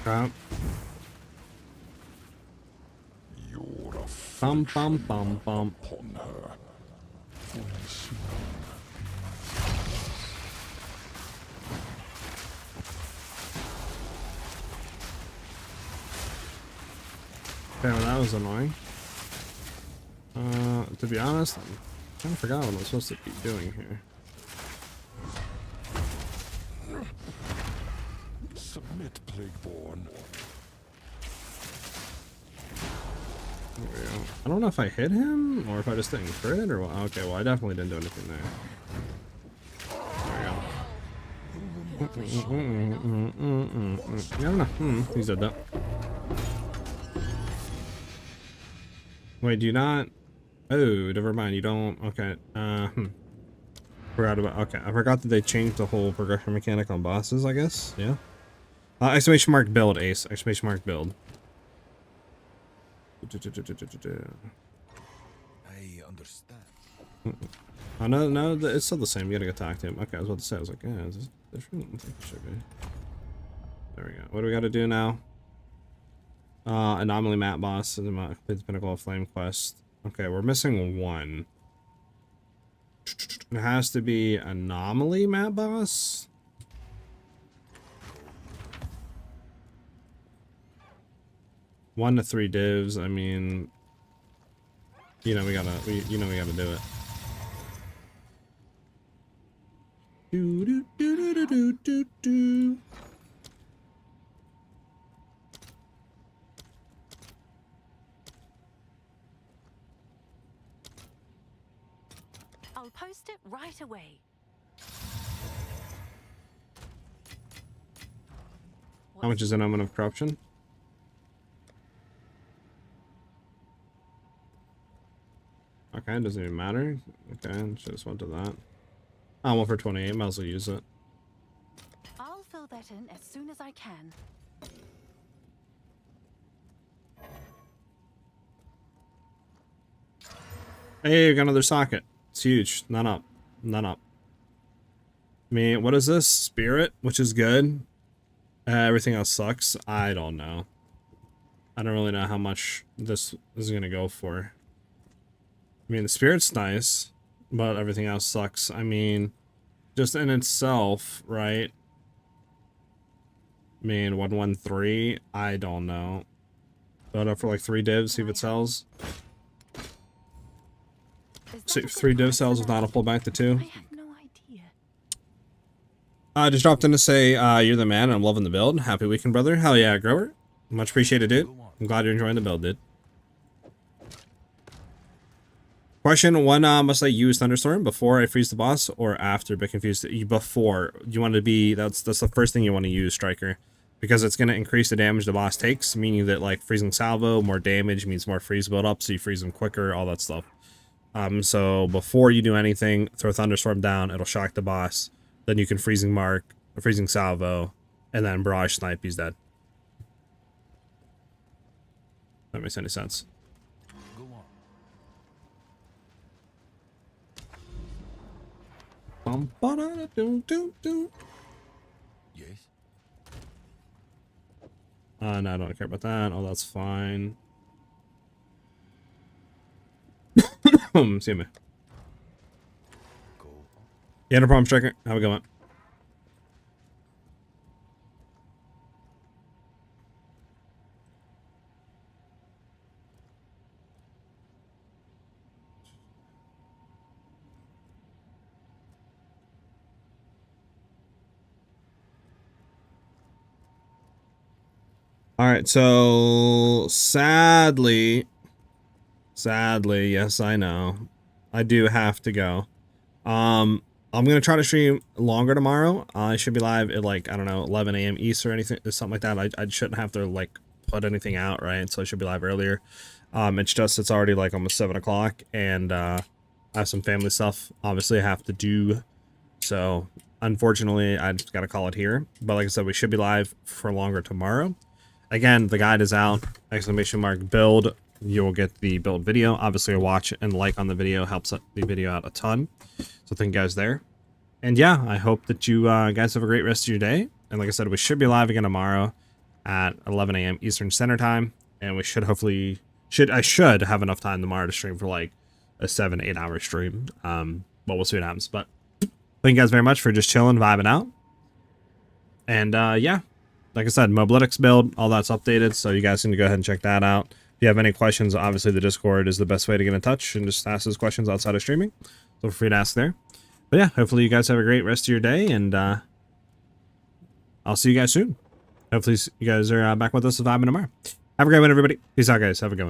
Crap. Your Bum bum bum bum. upon her. Will soon Okay, well, that was annoying. To be honest, I kind of forgot what I'm supposed to be doing here. submit, Plagueborn. There we go. I don't know if I hit him or if I just didn't crit or what. Okay, well, I definitely didn't do anything there. There we go. He's dead though. Wait, do you not? Oh, never mind. You don't. Okay. Forgot about. Okay, I forgot that they changed the whole progression mechanic on bosses. I guess. Yeah. Exclamation mark build, Ace. Exclamation mark build. I understand. Oh no, no, it's still the same. You gotta go talk to him. Okay, I was about to say. I was like, yeah, is this different? I think it should be. There we go. What do we got to do now? Anomaly map boss and complete the Pinnacle of Flame quest. Okay, we're missing one. It has to be anomaly map boss. One to 3 divs. I mean, you know we gotta do it. Do do do do do do do. I'll post it right away. How much is an element of corruption? Okay, doesn't even matter. Okay, just went to that. I went for 28, might as well use it. I'll fill that in as soon as I can. Hey, we got another socket. It's huge. Not up. Not up. I mean, what is this? Spirit, which is good. Everything else sucks. I don't know. I don't really know how much this is going to go for. I mean, the spirit's nice, but everything else sucks. I mean, just in itself, right? I mean, 113, I don't know. Put up for like 3 divs, see if it sells. So 3 div sells with not a pullback to 2. I have no idea. I just dropped in to say, you're the man, and I'm loving the build. Happy weekend, brother. Hell yeah, Grover. Much appreciated, dude. I'm glad you're enjoying the build, dude. Question: when must I use Thunderstorm? Before I freeze the boss or after? A bit confused. Before. You want to be, that's the first thing you want to use, Striker, because it's going to increase the damage the boss takes, meaning that like freezing salvo, more damage means more freeze build up, so you freeze them quicker, all that stuff. So before you do anything, throw Thunderstorm down. It'll shock the boss. Then you can freezing mark, freezing salvo, and then barrage snipe. He's dead. That makes any sense. Yes. No, I don't care about that. Oh, that's fine. See me. Go. Yeah, no problem, Striker. Have a good one. All right, so sadly, yes, I know, I do have to go. I'm gonna try to stream longer tomorrow. I should be live at like, I don't know, 11 a.m. East or anything, something like that. I shouldn't have to like put anything out, right? So I should be live earlier. It's just it's already like almost 7 o'clock, and I have some family stuff obviously I have to do. So unfortunately, I just gotta call it here. But like I said, we should be live for longer tomorrow. again, the guide is out. !build. You will get the build video. Obviously, a watch and like on the video helps the video out a ton. So thank you guys there. And yeah, I hope that you guys have a great rest of your day. And like I said, we should be live again tomorrow at 11 a.m. Eastern Standard Time. And we should hopefully... I should have enough time tomorrow to stream for like a 7-8 hour stream. But we'll see what happens. But thank you guys very much for just chilling, vibing out. And yeah, like I said, Mobletics build, all that's updated. So you guys need to go ahead and check that out. If you have any questions, obviously the Discord is the best way to get in touch and just ask those questions outside of streaming. So feel free to ask there. But yeah, hopefully you guys have a great rest of your day, and I'll see you guys soon. Hopefully you guys are back with us vibing tomorrow. Have a great one, everybody. Peace out, guys. Have a good one.